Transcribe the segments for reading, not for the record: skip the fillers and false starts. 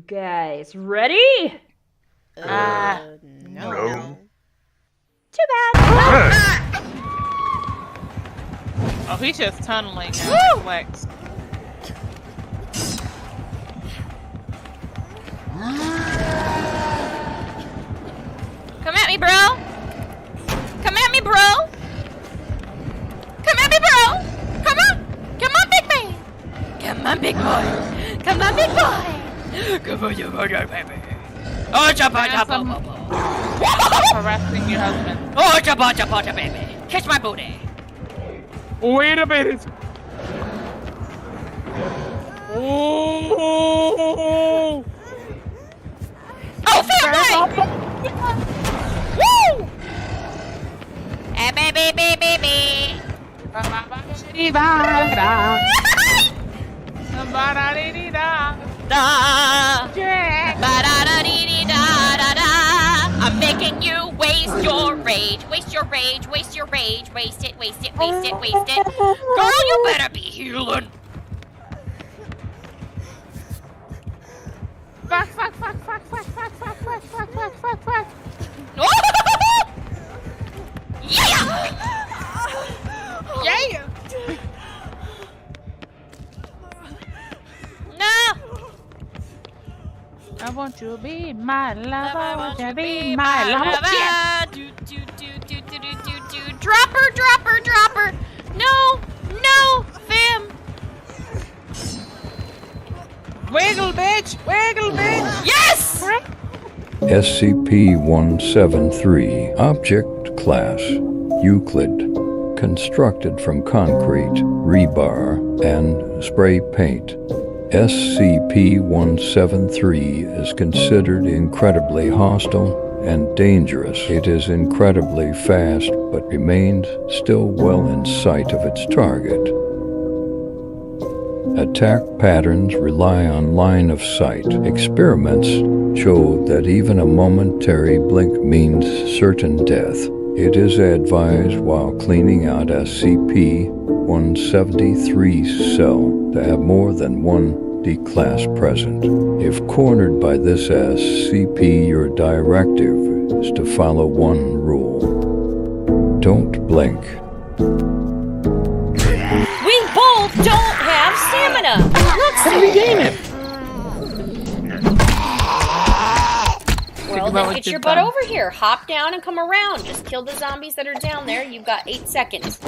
guys ready? No. Too bad. Oh, he's just tunneling and flex. Come at me, bro. Come at me, bro. Come at me, bro. Come on. Come on, big man. Come on, big boy. Come on, big boy. Come on, you baby. Oh, chapa. Harassing your husband. Oh, chapa, baby. Kiss my booty. Wait a minute. Oh. Oh, family! Woo! Baby. I'm making you waste your rage. Waste your rage. Waste your rage. Waste it. Girl, you better be healing. Fuck. Yeah! No! I want you to be my lover. I want you to be my lover. Do. Dropper. No, fam. Wiggle, bitch. Yes! SCP-173 Object Class Euclid. Constructed from concrete, rebar, and spray paint. SCP-173 is considered incredibly hostile and dangerous. It is incredibly fast, but remains still well in sight of its target. Attack patterns rely on line of sight. Experiments show that even a momentary blink means certain death. It is advised while cleaning out SCP-173's cell to have more than one D-class present. If cornered by this SCP, your directive is to follow one rule. Don't blink. We both don't have stamina. Let's regain it. Well, then get your butt over here. Hop down and come around. Just kill the zombies that are down there. You've got 8 seconds.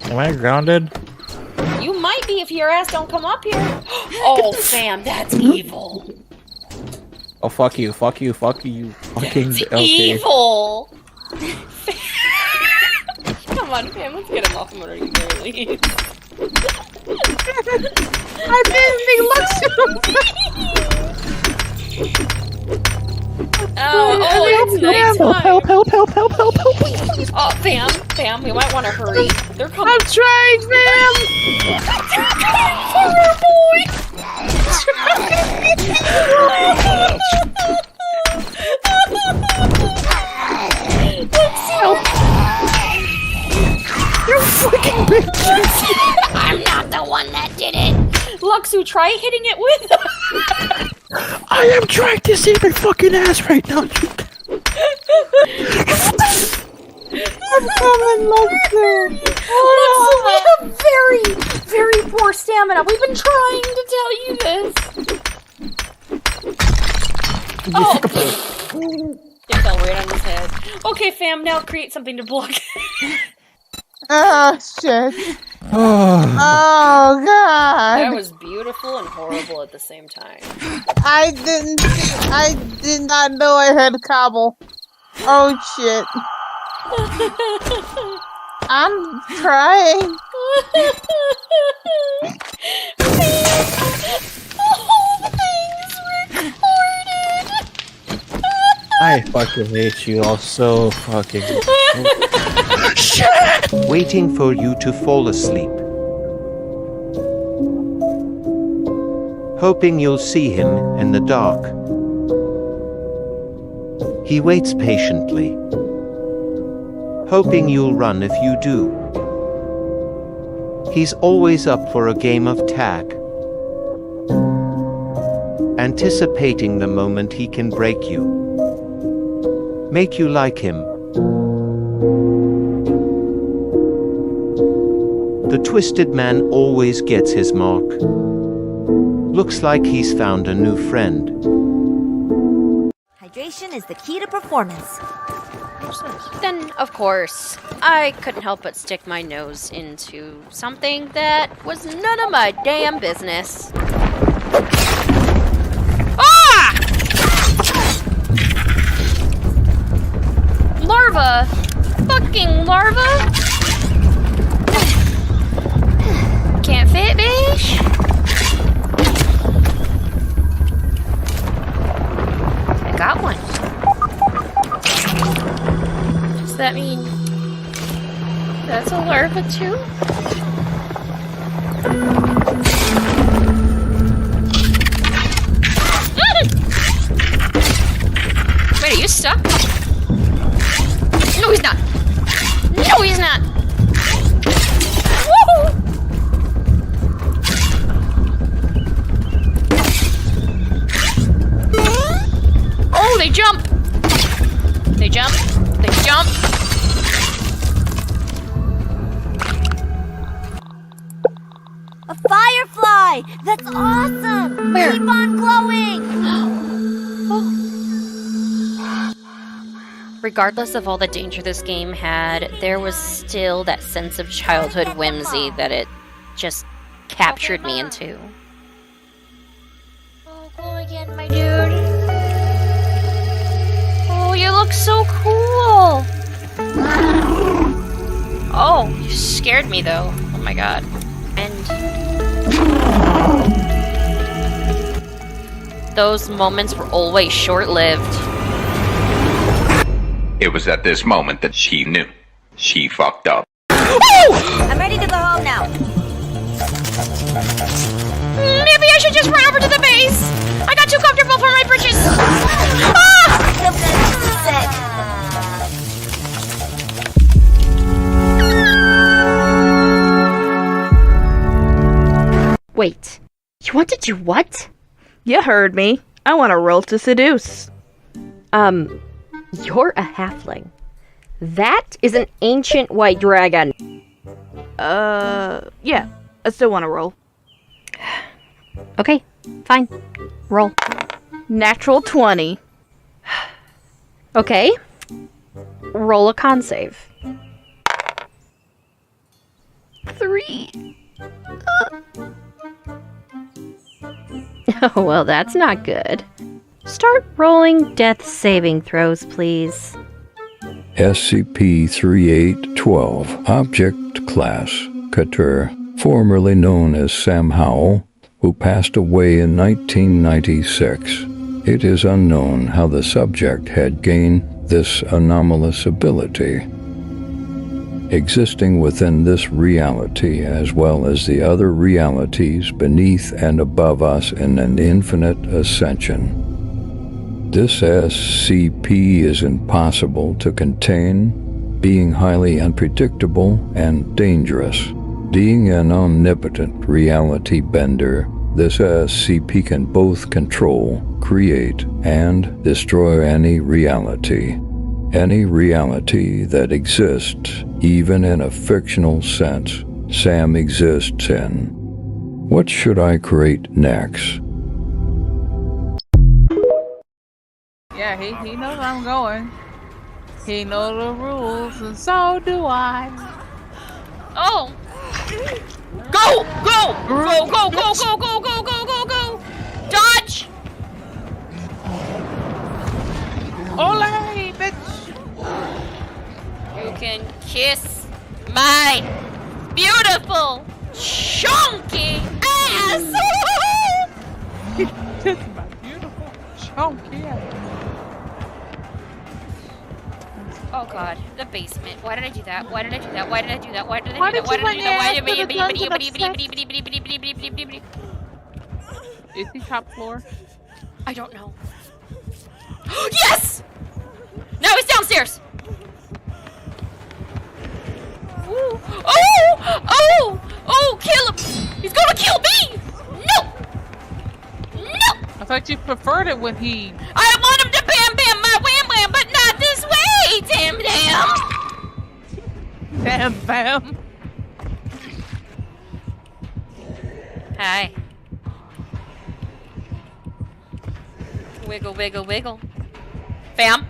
Am I grounded? You might be if your ass don't come up here. Oh, fam, that's evil. Oh, fuck you. Fucking That's evil. Come on, fam, let's get him off him already, please. I didn't think Oh, it's nighttime. Help. Oh, fam, we might want to hurry. They're coming. I'm trying, fam. Poor boy. You freaking bitches. I'm not the one that did it. Luxu, try hitting it with. I am trying to save my fucking ass right now. I'm coming, Luxu. Luxu, we have very, very poor stamina. We've been trying to tell you this. Oh. It fell right on his head. Okay, fam, now create something to block. Oh, shit. Oh, God. That was beautiful and horrible at the same time. I did not know I had cobble. Oh, shit. I'm trying. The whole thing's recorded. I fucking hate you all so fucking. Waiting for you to fall asleep. Hoping you'll see him in the dark. He waits patiently. Hoping you'll run if you do. He's always up for a game of tag. anticipating the moment he can break you. Make you like him. The twisted man always gets his mark. Looks like he's found a new friend. Hydration is the key to performance. Then, of course, I couldn't help but stick my nose into something that was none of my damn business. Ah! Larva! Fucking larva! Can't fit, bitch! I got one. Does that mean that's a larva too? Wait, are you stuck? No, he's not. No, he's not. Woo! Oh, they jump. They jump. They jump. A firefly! That's awesome! Where? Keep on glowing! Regardless of all the danger this game had, there was still that sense of childhood whimsy that it just captured me into. Oh, cool again, my dude. Oh, you look so cool! Oh, you scared me though. Oh my god. And those moments were always short-lived. It was at this moment that she knew. She fucked up. I'm ready to go home now. Maybe I should just run over to the base. I got too comfortable for my britches. Ah! Feel good. Sick. Wait, you want to do what? You heard me. I want to roll to seduce. You're a halfling. That is an ancient white dragon. Yeah. I still want to roll. Okay, fine. Roll. Natural 20. Okay. Roll a con save. 3. Oh, well, that's not good. Start rolling death saving throws, please. SCP-3812, Object Class, Couture, formerly known as Sam Howell, who passed away in 1996. It is unknown how the subject had gained this anomalous ability. Existing within this reality as well as the other realities beneath and above us in an infinite ascension. This SCP is impossible to contain, being highly unpredictable and dangerous. Being an omnipotent reality bender, this SCP can both control, create, and destroy any reality. Any reality that exists, even in a fictional sense, Sam exists in. What should I create next? Yeah, he knows where I'm going. He knows the rules, and so do I. Oh! Go! Go! Go, go, go, go, go, go, go, go, go! Dodge! Ole, bitch! You can kiss my beautiful, chunky ass! Kiss my beautiful, chunky ass. Oh god, the basement. Why did I do that? Why did I do that? Why did I do that? Why did I do Why that? did you Why did I do that? run Why your ass to the dungeon Is he top floor? I don't know. Yes! Now he's downstairs! Ooh. Oh! Oh! Oh! Kill him! He's gonna kill me! No! No! I thought thought you preferred it when he... I want him to bam bam my wham wham, but not this way, damn damn. Bam bam. Hi. Wiggle, wiggle, wiggle. Bam.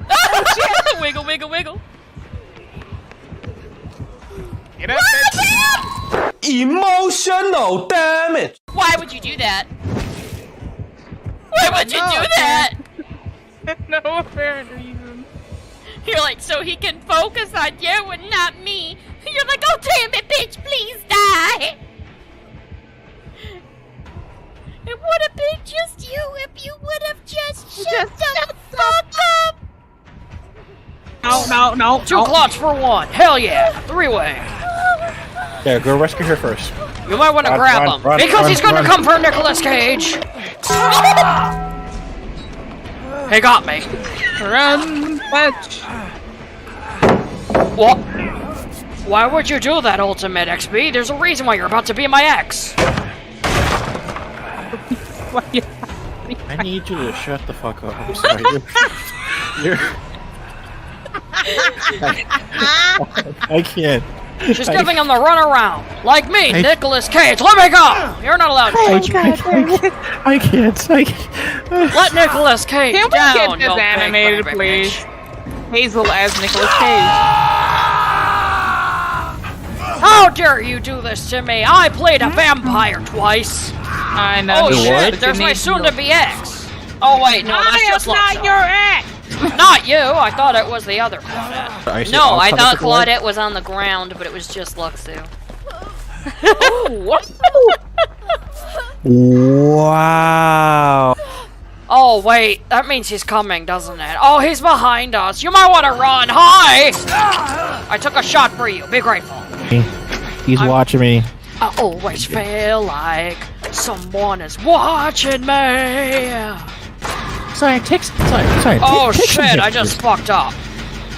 Oh, shit. Wiggle, wiggle, wiggle. Get up, bitch. Emotional damage. Why would you do that? Why would you do that? No apparent reason. You're like, so he can focus on you and not me. You're like, oh damn it, bitch, please die. It would have been just you if you would have just shut the fuck up. No. 2 clots for 1. Hell yeah. 3-way. Yeah, go rescue her first. You might want to grab him. Because he's gonna come for Nicolas Cage. He got me. Run, bitch. What? Why would you do that, Ultimate XP? There's a reason why you're about to be my ex. I need you to shut the fuck up. I'm sorry. I can't. She's giving him the runaround. Like me, Nicolas Cage. Let me go! You're not allowed to. I can't. Let Nicolas Cage Can we down, get this you big animated, baby please? bitch. Hazel as Nicolas Cage. How dare you do this to me? I played a vampire twice. I know. Oh you shit, would. there's You my need to soon-to-be ex. Oh wait, no, that's just not your ex. Not you, I thought it was the other Claudette. No, I thought Claudette was on the ground, but it was just Luxu. Wow. Oh wait, that means he's coming, doesn't it? Oh, he's behind us. You might want to run. Hi! I took a shot for you. Be grateful. He's watching me. I always feel like someone is watching me. Sorry. Oh shit, I just fucked up.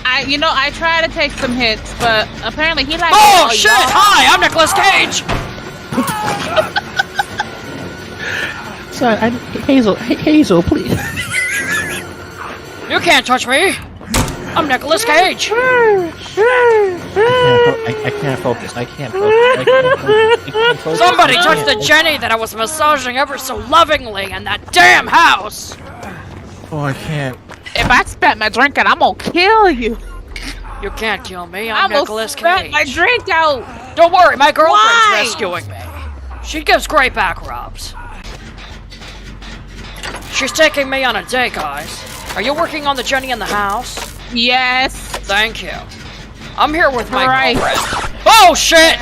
I try to take some hits, but apparently he likes. Oh shit! Hi, I'm Nicolas Cage. Sorry, Hazel, please. You can't touch me. I'm Nicolas Cage. I can't focus. I can't focus. Somebody touched the Jenny that I was massaging ever so lovingly in that damn house. Oh, I can't. If I spit my drink out, I'm gonna kill you. You can't kill me. I'm Nicolas spit Cage. my drink out. Don't worry, my girlfriend's Why? rescuing me. She gives great back rubs. She's taking me on a date, guys. Are you working on the Jenny in the house? Yes. Thank you. I'm here with my Right. girlfriend. Oh shit!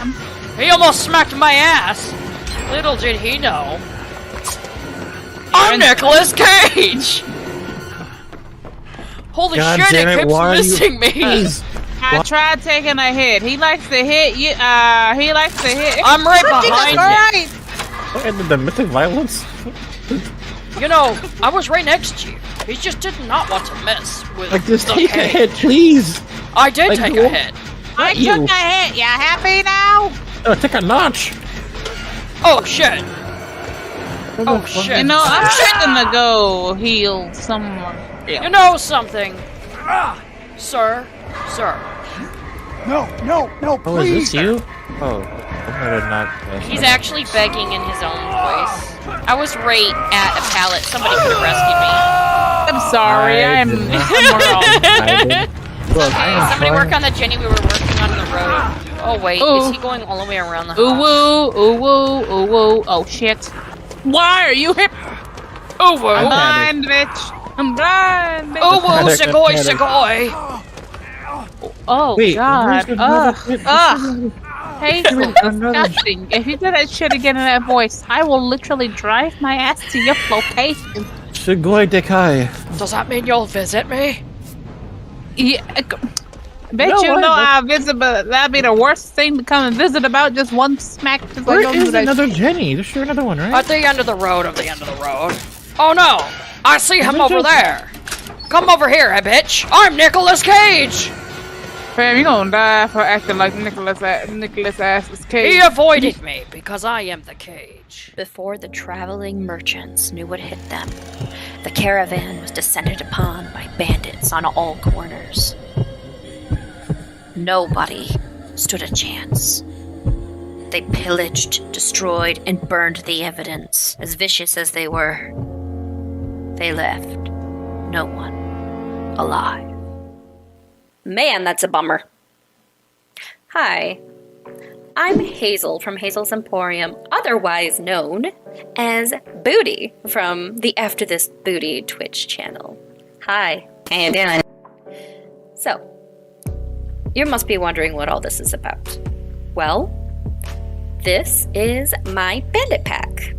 He almost smacked my ass. Little did he know. I'm Nicolas Cage! Holy God shit, damn it it, keeps why are you- missing me! Please. I tried taking a hit. He likes to hit you. He likes to hit. I'm right behind you. Right. And the mythic violence? You know, I was right next to you. He just did not want to mess with Like, just the take a cage. hit, please. I did Like, take what? a hit. I you. took a hit. You happy now? Take a notch. Oh shit. Oh shit. You know, I'm gonna go heal someone. You know something? Sir? Sir. Oh, is this you? Oh, I did not. He's actually begging in his own voice. I was right at a pallet. Somebody could have rescued me. I'm sorry. I I'm did not. wrong. Look, I am Somebody trying- work on the Jenny we were working on the road. Oh wait, Ooh. is he going all the way around the Ooh house? woo, ooh woo, ooh woo. Oh shit. Why are you hip? Oh whoa. I'm blind, bitch. I'm blind, bitch. Oh whoa, Panic, Segoy, panic. Segoy. Oh Wait, god. where's Ugh. another- Ugh. Hazel, disgusting. If you do that shit again in that voice, I will literally drive my ass to your location. Shigoi Dekai. Does that mean you'll visit me? Yeah. Bet No, you know I- I'll visit, but that'd be the worst thing to come and visit about. Just one smack. Just Where don't is do that another shit. Jenny? There's sure another one, right? At the end of the road, Oh no! I see him over there! Come over here, bitch! I'm Nicolas Cage! Fam, you gonna die for acting like Nicholas Ass's cage. He avoided me because I am the cage. Before the traveling merchants knew what hit them, the caravan was descended upon by bandits on all corners. Nobody stood a chance. They pillaged, destroyed, and burned the evidence. As vicious as they were, they left no one alive. Man, that's a bummer. Hi, I'm Hazel from Hazel's Emporium, otherwise known as Booty from the AfterDisBooty Twitch channel. Hi. How you doing? So, you must be wondering what all this is about. Well, this is my bandit pack.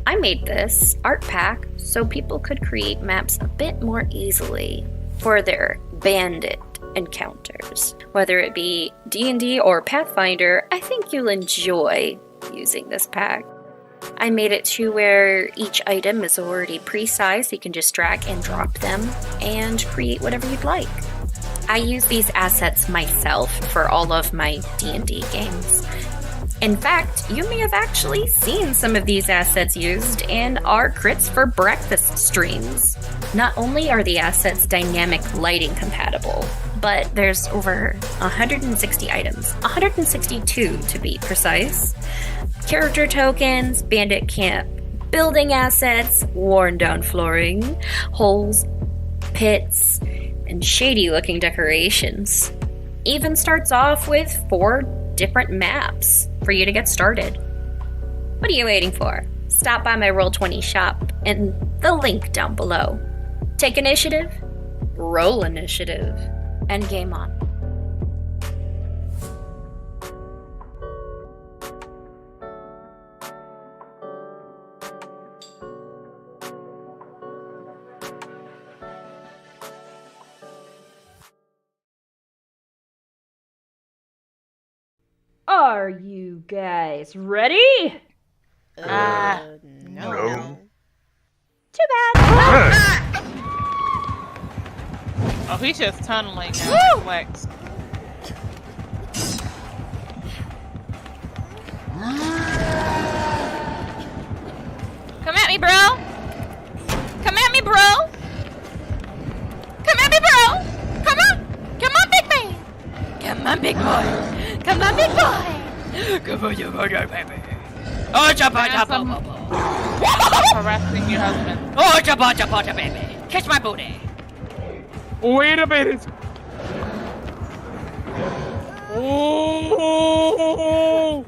I made this art pack so people could create maps a bit more easily for their bandit encounters. Whether it be D&D or Pathfinder, I think you'll enjoy using this pack. I made it to where each item is already pre-sized, so you can just drag and drop them and create whatever you'd like. I use these assets myself for all of my D&D games. In fact, you may have actually seen some of these assets used in our Crits4Breakfast streams. Not only are the assets dynamic lighting compatible, but there's over 160 items, 162 to be precise. Character tokens, bandit camp, building assets, worn down flooring, holes, pits, and shady looking decorations. Even starts off with 4 different maps for you to get started. What are you waiting for? Stop by my Roll20 shop and the link down below. Take initiative, roll initiative, and game on. Are you guys ready? No. Too bad. Oh, he's just tunneling now. Flex. Come at me, bro. Come at me, bro. Come at me, bro. Come on. Come on, big man. Come on, big boy. Come on, big boy. Come on, you mother baby. Oh, jabba jabba. Harassing your husband. Oh, jabba baby. Kiss my booty. Wait a minute. Oh!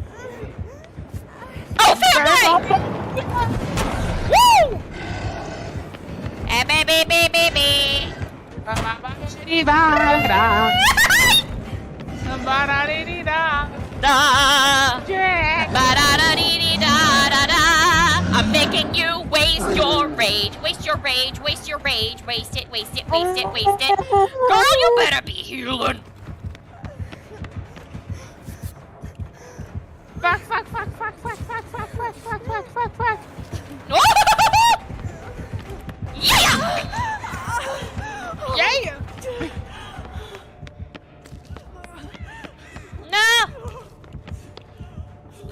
Oh, family! Woo! Hey, baby. I'm making you waste your rage. Waste your rage. Waste your rage. Waste it. Waste it. Waste it. Waste it. Girl, you better be healing. Fuck. Yeah! Yeah! No!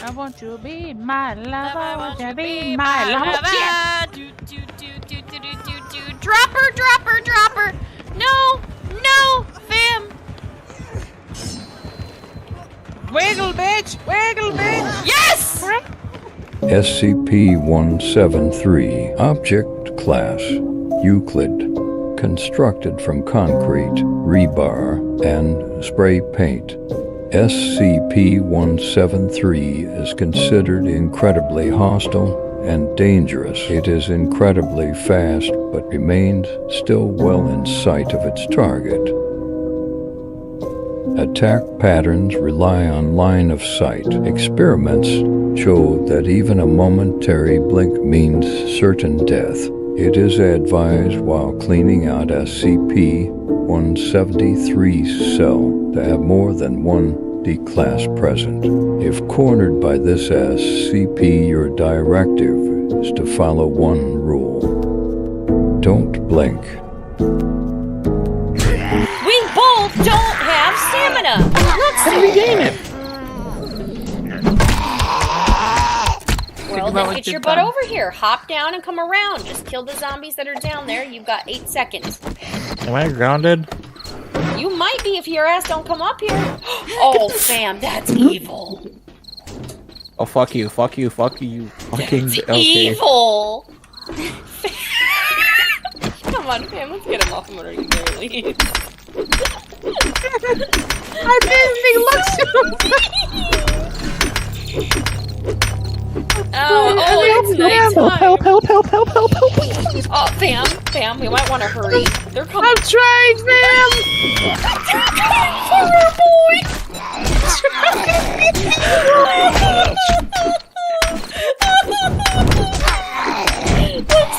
I want you to be my lover. I want you to be my lover. Yeah. Do. Dropper. No, fam. Wiggle, bitch. Yes! SCP-173 Object Class Euclid. Constructed from concrete, rebar, and spray paint. SCP-173 is considered incredibly hostile and dangerous. It is incredibly fast, but remains still well in sight of its target. Attack patterns rely on line of sight. Experiments show that even a momentary blink means certain death. It is advised while cleaning out SCP-173's cell to have more than one D-class present. If cornered by this SCP, your directive is to follow one rule. Don't blink. We both don't have stamina. How do we gain it? Well, then get your butt over here. Hop down and come around. Just kill the zombies that are down there. You've got 8 seconds. Am I grounded? You might be if your ass don't come up here. Oh, fam, that's evil. Oh, fuck you, fuck you, fuck you. Fucking That's okay. evil. Come on, fam, let's get him off him already. I didn't think Oh, it's nighttime. Help, help, help, help, help, help. Oh, fam, we might want to hurry. They're coming. I'm trying, fam!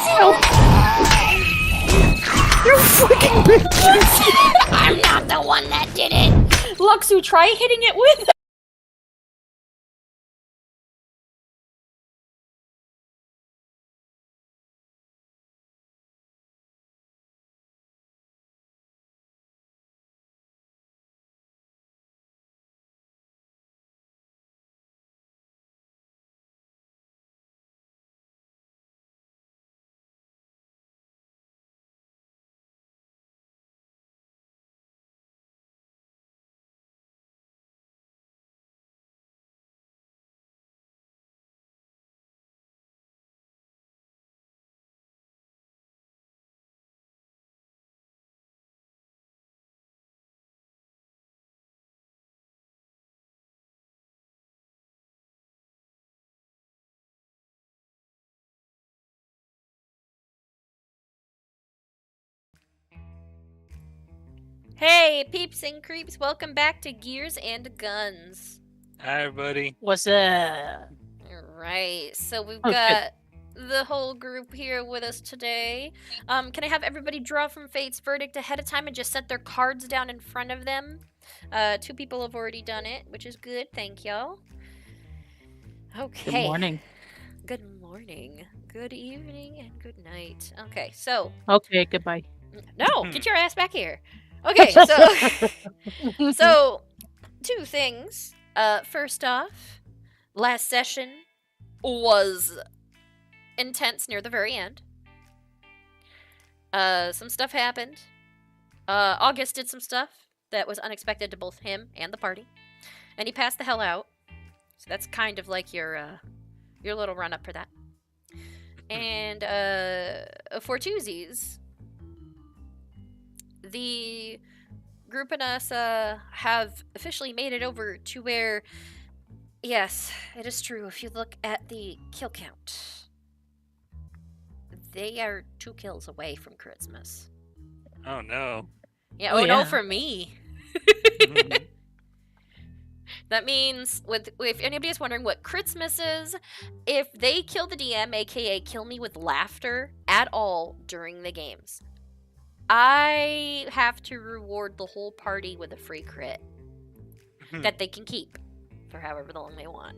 Help! You freaking bitch! I'm not the one that did it. Luxu, try hitting it with. Hey, peeps and creeps, welcome back to Gears and Guns. Hi, everybody. What's up? Alright, so we've Oh, got the whole group here with us today. Can I have everybody draw from Fate's Verdict ahead of time and just set their cards down in front of them? 2 people have already done it, which is good, thank y'all. Okay. Good morning. Good morning, good evening, and good night. Okay, so... Okay, goodbye. No, get your ass back here. Okay, so... so, 2 things. First off, last session was intense near the very end. Some stuff happened. August did some stuff that was unexpected to both him and the party. And he passed the hell out. So that's kind of like your little run-up for that. And, for twosies, the group and us, have officially made it over to where, yes, it is true, if you look at the kill count, they are 2 kills away from Christmas. Oh, no. Yeah, Oh, no yeah. for me. That means, if anybody is wondering what Christmas is, if they kill the DM, aka kill me with laughter, at all during the games, I have to reward the whole party with a free crit that they can keep for however long they want.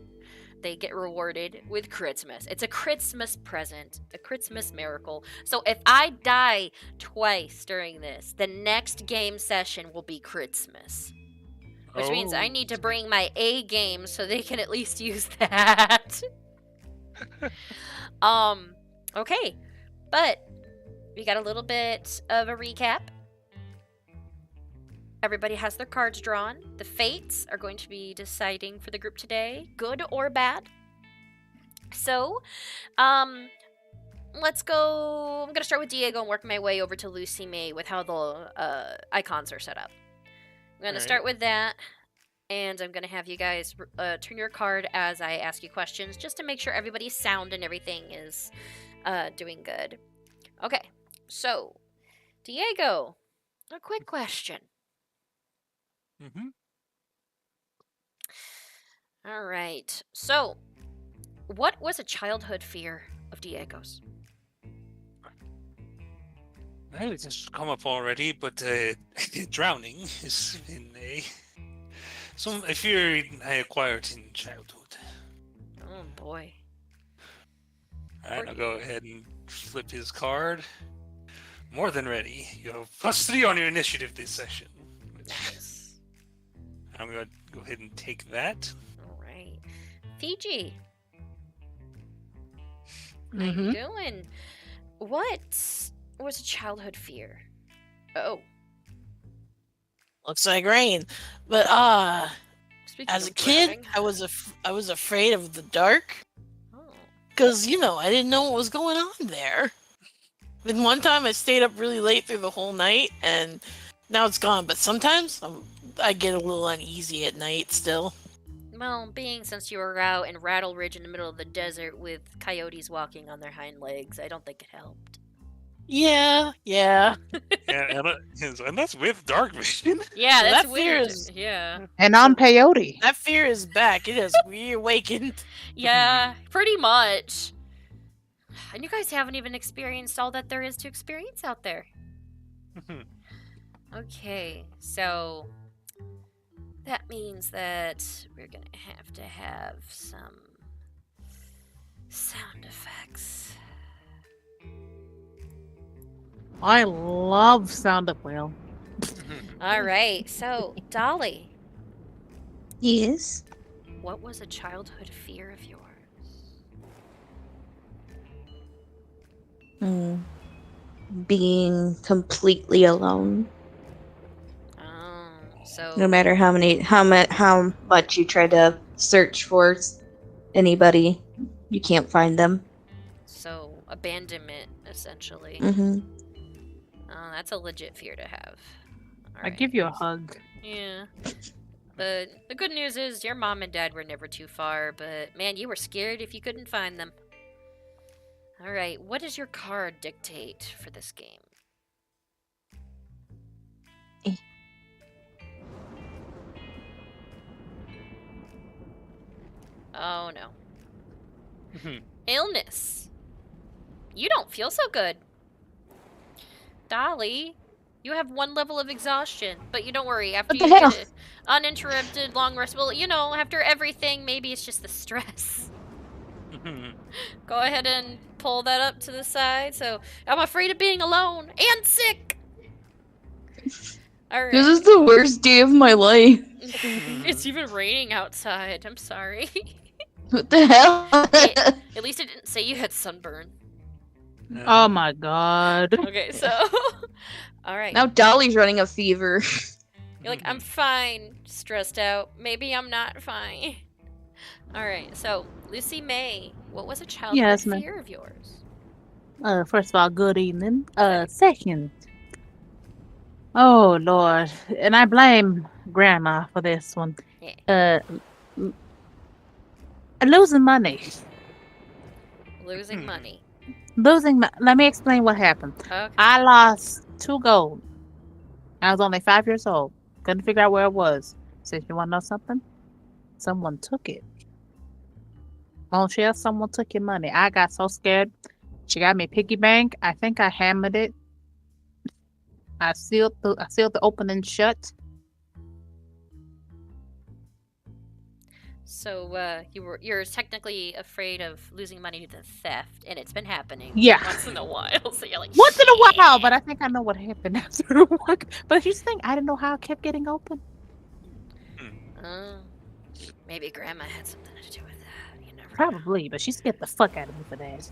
They get rewarded with Christmas. It's a Christmas present, a Christmas miracle. So if I die twice during this, the next game session will be Christmas. Which means I need to bring my A game so they can at least use that. Okay. But we got a little bit of a recap. Everybody has their cards drawn. The fates are going to be deciding for the group today, good or bad. So, let's go. I'm going to start with Diego and work my way over to Lucy May with how the icons are set up. I'm going to start with that, and I'm going to have you guys turn your card as I ask you questions, just to make sure everybody's sound and everything is doing good. Okay, so, Diego, a quick question. All right. So, what was a childhood fear of Diego's? Well, it's just come up already, but drowning has been a fear I acquired in childhood. Oh boy. Alright, I'll go ahead and flip his card. More than ready. You have +3 on your initiative this session. Nice. I'm gonna go ahead and take that. All right. Fiji. How you doing? What was a childhood fear? Oh. Looks like rain. But Speaking as a of kid, drowning. I was afraid of the dark. Because, I didn't know what was going on there. Then one time I stayed up really late through the whole night, and now it's gone. But sometimes I get a little uneasy at night still. Well, since you were out in Rattle Ridge in the middle of the desert with coyotes walking on their hind legs, I don't think it helped. Yeah. Yeah, and that's with dark vision. Yeah, that's that weird. fear is, Yeah. And I'm peyote. That fear is back. It has reawakened. Yeah, pretty much. And you guys haven't even experienced all that there is to experience out there. Okay, so that means that we're gonna have to have some sound effects. I love sound of whale. All right, so Dolly. Yes. What was a childhood fear of yours? Being completely alone. So No matter how much you try to search for anybody, you can't find them. So abandonment, essentially. Mm-hmm. That's a legit fear to have. I give you a hug. Yeah. But the good news is your mom and dad were never too far, but man, you were scared if you couldn't find them. Alright, what does your card dictate for this game? Oh no. Illness. You don't feel so good. Dolly, you have 1 level of exhaustion, but you don't worry. After you get an uninterrupted long rest, well, after everything, maybe it's just the stress. Go ahead and pull that up to the side. So, I'm afraid of being alone and sick. All right. This is the worst day of my life. It's even raining outside. I'm sorry. What the hell? At least it didn't say you had sunburn. Oh my god. Okay, so all right. Now Dolly's running a fever. You're like, I'm fine, stressed out. Maybe I'm not fine. All right, so Lucy May, what was a childhood fear of yours? First of all, good evening. Second. Oh Lord, and I blame Grandma for this one. Yeah. Losing money. Losing money. Let me explain what happened. Okay. I lost 2 gold. I was only 5 years old. Couldn't figure out where it was. Said, you want to know something? Someone took it. Someone took your money. I got so scared. She got me a piggy bank. I think I hammered it. I sealed the opening shut. So you're technically afraid of losing money to theft, and it's been happening once in a while. So you're like, once in a while, but I think I know what happened after work. But you think I didn't know how it kept getting open? Maybe Grandma had something to do with that. You never Probably, but she scared the fuck out of me for that.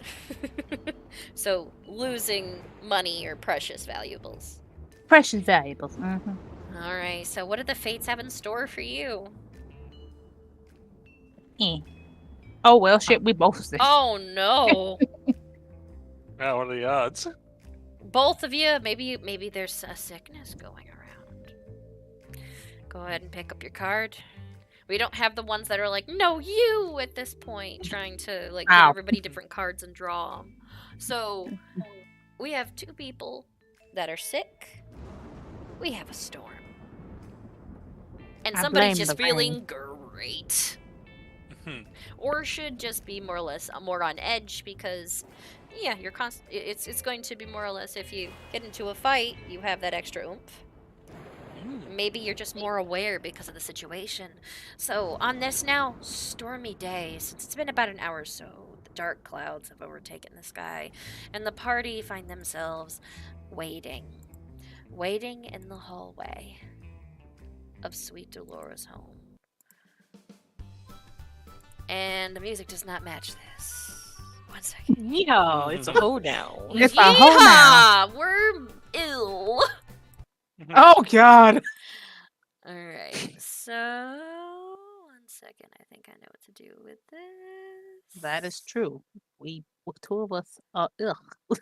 So losing money or precious valuables. Precious valuables. Mm-hmm. All right. So what do the fates have in store for you? Oh well, shit. We both said. Oh no. Now, what are the odds? Both of you. Maybe there's a sickness going around. Go ahead and pick up your card. We don't have the ones that are like, no, you at this point, trying to like give everybody different cards and draw them. So we have 2 people that are sick. We have a storm. And somebody's just feeling great. Or should just be more or less more on edge because, yeah, it's going to be more or less if you get into a fight, you have that extra oomph. Maybe you're just more aware because of the situation. So on this now stormy day, since it's been about an hour or so, the dark clouds have overtaken the sky, and the party find themselves waiting in the hallway. of Sweet Dolores' home. And the music does not match this. 1 second. Yeehaw, it's a hoedown. It's a hoe now. Yeehaw! We're ill. Oh God. Alright, so 1 second. I think I know what to do with this. That is true. We two of us are ugh.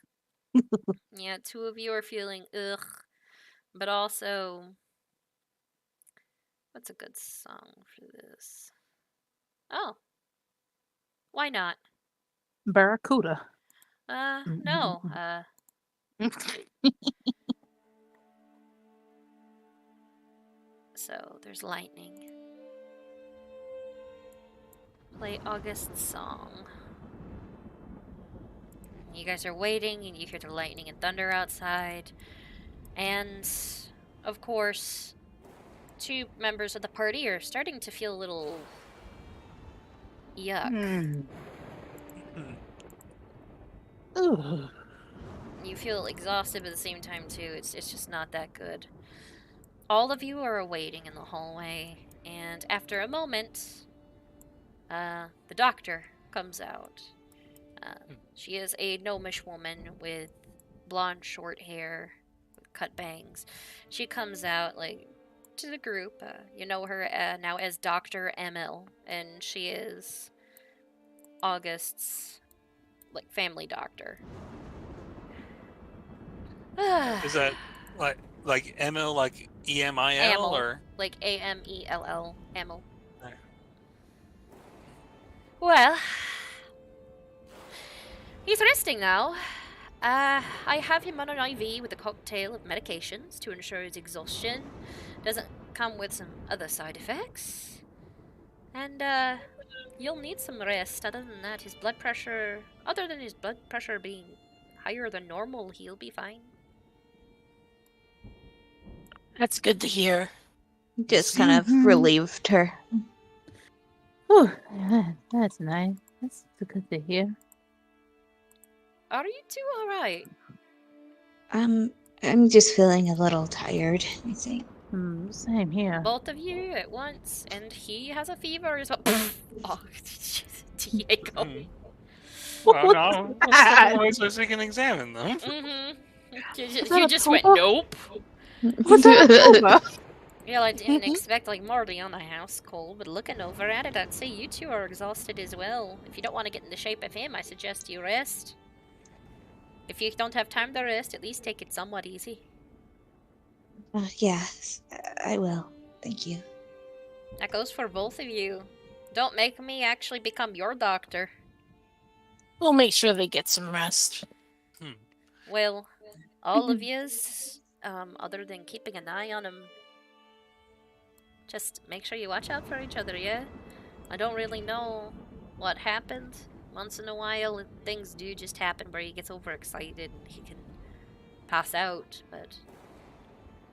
Yeah, 2 of you are feeling ugh. But also, what's a good song for this? Oh. Why not? Barracuda. No. So, there's lightning. Play August's song. You guys are waiting, and you hear the lightning and thunder outside. And, of course, 2 members of the party are starting to feel a little yuck. Ugh. You feel exhausted, but at the same time, too, it's just not that good. All of you are waiting in the hallway, and after a moment, the doctor comes out. She is a gnomish woman with blonde short hair, with cut bangs. She comes out, like, to the group. You know her now as Dr. Emil, and she is August's, like, family doctor. Is that like Emil, like EMIL, or like AMELL, Emil? Right. Well, he's resting now. I have him on an IV with a cocktail of medications to ensure his exhaustion doesn't come with some other side effects. And you'll need some rest. Other than that, his blood pressure being higher than normal, he'll be fine. That's good to hear. Just kind of relieved her. Whew, that's nice. That's good to hear. Are you two alright? I'm just feeling a little tired, I think. Same here. Both of you at once, and he has a fever as well. Oh, Diego. Well, no, let's so we can examine them. You just went, nope. What's that? Yeah, I didn't expect like Marty on the house call, but looking over at it, I'd say you two are exhausted as well. If you don't want to get in the shape of him, I suggest you rest. If you don't have time to rest, at least take it somewhat easy. Yes, I will. Thank you. That goes for both of you. Don't make me actually become your doctor. We'll make sure they get some rest. Well, all of yous, other than keeping an eye on him, just make sure you watch out for each other, yeah? I don't really know what happened. Once in a while, things do just happen where he gets overexcited and he can pass out, but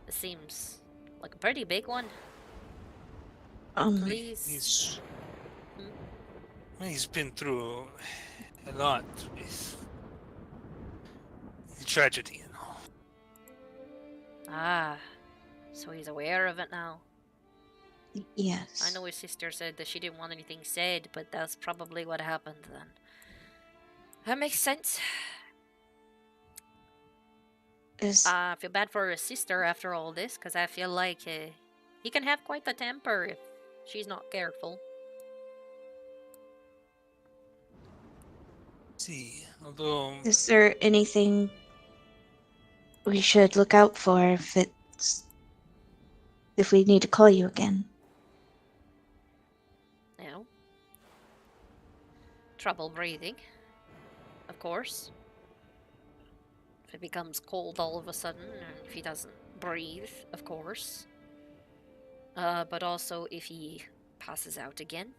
it seems like a pretty big one. Please. He's been through a lot with tragedy and all. Ah, so he's aware of it now. Yes. I know his sister said that she didn't want anything said, but that's probably what happened then. That makes sense. I feel bad for his sister after all this, because I feel like he can have quite the temper if she's not careful. See, although Is there anything we should look out for if we need to call you again? No. Trouble breathing, of course. If it becomes cold all of a sudden, and if he doesn't breathe, of course. But also if he passes out again.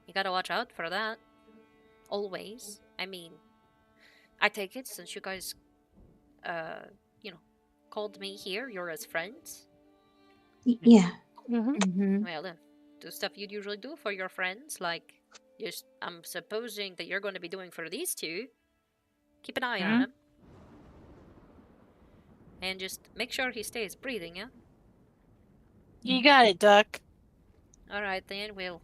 You gotta watch out for that. Always. I mean, I take it since you guys, called me here, you're as friends. Yeah. Well, the stuff you'd usually do for your friends, like, I'm supposing that you're going to be doing for these two. Keep an eye on him. And just make sure he stays breathing, yeah? You got it, Duck. All right, then. Well,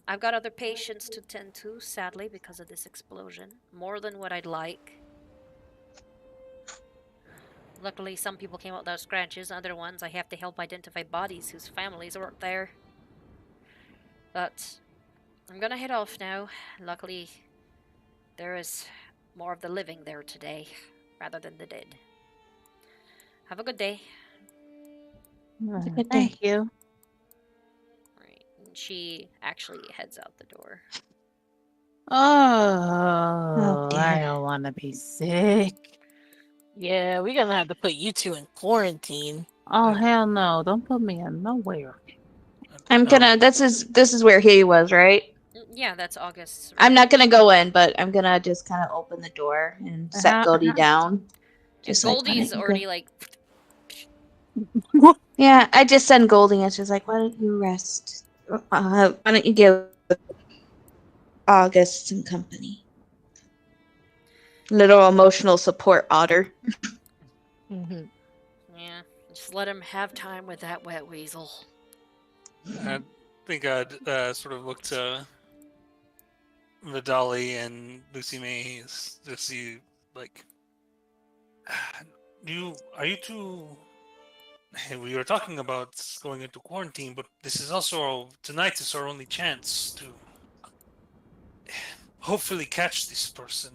I've got other patients to tend to, sadly, because of this explosion. More than what I'd like. Luckily, some people came out without scratches. Other ones, I have to help identify bodies whose families weren't there. But I'm gonna head off now. Luckily, there is more of the living there today, rather than the dead. Have a good day. Thank you. Right. And she actually heads out the door. Oh, dear. I don't want to be sick. Yeah, we're gonna have to put you two in quarantine. Oh hell no! Don't put me in nowhere. I'm gonna. This is where he was, right? Yeah, that's August's. I'm not gonna go in, but I'm gonna just kind of open the door and set Goldie down. Just like, Goldie's already like. Yeah, I just send Goldie, and she's like, "Why don't you rest? Why don't you give August some company? Little emotional support, Otter." Yeah, just let him have time with that wet weasel. I think I'd sort of look to Vidali and Lucy May to see, like, are you two? Hey, we were talking about going into quarantine, but this is also tonight is our only chance to hopefully catch this person.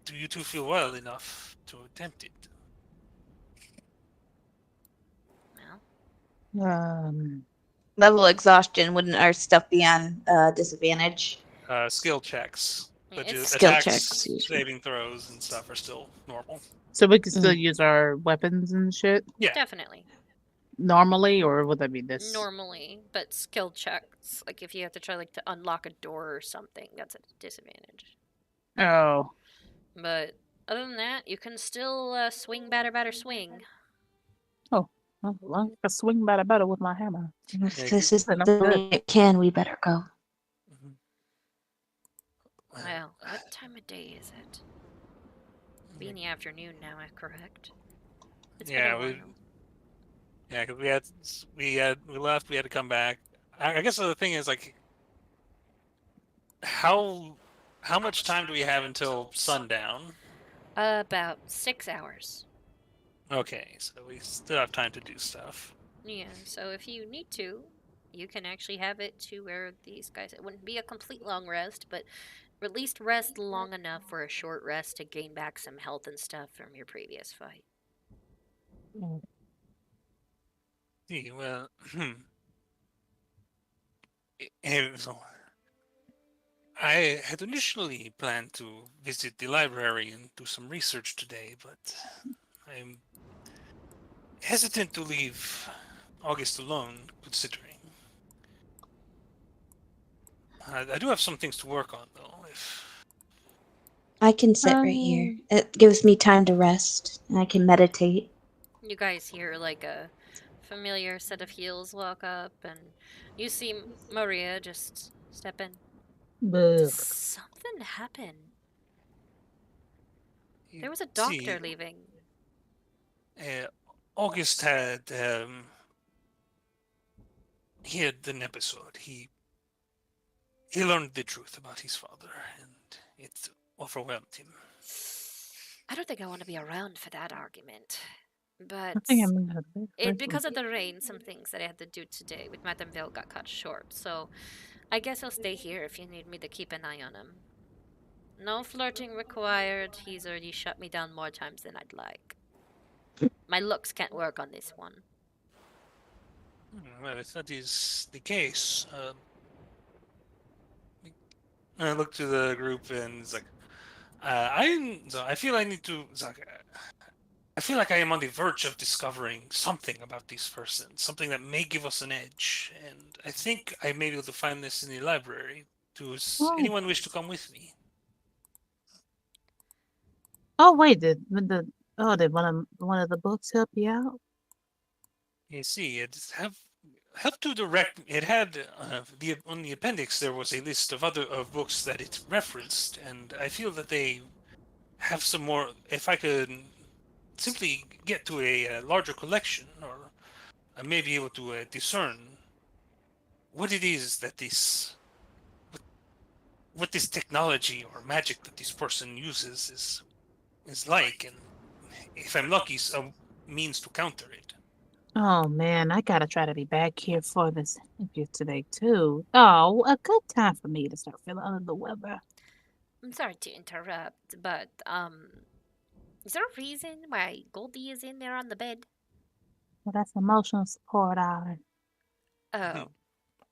Do you two feel well enough to attempt it? Level exhaustion. Wouldn't our stuff be on disadvantage? Skill checks, but Skill attacks, checks, usually. saving throws, and stuff are still normal. So we can still use our weapons and shit Yeah, definitely. normally, or would that be this? Normally, but skill checks, like if you have to try like to unlock a door or something, that's a disadvantage. Oh. But other than that, you can still swing, batter, swing. Oh, well, I can swing better with my hammer. If this is the way it can, we better go. Well, what time of day is it? Be in the afternoon now, correct? It's been a while. because we left. We had to come back. I guess the thing is, like, how much time do we have until sundown? About 6 hours. Okay, so we still have time to do stuff. Yeah, so if you need to, you can actually have it to where these guys. It wouldn't be a complete long rest, but at least rest long enough for a short rest to gain back some health and stuff from your previous fight. See, well, so I had initially planned to visit the library and do some research today, but I'm hesitant to leave August alone, considering. I do have some things to work on, though. I can sit right here. It gives me time to rest, and I can meditate. You guys hear like a familiar set of heels walk up, and you see Maria just step in. Something happened. There was a doctor leaving. August had he had an episode. He learned the truth about his father, and it overwhelmed him. I don't think I want to be around for that argument. But I think I'm gonna because of the rain, some things that I had to do today with Madamville got cut short. So I guess I'll stay here if you need me to keep an eye on him. No flirting required. He's already shut me down more times than I'd like. My looks can't work on this one. Well, if that is the case, I look to the group and it's like, I feel I need to. It's like, I feel like I am on the verge of discovering something about this person, something that may give us an edge, and I think I may be able to find this in the library. Does anyone wish to come with me? Oh wait, did one of the books help you out? You see, it helped to direct. It had on the appendix there was a list of books that it referenced, and I feel that they have some more. If I could simply get to a larger collection, or I may be able to discern what it is that what this technology or magic that this person uses is like, and if I'm lucky, some means to counter it. Oh man, I gotta try to be back here for this interview today too. Oh, a good time for me to start feeling under the weather. I'm sorry to interrupt, but is there a reason why Goldie is in there on the bed? Well, that's emotional support hour. Oh,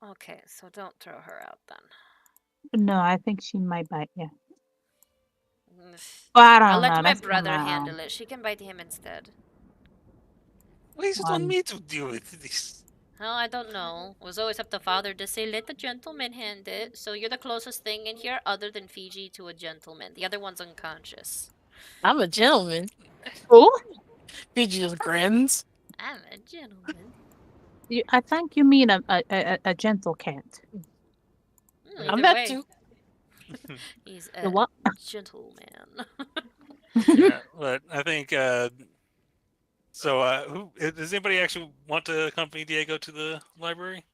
okay. So don't throw her out then. No, I think she might bite you. Mm. Well, I don't I'll know. let my That's brother kinda, handle it. She can bite him instead. Why is it on me to deal with this? Oh, I don't know. It was always up to father to say, let the gentleman hand it. So you're the closest thing in here other than Fiji to a gentleman. The other one's unconscious. I'm a gentleman. Oh? Fiji just grins. I'm a gentleman. I think you mean a gentle cat. I'm Either that way. too. He's The a what? gentleman. Yeah, but I think who does anybody actually want to accompany Diego to the library?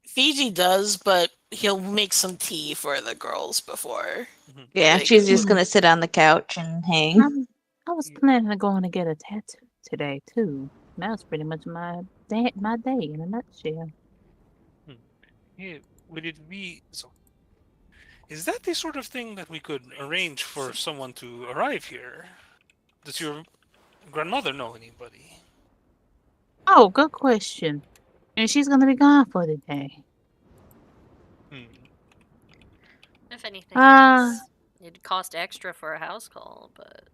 Fiji does, but he'll make some tea for the girls before. Yeah, they she's go. just gonna sit on the couch and hang. I was planning on going to get a tattoo today too. That was pretty much my day in a nutshell. Yeah, would it be so? Is that the sort of thing that we could arrange for someone to arrive here? Does your grandmother know anybody? Oh, good question. And she's gonna be gone for the day. If anything Ah. else, it'd cost extra for a house call, but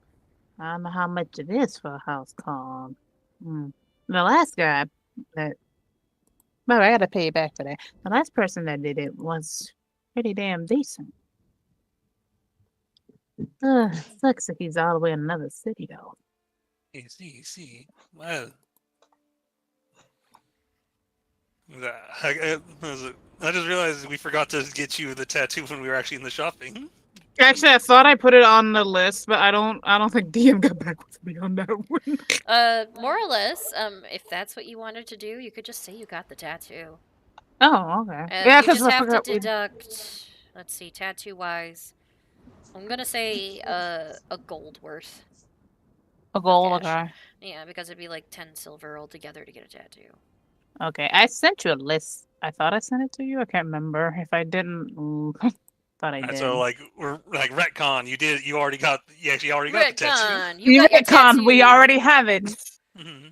I don't know how much it is for a house call. The last guy that, well, I gotta pay you back for that. The last person that did it was pretty damn decent. Sucks that he's all the way in another city though. See. Well, I just realized we forgot to get you the tattoo when we were actually in the shopping. Actually, I thought I put it on the list, but I don't think DM got back with me on that one. more or less, if that's what you wanted to do, you could just say you got the tattoo. Oh, okay. Yeah, you just have to deduct. Let's see, tattoo wise, I'm gonna say a gold worth. A gold, okay. Yeah, because it'd be like 10 silver altogether to get a tattoo. Okay, I sent you a list. I thought I sent it to you. I can't remember. If I didn't, thought I did. So we're like retcon. You already got the tattoo. You got your retcon. tattoo. We already have it. Mm-hmm.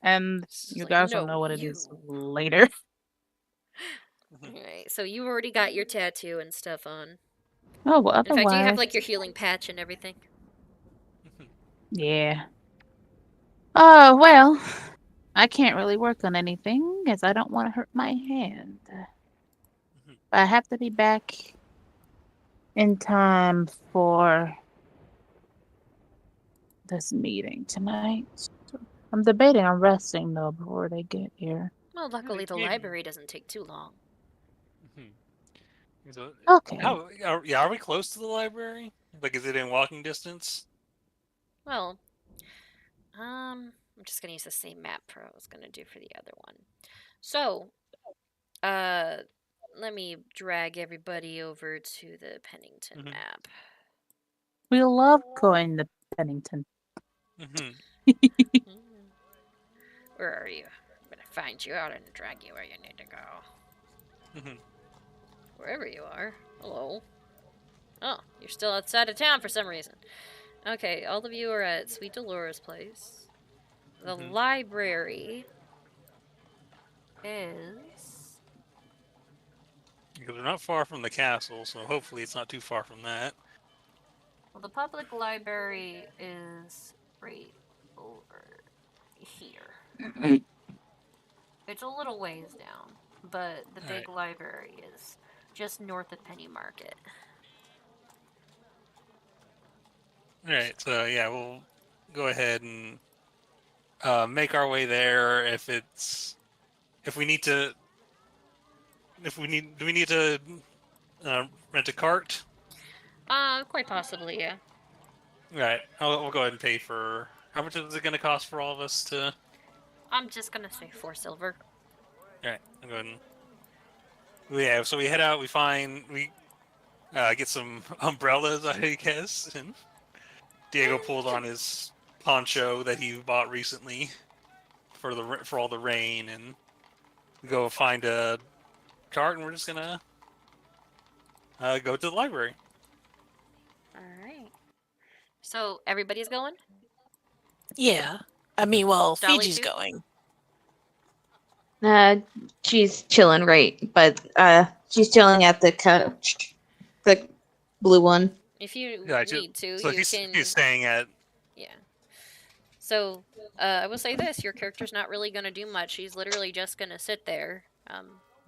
And you like, guys will no, know what it is later. Alright, so you already got your tattoo and stuff on. Oh, well, In fact, do you have otherwise- like your healing patch and everything? Yeah. Oh, well, I can't really work on anything as I don't want to hurt my hand. I have to be back in time for this meeting tonight. I'm debating on resting though before they get here. Well, luckily the library doesn't take too long. So, Okay. Are we close to the library? Like, is it in walking distance? Well, I'm just gonna use the same map Pro I was gonna do for the other one. So, let me drag everybody over to the Pennington map. We love going to Pennington. Where are you? I'm gonna find you out and drag you where you need to go. Wherever you are. Hello. Oh, you're still outside of town for some reason. Okay, all of you are at Sweet Dolores Place. The library is... Because we're not far from the castle, so hopefully it's not too far from that. Well, the public library is right over here. It's a little ways down, but the big library is just north of Penny Market. Alright, so yeah, we'll go ahead and make our way there. Do we need to rent a cart? Quite possibly, yeah. Right, we'll go ahead and pay for, how much is it going to cost for all of us to? I'm just gonna say 4 silver. Alright, I'll go ahead and Yeah, so we head out. We get some umbrellas, I guess, and Diego pulled on his poncho that he bought recently for all the rain, and we go find a cart, and we're just gonna go to the library. All right. So everybody's going? Yeah. I mean, well, Dolly Fiji's too? going. She's chilling she's chilling at the couch, the blue one. If you Yeah, need to, so you he's can. staying at. Yeah. So, I will say this: your character's not really gonna do much. She's literally just gonna sit there.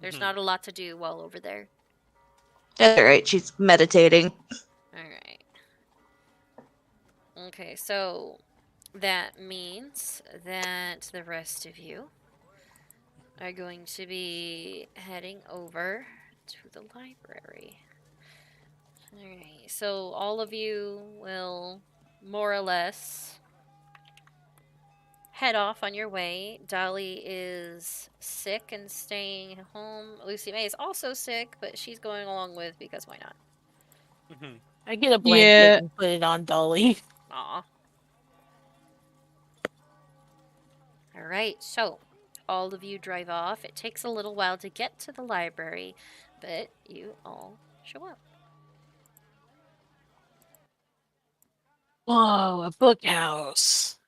There's not a lot to do while over there. That's all right. She's meditating. All right. Okay, so that means that the rest of you are going to be heading over to the library. Alright, so all of you will more or less head off on your way. Dolly is sick and staying home. Lucy May is also sick, but she's going along with because why not? I get a blanket Yeah. and put it on Dolly. Aw. Alright, so all of you drive off. It takes a little while to get to the library, but you all show up. Whoa, a book house.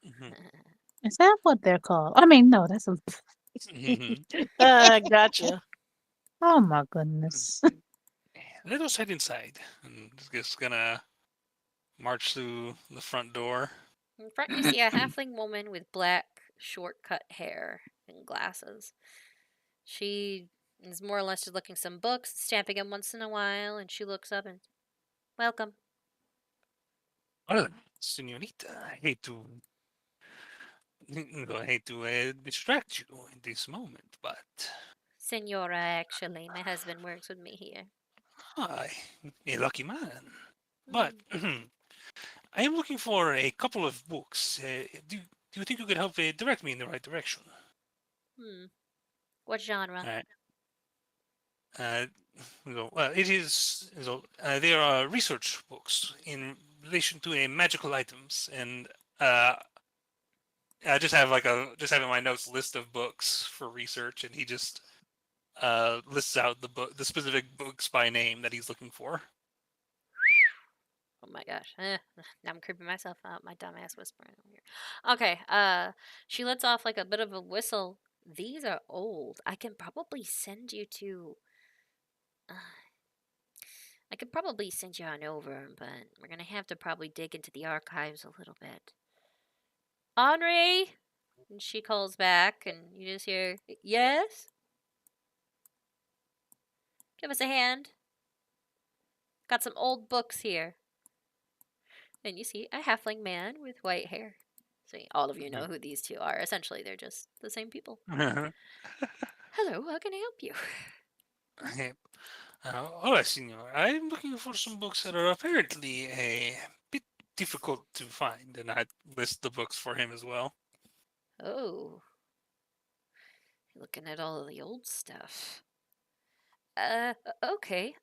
Is that what they're called? I mean, no, that's a. Gotcha. Oh my goodness. Let us head inside. And just gonna march through the front door. In front, you see a halfling woman with black, short-cut hair and glasses. She is more or less just looking some books, stamping them once in a while, and she looks up and, welcome. Well, senorita, I hate to distract you in this moment, but Senora, actually. My husband works with me here. I, a lucky man. But I am looking for a couple of books. Do you think you could help direct me in the right direction? What genre? It is. They are research books in relation to magical items, and I just have in my notes list of books for research, and he just lists out the specific books by name that he's looking for. Oh my gosh. Now I'm creeping myself out. My dumbass whispering over here. Okay. She lets off like a bit of a whistle. These are old. I can probably send you to. I could probably send you on over, but we're gonna have to probably dig into the archives a little bit. Henri! And she calls back, and you just hear, yes? Give us a hand. Got some old books here. And you see a halfling man with white hair. So all of you know who these two are. Essentially, they're just the same people. Hello, how can I help you? All right, senor. I'm looking for some books that are apparently a bit difficult to find, and I list the books for him as well. Oh. Looking at all of the old stuff. Okay.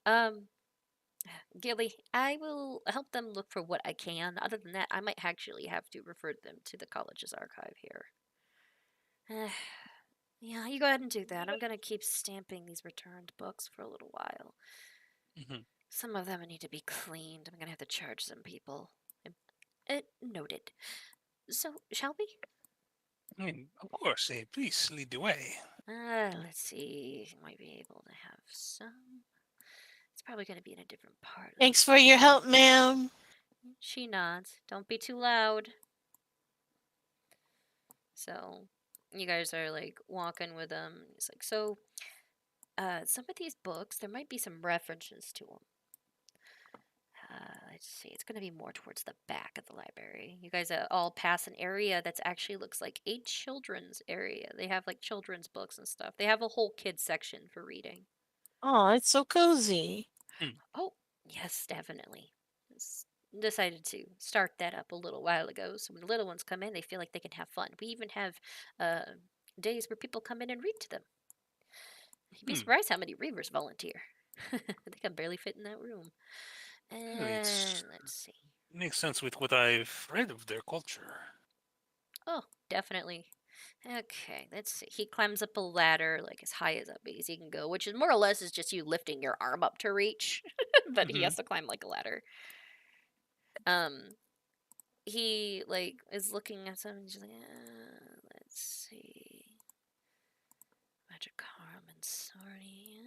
Gilly, I will help them look for what I can. Other than that, I might actually have to refer them to the college's archive here. Yeah, you go ahead and do that. I'm gonna keep stamping these returned books for a little while. Some of them need to be cleaned. I'm gonna have to charge some people. Noted. So, shall we? I mean, of course. Please lead the way. Let's see. Might be able to have some. It's probably going to be in a different part. Thanks for your help, ma'am. She nods. Don't be too loud. So, you guys are like walking with them. It's like, so, some of these books, there might be some references to them. Let's see. It's going to be more towards the back of the library. You guys all pass an area that's actually looks like a children's area. They have like children's books and stuff. They have a whole kids section for reading. Oh, it's so cozy. Oh, yes, definitely. Decided to start that up a little while ago. So when the little ones come in, they feel like they can have fun. We even have days where people come in and read to them. You'd be surprised how many Reavers volunteer. I think I barely fit in that room. And let's see. Makes sense with what I've read of their culture. Oh, definitely. Okay, let's see. He climbs up a ladder, like as high as he can go, which is more or less is just you lifting your arm up to reach, but he has to climb like a ladder. He like is looking at something. He's like, let's see. Magic Harmon, sorry,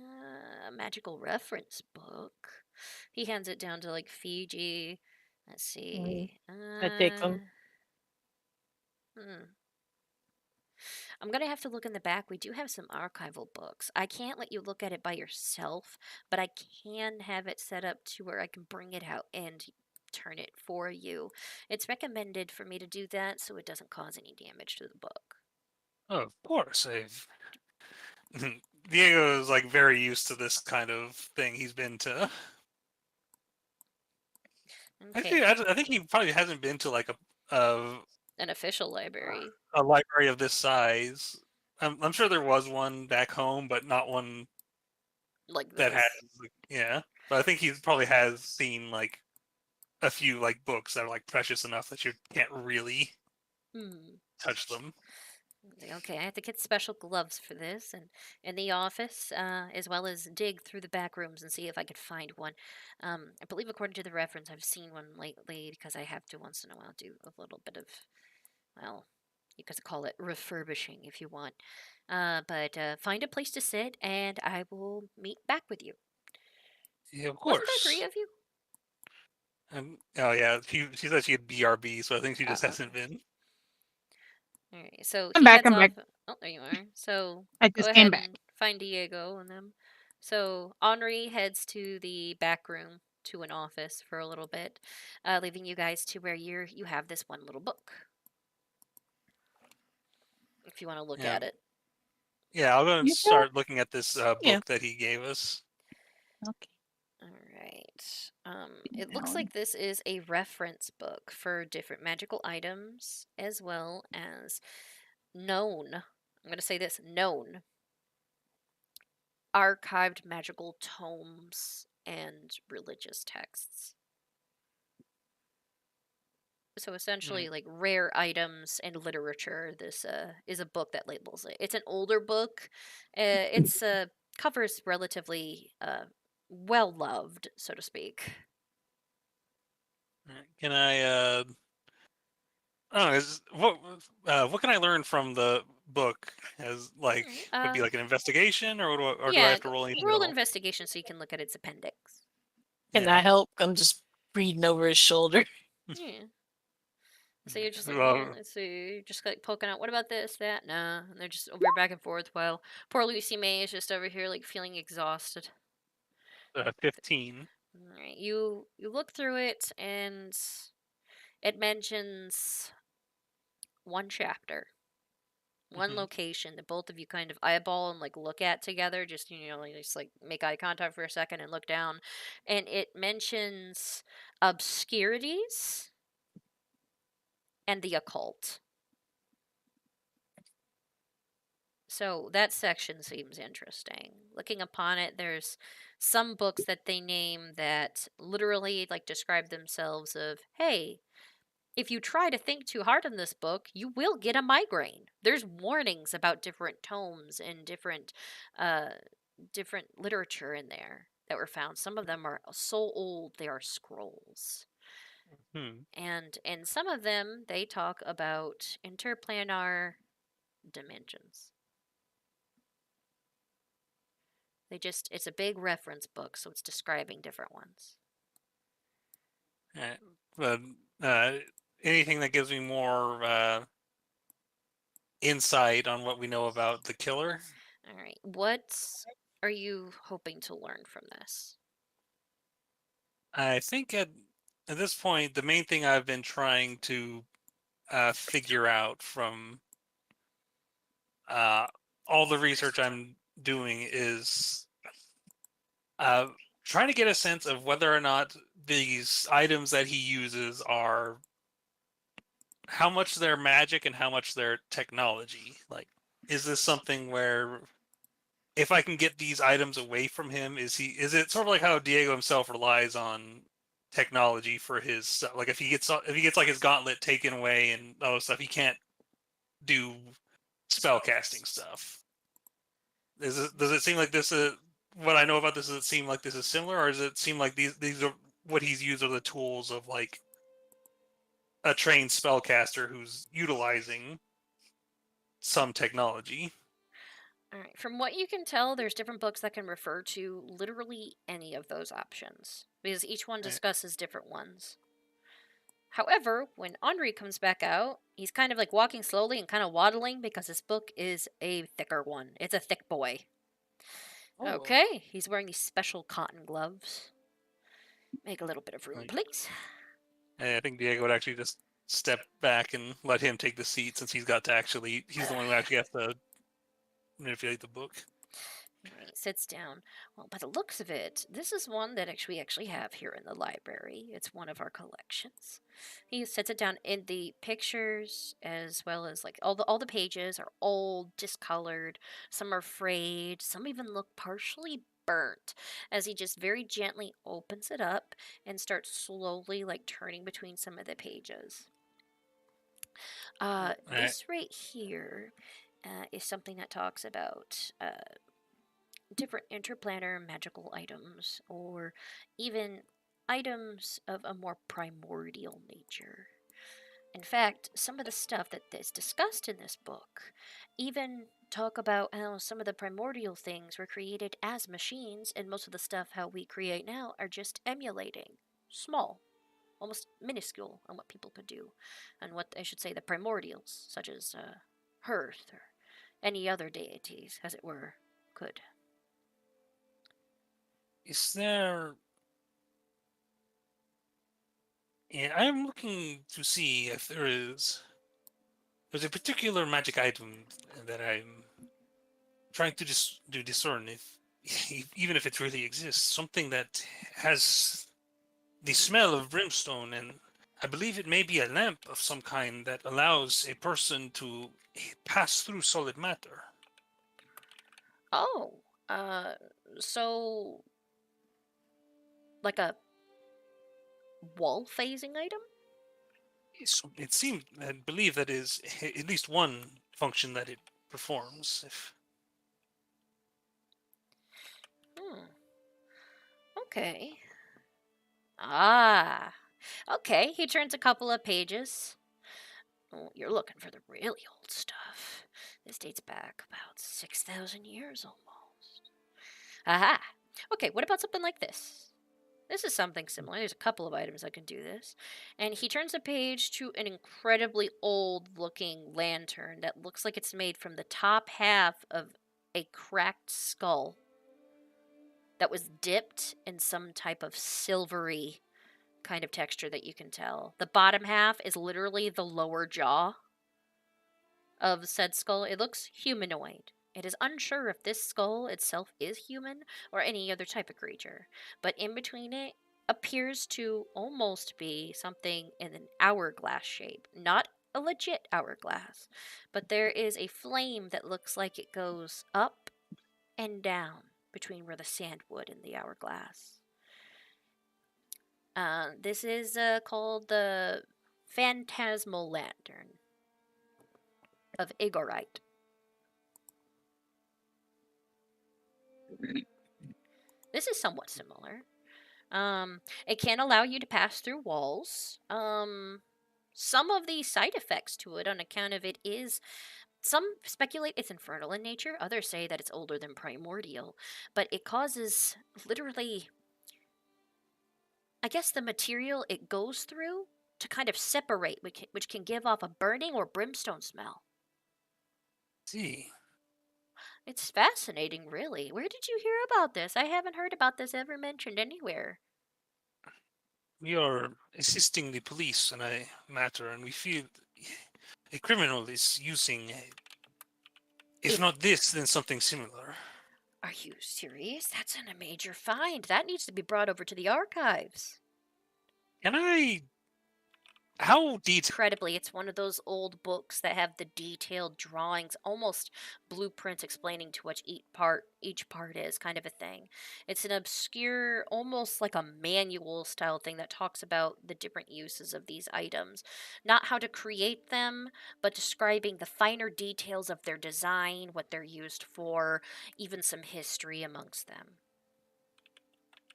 a magical reference book. He hands it down to like Fiji. Let's see. I take them. I'm gonna have to look in the back. We do have some archival books. I can't let you look at it by yourself, but I can have it set up to where I can bring it out and turn it for you. It's recommended for me to do that so it doesn't cause any damage to the book. Oh, of course. Diego is like very used to this kind of thing. He's been to. Okay. I think he probably hasn't been to like an official library. A library of this size. I'm sure there was one back home, but not one like that has. Yeah, but I think he probably has seen like a few like books that are like precious enough that you can't really touch them. Okay, I have to get special gloves for this, and in the office, as well as dig through the back rooms and see if I could find one. I believe, according to the reference, I've seen one lately because I have to once in a while do a little bit of, well, you could call it refurbishing if you want. But find a place to sit, and I will meet back with you. Yeah, of course. Wasn't there 3 of you? Oh yeah, she said she had BRB, so I think she just hasn't been. All right, so I'm he back. heads I'm off. back. Oh, there you are. So I go just ahead came back. and find Diego and them. So Henri heads to the back room to an office for a little bit, leaving you guys to where you have this one little book. If you want to look at it. Yeah, I'll go and start looking at this book that he gave us. Okay. All right. It looks like this is a reference book for different magical items as well as known. I'm going to say this, known archived magical tomes and religious texts. So essentially, like rare items and literature. This is a book that labels it. It's an older book. It's covers relatively well loved, so to speak. Can I? What can I learn from the book? As like would be like an investigation, or do I have to roll anything? Roll investigation so you can look at its appendix. Can I help? I'm just reading over his shoulder. Yeah. So you're just like, let's see, you're just like poking out. What about this, that? Nah. And they're just over back and forth while poor Lucy May is just over here like feeling exhausted. 15. All right. You look through it and it mentions one chapter, one location that both of you kind of eyeball and like look at together. Just just like make eye contact for a second and look down, and it mentions obscurities and the occult. So that section seems interesting. Looking upon it, there's some books that they name that literally like describe themselves of, hey, if you try to think too hard in this book, you will get a migraine. There's warnings about different tomes and different literature in there that were found. Some of them are so old they are scrolls. And in some of them, they talk about interplanar dimensions. It's a big reference book, so it's describing different ones. But anything that gives me more insight on what we know about the killer? All right. What are you hoping to learn from this? I think at this point, the main thing I've been trying to figure out from all the research I'm doing is trying to get a sense of whether or not these items that he uses are how much they're magic and how much they're technology. Like, is this something where if I can get these items away from him, is it sort of like how Diego himself relies on technology for his stuff? Like if he gets like his gauntlet taken away and all this stuff, he can't do spellcasting stuff. Does it seem like this? What I know about this, does it seem like this is similar, or does it seem like these are what he's used are the tools of like a trained spellcaster who's utilizing some technology? All right. From what you can tell, there's different books that can refer to literally any of those options because each one discusses different ones. However, when Henri comes back out, he's kind of like walking slowly and kind of waddling because this book is a thicker one. It's a thick boy. Oh. Okay, he's wearing these special cotton gloves. Make a little bit of room, please. And I think Diego would actually just step back and let him take the seat since he's the one who actually has to manipulate the book. He sits down. Well, by the looks of it, this is one that we actually have here in the library. It's one of our collections. He sets it down in the pictures as well as like all the pages are old, discolored. Some are frayed. Some even look partially burnt as he just very gently opens it up and starts slowly like turning between some of the pages. This right here is something that talks about different interplanar magical items, or even items of a more primordial nature. In fact, some of the stuff that is discussed in this book even talk about how some of the primordial things were created as machines, and most of the stuff how we create now are just emulating. Small, almost minuscule on what people could do, and what I should say the primordials, such as Hearth or any other deities, as it were, could. Is there... And I'm looking to see if there's a particular magic item that I'm trying to discern if even if it really exists, something that has the smell of brimstone, and I believe it may be a lamp of some kind that allows a person to pass through solid matter. Oh, so like a wall phasing item? It seems, I believe that is at least one function that it performs. Okay. Ah. Okay, he turns a couple of pages. Oh, you're looking for the really old stuff. This dates back about 6,000 years almost. Aha. Okay, what about something like this? This is something similar. There's a couple of items that can do this. And he turns the page to an incredibly old-looking lantern that looks like it's made from the top half of a cracked skull that was dipped in some type of silvery kind of texture that you can tell. The bottom half is literally the lower jaw of said skull. It looks humanoid. It is unsure if this skull itself is human or any other type of creature, but in between it appears to almost be something in an hourglass shape. Not a legit hourglass, but there is a flame that looks like it goes up and down between where the sandwood and the hourglass. This is called the Phantasmal Lantern of Igorite. This is somewhat similar. It can allow you to pass through walls. Some of the side effects to it on account of it is, some speculate it's infernal in nature, others say that it's older than primordial, but it causes literally, I guess, the material it goes through to kind of separate, which can give off a burning or brimstone smell. See. It's fascinating, really. Where did you hear about this? I haven't heard about this ever mentioned anywhere. We are assisting the police in a matter, and we feel a criminal is using, if not this, then something similar. Are you serious? That's a major find. That needs to be brought over to the archives. Can I how detailed? Incredibly, it's one of those old books that have the detailed drawings, almost blueprints explaining to what each part is, kind of a thing. It's an obscure, almost like a manual style thing that talks about the different uses of these items, not how to create them, but describing the finer details of their design, what they're used for, even some history amongst them.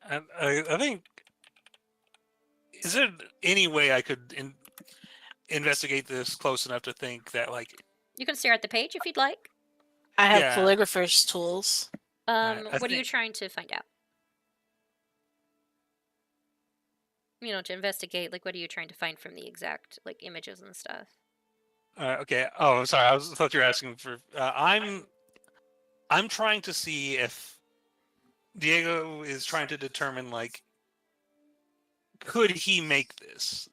I think. Is there any way I could investigate this close enough to think that, like, You can stare at the page if you'd like. I have Yeah. calligrapher's tools. What are you trying to find out? To investigate, like, what are you trying to find from the exact, like, images and stuff? Okay. Oh, I'm sorry. I thought you were asking for. I'm trying to see if Diego is trying to determine, like, could he make this?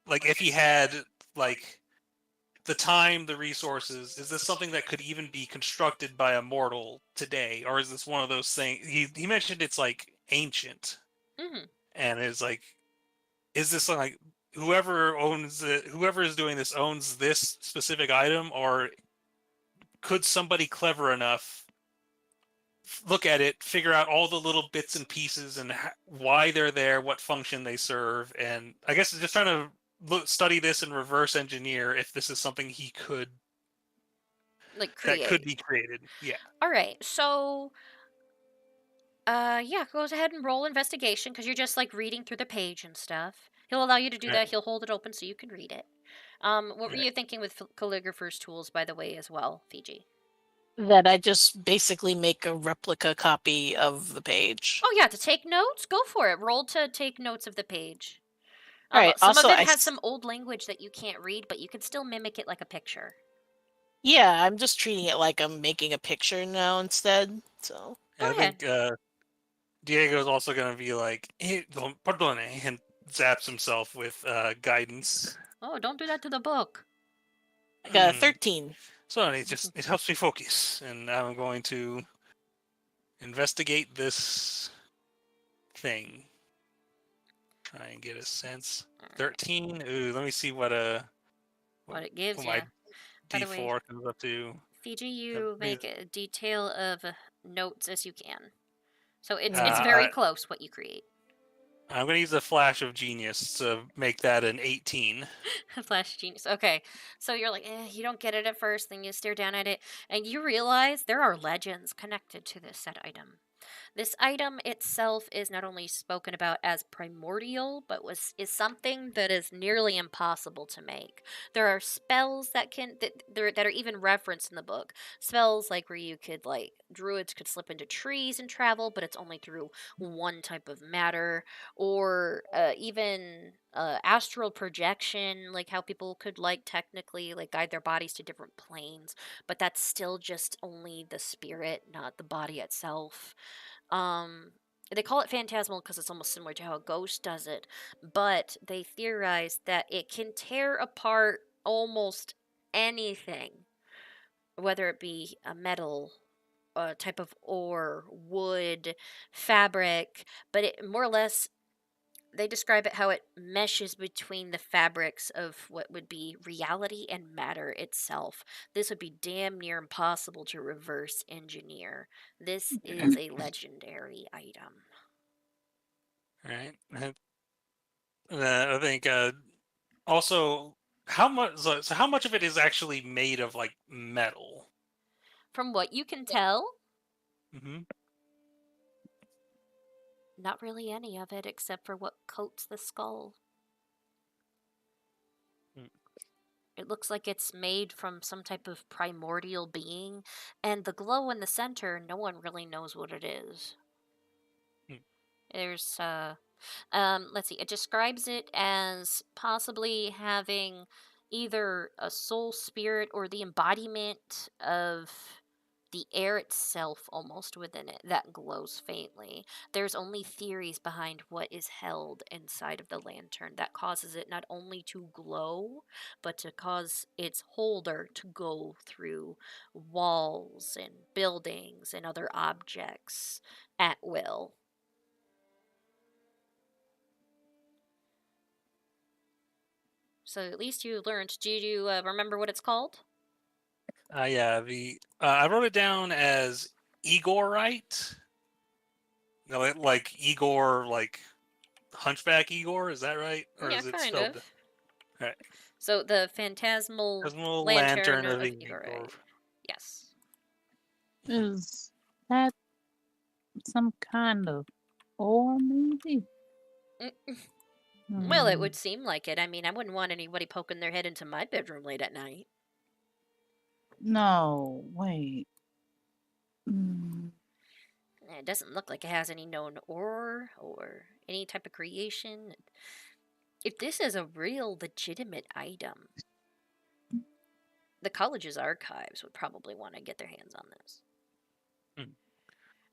Like, if he had, like, the time, the resources, is this something that could even be constructed by a mortal today, or is this one of those things? He mentioned it's like ancient, and it's like, is this like whoever owns it, whoever is doing this owns this specific item, or could somebody clever enough look at it, figure out all the little bits and pieces and why they're there, what function they serve, and I guess just trying to study this and reverse engineer if this is something he could, like, create. that could be created. Yeah. All right. So, yeah, go ahead and roll investigation because you're just like reading through the page and stuff. He'll allow you to do that. He'll hold it open so you can read it. What were you thinking with calligrapher's tools, by the way, as well, Fiji? That I just basically make a replica copy of the page. Oh yeah, to take notes? Go for it. Roll to take notes of the page. All right. Some Also, of it has some old language that you can't read, but you can still mimic it like a picture. Yeah, I'm just treating it like I'm making a picture now instead. So Go ahead. think Diego's also going to be like, hey, perdone, and zaps himself with guidance. Oh, don't do that to the book. I got a 13. So it helps me focus, and I'm going to investigate this thing. Try and get a sense. 13. Ooh, let me see what it gives you. my D4 comes up to. Fiji, you make a detail of notes as you can. So it's very close what you create. I'm going to use a flash of genius to make that an 18. Flash genius. Okay. So you're like, you don't get it at first, then you stare down at it, and you realize there are legends connected to this said item. This item itself is not only spoken about as primordial, but is something that is nearly impossible to make. There are spells that are even referenced in the book. Spells like where you could, like, druids could slip into trees and travel, but it's only through one type of matter, or even astral projection, like how people could, like, technically, like, guide their bodies to different planes, but that's still just only the spirit, not the body itself. They call it phantasmal because it's almost similar to how a ghost does it, but they theorize that it can tear apart almost anything, whether it be a metal, a type of ore, wood, fabric, but it more or less, they describe it how it meshes between the fabrics of what would be reality and matter itself. This would be damn near impossible to reverse engineer. This is a legendary item. Right. I think also how much of it is actually made of, like, metal? From what you can tell, Mm-hmm. not really any of it except for what coats the skull. It looks like it's made from some type of primordial being, and the glow in the center, no one really knows what it is. There's, let's see, it describes it as possibly having either a soul spirit or the embodiment of the air itself almost within it that glows faintly. There's only theories behind what is held inside of the lantern that causes it not only to glow, but to cause its holder to go through walls and buildings and other objects at will. So at least you learned. Do you remember what it's called? Yeah, I wrote it down as Igorite. No, like Igor, like Hunchback Igor. Is that right, or Yeah, is it kind spelled? of. All right. So the phantasmal Phantasmal lantern Lantern of of Igor. Igor. Yes. Is that some kind of ore, maybe? Well, it Hmm. would seem like it. I mean, I wouldn't want anybody poking their head into my bedroom late at night. No, wait. Hmm. It doesn't look like it has any known ore or any type of creation. If this is a real legitimate item, the college's archives would probably want to get their hands on this.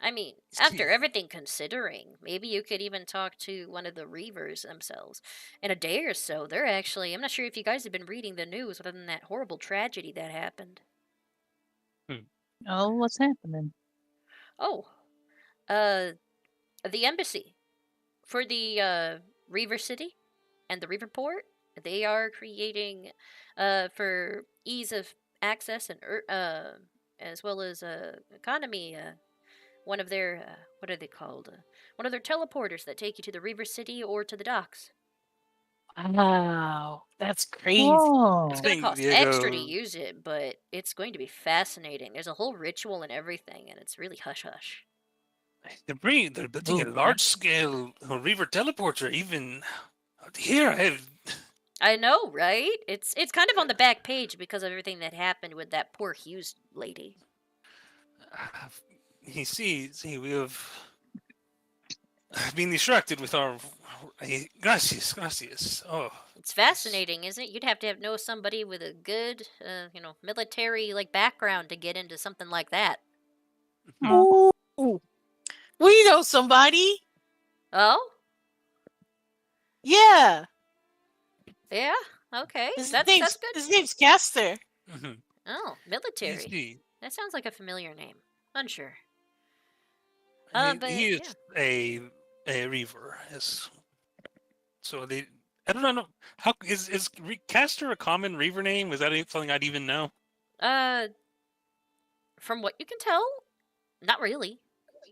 I mean, after everything considering, maybe you could even talk to one of the Reavers themselves. In a day or so, they're actually... I'm not sure if you guys have been reading the news other than that horrible tragedy that happened. Oh, what's happening? Oh, the embassy for the Reaver City and the Reaver Port, they are creating, for ease of access and as well as economy, one of their what are they called? One of their teleporters that take you to the Reaver City or to the docks. Wow, that's crazy. Whoa. It's going to cost extra to use it, but it's going to be fascinating. There's a whole ritual and everything, and it's really hush hush. They're building a large scale Reaver teleporter. Even out here, I know, right? It's kind of on the back page because of everything that happened with that poor Hughes lady. see, we have been distracted with our gracias. Oh, It's fascinating, isn't it? You'd have to know somebody with a good, military background to get into something like that. Ooh, we know somebody. Oh? Yeah. Yeah. Okay. His That's name's, good. His name's Caster. Oh, military. He- That sounds like a familiar name. Unsure. He, he is a Reaver. Yes. So I don't know. How is Caster a common Reaver name? Is that something I'd even know? From what you can tell, not really.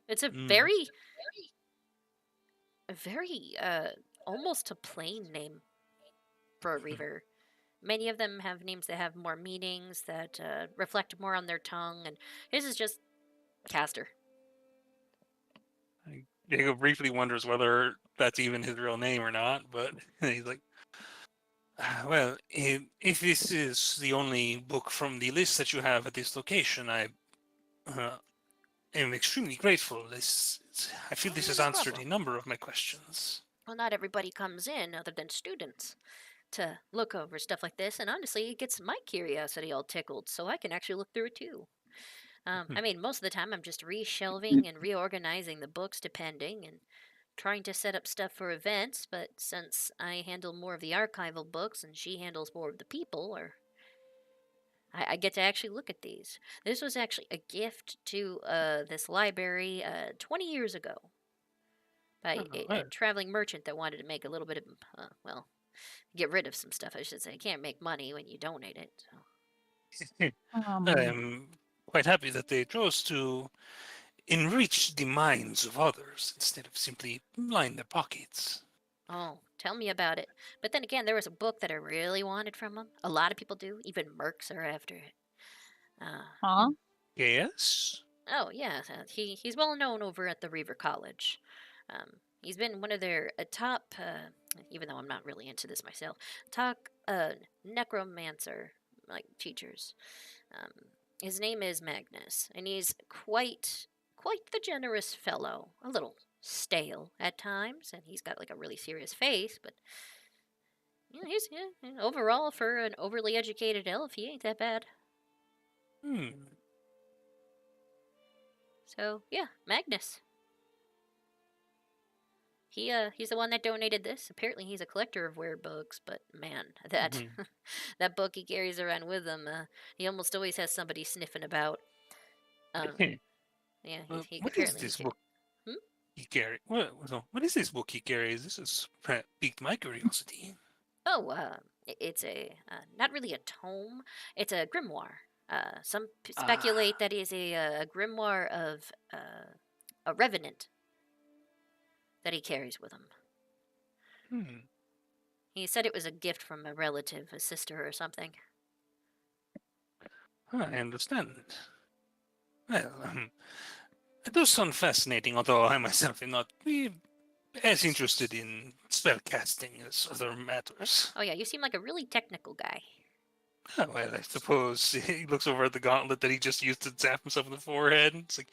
It's a very almost a plain name for a Reaver. Many of them have names that have more meanings, that reflect more on their tongue, and his is just Caster. Diego briefly wonders whether that's even his real name or not, but he's like, well, if this is the only book from the list that you have at this location, I am extremely grateful. I feel this has answered a number of my questions. Well, not everybody comes in, other than students, to look over stuff like this, and honestly, it gets my curiosity all tickled, so I can actually look through it too. I mean, most of the time I'm just reshelving and reorganizing the books depending, and trying to set up stuff for events, but since I handle more of the archival books and she handles more of the people, I get to actually look at these. This was actually a gift to this library 20 years ago by a traveling merchant that wanted to make a little bit of, get rid of some stuff, I should say. Can't make money when you donate it. So. I'm quite happy that they chose to enrich the minds of others instead of simply line their pockets. Oh, tell me about it. But then again, there was a book that I really wanted from him. A lot of people do. Even mercs are after it. Huh? Yes? Oh, yeah. He's well known over at the Reaver College. He's been one of their top, even though I'm not really into this myself, top necromancer teachers. His name is Magnus, and he's quite the generous fellow. A little stale at times, and he's got a really serious face, but he's overall, for an overly educated elf, he ain't that bad. So yeah, Magnus. He's the one that donated this. Apparently, he's a collector of weird books, but man, that that book he carries around with him, he almost always has somebody sniffing about. Yeah, what is this book he carries? What is this book he carries? This has piqued my curiosity. Oh, It's a not really a tome. It's a grimoire. Some speculate that is a grimoire of a revenant that he carries with him. Hmm. He said it was a gift from a relative, a sister or something. I understand. Well, it does sound fascinating, although I myself am not as interested in spellcasting as other matters. Oh yeah, you seem like a really technical guy. Oh, well, I suppose he looks over at the gauntlet that he just used to zap himself in the forehead. It's like,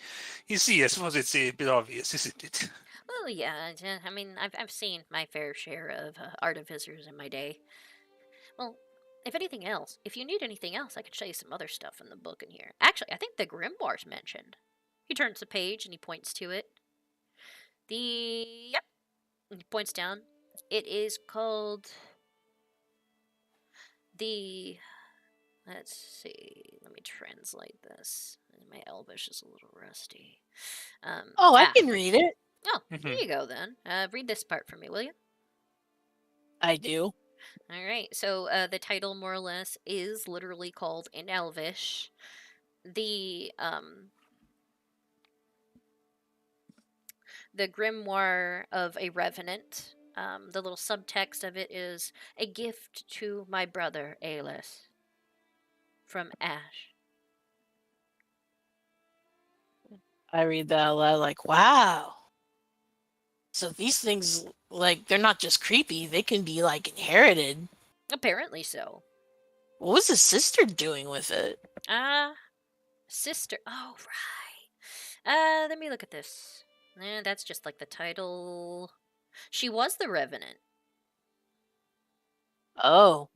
you see, I suppose it's a bit obvious, isn't it? Well, yeah. I mean, I've seen my fair share of artificers in my day. Well, if anything else, if you need anything else, I could show you some other stuff in the book in here. Actually, I think the grimoire's mentioned. He turns the page and he points to it. Yep. And he points down. It is called the. Let's see. Let me translate this. My Elvish is a little rusty. I can read it. Oh, there you go then. Read this part for me, will you? I do. All right. So the title, more or less, is literally called in Elvish. The grimoire of a revenant. The little subtext of it is a gift to my brother Aelus from Ash. I read that out loud like, wow. So these things, like, they're not just creepy, they can be, like, inherited. Apparently so. What was his sister doing with it? Sister. Oh, right. Let me look at this. That's just like the title. She was the Revenant. Oh.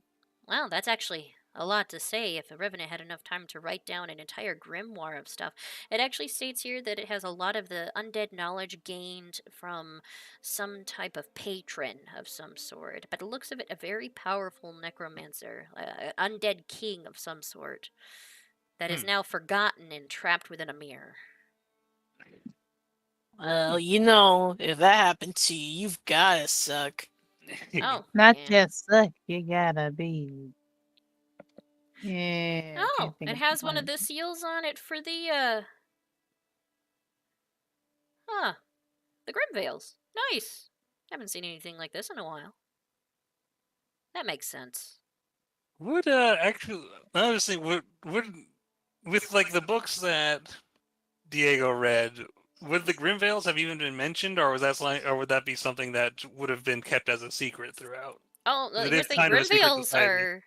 Wow, that's actually a lot to say if a Revenant had enough time to write down an entire grimoire of stuff. It actually states here that it has a lot of the undead knowledge gained from some type of patron of some sort. But it looks of it a very powerful necromancer, undead king of some sort, that is now forgotten and trapped within a mirror. Well, you know, if that happened to you, you've gotta suck. Oh, Not just suck, you gotta be. Yeah. Oh, it has one of the seals on it for the the Grimvales. Nice. Haven't seen anything like this in a while. That makes sense. Would actually, honestly, would with like the books that Diego read, would the Grimvales have even been mentioned, or was that or would that be something that would have been kept as a secret throughout? Oh, here's the thing. Grimvales are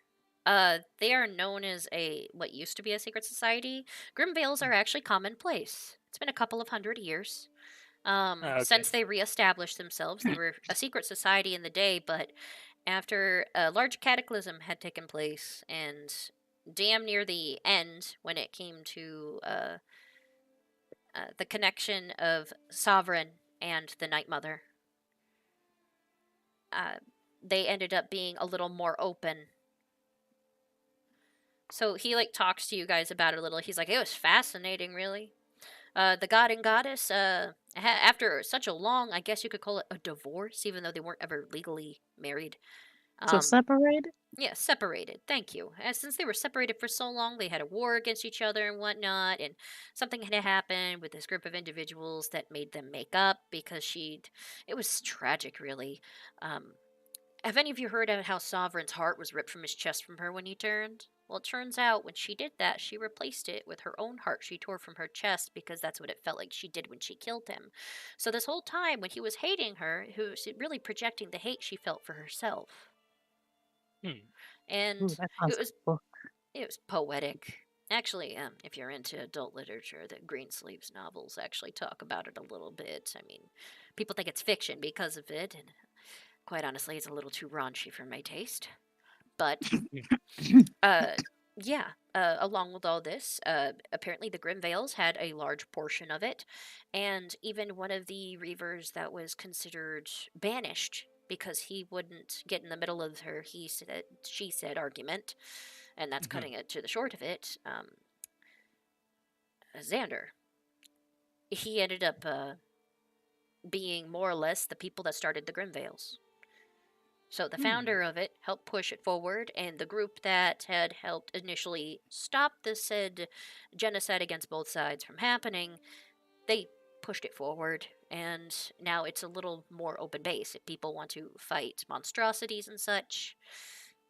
they are known as what used to be a secret society. Grimvales are actually commonplace. It's been a couple of 100 years. Since they reestablished themselves. They were a secret society in the day, but after a large cataclysm had taken place and damn near the end, when it came to the connection of Sovereign and the Night Mother, they ended up being a little more open. So he talks to you guys about it a little. He's like, it was fascinating, really. The god and goddess, after such a long, I guess you could call it a divorce, even though they weren't ever legally married. So separated? Yeah, separated. Thank you. Since they were separated for so long, they had a war against each other and whatnot, and something had happened with this group of individuals that made them make up because it was tragic, really. Have any of you heard of how Sovereign's heart was ripped from his chest from her when he turned? Well, it turns out when she did that, she replaced it with her own heart she tore from her chest because that's what it felt like she did when she killed him. So this whole time, when he was hating her, he was really projecting the hate she felt for herself. And it was poetic. Actually, if you're into adult literature, the Greensleeves novels actually talk about it a little bit. I mean, people think it's fiction because of it, and quite honestly, it's a little too raunchy for my taste. But, along with all this, apparently the Grimvales had a large portion of it, and even one of the Reavers that was considered banished because he wouldn't get in the middle of her she said argument, and that's cutting it to the short of it, Xander. He ended up being more or less the people that started the Grimvales. So the founder of it helped push it forward, and the group that had helped initially stop the said genocide against both sides from happening, they pushed it forward, and now it's a little more open base. If people want to fight monstrosities and such,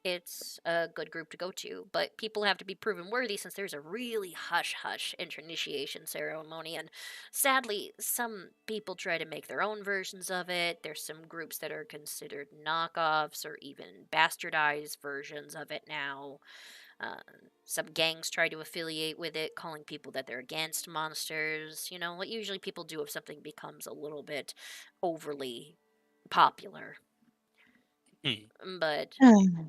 it's a good group to go to. But people have to be proven worthy, since there's a really hush-hush initiation ceremony, and sadly, some people try to make their own versions of it. There's some groups that are considered knockoffs or even bastardized versions of it now. Some gangs try to affiliate with it, calling people that they're against monsters. You know, what usually people do if something becomes a little bit overly popular. But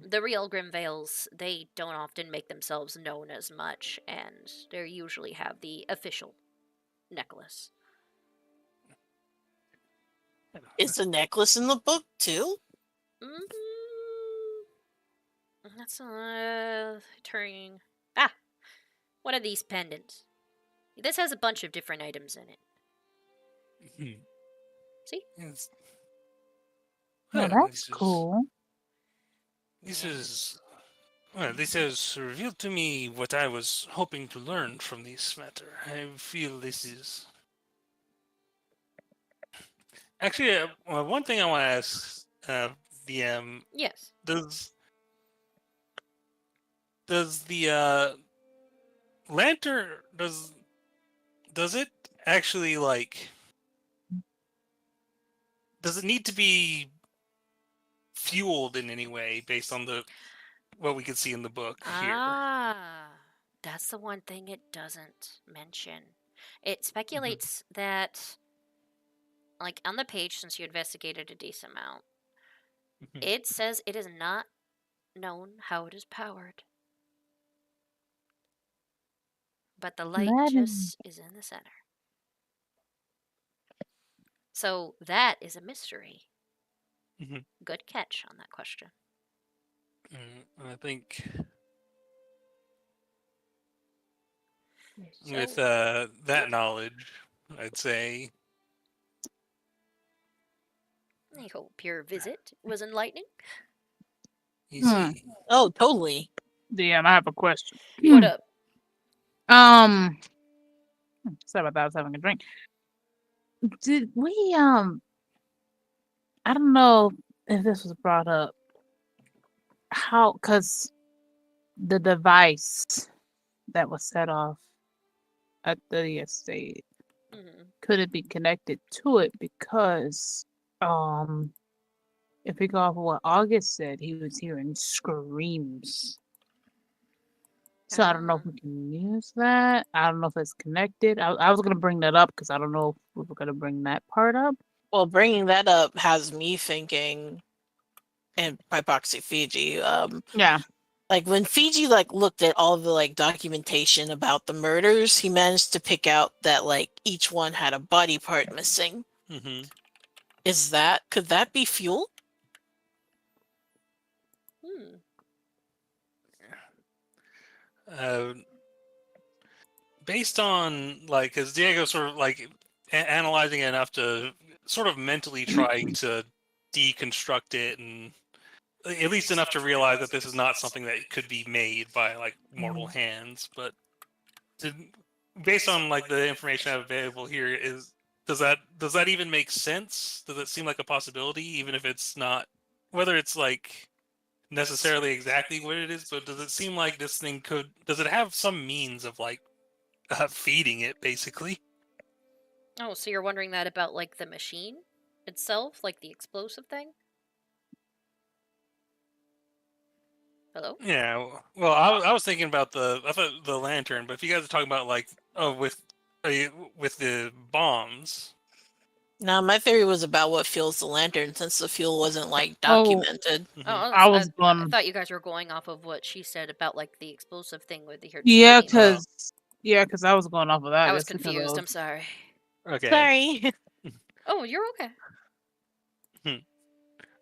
the real Grimvales, they don't often make themselves known as much, and they usually have the official necklace. Is the necklace in the book too? That's turning. One of these pendants. This has a bunch of different items in it. See? Yes. Oh, that's cool. This has revealed to me what I was hoping to learn from this matter. I feel this is... Actually, one thing I want to ask DM. Yes. Does the lantern does it actually does it need to be fueled in any way based on what we can see in the book here? That's the one thing it doesn't mention. It speculates that, like, on the page, since you investigated a decent amount, it says it is not known how it is powered. But the light just is in the center. So that is a mystery. Good catch on that question. I think with that knowledge, I'd say... I hope your visit was enlightening. Easy. Oh, totally. DM, I have a question. What up? Sorry about that. I was having a drink. Did we I don't know if this was brought up. Because the device that was set off at the estate, could it be connected to it? Because if we go off of what August said, he was hearing screams. So I don't know if we can use that. I don't know if it's connected. I was going to bring that up because I don't know if we were going to bring that part up. Well, bringing that up has me thinking, and by proxy Fiji, yeah, like when Fiji looked at all the documentation about the murders, he managed to pick out that each one had a body part missing. Could that be fuel? Based on because Diego sort of analyzing it enough to sort of mentally trying to deconstruct it, and at least enough to realize that this is not something that could be made by mortal hands. But based on the information I have available here, does that even make sense? Does it seem like a possibility, even if it's not, whether it's necessarily exactly what it is, but does it seem like this thing does it have some means of feeding it, basically? Oh, so you're wondering that about the machine itself, the explosive thing? Hello? Yeah, well, I was thinking about the lantern, but if you guys are talking about with the bombs. No, my theory was about what fuels the lantern, since the fuel wasn't documented. I thought you guys were going off of what she said about the explosive thing with the Yeah, because I was going off of that. I was confused. I'm sorry. Okay. Sorry. Oh, you're okay.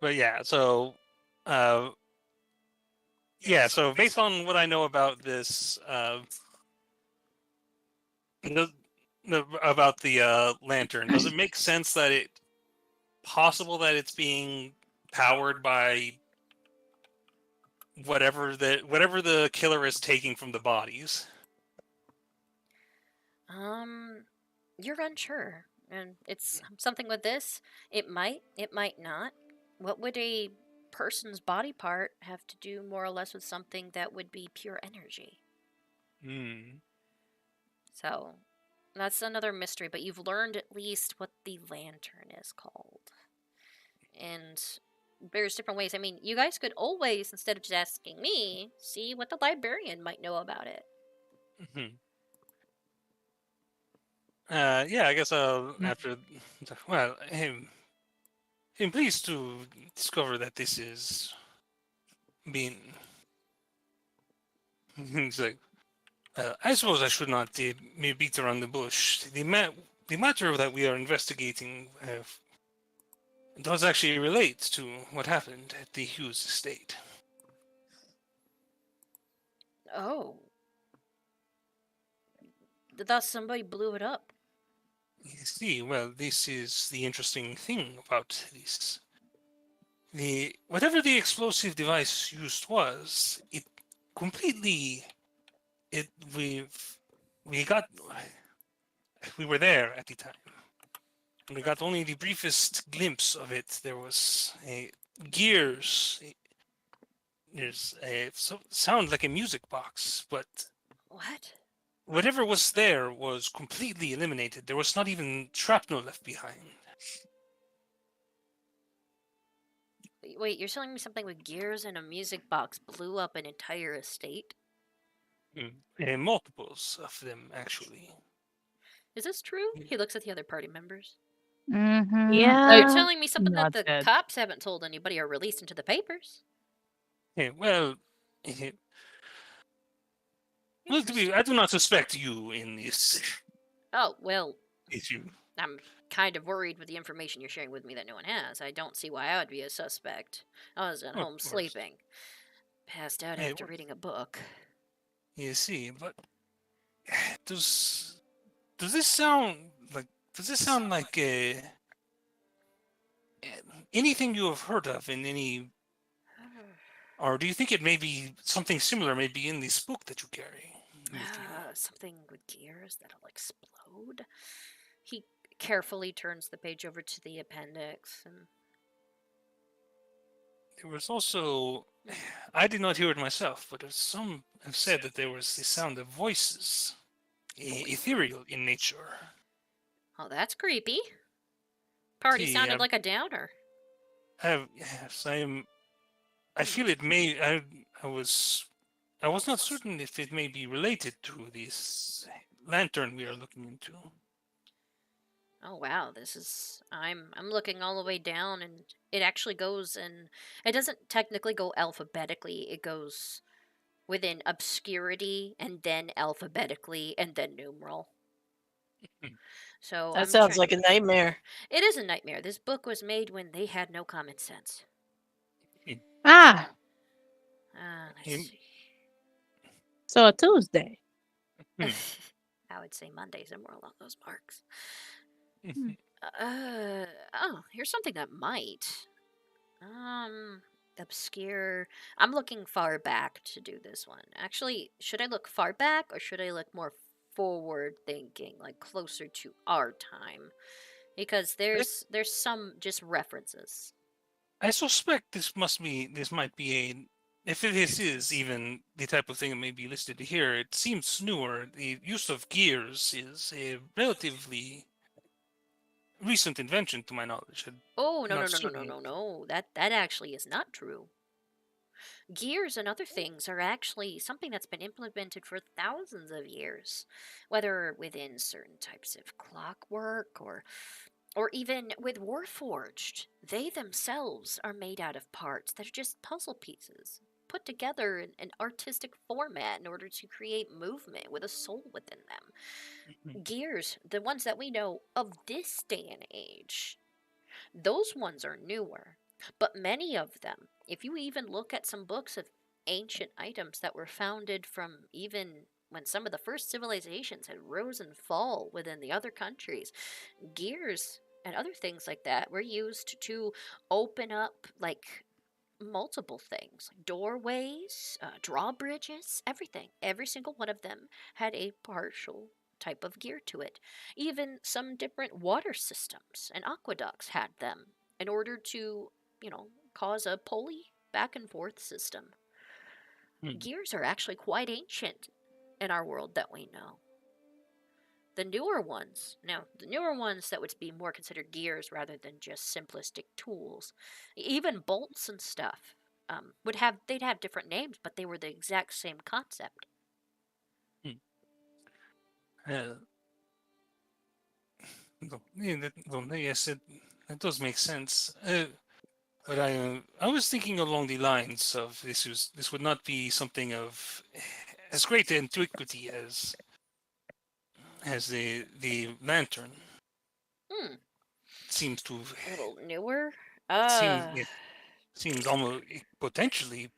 But yeah, so so based on what I know about this, about the lantern, does it make sense that possible that it's being powered by whatever the killer is taking from the bodies. You're unsure, and it's something with this. It might not. What would a person's body part have to do more or less with something that would be pure energy? So that's another mystery, but you've learned at least what the lantern is called. And there's different ways. I mean, you guys could always, instead of just asking me, see what the librarian might know about it. Yeah, I guess after. Well, I'm pleased to discover that this is being. It's like, I suppose I should not beat around the bush. The matter that we are investigating does actually relate to what happened at the Hughes estate. Oh. Thus somebody blew it up. You see, well, this is the interesting thing about this. Whatever the explosive device used was, it completely we were there at the time. We got only the briefest glimpse of it. There was gears. There's sound like a music box, but what? Whatever was there was completely eliminated. There was not even shrapnel left behind. Wait, you're telling me something with gears and a music box blew up an entire estate? Multiples of them, actually. Is this true? He looks at the other party members. Mm-hmm. Yeah. You're telling me something that the Noted. cops haven't told anybody or released into the papers? Well, I do not suspect you in this Oh, well, issue. I'm kind of worried with the information you're sharing with me that no one has. I don't see why I would be a suspect. I was at Of home course. sleeping. Passed out Hey, after reading a book. You see, but does this sound like anything you have heard of in any, or do you think it may be something similar, maybe in this book that you carry? Something with gears that'll explode? He carefully turns the page over to the appendix and There was also, I did not hear it myself, but some have said that there was the sound of voices, ethereal in nature. oh, that's creepy. Party See, sounded like a downer. Yes, I feel it may. I was not certain if it may be related to this lantern we are looking into. Oh wow, this is I'm looking all the way down and it actually goes and it doesn't technically go alphabetically. It goes within obscurity and then alphabetically and then numeral. So That sounds like a nightmare. It is a nightmare. This book was made when they had no common sense. Ah, Let's see. so a Tuesday. I would say Mondays are more along those marks. Hmm. Oh, here's something that might. Obscure. I'm looking far back to do this one. Actually, should I look far back or should I look more forward thinking, like closer to our time? Because there's some just references. I suspect this might be if this is even the type of thing that may be listed here, it seems newer. The use of gears is a relatively recent invention to my knowledge. Oh, no. That actually is not true. Gears and other things are actually something that's been implemented for thousands of years, whether within certain types of clockwork or even with Warforged. They themselves are made out of parts that are just puzzle pieces, put together in an artistic format in order to create movement with a soul within them. Gears, the ones that we know of this day and age, those ones are newer. But many of them, if you even look at some books of ancient items that were founded from even when some of the first civilizations had rose and fall within the other countries, gears and other things like that were used to open up like multiple things, like doorways, drawbridges, everything. Every single one of them had a partial type of gear to it. Even some different water systems and aqueducts had them in order to, cause a pulley back and forth system. Gears are actually quite ancient in our world that we know. The newer ones that would be more considered gears rather than just simplistic tools, even bolts and stuff, they'd have different names, but they were the exact same concept. Yes, that does make sense. But I was thinking along the lines of this would not be something of as great antiquity as the lantern. Seems to A little newer. Seems almost potentially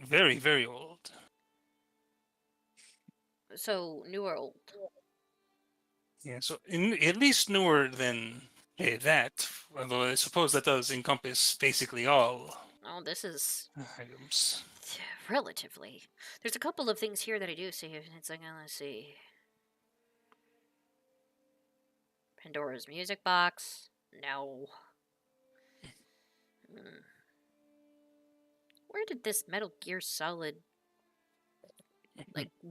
very, very old. So newer old. Yeah, so at least newer than that. Although I suppose that does encompass basically all Oh, this is items. Relatively. There's a couple of things here that I do see. It's like, let's see. Pandora's music box. No. Where did this Metal Gear Solid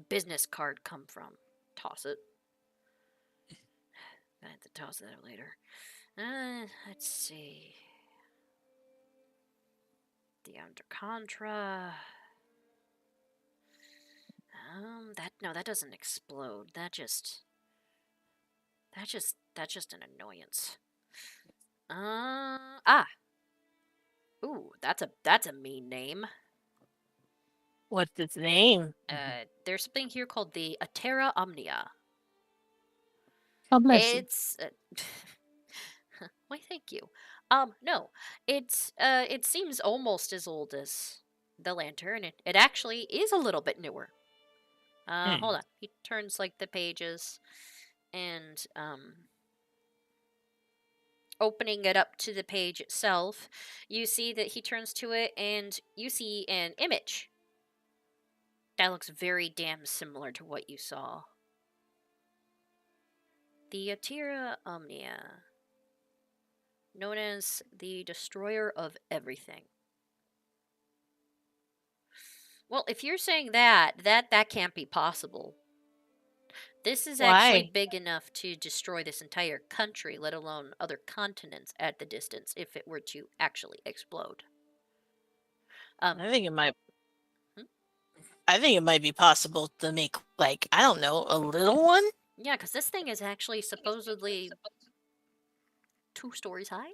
business card come from? Toss it. I have to toss that out later. Let's see. The Under Contra. That doesn't explode. That's just an annoyance. Ooh, that's a mean name. What's its name? There's something here called the Atera Omnia. God bless It's why, thank you. No, it seems almost as old as the lantern. It actually is a little bit newer. Hold on. He turns the pages, and opening it up to the page itself, you see that he turns to it, and you see an image that looks very damn similar to what you saw. The Atera Omnia, known as the Destroyer of Everything. Well, if you're saying that can't be possible. This is actually big enough to destroy this entire country, let alone other continents at the distance, if it were to actually explode. I think it might. I think it might be possible to make, I don't know, a little one? Yeah, because this thing is actually supposedly 2 stories high.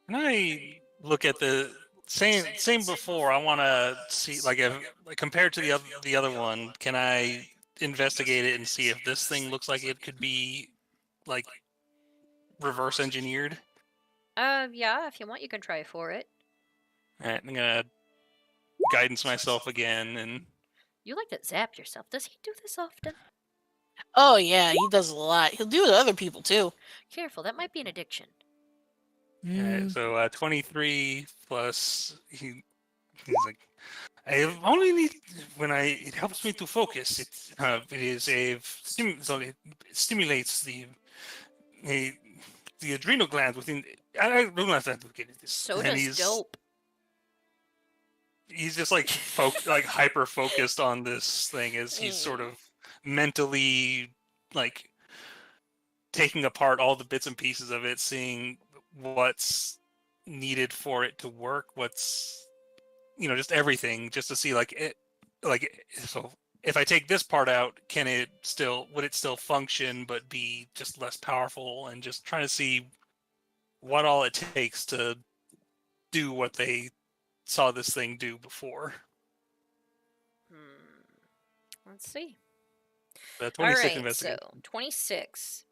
Can I look at the same before? I want to see, if compared to the other one, can I investigate it and see if this thing looks like it could be reverse engineered? Yeah, if you want, you can try for it. All right, I'm gonna guidance myself again, and you like to zap yourself. Does he do this often? Oh yeah, he does a lot. He'll do it to other people too. Careful, that might be an addiction. Alright, so 23 plus he's like, I only need when it helps me to focus. It stimulates the adrenal glands within. I don't have to advocate this. So does dope. He's just hyper focused on this thing as he's sort of mentally taking apart all the bits and pieces of it, seeing what's needed for it to work, what's just everything, just to see so if I take this part out, would it still function but be just less powerful, and just trying to see what all it takes to do what they saw this thing do before. Let's see. 26 Alright, so 26.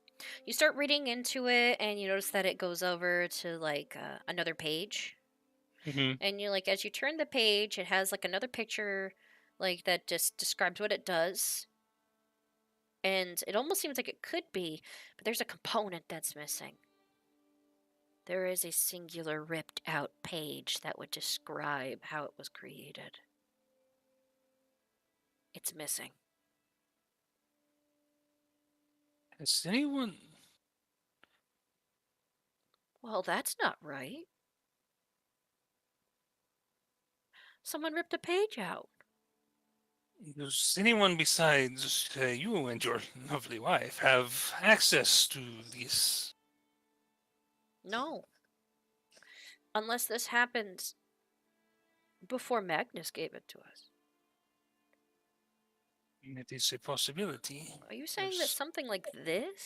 You start reading into it, and you notice that it goes over to another page. And you as you turn the page, it has another picture that just describes what it does. And it almost seems like it could be, but there's a component that's missing. There is a singular ripped out page that would describe how it was created. It's missing. Has anyone... Well, that's not right. Someone ripped a page out. Does anyone besides you and your lovely wife have access to this? No. Unless this happened before Magnus gave it to us. It is a possibility. Are you saying that something like this?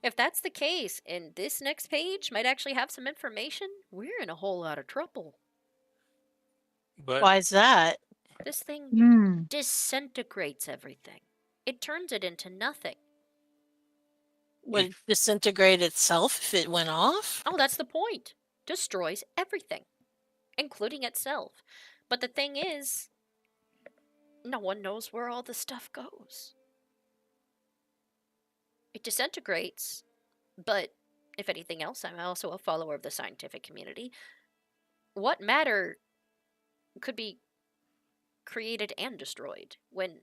If that's the case, and this next page might actually have some information, we're in a whole lot of trouble. But why is that? This thing Hmm. disintegrates everything. It turns it into nothing. Would it disintegrate itself if it went off? Oh, that's the point. Destroys everything, including itself. But the thing is, no one knows where all the stuff goes. It disintegrates, but if anything else, I'm also a follower of the scientific community. What matter could be created and destroyed when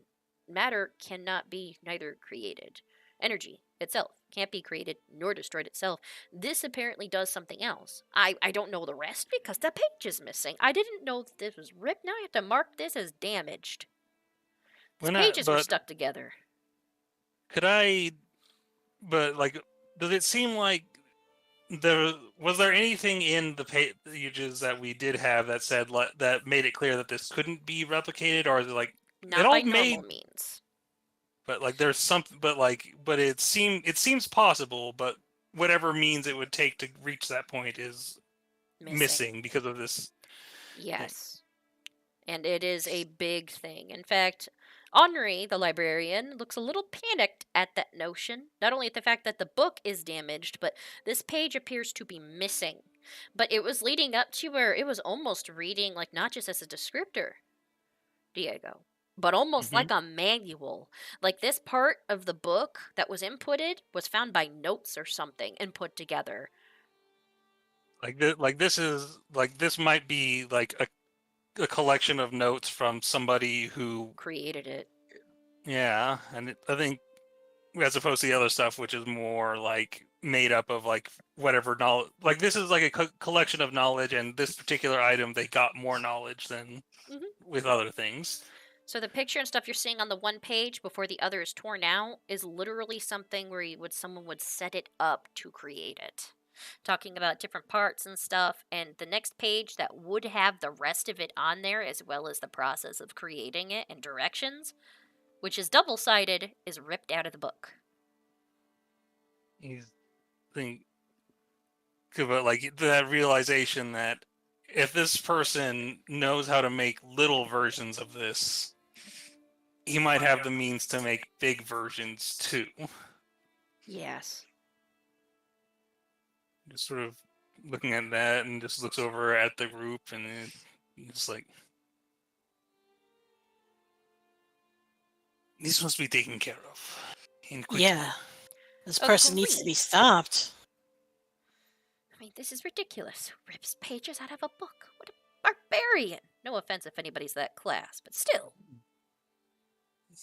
matter cannot be neither created? Energy itself can't be created nor destroyed itself. This apparently does something else. I don't know the rest because the page is missing. I didn't know that this was ripped. Now I have to mark this as damaged. These pages were stuck together. Could I... But, like, does it seem like was there anything in the pages that we did have that said that made it clear that this couldn't be replicated, or is it like not it all by normal means? But like there's something, but it seems possible, but whatever means it would take to reach that point is missing because of this. Yes, and it is a big thing. In fact, Henri, the librarian, looks a little panicked at that notion. Not only at the fact that the book is damaged, but this page appears to be missing. But it was leading up to where it was almost reading, like, not just as a descriptor, Diego, but almost like a manual. Like, this part of the book that was inputted was found by notes or something and put together. This might be like a collection of notes from somebody who created it. Yeah, and I think as opposed to the other stuff, which is more like made up of like whatever knowledge. Like this is like a collection of knowledge, and this particular item they got more knowledge than with other things. So the picture and stuff you're seeing on the one page before the other is torn out is literally something where someone would set it up to create it. Talking about different parts and stuff, and the next page that would have the rest of it on there, as well as the process of creating it and directions, which is double-sided, is ripped out of the book. But like that realization that if this person knows how to make little versions of this, he might have the means to make big versions too. Yes. Just sort of looking at that, and just looks over at the group, and it's like, this must be taken care of. Yeah, this person needs to be stopped. I mean, this is ridiculous. Who rips pages out of a book? What a barbarian! No offense if anybody's that class, but still.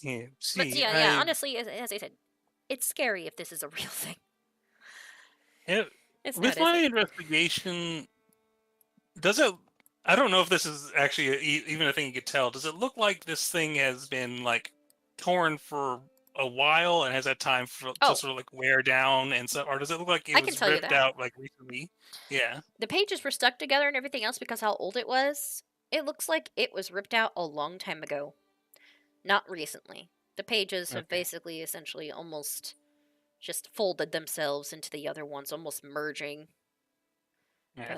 Yeah, yeah, honestly, as I said, it's scary if this is a real thing. Yeah. With my investigation, does it... I don't know if this is actually even a thing you could tell. Does it look like this thing has been, like, torn for a while and has had time to sort of, like, wear down and stuff? Or does it look like it was ripped out, like, recently? Yeah. The pages were stuck together and everything else because how old it was. It looks like it was ripped out a long time ago. Not recently. The pages have basically, essentially, almost... just folded themselves into the other ones, almost merging. Yeah,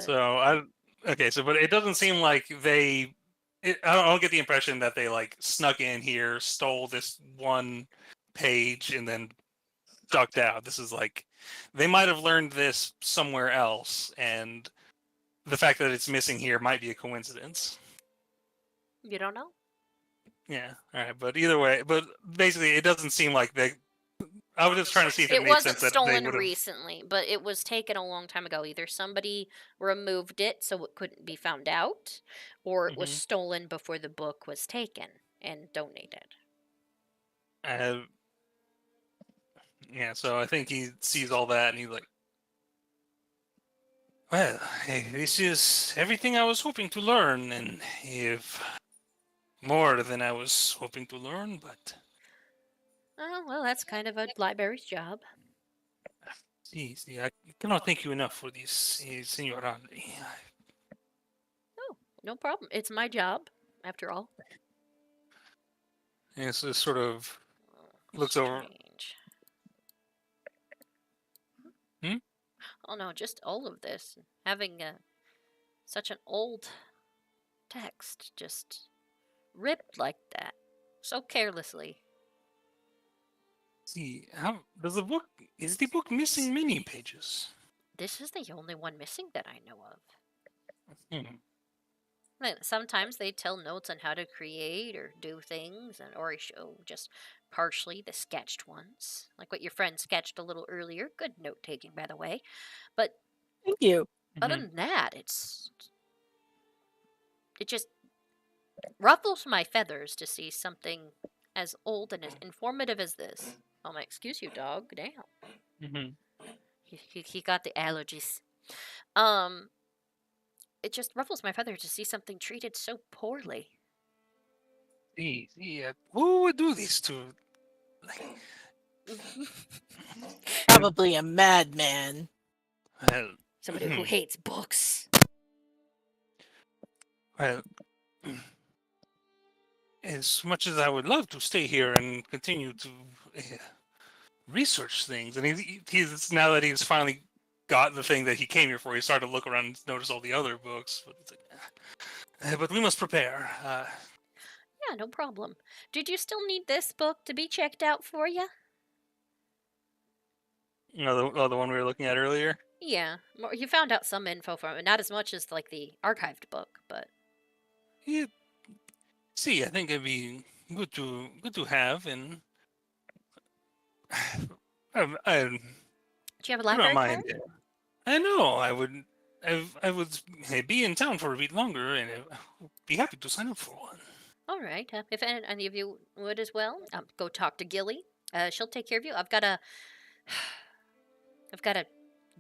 but it doesn't seem like I don't get the impression that they like snuck in here, stole this one page, and then ducked out. This is like they might have learned this somewhere else, and the fact that it's missing here might be a coincidence. You don't know? Yeah, all right, but either way, but basically, it doesn't seem like I was just trying to see if it, It made wasn't sense that they stolen would have. recently, but it was taken a long time ago. Either somebody removed it so it couldn't be found out, or it was stolen before the book was taken and donated. Yeah, so I think he sees all that and he's like, well, hey, this is everything I was hoping to learn, and if more than I was hoping to learn, but Oh, well, that's kind of a library's job. see, I cannot thank you enough for this, Senor Andre. Oh, no problem. It's my job, after all. And so sort of looks over. Strange. Hmm? Oh no, just all of this. Having such an old text just ripped like that. So carelessly. See, how does the book? Is the book missing many pages? This is the only one missing that I know of. Hmm. Sometimes they tell notes on how to create or do things, or show just partially the sketched ones, like what your friend sketched a little earlier. Good note taking, by the way. But thank you. Other than that, it just ruffles my feathers to see something as old and as informative as this. Oh, my, excuse you, dog. Damn. He got the allergies. It just ruffles my feathers to see something treated so poorly. Who would do this to? Probably a madman. Well, somebody who hates books. Well, as much as I would love to stay here and continue to research things, and he's now that he's finally got the thing that he came here for, he started to look around and notice all the other books. But, it's like, but we must prepare. Yeah, no problem. Did you still need this book to be checked out for you? You know, the one we were looking at earlier. Yeah, you found out some info from it, not as much as like the archived book, but Yeah. See, I think it'd be good to have, and do you have a library card? I know I would. I would be in town for a bit longer, and I'd be happy to sign up for one. All right. If any of you would as well, go talk to Gilly. She'll take care of you. I've got to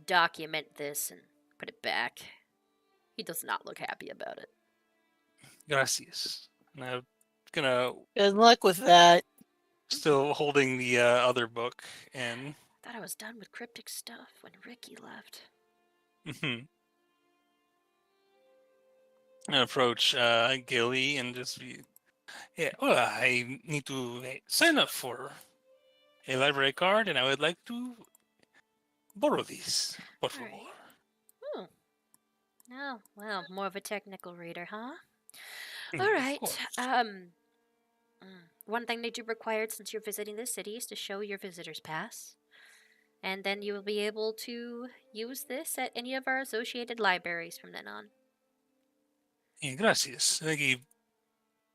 document this and put it back. He does not look happy about it. Gracias. And I'm gonna. Good luck with that. Still holding the other book, and I thought I was done with cryptic stuff when Ricky left. I approach Gilly and just be, yeah. Well, I need to sign up for a library card, and I would like to borrow these. Por favor. Oh. Oh, well, more of a technical reader, huh? All right. One thing they do require since you're visiting the city is to show your visitor's pass. And then you will be able to use this at any of our associated libraries from then on. Yeah, gracias. I think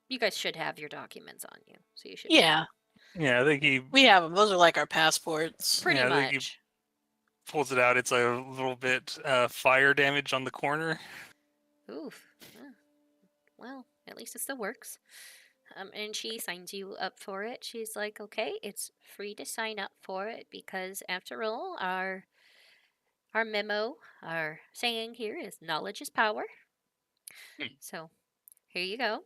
you guys should have your documents on you, so you should. Yeah. Yeah, I think we have them. Those are like our passports. Pretty much. I think he pulls it out. It's a little bit fire damage on the corner. Oof. Well, at least it still works. And she signs you up for it. She's like, okay, it's free to sign up for it because, after all, our memo, our saying here is knowledge is power. So, here you go.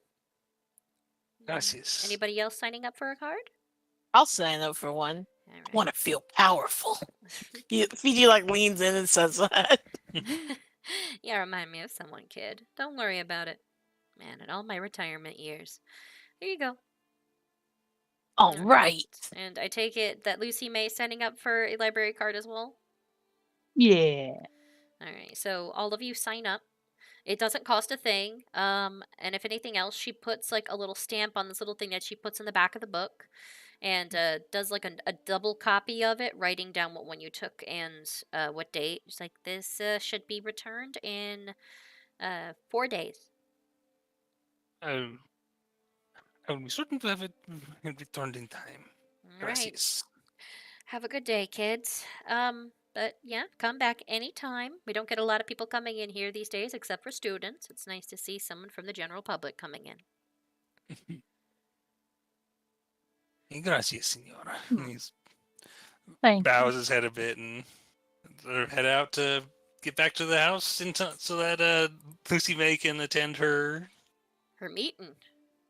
Gracias. Anybody else signing up for a card? I'll sign up for one. Right. I want to feel powerful. Fiji like leans in and says that. Yeah, remind me of someone, kid. Don't worry about it. Man, in all my retirement years. Here you go. All right. And I take it that Lucy May is signing up for a library card as well? Yeah. All right, so all of you sign up. It doesn't cost a thing. And if anything else, she puts like a little stamp on this little thing that she puts in the back of the book. And does like a double copy of it, writing down what one you took and what date. It's like, this should be returned in 4 days. I will be certain to have it returned in time. Gracias. Right. Have a good day, kids. But yeah, come back anytime. We don't get a lot of people coming in here these days, except for students. It's nice to see someone from the general public coming in. Gracias, senora. He Thank bows his head a bit and head out to get back to the house so that Lucy May can attend her meeting.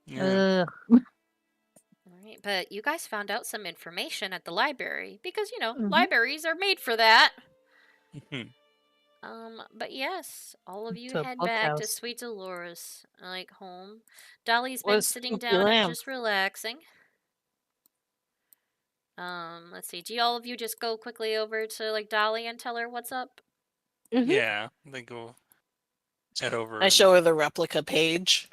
Yeah. Alright, but you guys found out some information at the library because, Mhm. libraries are made for that. Mhm. But yes, all of you To a head back to bookhouse. Sweet Dolores, home. Dolly's been Where's sitting Spooky down and Lamb? just relaxing. Let's see. Do all of you just go quickly over to Dolly and tell her what's up? Yeah, they go head over. I show her the replica page.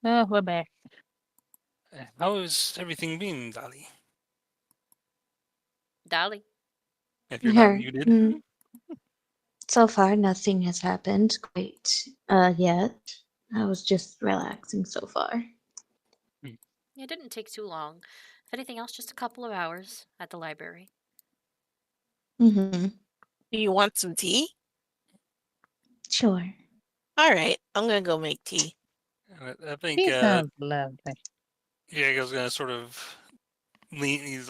Oh, we're back. How has everything been, Dolly? Dolly. If you're not Her- muted. mm, So far, nothing has happened quite yet. I was just relaxing so far. It didn't take too long. If anything else, just a couple of hours at the library. Mm-hmm. Do you want some tea? Sure. All right, I'm gonna go make tea. I think He sounds lovely. Diego's gonna sort of lean. He's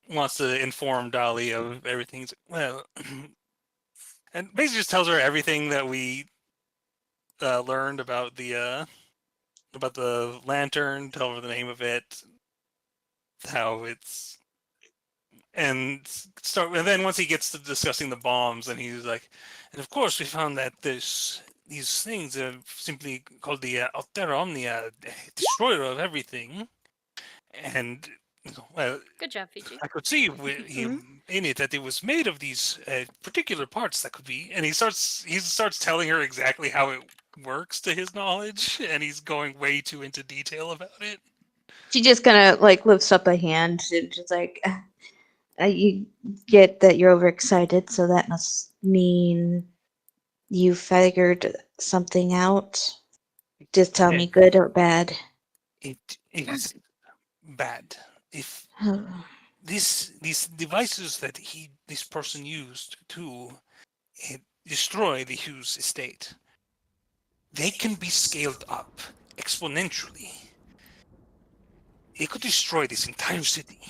wants to inform Dolly of everything. He's like, well, and basically just tells her everything that we learned about the lantern. Tell her the name of it, how it's, and then once he gets to discussing the bombs, and he's like, and of course we found that these things are simply called the Altera Omnia, destroyer of everything, and well, Good job, Fiji. I could see in it that it was made of these particular parts that could be, and he starts telling her exactly how it works to his knowledge, and he's going way too into detail about it. She just kind of lifts up a hand and just you get that you're overexcited, so that must mean you figured something out. Just tell me, good or bad. It is bad. If Oh. these devices that this person used to destroy the Hughes estate, they can be scaled up exponentially. It could destroy this entire city.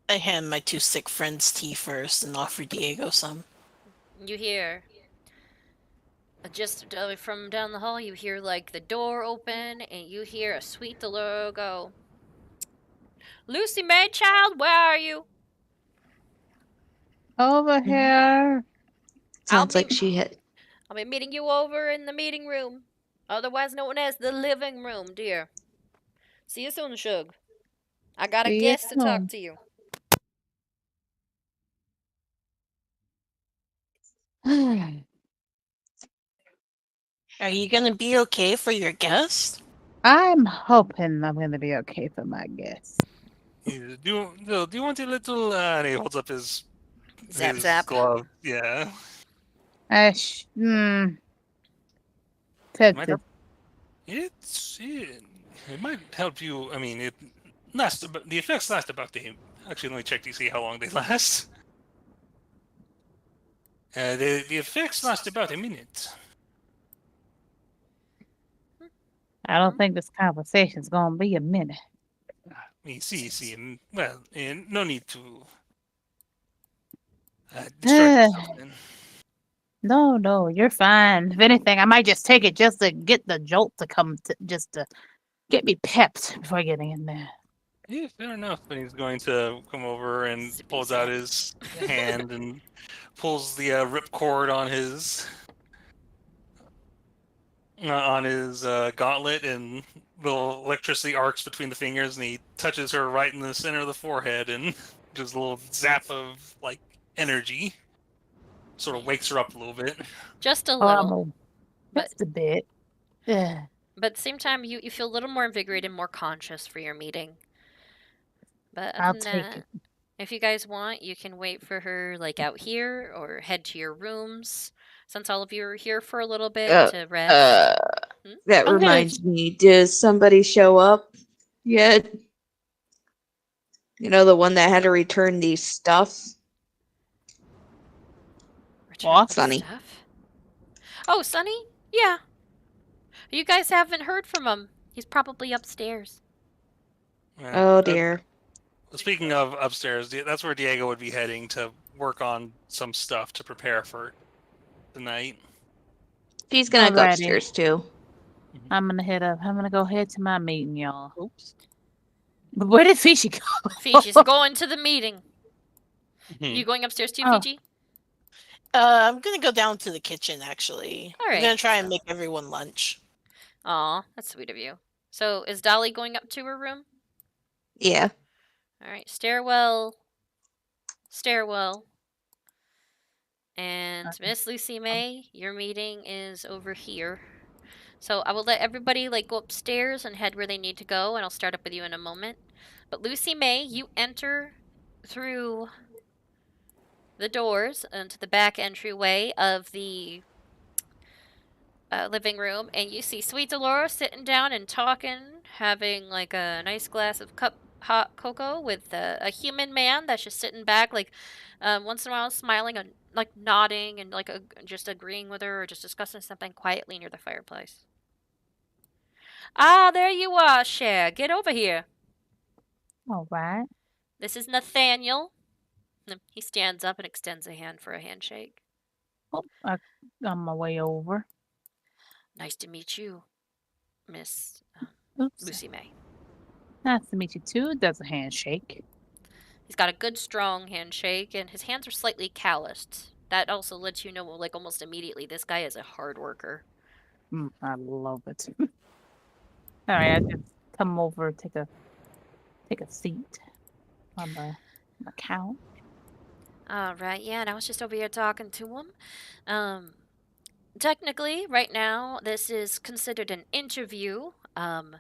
I hand my two sick friends tea first and offer Diego some. You hear, just from down the hall, you hear the door open, and you hear a Sweet Dolores go, Lucy May, child, where are you? Over here. Sounds like she had. I'll be meeting you over in the meeting room, otherwise known as the living room, dear. See you soon, Shug. I got a See you guest to talk soon. to you. Are you gonna be okay for your guest? I'm hoping I'm going to be okay for my guest. Do you want a little? And he holds up his Zap. glove. Yeah. Tested. It might help you. I mean, the effects last about actually, let me check to see how long they last. The effects last about a minute. I don't think this conversation's going to be a minute. See. Well, no need to distract yourself then. No, you're fine. If anything, I might just take it just to get the jolt to come, just to get me pepped before getting in there. Yeah, fair enough. And he's going to come over and pulls out his hand and pulls the ripcord on his gauntlet, and little electricity arcs between the fingers, and he touches her right in the center of the forehead, and just a little zap of energy. Sort of wakes her up a little bit. Just a little. Just a bit. Yeah. But at the same time, you feel a little more invigorated, more conscious for your meeting. But I'll other than take that, it. if you guys want, you can wait for her out here or head to your rooms. Since all of you are here for a little bit to rest. That reminds me. Does somebody show up yet. You know, the one that had to return the stuff? Return Sunny. stuff? Oh, Sunny? Yeah. You guys haven't heard from him. He's probably upstairs. Yeah, Oh dear. Speaking of upstairs, that's where Diego would be heading to work on some stuff to prepare for tonight. She's gonna go Alrighty. upstairs too. I'm gonna head up. I'm gonna go head to my meeting, y'all. Oops. But where did Fishy go? Fiji's going to the meeting. You going upstairs too, Fiji? I'm gonna go down to the kitchen actually. All I'm right. gonna try and make everyone lunch. Aw, that's sweet of you. So is Dolly going up to her room? Yeah. All right, stairwell. And Miss Lucy May, your meeting is over here. So I will let everybody go upstairs and head where they need to go, and I'll start up with you in a moment. But Lucy May, you enter through the doors into the back entryway of the living room, and you see Sweet Dolores sitting down and talking, having a nice glass of hot cocoa with a human man that's just sitting back, once in a while smiling and nodding and just agreeing with her or just discussing something quietly near the fireplace. Ah, there you are, Cher. Get over here. All right. This is Nathaniel. He stands up and extends a hand for a handshake. Oh, I'm on my way over. Nice to meet you, Miss Oops. Lucy May. Nice to meet you too. Does a handshake. He's got a good, strong handshake, and his hands are slightly calloused. That also lets you know, almost immediately, this guy is a hard worker. I love it. All right, I just come over, take a seat on the couch. All right, yeah, and I was just over here talking to him. Technically, right now, this is considered an interview.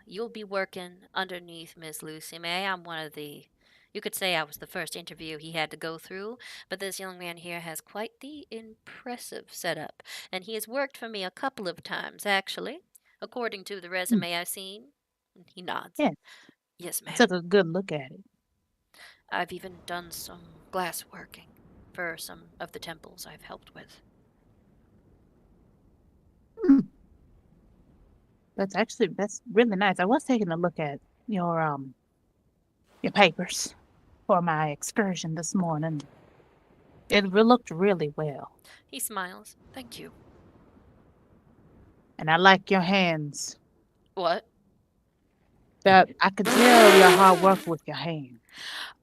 You'll be working underneath Miss Lucy May. I'm one of the... You could say I was the first interview he had to go through, but this young man here has quite the impressive setup, and he has worked for me a couple of times, actually, according to the resume I've seen. He nods. Yeah. Yes, ma'am. I took a good look at it. I've even done some glass working for some of the temples I've helped with. That's really nice. I was taking a look at your papers for my excursion this morning. It looked really well. He smiles. Thank you. And I like your hands. What? That I could tell your hard work with your hands.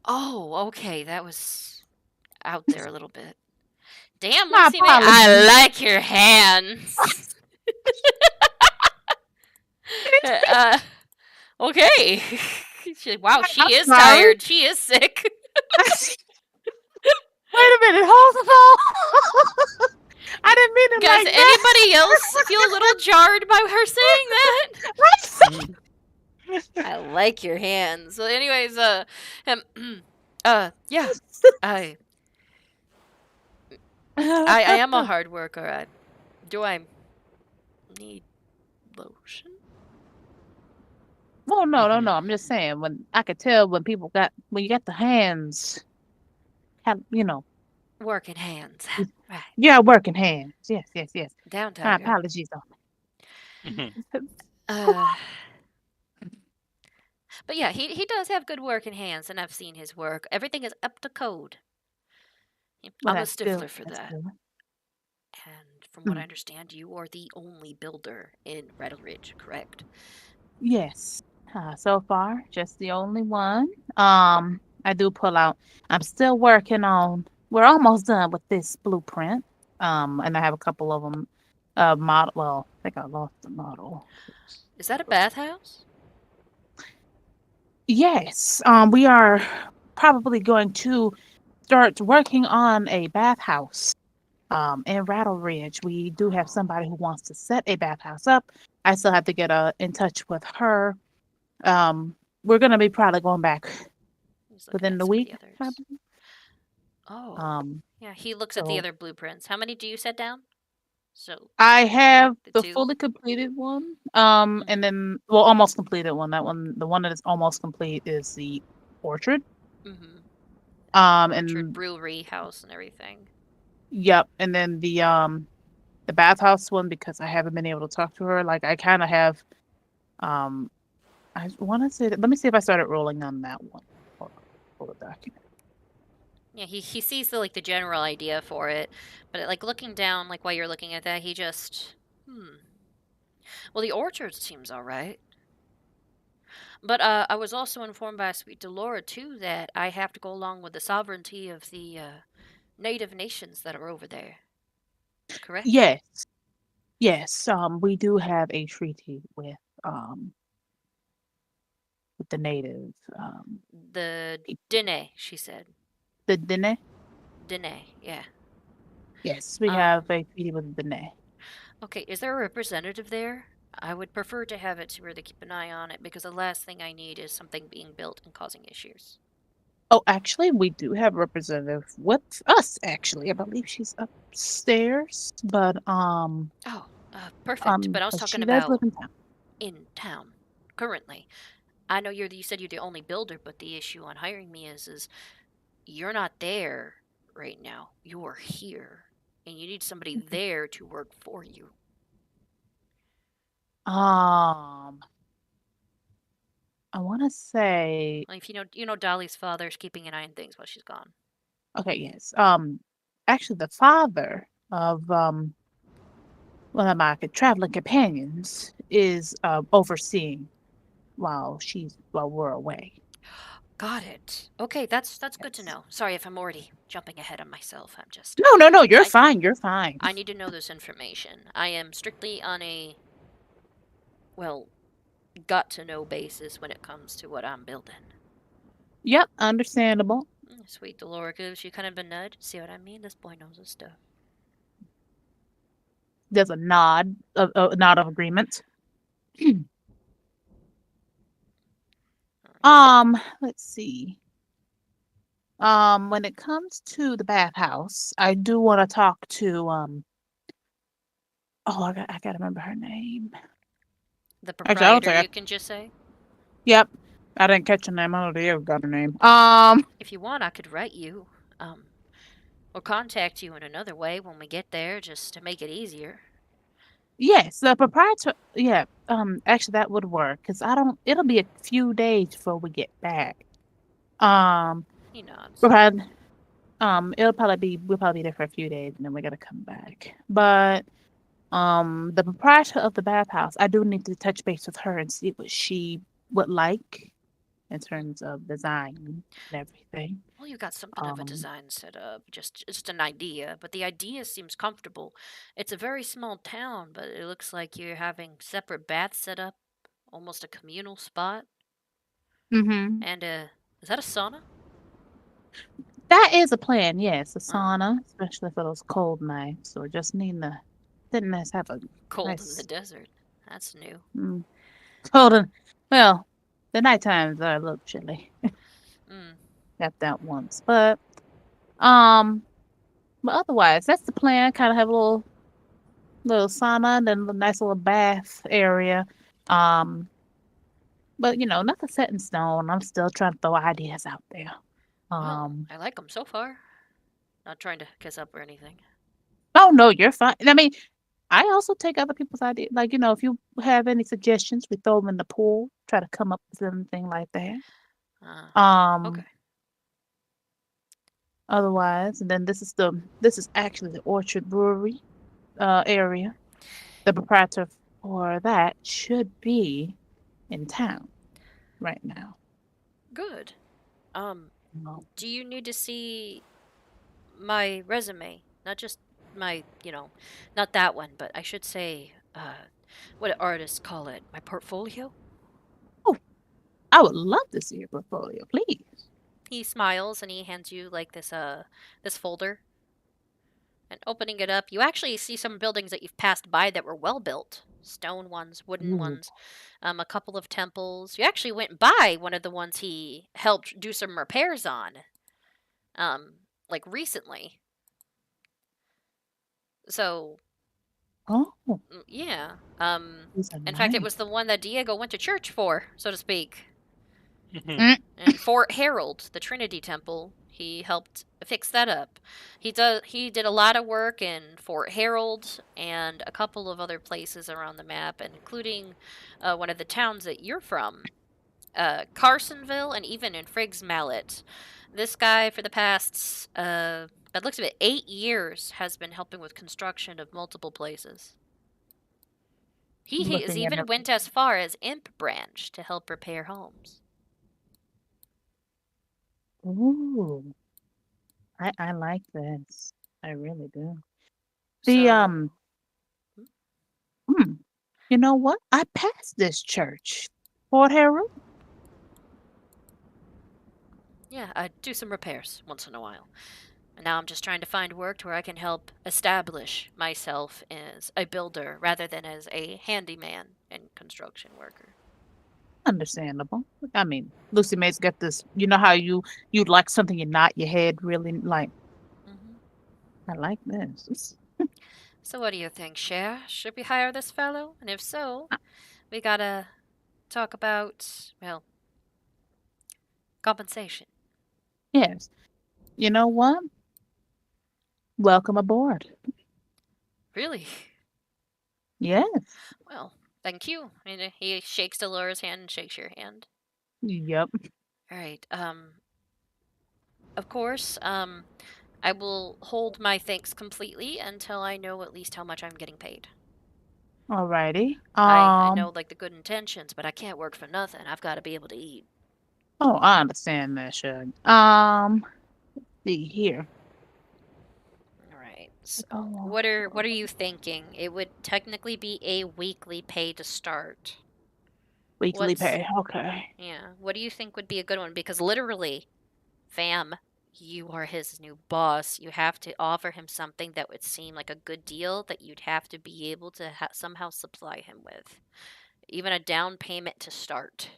Oh, okay. That was out there a little bit. Damn, My Lucy May, I apologies. like your hands. Okay. Wow, she I'm is sorry. tired. She is sick. Wait a minute, hold the phone. I didn't mean it Does like that. anybody else feel a little jarred by her saying that? I like your hands. So anyways, yeah. I am a hard worker. Do I need lotion? Well, no. I'm just saying when I could tell when you got the hands, Working hands. Right. yeah, working hands. Yes. Down, My Tiger. apologies on But yeah, he does have good working hands, and I've seen his work. Everything is up to code. I'm a stickler for that. Good. And from what I understand, you are the only builder in Rattle Ridge, correct? Yes. So far, just the only one. I do pull out. I'm still working on. We're almost done with this blueprint. And I have a couple of them. Model. Well, I think I lost the model. Is that a bathhouse? Yes. We are probably going to start working on a bathhouse. In Rattle Ridge, we do have somebody who wants to set a bathhouse up. I still have to get in touch with her. We're gonna be probably going back within the week. Oh. Yeah, he looks at the other blueprints. How many do you set down? So I have the the two. fully completed one, and then almost completed one. That one, the one that is almost complete is the orchard. Mm-hmm. Orchard And brewery house and everything. yep, and then the bathhouse one because I haven't been able to talk to her. Like I kind of have, I want to say. Let me see if I started rolling on that one. Hold on, pull the document. Yeah, he sees the the general idea for it, but like looking down, like while you're looking at that, he just Well, the orchard seems all right. But I was also informed by Sweet Delora too that I have to go along with the sovereignty of the native nations that are over there. Correct? Yes, yes. We do have a treaty with the native The people. Dene, she said. The Dene. Dene, yeah. Yes, we have a treaty with the Dene. Okay, is there a representative there? I would prefer to have it to where they keep an eye on it because the last thing I need is something being built and causing issues. Oh, actually, we do have a representative with us. Actually, I believe she's upstairs, but Perfect. But I was but talking she does live about in town. in town currently. I know you said you're the only builder, but the issue on hiring me is you're not there right now. You're here, and you need somebody there to work for you. I want to say. Like, if you know Dolly's father's keeping an eye on things while she's gone. Okay, yes. Actually, the father of one of my traveling companions is overseeing while we're away. Got it. Okay, that's good to know. Sorry if I'm already jumping ahead on myself. I'm just No, you're fine. You're fine. I need to know this information. I am strictly on a got to know basis when it comes to what I'm building. Yep, understandable. Sweet Delora gives you kind of a nudge. See what I mean? This boy knows his stuff. There's a nod of agreement. Let's see. When it comes to the bathhouse, I do want to talk to I gotta remember her name. The proprietor, you can just say? Yep. I didn't catch her name. I don't know if you got her name. If you want, I could write you. Or contact you in another way when we get there, just to make it easier. Yes, the proprietor. Yeah. Actually, that would work because it'll be a few days before we get back. He nods. We'll probably be there for a few days and then we gotta come back. But the proprietor of the bathhouse, I do need to touch base with her and see what she would like in terms of design and everything. Well, you got something of a design set up, just an idea, but the idea seems comfortable. It's a very small town, but it looks like you're having separate baths set up, almost a communal spot. Mm-hmm. And is that a sauna? That is a plan, yes, a sauna, especially for those cold nights, or just didn't nice have a cold nice, in the desert. That's new. Cold well, the night times are a little chilly. Got that once, but otherwise, that's the plan. Kind of have a little sauna and then a nice little bath area. But nothing set in stone. I'm still trying to throw ideas out there. Well, I like them so far. Not trying to kiss up or anything. Oh no, you're fine. I mean, I also take other people's ideas. Like if you have any suggestions, we throw them in the pool. Try to come up with something like that. Okay. Otherwise, and then this is actually the Orchard Brewery area. The proprietor for that should be in town right now. Good. Do you need to see my resume? Not just my, not that one, but I should say, what artists call it, my portfolio? Oh, I would love to see your portfolio, please. He smiles and he hands you like this folder. And opening it up, you actually see some buildings that you've passed by that were well built. Stone ones, wooden ones, a couple of temples. You actually went by one of the ones he helped do some repairs on, like recently. So, Oh. Yeah. These are In fact, it nice. was the one that Diego went to church for, so to speak. Mm. And Fort Harold, the Trinity Temple, he helped fix that up. He did a lot of work in Fort Harold and a couple of other places around the map, including one of the towns that you're from, Carsonville, and even in Friggs Mallet. This guy, for the past, by the looks of it, 8 years, has been helping with construction of multiple places. He has Looking at even her. went as far as Imp Branch to help repair homes. Ooh. I like this. I really do. So, You know what? I passed this church. Fort Harold? yeah, I do some repairs once in a while. And now I'm just trying to find work to where I can help establish myself as a builder rather than as a handyman and construction worker. Understandable. I mean, Lucy May's got this. You know how you'd like something you nod your head really like. I like this. So what do you think, Cher? Should we hire this fellow? And if so, we gotta talk about, well, compensation. Yes. You know what? Welcome aboard. Really? Yes. Well, thank you. And he shakes Dolores' hand and shakes your hand. Yep. All right. Of course, I will hold my thanks completely until I know at least how much I'm getting paid. Alrighty. I know like the good intentions, but I can't work for nothing. I've got to be able to eat. Oh, I understand that, Shug. Let's see here. All right. So, what are you thinking? It would technically be a weekly pay to start. Weekly pay. Okay. Yeah. What do you think would be a good one? Because literally, fam, you are his new boss. You have to offer him something that would seem like a good deal that you'd have to be able to somehow supply him with. Even a down payment to start.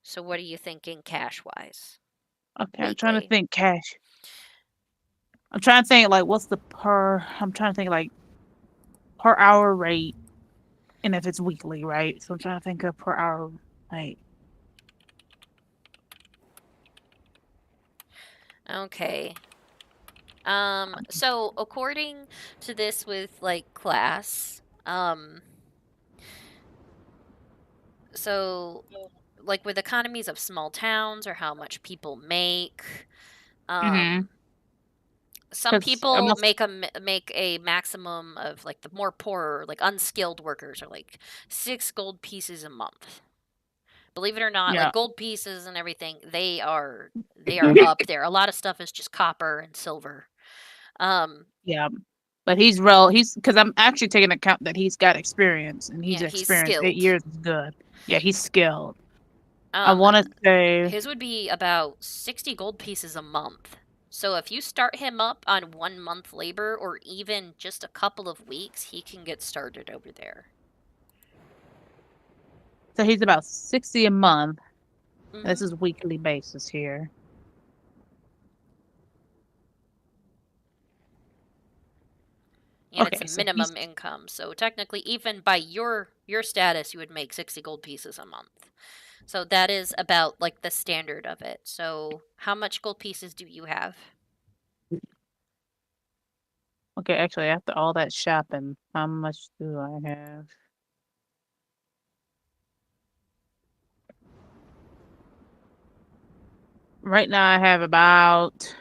So what are you thinking cash-wise? Okay, I'm trying to think cash. I'm trying to think like what's the I'm trying to think like per hour rate and if it's weekly, right? So I'm trying to think of per hour rate. Okay. So according to this with like class, so like with economies of small towns or how much people make, some people make a maximum of like the more poorer, like unskilled workers are like 6 gold pieces a month. Believe it or not, like gold pieces and everything, they are up there. A lot of stuff is just copper and silver. Yeah. But he's because I'm actually taking account that he's got experience and he's experienced. 8 years is good. Yeah, he's skilled. I want to say his would be about 60 gold pieces a month. So if you start him up on 1 month labor or even just a couple of weeks, he can get started over there. So he's about 60 a month. This is weekly basis here. And it's a minimum income. So technically, even by your status, you would make 60 gold pieces a month. So that is about like the standard of it. So how much gold pieces do you have? Okay, actually, after all that shopping, how much do I have? Right now, I have about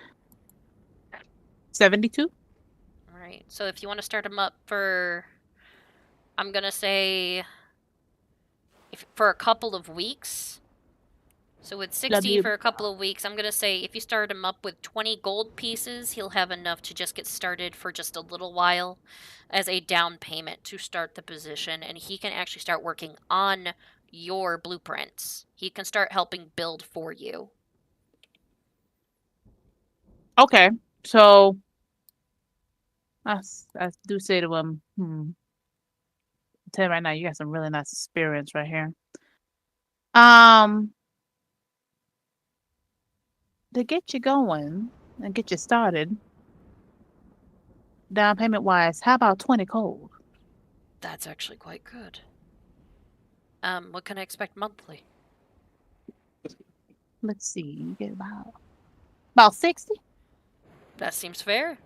72. All right. So if you want to start them up for, I'm going to say, for a couple of weeks. So with 60 for a couple of weeks, I'm going to say if you start him up with 20 gold pieces, he'll have enough to just get started for just a little while as a down payment to start the position. And he can actually start working on your blueprints. He can start helping build for you. Okay, so I do say to him, I'll tell you right now, you got some really nice experience right here. To get you going and get you started, down payment wise, how about 20 cold? That's actually quite good. What can I expect monthly? Let's see, you get about 60? That seems fair.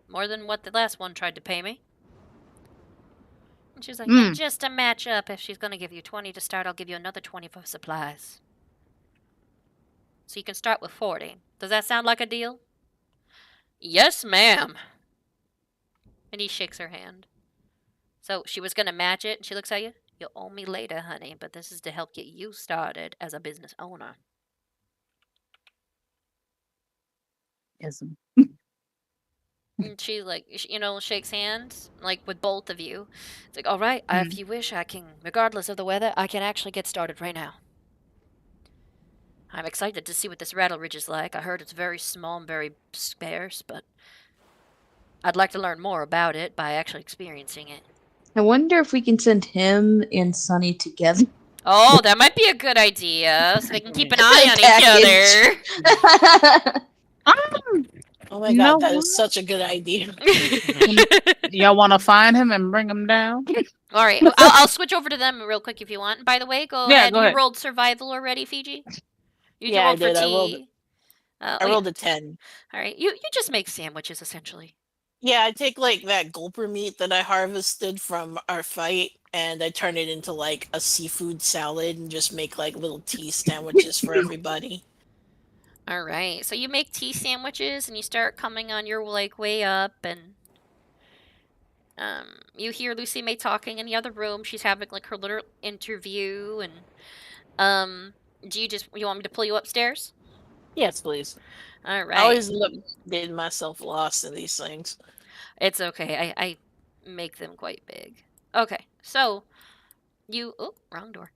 More than what the last one tried to pay me. And she's like, yeah, just to match up. If she's gonna give you 20 to start, I'll give you another 20 for supplies. So you can start with 40. Does that sound like a deal? Yes, ma'am. And he shakes her hand. So she was gonna match it, and she looks at you. You'll owe me later, honey, but this is to help get you started as a business owner. Yes. And she, like, shakes hands, like, with both of you. It's like, all right, if you wish, I can, regardless of the weather, I can actually get started right now. I'm excited to see what this Rattle Ridge is like. I heard it's very small and very sparse, but I'd like to learn more about it by actually experiencing it. I wonder if we can send him and Sunny together. Oh, that might be a good idea, so they can keep an eye on each other. Oh my god, that is such a good idea. Y'all want to find him and bring him down? All right, I'll switch over to them real quick if you want. By the way, go ahead. Go You ahead. rolled survival already, Fiji? You Yeah, I rolled for did. tea. I rolled a 10. All right, you just make sandwiches, essentially. Yeah, I take like that gulper meat that I harvested from our fight and I turn it into like a seafood salad and just make like little tea sandwiches for everybody. All right, so you make tea sandwiches and you start coming on your way up, and you hear Lucy May talking in the other room. She's having like her little interview, and do you want me to pull you upstairs? Yes, please. All right. I always look getting myself lost in these things. It's okay. I make them quite big. Okay, so you wrong door.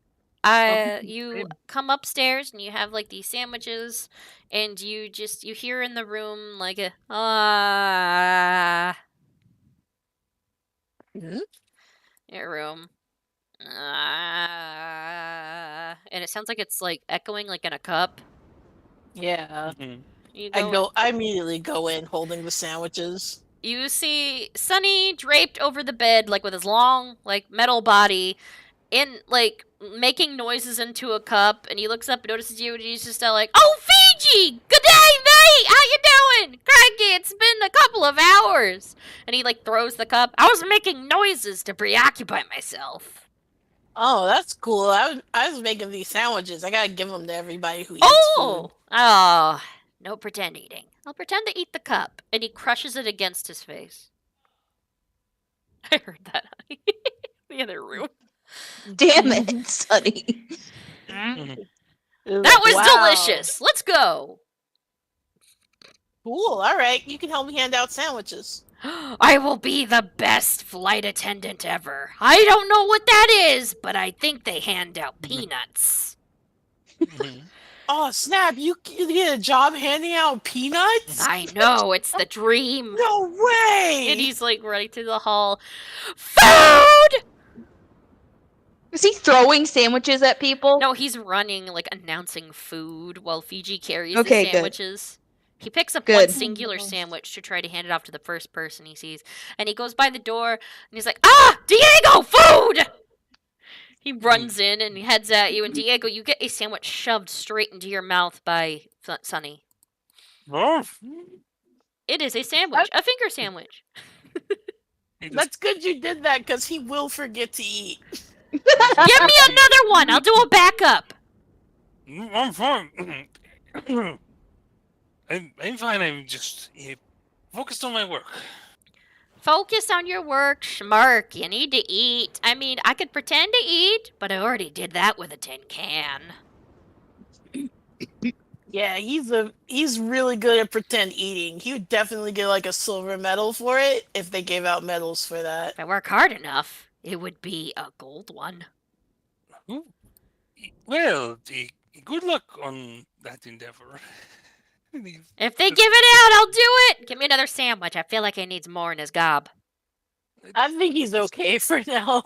You come upstairs and you have like these sandwiches, and you hear in the room like a your room. And it sounds like it's like echoing like in a cup. Yeah. You I immediately go in holding the sandwiches. You see Sunny draped over the bed, like with his long, like metal body, in like making noises into a cup. And he looks up and notices you, and he's just like, "Oh, Fiji! Good day, mate! How you doing? Crikey, it's been a couple of hours." And he like throws the cup. I was making noises to preoccupy myself. Oh, that's cool. I was making these sandwiches. I gotta give them to everybody who eats food. Oh, no pretend eating. I'll pretend to eat the cup. And he crushes it against his face. I heard that, honey. The other room. Damn it, Sunny. That was delicious. Let's go. Cool. All right. You can help me hand out sandwiches. I will be the best flight attendant ever. I don't know what that is, but I think they hand out peanuts. Oh, snap. You get a job handing out peanuts? I know. It's the dream. No way. And he's like running through the hall. Food! Is he throwing sandwiches at people? No, he's running, like, announcing food while Fiji carries Okay, the sandwiches. He picks up Good. one singular sandwich to try to hand it off to the first person he sees. And he goes by the door, and he's like, "Ah! Diego, food!" He runs in and heads at you, and Diego, you get a sandwich shoved straight into your mouth by Sunny. It is a sandwich. A finger sandwich. That's good you did that, because he will forget to eat. Give me another one. I'll do a backup. I'm fine. I'm fine. I'm just focused on my work. Focus on your work, schmark. You need to eat. I mean, I could pretend to eat, but I already did that with a tin can. Yeah, he's really good at pretend eating. He would definitely get like a silver medal for it if they gave out medals for that. If I work hard enough, it would be a gold one. Well, good luck on that endeavor. If they give it out, I'll do it. Give me another sandwich. I feel like he needs more in his gob. I think he's okay for now.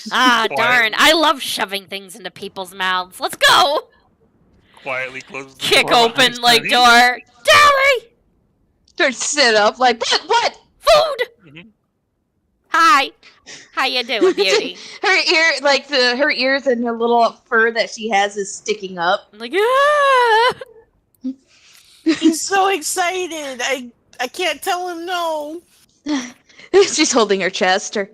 Ah, darn. I love shoving things into people's mouths. Let's go. Quietly close the Kick door open, behind like, Sunny. door. Dolly! Start to sit up, like, what? Food! food! Hi. How you doing, beauty? her ears and her little fur that she has is sticking up. I'm like, ah! He's so excited. I can't tell him no. She's holding her chest. Or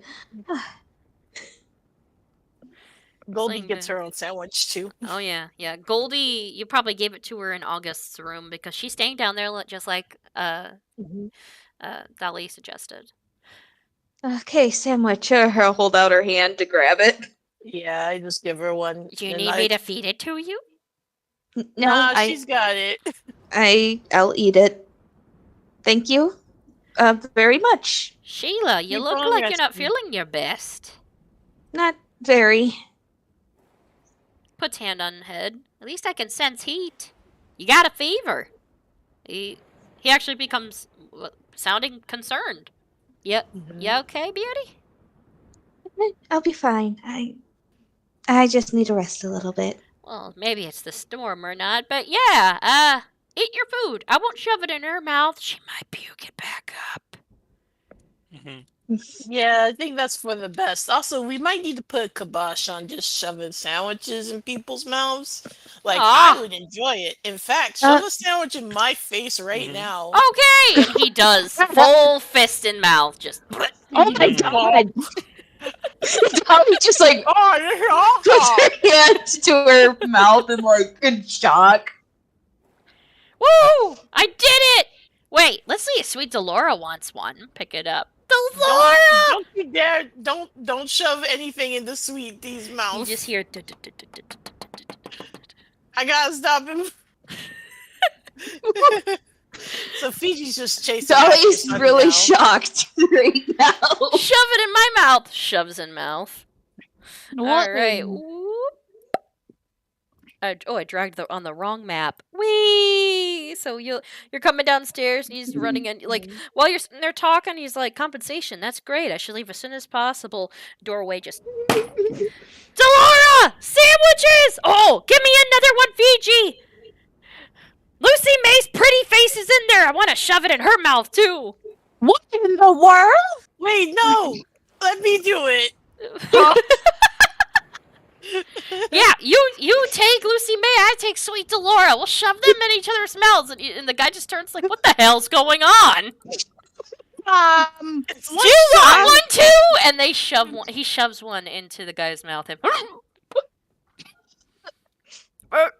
Goldie gets her own sandwich too. Oh yeah. Goldie, you probably gave it to her in August's room because she's staying down there just like Dali suggested. Okay, sandwich. I'll hold out her hand to grab it. Yeah, I just give her one. Do you need me to feed it to you? No, she's got it. I'll eat it. Thank you, very much. Sheila, you look like you're not feeling your best. Not very. Puts hand on head. At least I can sense heat. You got a fever. He actually becomes sounding concerned. Yep. You okay, beauty? I'll be fine. I just need to rest a little bit. Well, maybe it's the storm or not, but yeah, eat your food. I won't shove it in her mouth. She might puke it back up. Yeah, I think that's for the best. Also, we might need to put a kibosh on just shoving sandwiches in people's mouths. Like, I would enjoy it. In fact, shove a sandwich in my face right now. Okay! And he does. Full fist in mouth. Just. Oh my god! Tommy just like puts her hand to her mouth and like in shock. Woo! I did it! Wait, let's see if Sweet Delora wants one. Pick it up. Delora! Don't you dare! Don't shove anything into Sweet Dee's mouth. You just hear. I gotta stop him. So Fiji's just chasing. Dolly's really shocked right now. Shove it in my mouth. Shoves in mouth. What? All right. I dragged on the wrong map. Whee! So you're coming downstairs, and he's running in. Like, while you're sitting there talking, he's like, compensation, that's great. I should leave as soon as possible. Doorway just... Delora! Sandwiches! Oh, give me another one, Fiji! Lucy May's pretty face is in there. I want to shove it in her mouth, too. What in the world? Wait, no! Let me do it! Yeah, you take Lucy May, I take Sweet Delora. We'll shove them in each other's mouths, and the guy just turns like, "What the hell's going on?" Do you want one too? And they shove one. He shoves one into the guy's mouth. And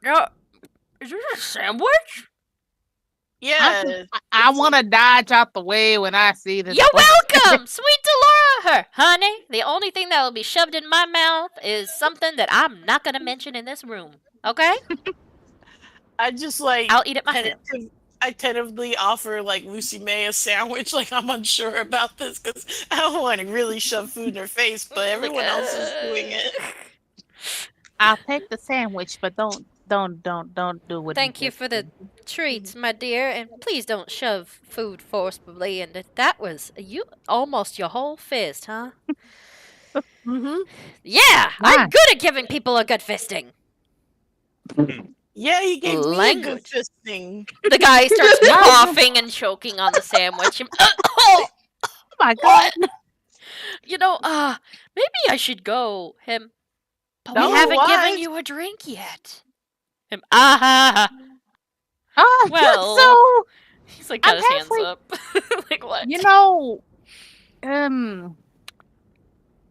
no, is this a sandwich? Yeah. I want to dodge out the way when I see this. You're welcome, Sweet Delora. Honey, the only thing that will be shoved in my mouth is something that I'm not going to mention in this room. Okay? I just like... I'll eat it myself. I tentatively offer like Lucy May a sandwich. Like, I'm unsure about this because I don't want to really shove food in her face, but everyone else is doing it. I'll take the sandwich, but don't do what. Thank you for the treats, my dear, and please don't shove food forcibly. And that was almost your whole fist, huh? Yeah, I'm good at giving people a good fisting. Yeah, he gave me a good fisting. The guy starts coughing and choking on the sandwich. Oh my god! You know, maybe I should go. But No, we haven't why? given you a drink yet. Well, so he's like got I'm his hands halfway- up. Like what? You know,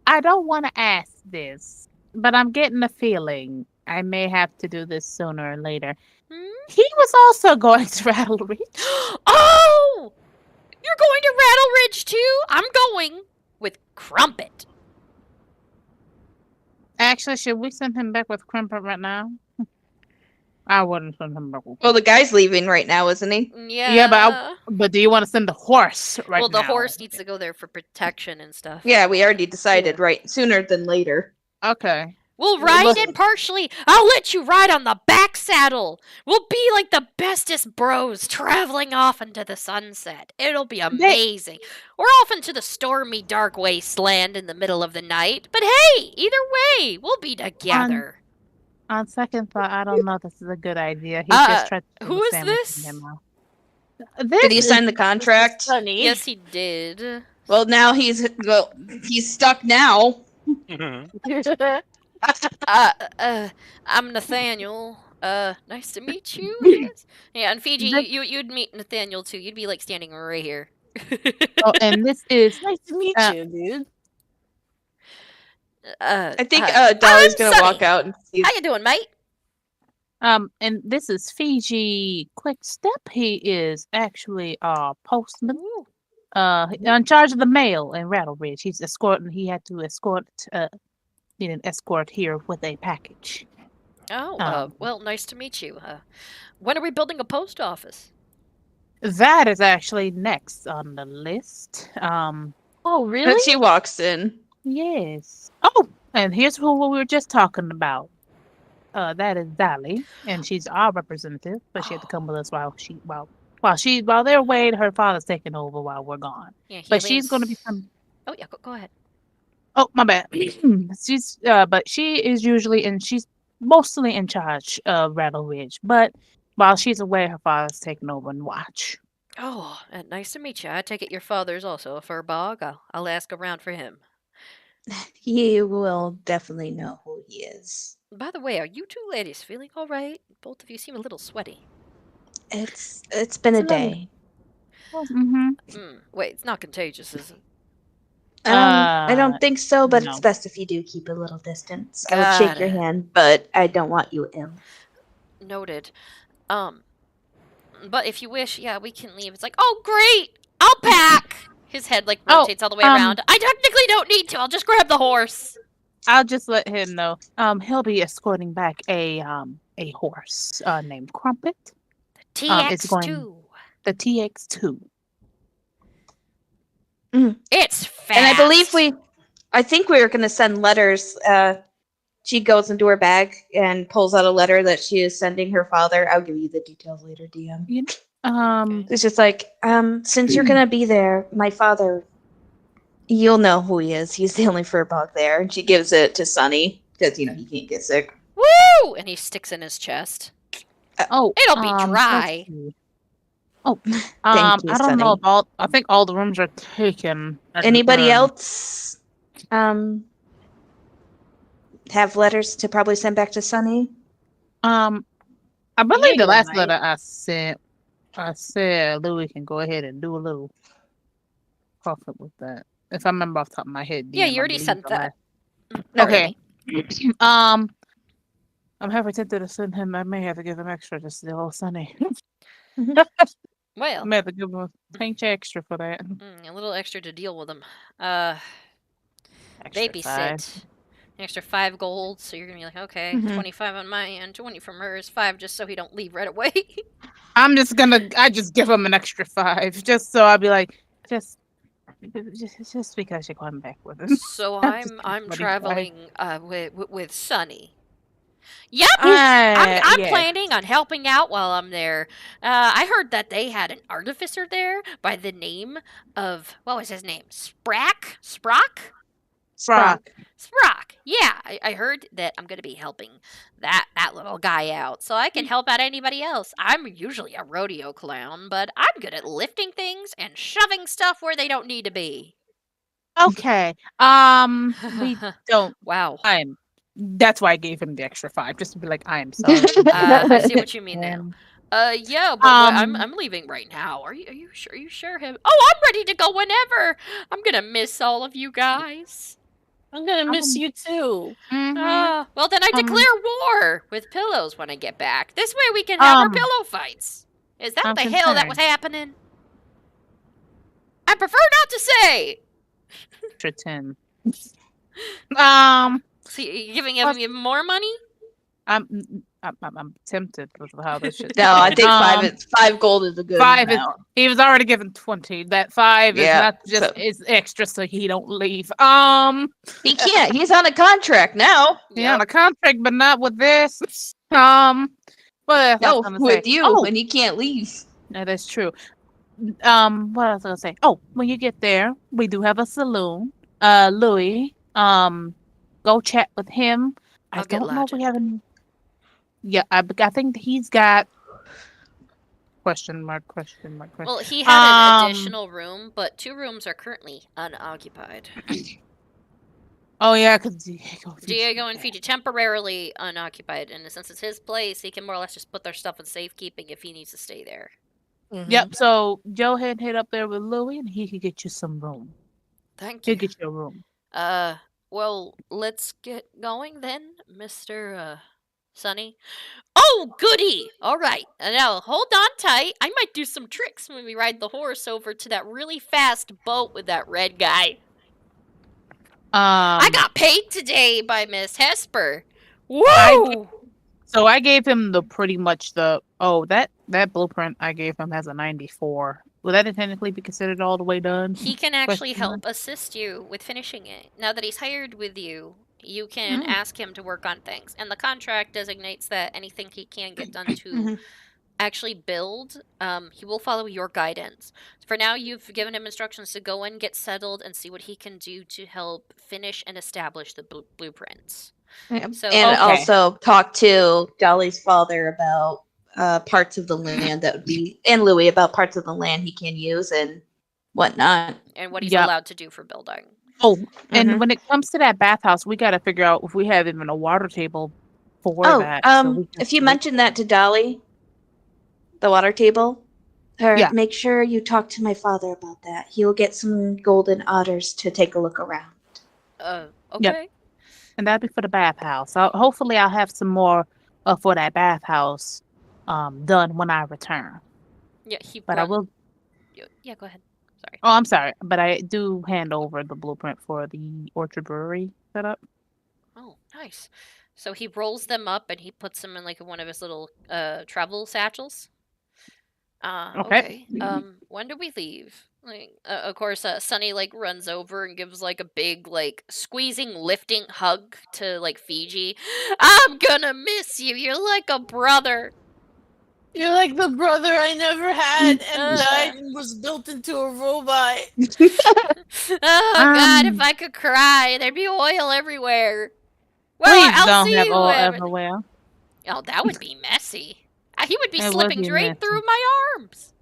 I don't want to ask this, but I'm getting a feeling I may have to do this sooner or later. He was also going to Rattle Ridge. Oh! You're going to Rattle Ridge too? I'm going with Crumpet. Actually, should we send him back with Crumpet right now? I wouldn't send him back with Well, the guy's leaving right now, isn't he? Yeah. Yeah, but do you want to send the horse right now? Well, the horse needs to go there for protection and stuff. Yeah, we already decided right sooner than later. Okay. We'll ride it partially. I'll let you ride on the back saddle. We'll be like the bestest bros traveling off into the sunset. It'll be amazing. We're off into the stormy, dark wasteland in the middle of the night. But hey, either way, we'll be together. On second thought, I don't know if this is a good idea. He just tried to who is this? Did he sign the contract? Sunny. Yes, he did. Well, now he's stuck now. I'm Nathaniel. Nice to meet you, I guess. Yeah, and Fiji, you'd meet Nathaniel too. You'd be like standing right here. Oh, and this is Nice to meet you, dude. I think Dolly's gonna Sunny. walk out and see. How you doing, mate? And this is Fiji Quick Step. He is actually a postman. In charge of the mail in Rattle Ridge. He's escorting. He had to escort. Need an escort here with a package. Oh, well, nice to meet you. When are we building a post office? That is actually next on the list. Oh, really? And she walks in. Yes. Oh, and here's who we were just talking about. That is Dolly, and she's our representative, but she had to come with us while they're away. Her father's taking over while we're gone. Yeah, but she's going to become. Oh yeah, go ahead. Oh, my bad. But she is usually she's mostly in charge of Rattle Ridge. But while she's away, her father's taking over and watch. Oh, nice to meet you. I take it your father's also a furbog. I'll ask around for him. He will definitely know who he is. By the way, are you two ladies feeling all right? Both of you seem a little sweaty. It's been a day. Wait, it's not contagious, is it? I don't think so, but no. it's best if you do keep a little distance. I Got would shake your it. hand, but I don't want you ill. Noted. But if you wish, yeah, we can leave. It's like, oh great, I'll pack. His head like rotates all the way around. I technically don't need to. I'll just grab the horse. I'll just let him know. He'll be escorting back a horse named Crumpet. TX2. The TX2. It's fast. And I think we were going to send letters. She goes into her bag and pulls out a letter that she is sending her father. I'll give you the details later, DM. It's just like, since you're going to be there, my father, you'll know who he is. He's the only furbog there. And she gives it to Sunny because, he can't get sick. Woo! And he sticks in his chest. It'll be dry. Oh, Thank you, I don't Sunny. know about. I think all the rooms are taken. Anybody else have letters to probably send back to Sunny? I believe the last letter I sent, I said Louis can go ahead and do a little profit with that. If I remember off the top of my head. Yeah, DM, you already sent that. Okay. I'm halfway tempted to send him. I may have to give him extra just the whole Sunny. Well, I may have to give him a pinch extra for that. A little extra to deal with him. Extra Babysit. 5. An extra 5 gold, so you're gonna be like, okay, 25 on my end, 20 from hers, 5 just so he don't leave right away. I just give him an extra 5, just so I'll be like, just because you're coming back with us. So I'm traveling with Sunny. Yep, yeah. I'm planning on helping out while I'm there. I heard that they had an artificer there by the name of, what was his name? Sprock. Yeah, I heard that I'm gonna be helping that little guy out, so I can help out anybody else. I'm usually a rodeo clown, but I'm good at lifting things and shoving stuff where they don't need to be. Okay. We don't. Wow. That's why I gave him the extra 5, just to be like, I am sorry. I see what you mean now. Yeah, but I'm leaving right now. Are you sure? You sure him? Oh, I'm ready to go whenever. I'm gonna miss all of you guys. I'm gonna miss you too. Well, then I declare war with pillows when I get back. This way we can have our pillow fights. Is that the hell that was happening? I prefer not to say. Extra 10. So you giving him more money? I'm tempted with how this shit. No, I think 5 gold is a good 5 amount. He was already given 20. That 5 is not just is extra so he don't leave. He can't. He's on a contract now. Yeah, on a contract, but not with this. What no, with you, and he can't leave. No, that's true. What else was I gonna say? Oh, when you get there, we do have a saloon. Louis, go chat with him. I don't know if we have any. Yeah, I think he's got Question mark, question mark, question. Well, he had an additional room, but 2 rooms are currently unoccupied. Oh yeah, because Diego and Fiji temporarily unoccupied, and since it's his place, he can more or less just put their stuff in safekeeping if he needs to stay there. Yep. So Joe head up there with Louie, and he could get you some room. Thank He'll you. get you a room. Well, let's get going then, Mr. Sonny. Oh, goody! All right, now hold on tight. I might do some tricks when we ride the horse over to that really fast boat with that red guy. I got paid today by Miss Hesper. Woo! So I gave him that blueprint I gave him has a 94. Would that technically be considered all the way done? He can actually help assist you with finishing it. Now that he's hired with you, you can ask him to work on things. And the contract designates that anything he can get done to actually build, he will follow your guidance. For now, you've given him instructions to go in, get settled, and see what he can do to help finish and establish the blueprints. So, also talk to Dolly's father about parts of the land that would be, and Louis about parts of the land he can use and whatnot. And what he's allowed to do for building. Oh, and when it comes to that bathhouse, we got to figure out if we have even a water table for that. If you mention that to Dolly, the water table, make sure you talk to my father about that. He'll get some golden otters to take a look around. Okay. Yep. And that'd be for the bathhouse. Hopefully I'll have some more for that bathhouse done when I return. Yeah, I will. Yeah, go ahead. Sorry. Oh, I'm sorry, but I do hand over the blueprint for the Orchard Brewery setup. Oh, nice. So he rolls them up and he puts them in like one of his little travel satchels. Okay. When do we leave? Like, of course, Sunny like runs over and gives like a big like squeezing, lifting hug to like Fiji. I'm gonna miss you. You're like a brother. You're like the brother I never had and died and was built into a robot. Oh God, if I could cry, there'd be oil everywhere. Well, Please I'll don't see have you oil when- everywhere. Oh, that would be messy. He would be It would slipping be straight messy. through my arms.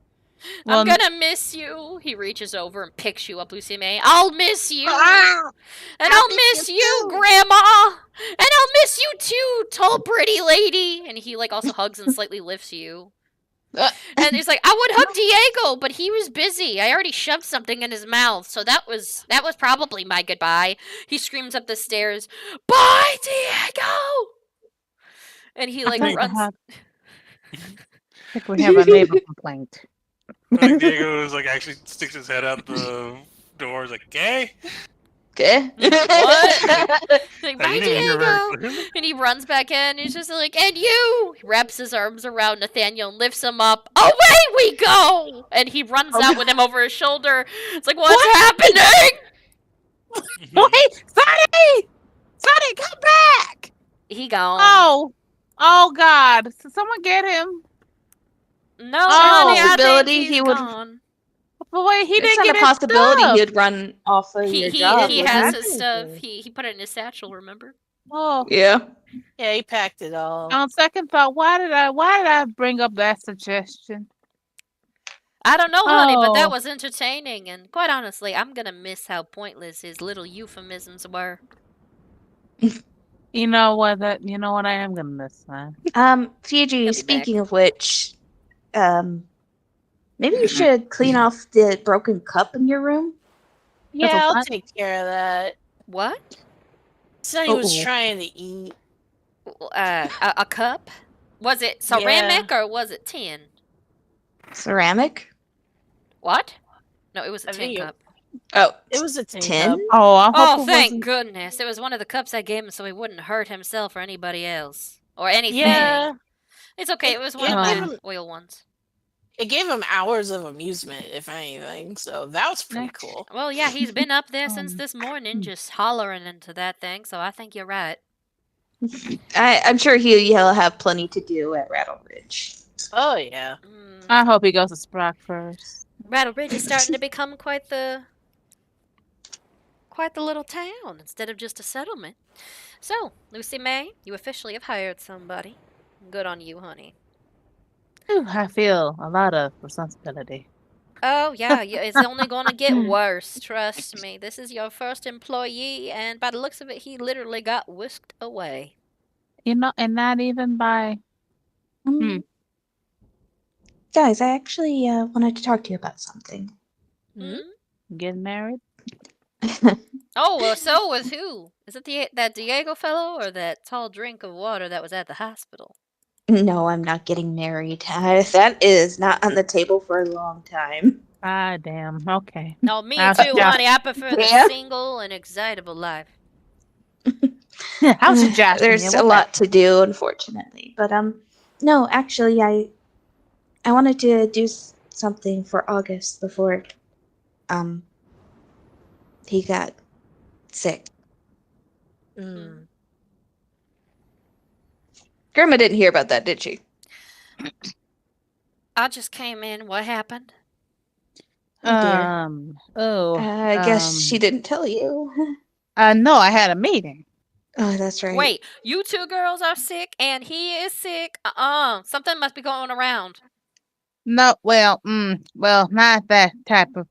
Well, I'm gonna miss you. He reaches over and picks you up, Lucy May. I'll miss you. Ah! And I'll miss you, Grandma. And I'll miss you too, tall, pretty lady. And he like also hugs and slightly lifts you. And he's like, I would hug Diego, but he was busy. I already shoved something in his mouth, so that was probably my goodbye. He screams up the stairs, "Bye, Diego!" And he like runs. I think we have a neighbor complaint. Like Diego is like actually sticks his head out the door. Is like, "Gay." Okay. What? Like, Now, bye, you didn't hear very Diego. clearly. And he runs back in. He's just like, and you! He wraps his arms around Nathaniel and lifts him up. Away we go! And he runs out with him over his shoulder. It's like, what's happening? Wait, Sonny! Sonny, come back! He gone. Oh God! Someone get him! No, Oh, honey, I think possibility he's he would- gone. But wait, he It's didn't not get a his possibility stuff. he'd run off of your job. He would has he? his stuff. He put it in his satchel, remember? Oh, Yeah. Yeah, he packed it all. on second thought, why did I bring up that suggestion? I don't know, honey, but that Oh. was entertaining. And quite honestly, I'm going to miss how pointless his little euphemisms were. You know what? I am gonna miss that. Fiji, back. speaking of which, maybe you should clean off the broken cup in your room. Yeah, That's a I'll what? take care of that. What? Sonny was Uh-oh. trying to eat. A cup? Was it ceramic or was it tin? Ceramic? What? No, it was a I tin think it- cup. Oh, It was a tin tin? cup. Oh, I hope Oh, it thank wasn't- goodness. It was one of the cups I gave him so he wouldn't hurt himself or anybody else. Or anything. Yeah, It's okay. It was one Yeah, of give my him- oil ones. it gave him hours of amusement, if anything. So that was pretty Nice. cool. Well, yeah, he's been up there since this morning hmm. just hollering into that thing, so I think you're right. I'm sure he'll have plenty to do at Rattle Ridge. Oh yeah. I hope he goes to Sprock first. Rattle Ridge is starting to become quite the little town instead of just a settlement. So, Lucy May, you officially have hired somebody. Good on you, honey. Whew, I feel a lot of responsibility. Oh, yeah, it's only gonna get worse, trust me. This is your first employee, and by the looks of it, he literally got whisked away. You know, and not even by. Guys, I actually wanted to talk to you about something. Getting married? Oh, well, so was who? Is it that Diego fellow or that tall drink of water that was at the hospital? No, I'm not getting married. That is not on the table for a long time. Ah, damn. Okay. No, me too, honey. I prefer the single and excitable life. How's it, Josh? There's a lot to do, unfortunately. But no, actually, I wanted to do something for August before he got sick. Grandma didn't hear about that, did she? I just came in. What happened? I guess she didn't tell you. No, I had a meeting. Oh, that's right. Wait, you two girls are sick and he is sick? Something must be going around. No, well, not that type of.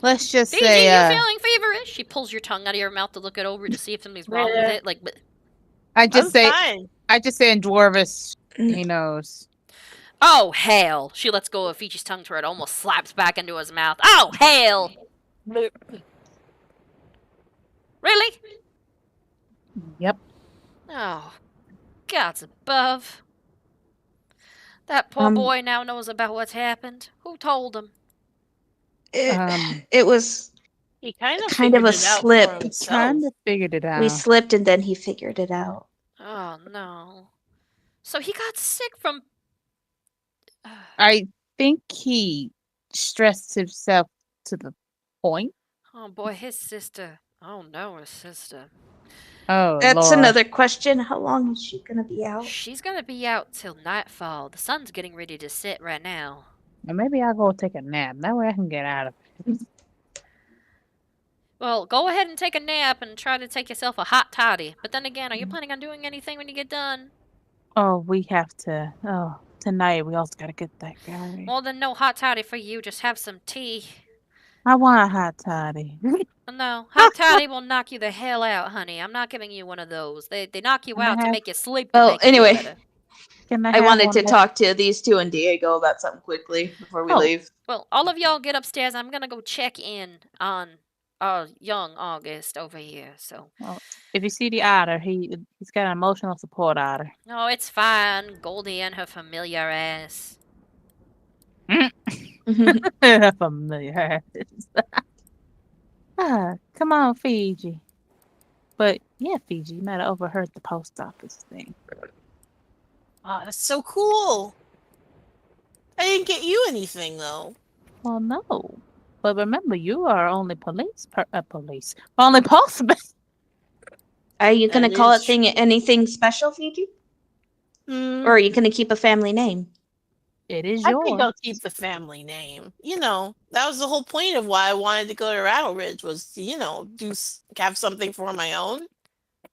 Let's just Fiji, say. you feeling feverish? She pulls your tongue out of your mouth to look it over to see if something's wrong with it. Like, I just say in Dwarvish, Mm. he knows. oh hell! She lets go of Fiji's tongue to her. It almost slaps back into his mouth. Oh hell! Really? Yep. Oh, God's above. That poor boy now knows about what's happened. Who told him? It was He kind of a figured it out for slip. himself. Kind of figured it out. We slipped and then he figured it out. Oh no. So he got sick from. I think he stressed himself to the point. Oh boy, his sister. Oh no, his sister. Oh, That's Lord. another question. How long is she gonna be out? She's gonna be out till nightfall. The sun's getting ready to set right now. Well, maybe I'll go take a nap. That way I can get out of it. Well, go ahead and take a nap and try to take yourself a hot toddy. But then again, are you planning on doing anything when you get done? Oh, we have to. Oh, tonight we also gotta get that guy. Well, then no hot toddy for you. Just have some tea. I want a hot toddy. No, hot toddy will knock you the hell out, honey. I'm not giving you one of those. They knock you Can I out to have- make you sleep. Well, anyway, Can I wanted to talk to these two and Diego about something quickly before we leave. Well, all of y'all get upstairs. I'm gonna go check in on young August over here. So, Well, if you see the otter, he's got an emotional support otter. no, it's fine. Goldie and her familiar ass. Familiar. Come on, Fiji. But yeah, Fiji, you might have overheard the post office thing. Oh, that's so cool. I didn't get you anything though. Well, no. But remember, you are only only postman. Are you gonna That call is it anything special, Fiji? Or are you gonna keep a family name? It is I yours. think I'll keep the family name. You know, that was the whole point of why I wanted to go to Rattle Ridge was to, have something for my own.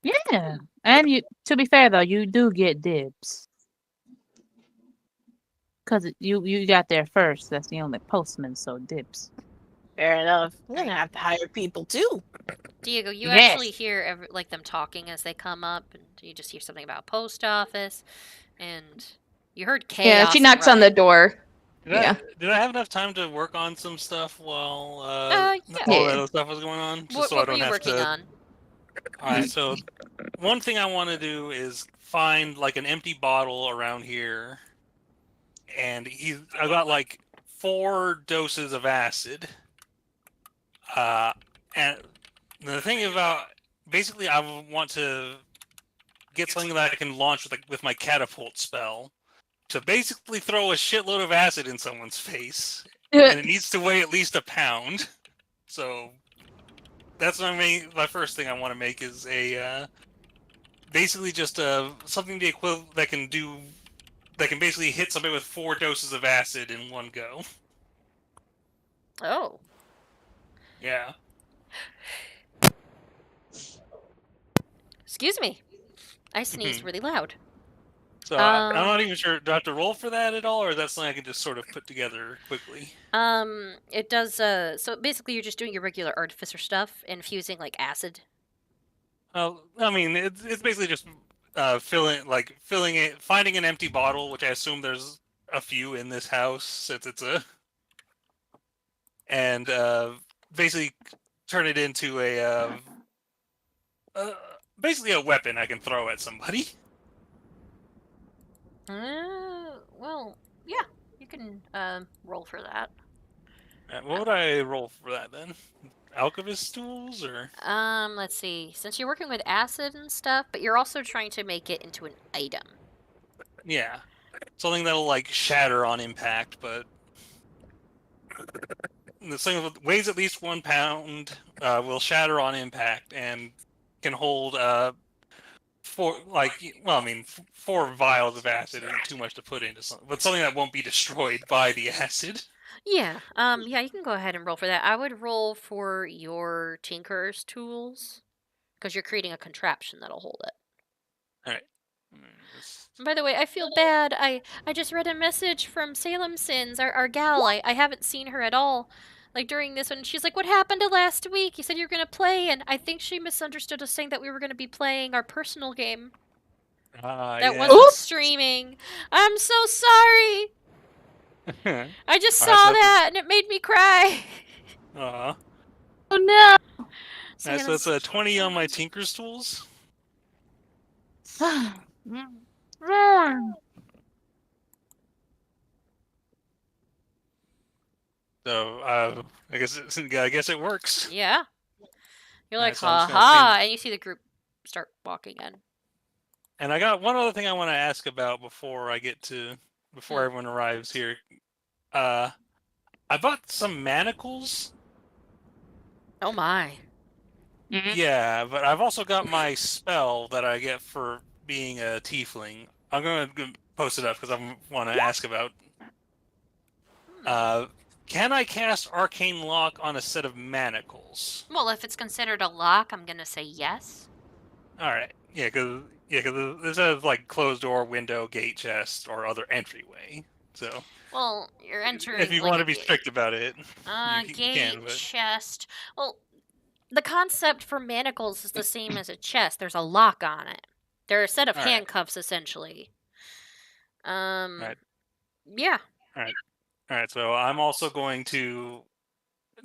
Yeah, and to be fair though, you do get dibs. Cause you got there first. That's the only postman, so dibs. Fair enough. I'm gonna have to hire people too. Diego, you Yes. actually hear them talking as they come up, and you just hear something about post office, and you heard chaos. Yeah, she and knocks on the running. door. Did I have enough time to work on some stuff while yeah. all that other stuff was going on? Just so I What were don't you have working to. on? Alright, so one thing I want to do is find like an empty bottle around here, and I got like 4 doses of acid. And the thing about basically I want to get something that I can launch with my catapult spell to basically throw a shitload of acid in someone's face, and it needs to weigh at least a pound. So that's my first thing I want to make is a basically just something the equivalent that can basically hit somebody with 4 doses of acid in one go. Oh. Yeah. Excuse me. I sneezed really loud. So I'm not even sure. Do I have to roll for that at all, or is that something I can just sort of put together quickly? It does. So basically, you're just doing your regular artificer stuff, infusing like acid. I mean, it's basically just filling it, finding an empty bottle, which I assume there's a few in this house since it's and basically turn it into basically a weapon I can throw at somebody. Well, yeah, you can roll for that. What would I roll for that then? Alchemist tools or? Let's see. Since you're working with acid and stuff, but you're also trying to make it into an item. Yeah, something that'll like shatter on impact, but the thing weighs at least 1 pound, will shatter on impact, and can hold 4 vials of acid isn't too much to put into something, but something that won't be destroyed by the acid. Yeah. Yeah, you can go ahead and roll for that. I would roll for your tinker's tools because you're creating a contraption that'll hold it. All right. By the way, I feel bad. I just read a message from Salem Sins, our gal. I haven't seen her at all. Like during this one, she's like, "What happened to last week? You said you were gonna play," and I think she misunderstood us saying that we were gonna be playing our personal game. That wasn't streaming. I'm so sorry. I just saw that and it made me cry. Oh no! So it's a 20 on my tinker's tools. So I guess it works. Yeah. You're like, so I'm ha just gonna ha, and you see the group start walking in. And I got one other thing I want to ask about before everyone arrives here. I bought some manacles. Oh my. Yeah, but I've also got my spell that I get for being a tiefling. I'm going to post it up because I want to ask about. Can I cast Arcane Lock on a set of manacles? Well, if it's considered a lock, I'm gonna say yes. All right. Yeah, because this has like closed door, window, gate, chest, or other entryway. So. Well, you're entering. If you want to be strict about it, you gate, can. But... chest. Well, the concept for manacles is the same as a chest. There's a lock on it. They're a set of handcuffs, essentially. Right. Yeah. All right. So I'm also going to.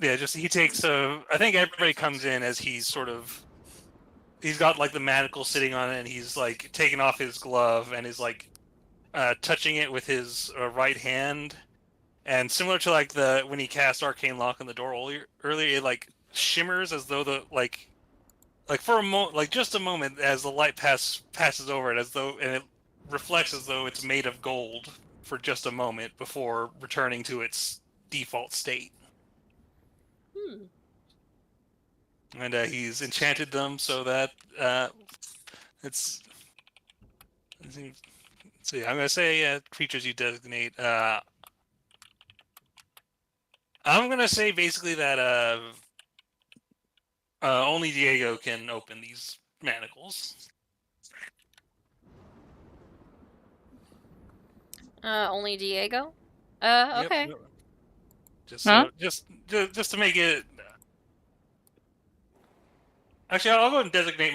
Yeah, he takes I think everybody comes in as he's got like the manacle sitting on it, and he's like taking off his glove and is like touching it with his right hand, and similar to like when he cast Arcane Lock on the door earlier, it like shimmers as though like for a moment, like just a moment, as the light passes over it, and it reflects as though it's made of gold for just a moment before returning to its default state. And he's enchanted them so that it's. Let's see, I'm gonna say creatures you designate. I'm gonna say basically that only Diego can open these manacles. Only Diego? Okay. Yep. Just to make it. Actually, I'll go and designate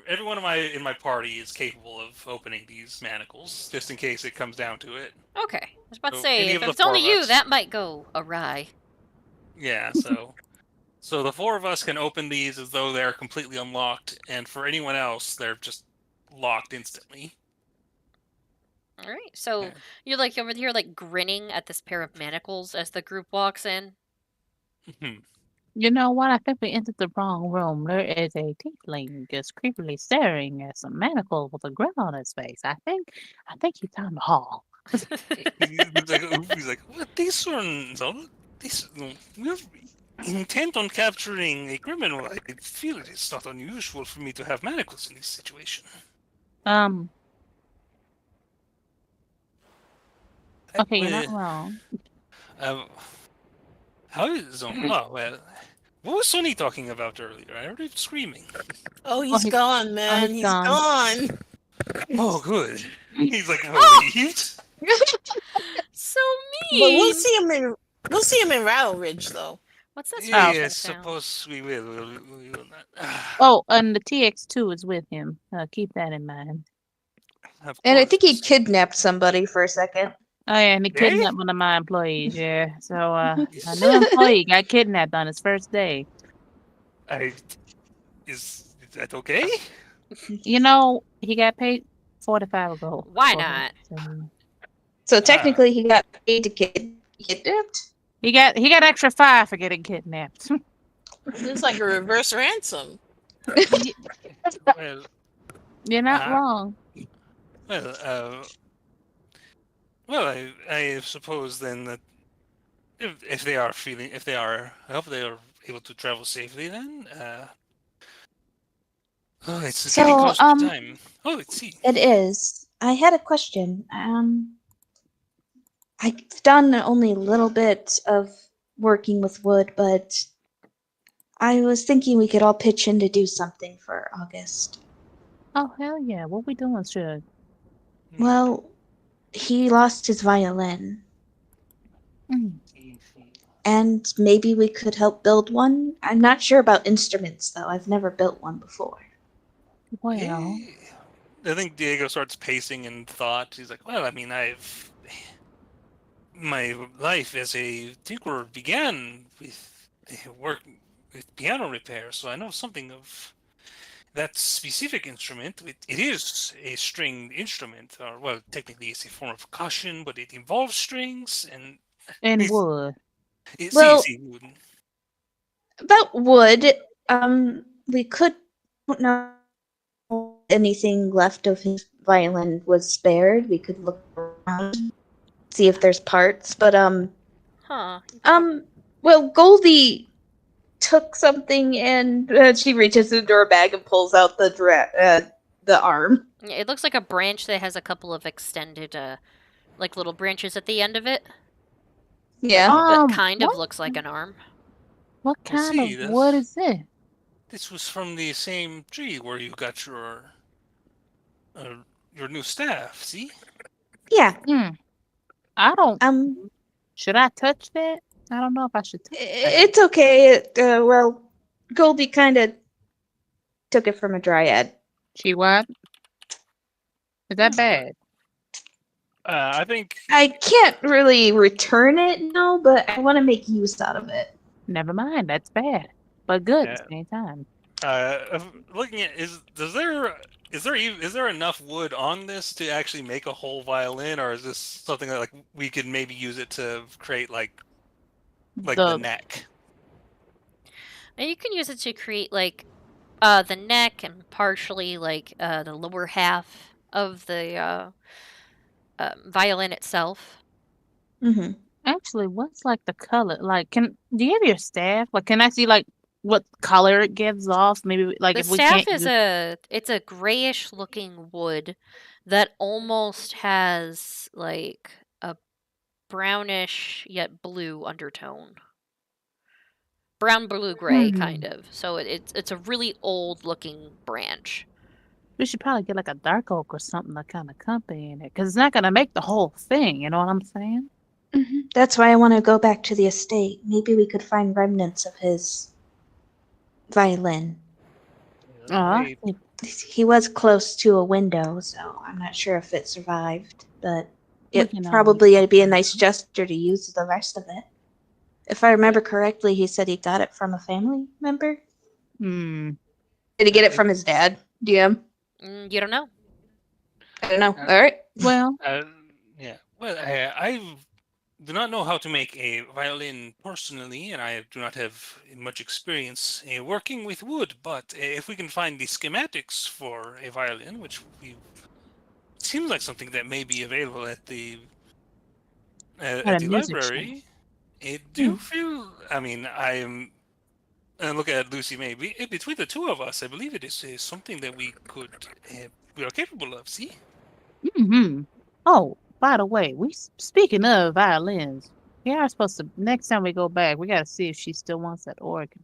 everyone in my party is capable of opening these manacles, just in case it comes down to it. Okay. I was about to say, if it's only you, that might go awry. Yeah, so the 4 of us can open these as though they're completely unlocked, and for anyone else, they're just locked instantly. All right. So you're like over here, like grinning at this pair of manacles as the group walks in. You know what? I think we entered the wrong room. There is a tiefling just creepily staring at some manacles with a grin on his face. I think he's down the hall. he's like, what these ones? We're intent on capturing a criminal. I feel it's not unusual for me to have manacles in this situation. Okay, you're not wrong. How is well, what was Sonny talking about earlier? I heard him screaming. Oh, he's gone, man. He's gone. Oh, good. He's like relieved. So But we'll mean. see him in Rattle Ridge though. What's that? Yeah, special I sound? suppose we will. We will not. Oh, and the TX2 is with him. Keep that in mind. Of And I course. think he kidnapped somebody for a second. Oh yeah, and he Hey? kidnapped one of my employees. Yeah, so a new employee got kidnapped on his first day. Is that okay? You know, he got paid 45 ago. Why for not? it, So technically, he got paid to get kidnapped. He got extra 5 for getting kidnapped. It's like a reverse ransom. Well, You're not wrong. well, I suppose then that if they are I hope they are able to travel safely. Then, it's getting So, close to time. Oh, let's see. It is. I had a question. I've done only a little bit of working with wood, but I was thinking we could all pitch in to do something for August. Oh hell yeah! What we doing, Shug? Well, he lost his violin, and maybe we could help build one. I'm not sure about instruments, though. I've never built one before. Well, I think Diego starts pacing in thought. He's like, well, I mean, my life as a tinkerer began with work with piano repair, so I know something of that specific instrument. It is a stringed instrument, or well, technically it's a form of percussion, but it involves strings and wood. It's Well, easy. about wood, we could know anything left of his violin was spared. We could look around, see if there's parts, but Huh. well, Goldie took something and she reaches into her bag and pulls out the arm. Yeah, it looks like a branch that has a couple of extended, like little branches at the end of it. Yeah. It kind of what? looks like an arm. What I kind see, of that's- wood is it? This was from the same tree where you got your new staff. See? Yeah. I don't. Should I touch that? I don't know if I should. It's okay. Well, Goldie kind of took it from a dryad. She what? Is that bad? I think I can't really return it now, but I want to make use out of it. Never mind. That's bad, but good Yeah. at the same time. Looking at is there enough wood on this to actually make a whole violin, or is this something that like we could maybe use it to create like the neck? And you can use it to create like the neck and partially like the lower half of the violin itself. Mm-hmm. Actually, what's like the color? Like, do you have your staff? Like, can I see like what color it gives off? Maybe like The if we staff can't. is it's a grayish looking wood that almost has like a brownish yet blue undertone. Brown, blue, gray, kind of. So it's a really old looking branch. We should probably get like a dark oak or something to kind of accompany it, because it's not gonna make the whole thing. You know what I'm saying? Mm-hmm. That's why I want to go back to the estate. Maybe we could find remnants of his violin. He was close to a window, so I'm not sure if it survived, but it probably would be a nice gesture to use the rest of it. If I remember correctly, he said he got it from a family member. Hmm. Did he get it from his dad? DM? You don't know. I don't know. All right. Well. Yeah. Well, I do not know how to make a violin personally, and I do not have much experience working with wood. But if we can find the schematics for a violin, which seems like something that may be available at the library, I do feel. I mean, I am. And look at Lucy. Maybe between the two of us, I believe it is something that we are capable of. See. Hmm. Oh, by the way, speaking of violins, we are supposed to next time we go back. We gotta see if she still wants that organ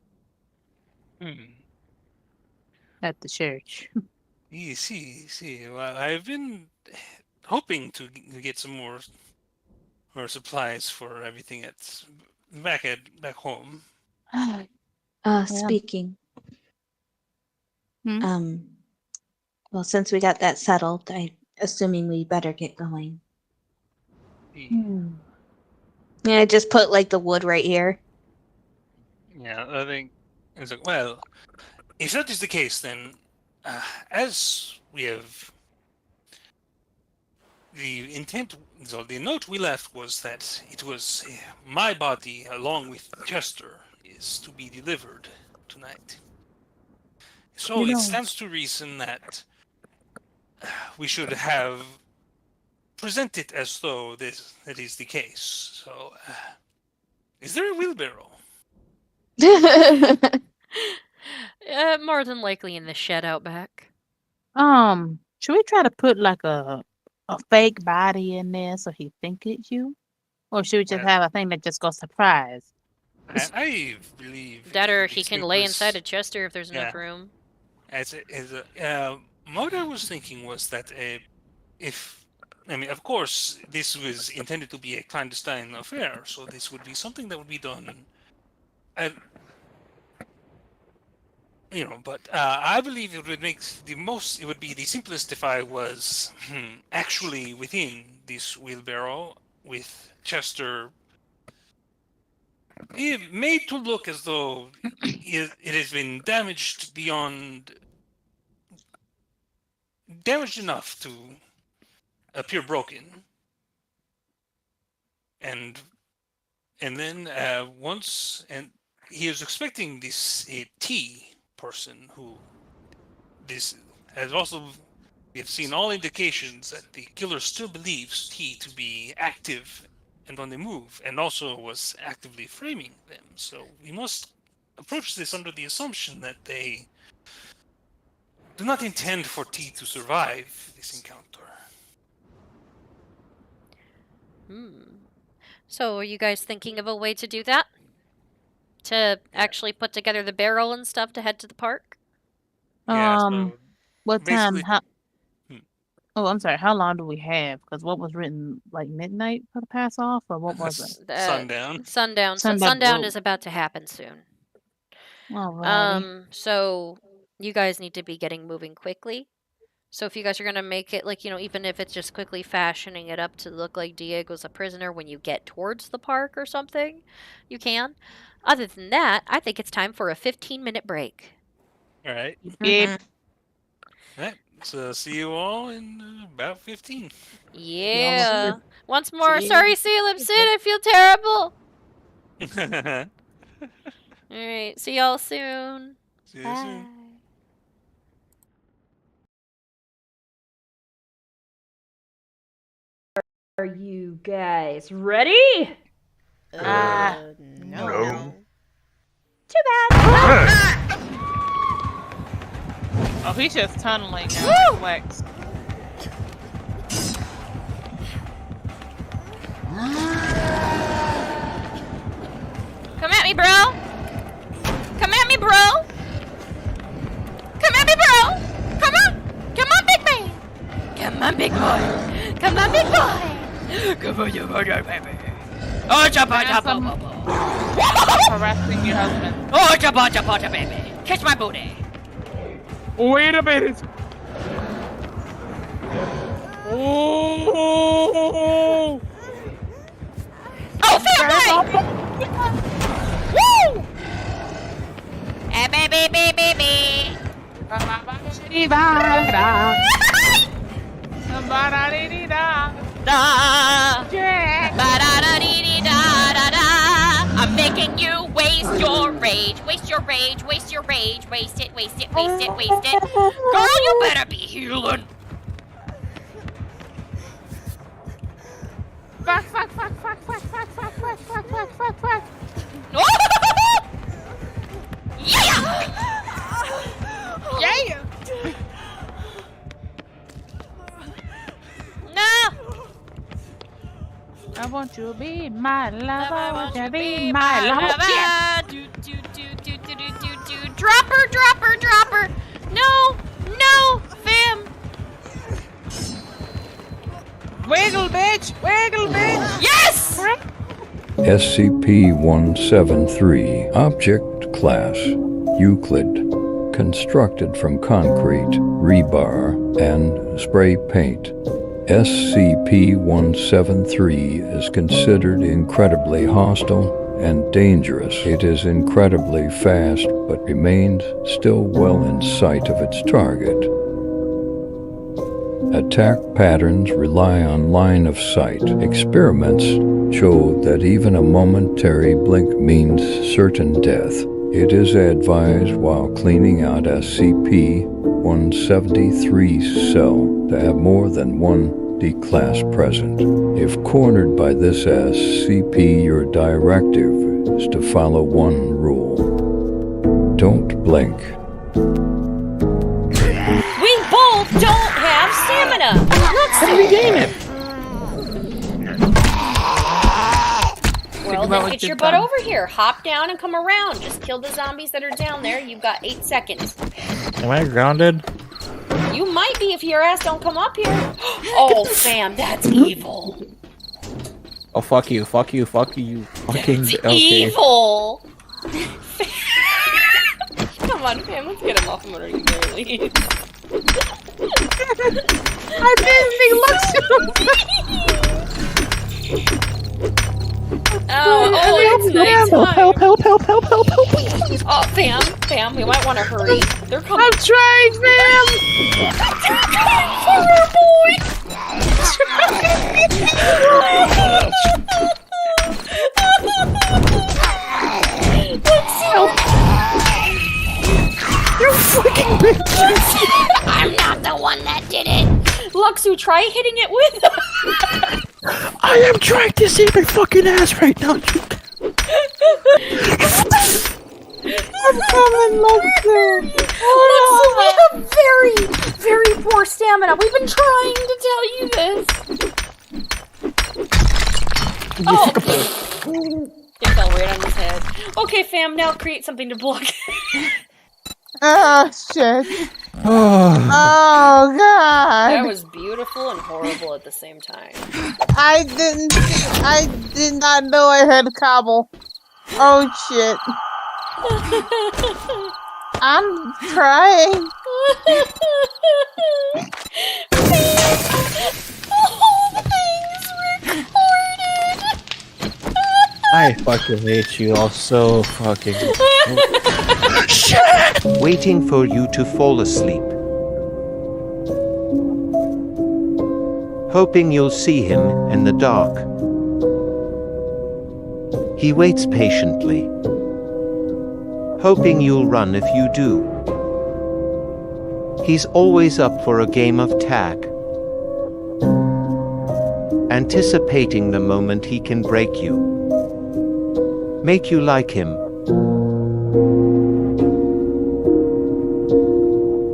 at the church. See. Well, I've been hoping to get some more supplies for everything back home. Speaking. Hmm? Well, since we got that settled, assuming we better get going. Yeah, I just put like the wood right here. Yeah, I think it's like, well, if that is the case, then as we have the intent, so the note we left was that it was my body along with Chester is to be delivered tonight. So You it know- stands to reason that we should have presented as though that is the case. So, is there a wheelbarrow? More than likely in the shed out back. Should we try to put like a fake body in there so he think it's you, or should we just have a thing that just goes surprise? I believe That or he can lay inside a Chester if there's enough yeah. room. What I was thinking was that of course, this was intended to be a clandestine affair, so this would be something that would be done, but I believe it would make it would be the simplest if I was actually within this wheelbarrow with Chester made to look as though it has been damaged enough to appear broken, and then he is expecting this T person who this has also. We have seen all indications that the killer still believes T to be active and on the move, and also was actively framing them. So we must approach this under the assumption that they do not intend for T to survive this encounter. So are you guys thinking of a way to do that? To actually put together the barrel and stuff to head to the park? What time? Oh, I'm sorry. How long do we have? Because what was written, like midnight for the pass off, or what was it? Sundown. Sundown is about to happen soon. Alrighty. So you guys need to be getting moving quickly. So if you guys are gonna make it even if it's just quickly fashioning it up to look like Diego's a prisoner when you get towards the park or something, you can. Other than that, I think it's time for a 15-minute break. All right. Yep. All right. So see you all in about 15. Yeah. Once more, sorry, Salem Sid, I feel terrible. All right. See y'all soon. See you soon. Are you guys ready? No. Too bad. Oh, he's just tunneling now. Flex. Come at me, bro. Come at me, bro. Come at me, bro. Come on. Come on, big man. Come on, big boy. Come on, big boy. Come on, you baby. Oh, jabba, Harassing your husband. Oh, jabba, baby. Kiss my booty. Wait a minute. Oh! Oh, feel good. Woo! Baby. I'm making you waste your rage. Waste your rage. Waste your rage. Waste it. Waste it. Waste it. Waste it. Girl, you better be healing. Fuck. Yeah! Yeah! No! I want you to be my lover. I want you to be my lover. Drop her. No, fam. Wiggle, bitch! Wiggle, bitch! Yes! SCP-173 Object Class Euclid. Constructed from concrete, rebar, and spray paint. SCP-173 is considered incredibly hostile and dangerous. It is incredibly fast, but remains still well in sight of its target. Attack patterns rely on line of sight. Experiments show that even a momentary blink means certain death. It is advised while cleaning out SCP-173's cell to have more than one D-class present. If cornered by this SCP, your directive is to follow one rule. Don't blink. We both don't have stamina. Let's regain it. Well, then get your butt over here. Hop down and come around. Just kill the zombies that are down there. You've got 8 seconds. Am I grounded? You might be if your ass don't come up here. Oh, fam, that's evil. Oh, fuck you, fuck you, fuck you. Fucking That's okay. evil. Come on, fam, let's get him off him or you leave. I didn't think It's nighttime. help, help, help, help, help, help. Oh, fam, we might want to hurry. They're coming. I'm trying, fam. Poor boy. Help. You fucking bitch. I'm not the one that did it. Luxu, try hitting it with. I am trying to save my fucking ass right now. I'm coming, Luxu. Luxu, we have very, very poor stamina. We've been trying to tell you this. Oh. It fell right on his head. Okay, fam, now create something to block. Oh, shit. Oh, God. That was beautiful and horrible at the same time. I did not know I had cobble. Oh, shit. I'm trying. The whole thing's recorded. I fucking hate you all so fucking. Waiting for you to fall asleep. Hoping you'll see him in the dark. He waits patiently. Hoping you'll run if you do. He's always up for a game of tag. Anticipating the moment he can break you. Make you like him.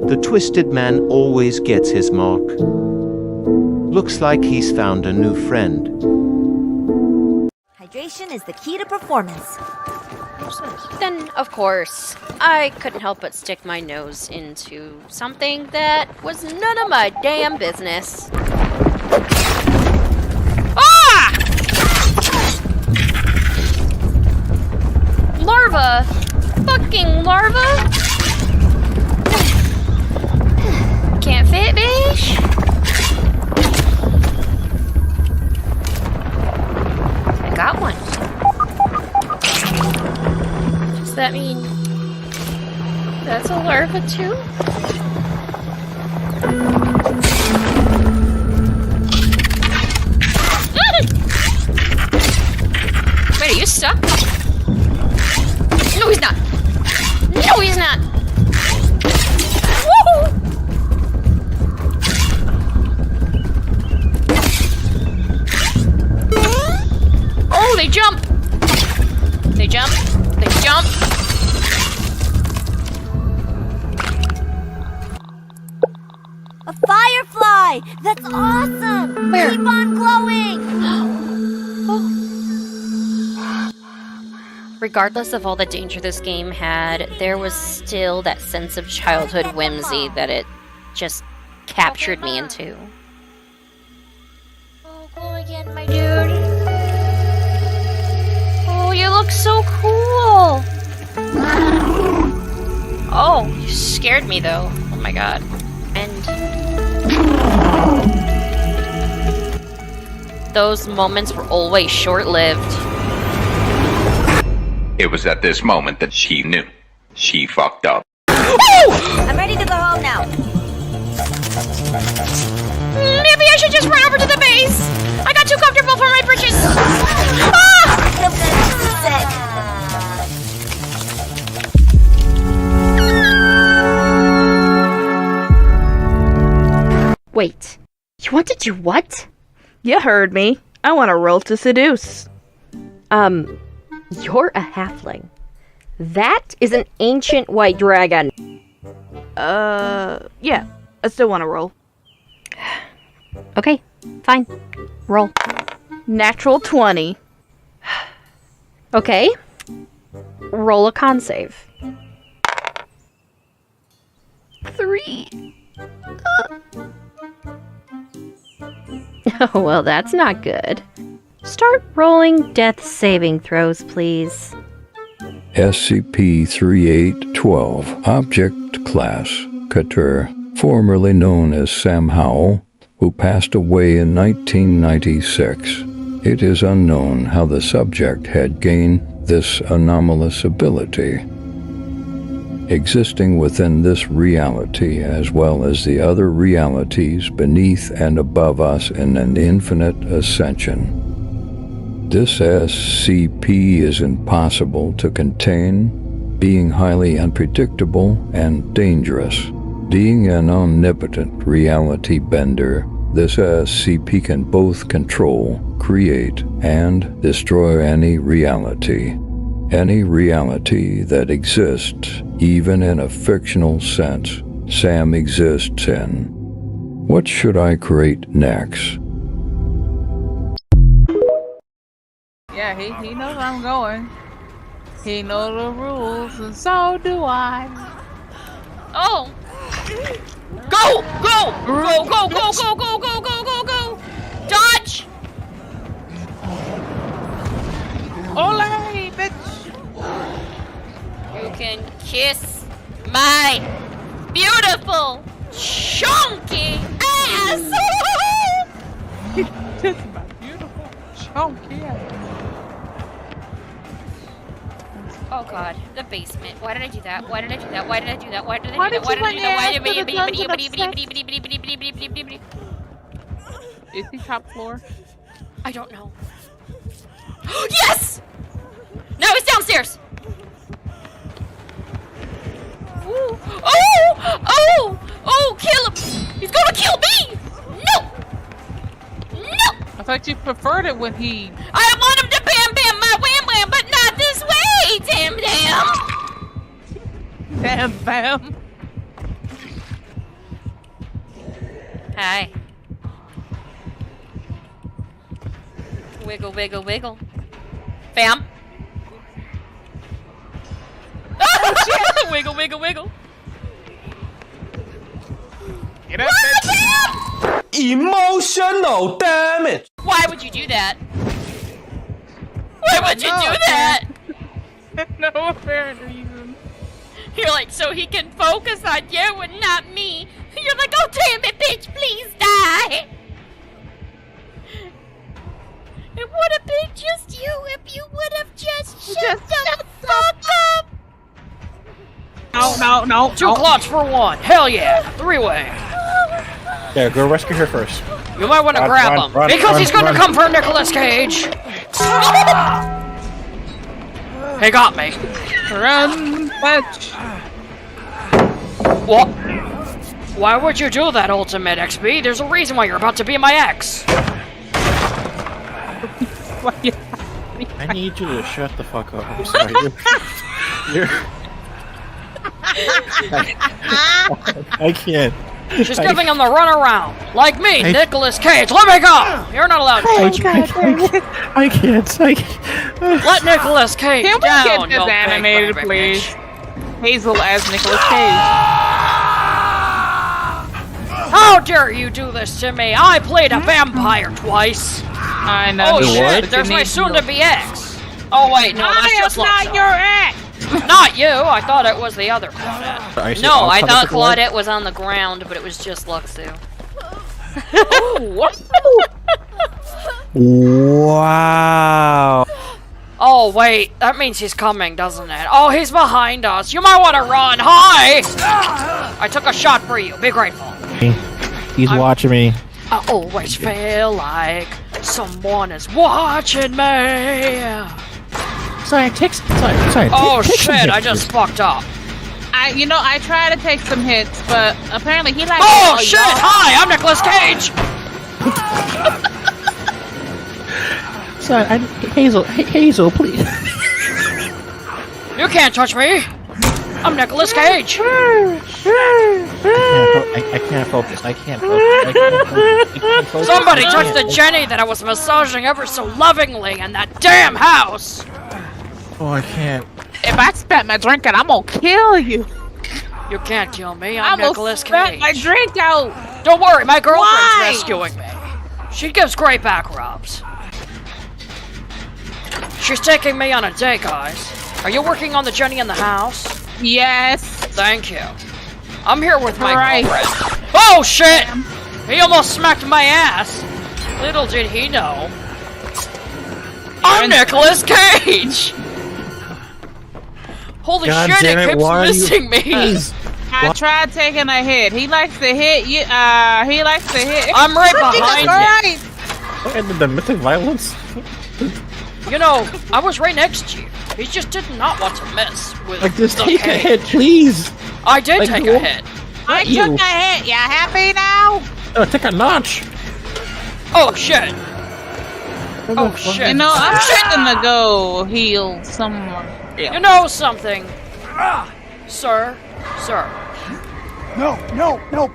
The twisted man always gets his mark. Looks like he's found a new friend. Hydration is the key to performance. Then, of course, I couldn't help but stick my nose into something that was none of my damn business. Ah! Larva! Fucking larva! Can't fit, bitch! I got one. Does that mean that's a larva too? Wait, are you stuck? No, he's not. No, he's not. Woo! Oh, they jump. They jump. They jump. A firefly! That's awesome! Where? Keep on glowing! Regardless of all the danger this game had, there was still that sense of childhood whimsy that it just captured me into. you look so cool. Oh, you scared me though. Oh my god. And those moments were always short-lived. It was at this moment that she knew. She fucked up. I'm ready to go home now. Maybe I should just run over to the base. I got too comfortable for my britches. Wait, you want to do what? You heard me. I want to roll to seduce. You're a halfling. That is an ancient white dragon. Yeah. I still want to roll. Okay, fine. Roll. Natural 20. Okay. Roll a con save. 3. Oh, well, that's not good. Start rolling death saving throws, please. SCP-3812, Object Class, Katur, formerly known as Sam Howell, who passed away in 1996. It is unknown how the subject had gained this anomalous ability. Existing within this reality as well as the other realities beneath and above us in an infinite ascension. This SCP is impossible to contain, being highly unpredictable and dangerous. Being an omnipotent reality bender, this SCP can both control, create, and destroy any reality. Any reality that exists, even in a fictional sense, Sam exists in. What should I create next? Yeah, he knows where I'm going. He knows the rules, and so do I. Oh! Go! Go! Go! Go! Go! Go! Go! Go! Go! Go! Go! Dodge! Ole, bitch! You can kiss my beautiful, chunky ass! Kiss my beautiful, chunky ass. Oh god, the basement. Why did I do that? Why did I do that? Why did I do that? Why did I Why do that? did Why you did I do that? Why did run I the dungeon Is he top floor? I don't know. Yes! No, he's downstairs! Ooh. Oh! Oh! Oh, kill him! He's gonna kill me! No! No! I thought you preferred it when he... I want him to bam bam my wham wham, but not this way, damn damn! Bam bam! Hi. Wiggle, wiggle, wiggle. Bam! Wiggle, wiggle, wiggle. Get up, bitch! Emotional damage! Why would you do that? Why would you do that? No apparent reason. You're like, so he can focus on you and not me. You're like, oh damn it, bitch, please die! It would have been just you if you would have just shut the fuck up! No. 2 clots for 1. Hell yeah. 3-way. Yeah, go rescue her first. You might want to grab him. Because he's going to come for Nicolas Cage. He got me. Run, bitch. What? Why would you do that, Ultimate XP? There's a reason why you're about to be my ex. I need you to shut the fuck up. I'm sorry. I can't. She's giving him the runaround. Like me, Nicolas Cage. Let me go! You're not allowed to touch me. I can't. Let Nicolas Cage Can we down, get this you big animated, baby please? bitch. Hazel as Nicolas Cage. How dare you do this to me? I played a vampire twice. I know. Oh you shit, would. there's You my need soon-to-be ex. Oh wait, no, that's I just am not Luxo. your ex. Not you. I thought it was the other Claudette. No, I thought Claudette was on the ground, but it was just Luxu. Wow. Oh wait, that means he's coming, doesn't it? Oh, he's behind us. You might want to run. Hi! I took a shot for you. Be grateful. He's watching me. I always feel like someone is watching me. Sorry, sorry. Oh take some shit, hits, I just fucked up. I tried to take some hits, but apparently he likes. Oh shit! Hi, I'm Nicolas Cage. Sorry, Hazel, please. You can't touch me. I'm Nicolas Cage. I can't focus. I can't focus. Somebody touched the Jenny that I was massaging ever so lovingly in that damn house. Oh, I can't. If I spat my drink out, I'm gonna kill you. You can't kill me. I'm gonna Nicolas spat Cage. my drink out. Don't worry, my girlfriend's Why? rescuing me. She gives great back rubs. She's taking me on a date, guys. Are you working on the Jenny in the house? Yes. Thank you. I'm here with my girlfriend. Oh shit! He almost smacked my ass. Little did he know. I'm Nicolas Cage! Holy God shit, damn it it, keeps why are you- missing me! Please. I tried taking a hit. He likes to hit you. He likes to hit. I'm right behind you. you. And the domestic violence? You know, I was right next to you. He just did not want to mess with Like, just the take a cage. hit, please. I did Like, take you- a hit. I you. took a hit. You happy now? Take a notch. Oh shit! Oh shit! You know, I'm trying to go heal someone. You know something, sir? Sir. No,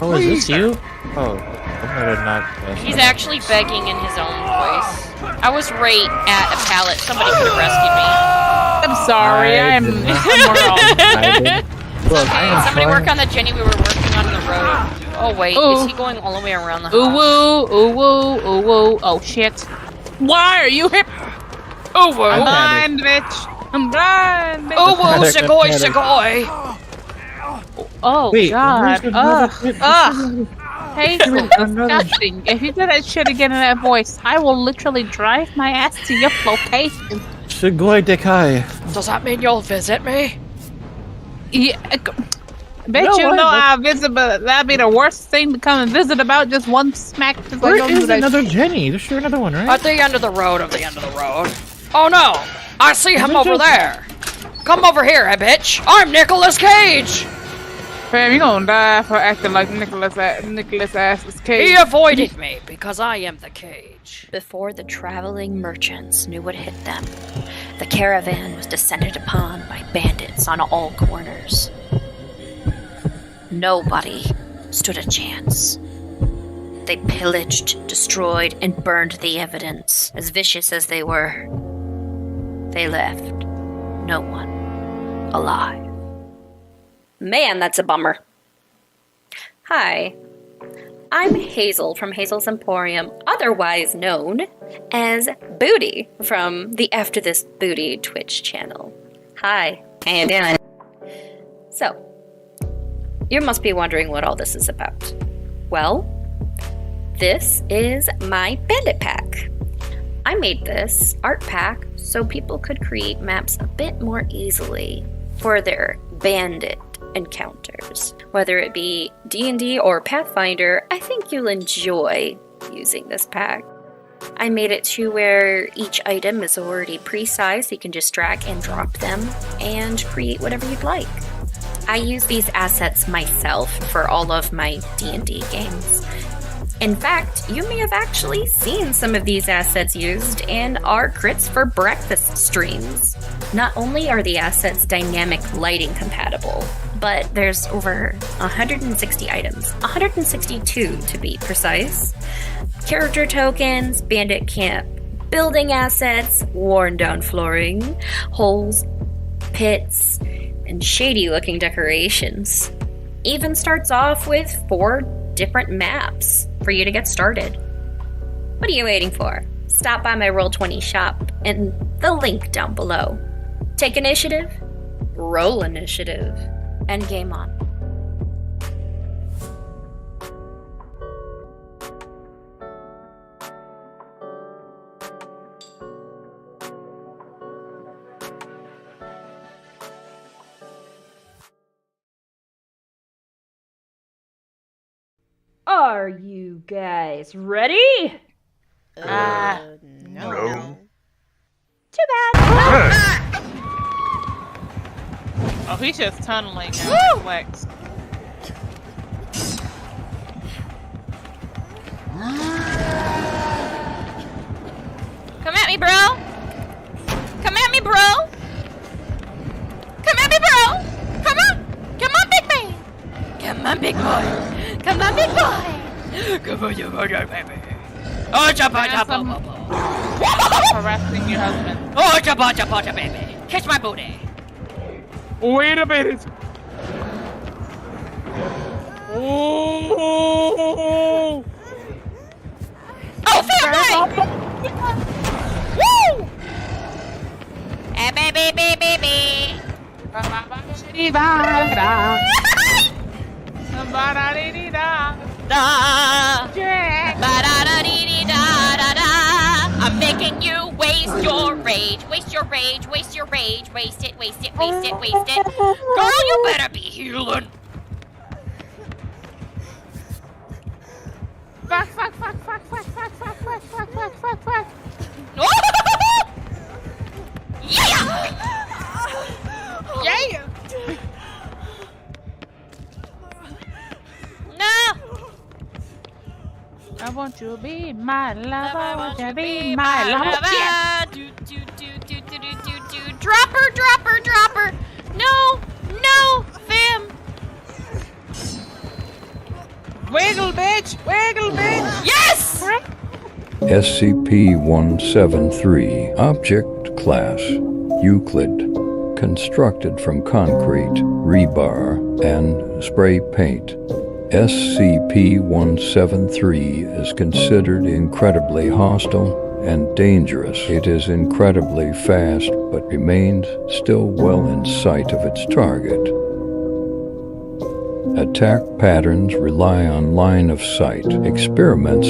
Oh, is this you? Oh, I did not. He's actually begging in his own voice. I was right at a pallet. Somebody could have rescued me. I'm sorry. I I'm did not. wrong. Look, I am Somebody trying- work on the Jenny we were working on the road. Oh wait, Ooh. is he going all the way around the house? Ooh woo, ooh woo, ooh woo. Oh shit. Why are you hip? Ooh woo. I'm blind, bitch. I'm blind, bitch. Ooh woo, Panic, segoy, panic. segoy. Oh Wait, god. where's another hit? Ugh. Hazel, disgusting. If you do that shit again in that voice, I will literally drive my ass to your location. Shigoi Dekai. Does that mean you'll visit me? Yeah. Bet No, you I- know I'll visit, but that'd be the worst thing to come and visit about. Just one smack. Just Where like is another Jenny? There's sure another one, right? At the end of the road of the end of the road. Oh no! I see him over there! Come over here, bitch! I'm Nicolas Cage! Fam, you gonna die for acting like Nicholas Ass's Cage. He avoided me because I am the cage. Before the traveling merchants knew what hit them, the caravan was descended upon by bandits on all corners. Nobody stood a chance. They pillaged, destroyed, and burned the evidence. As vicious as they were, they left no one alive. Man, that's a bummer. Hi, I'm Hazel from Hazel's Emporium, otherwise known as Booty from the AfterDisBooty Twitch channel. Hi, how you doing? So, you must be wondering what all this is about. Well, this is my bandit pack. I made this art pack so people could create maps a bit more easily for their bandit encounters. Whether it be D&D or Pathfinder, I think you'll enjoy using this pack. I made it to where each item is already pre-sized, so you can just drag and drop them and create whatever you'd like. I use these assets myself for all of my D&D games. In fact, you may have actually seen some of these assets used in our Crits4Breakfast streams. Not only are the assets dynamic lighting compatible, but there's over 160 items, 162 to be precise. Character tokens, bandit camp, building assets, worn down flooring, holes, pits, and shady looking decorations. Even starts off with 4 different maps for you to get started. What are you waiting for? stop by my Roll20 shop in the link down below. Take initiative, roll initiative, and game on. Are you guys ready? No. Too bad. Oh, he's just tunneling now. Flex. Come at me, bro. Come at me, bro. Come at me, bro. Come on. Come on, big man. Come on, big boy. Come on, big boy. Come on, you baby. Oh, chapa, Harassing your husband. Oh, chapa, baby. Kiss my booty. Wait a minute. Oh! Oh, family! Woo! Baby. I'm making you waste your rage. Waste your rage. Waste your rage. Waste it. Waste it. Waste it. Waste it. Girl, you better be healing. Fuck. Yeah! Yeah! No! I want you to be my lover. I want you to be my lover. Yeah. Drop her. No, fam. Wiggle, bitch. Yes! SCP-173 Object Class Euclid. Constructed from concrete, rebar, and spray paint. SCP-173 is considered incredibly hostile and dangerous. It is incredibly fast, but remains still well in sight of its target. Attack patterns rely on line of sight. Experiments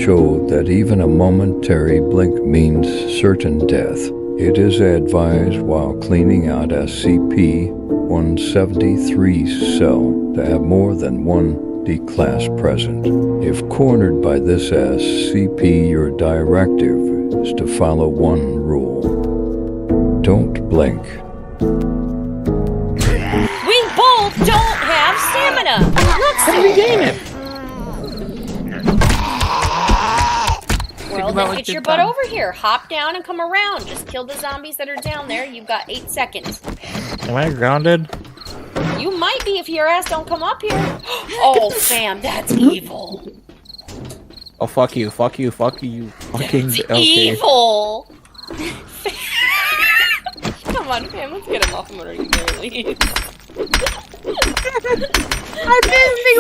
show that even a momentary blink means certain death. It is advised while cleaning out SCP-173's cell to have more than one D-class present. If cornered by this SCP, your directive is to follow one rule. Don't blink. We both don't have stamina. Let's regain it. Well, then get your butt over here. Hop down and come around. Just kill the zombies that are down there. You've got 8 seconds. Am I grounded? You might be if your ass don't come up here. Oh, fam, that's evil. Oh, fuck you. Fucking That's okay. evil. Come on, fam, let's get him off him already. I didn't think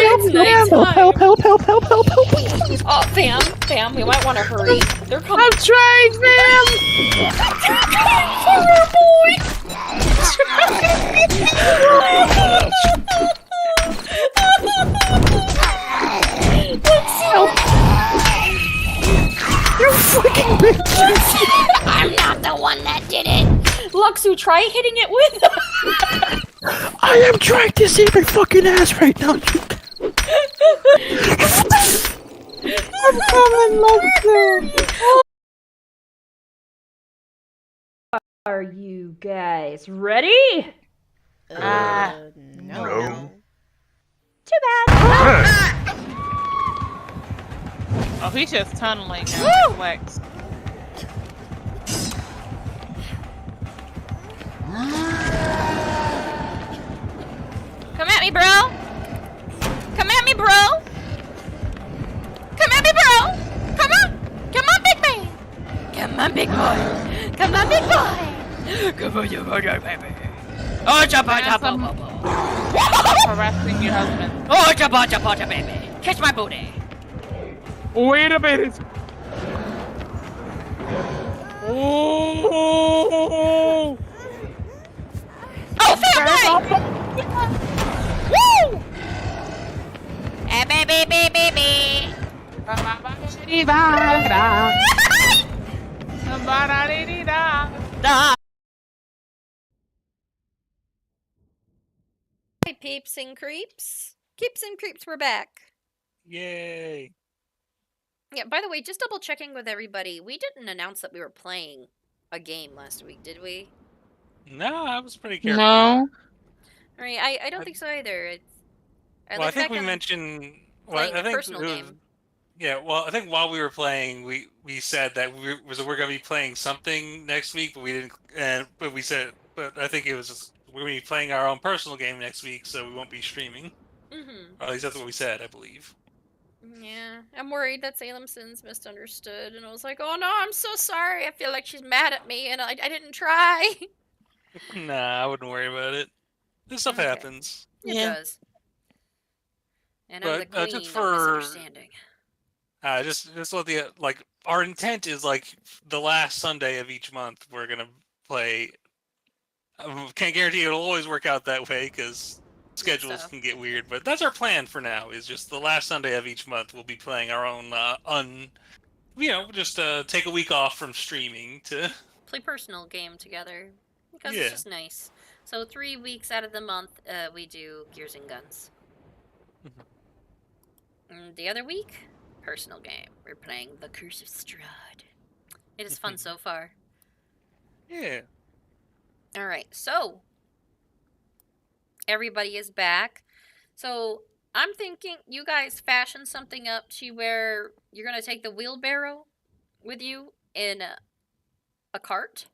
it's nighttime. Help. Oh, fam, we might want to hurry. They're coming. I'm trying, fam. You freaking bitch! I'm not the one that did it. Luxu, try hitting it with. I am trying to save my fucking ass right now. I'm coming, Luxu. Are you guys ready? No. Too bad. Oh, he's just tunneling now. Flex. Come at me, bro. Come at me, bro. Come at me, bro. Come on, big man. Come on, big boy. Come on, big boy. Come on, you baby. Oh, chapa. harassing your husband. Oh, cha baby. Kiss my booty. Wait a minute. Oh! Oh, family! Woo! Baby. Hi, peeps and creeps. Keeps and creeps, we're back. Yay. Yeah, by the way, just double checking with everybody. We didn't announce that we were playing a game last week, did we? No, I was pretty careful. No. All right, I don't think so either. I think we mentioned. Playing I a think personal game. Yeah, well, I think while we were playing, we said that we're going to be playing something next week, but we didn't. But we said, but I think it was just, we're going to be playing our own personal game next week, so we won't be streaming. Mm-hmm. Or at least that's what we said, I believe. Yeah, I'm worried that Salem Sin's misunderstood, and I was like, oh no, I'm so sorry. I feel like she's mad at me, and I didn't try. Nah, I wouldn't worry about it. This stuff happens. It does. And I'm the queen just of for misunderstanding. just let the our intent is the last Sunday of each month we're gonna play. Can't guarantee it'll always work out that way because schedules can get weird, but that's our plan for now. Is just the last Sunday of each month we'll be playing our own just take a week off from streaming to play personal game together because Yeah. it's just nice. So 3 weeks out of the month, we do Gears and Guns. And the other week, personal game. We're playing The Curse of Strahd. It is fun so far. Yeah. All right, so everybody is back. So I'm thinking you guys fashion something up to where you're gonna take the wheelbarrow with you in a cart.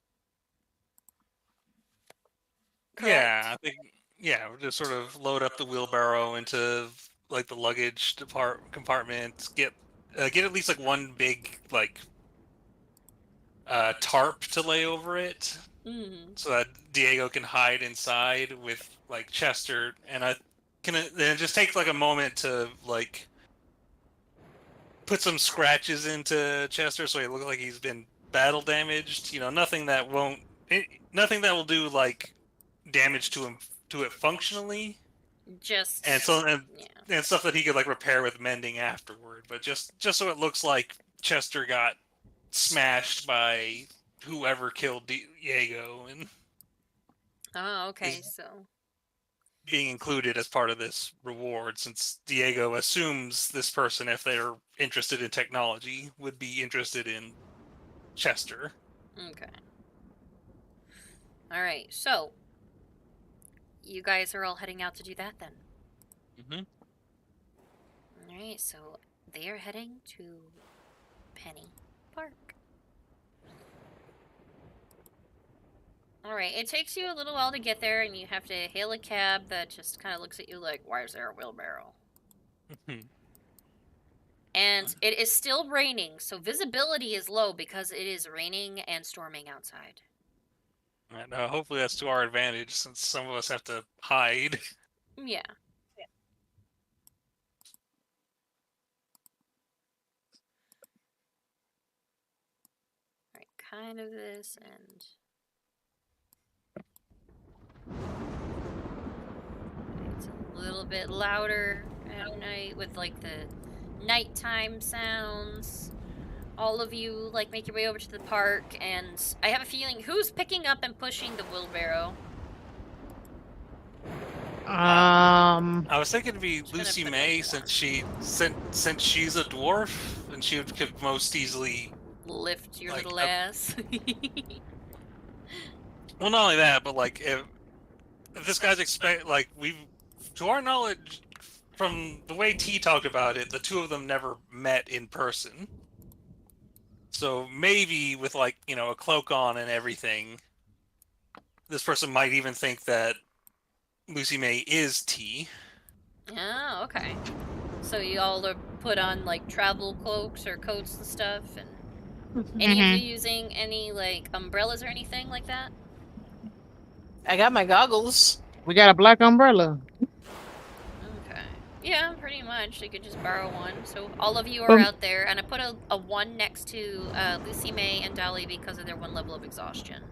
Yeah, I think we'll just sort of load up the wheelbarrow into the luggage compartment. Get at least one big tarp to lay over it, so that Diego can hide inside with Chester, and I can then just take a moment to put some scratches into Chester so he looks like he's been battle damaged. Nothing that will do damage to it functionally. And stuff that he could repair with mending afterward, but just so it looks like Chester got smashed by whoever killed Diego and Oh, okay, so being included as part of this reward, since Diego assumes this person, if they're interested in technology, would be interested in Chester. Okay. All right, so you guys are all heading out to do that then. All right, so they are heading to Penny Park. All right, it takes you a little while to get there, and you have to hail a cab that just kind of looks at you like, why is there a wheelbarrow? And it is still raining, so visibility is low because it is raining and storming outside. And hopefully that's to our advantage, since some of us have to hide. Yeah. Alright, kind of this, and it's a little bit louder at night with the nighttime sounds. All of you make your way over to the park, and I have a feeling who's picking up and pushing the wheelbarrow. I was thinking it'd be Lucy May, since she's a dwarf and she could most easily lift your little ass. Well, not only that, but if this guy's to our knowledge, from the way T talked about it, the two of them never met in person. So maybe with a cloak on and everything, this person might even think that Lucy May is T. Oh, okay. So you all are put on travel cloaks or coats and stuff, and any of you using any umbrellas or anything like that? I got my goggles. We got a black umbrella. Yeah, pretty much. They could just borrow one. So all of you are out there, and I put a 1 next to Lucy May and Dolly because of their 1 level of exhaustion.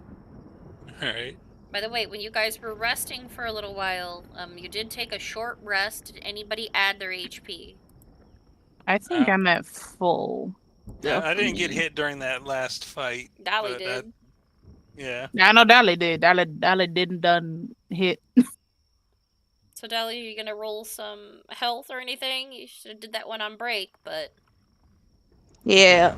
Alright. By the way, when you guys were resting for a little while, you did take a short rest. Did anybody add their HP? I think I'm at full. I didn't get hit during that last fight. Dolly but, did. Yeah. I know Dolly did. Dolly didn't done hit. So Dolly, are you gonna roll some health or anything? You should have did that one on break, but Yeah.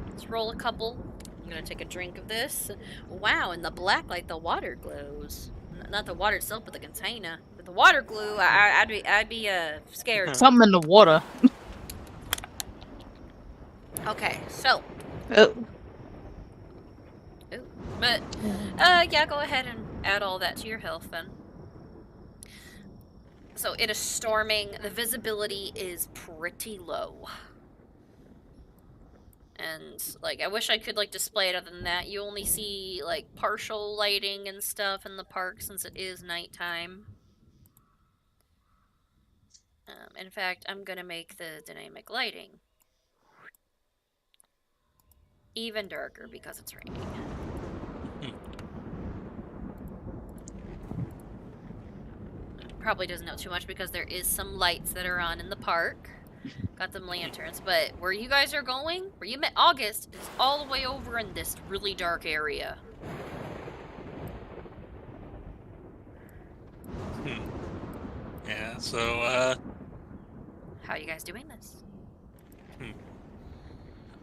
let's roll a couple. I'm gonna take a drink of this. Wow, in the black light, the water glows. Not the water itself, but the container. With the water glue, I'd be scared. Something in the water. Okay, so. Oh. Ooh. But, yeah, go ahead and add all that to your health then. So it is storming. The visibility is pretty low. And, like, I wish I could, like, display it other than that. You only see, like, partial lighting and stuff in the park since it is nighttime. In fact, I'm gonna make the dynamic lighting even darker because it's raining. Probably doesn't know too much because there is some lights that are on in the park. Got them lanterns, but where you guys are going, where you met August, is all the way over in this really dark area. Yeah, so, How are you guys doing this?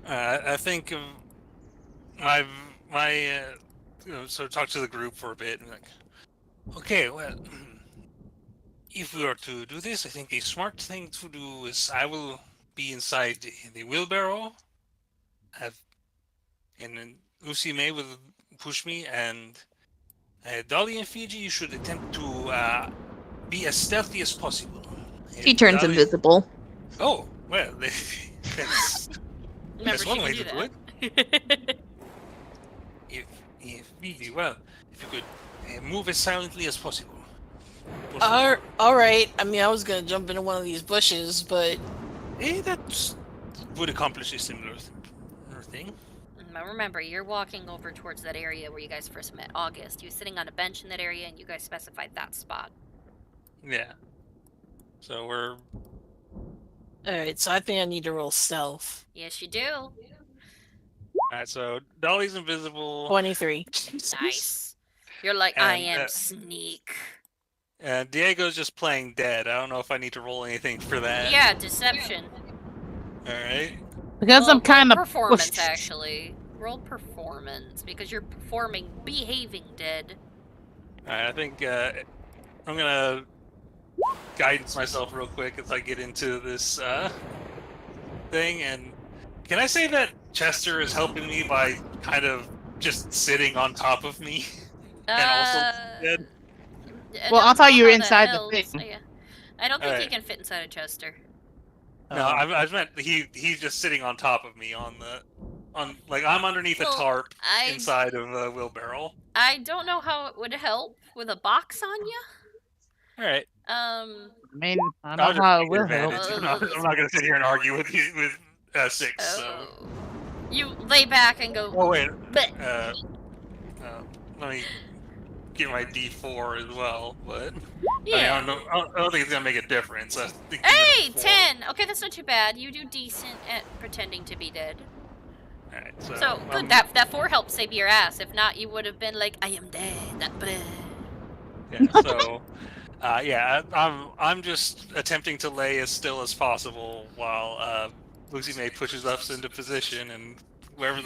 I think so talk to the group for a bit and like, okay, well, if we are to do this, I think a smart thing to do is I will be inside the wheelbarrow, and then Lucy May will push me, and Dolly and Fiji, you should attempt to be as stealthy as possible. He turns Dolly... invisible. Oh, well, that's one way to do it. If Fiji, well, if you could move as silently as possible. Alright. I mean, I was gonna jump into one of these bushes, but... that would accomplish a similar thing. Now remember, you're walking over towards that area where you guys first met August. He was sitting on a bench in that area, and you guys specified that spot. Yeah. So we're... Alright, so I think I need to roll stealth. Yes, you do. Alright, so Dolly's invisible. 23. Nice. You're like, And, I am sneak. Diego's just playing dead. I don't know if I need to roll anything for that. Yeah, deception. Alright. Because I'm kind of performance, actually. Roll performance, because you're performing behaving dead. Alright, I think I'm gonna guidance myself real quick as I get into this thing. And can I say that Chester is helping me by kind of just sitting on top of me and also dead? Well, I thought you were inside the thing. So yeah. I don't think he can fit inside of Chester. No, I meant he's just sitting on top of me on like I'm underneath a tarp inside of a wheelbarrow. I don't know how it would help with a box on you. All right. I mean, I don't know how it will help. I'm not going to sit here and argue with you with 6. So. You lay back and go. Oh wait. Bleh. Let me get my D4 as well, but yeah. I don't think it's gonna make a difference. Hey, 10. Okay, that's not too bad. You do decent at pretending to be dead. All right. So good. That 4 helped save your ass. If not, you would have been like, I am dead. Yeah. So. Yeah, I'm just attempting to lay as still as possible while Lucy May pushes us into position, and wherever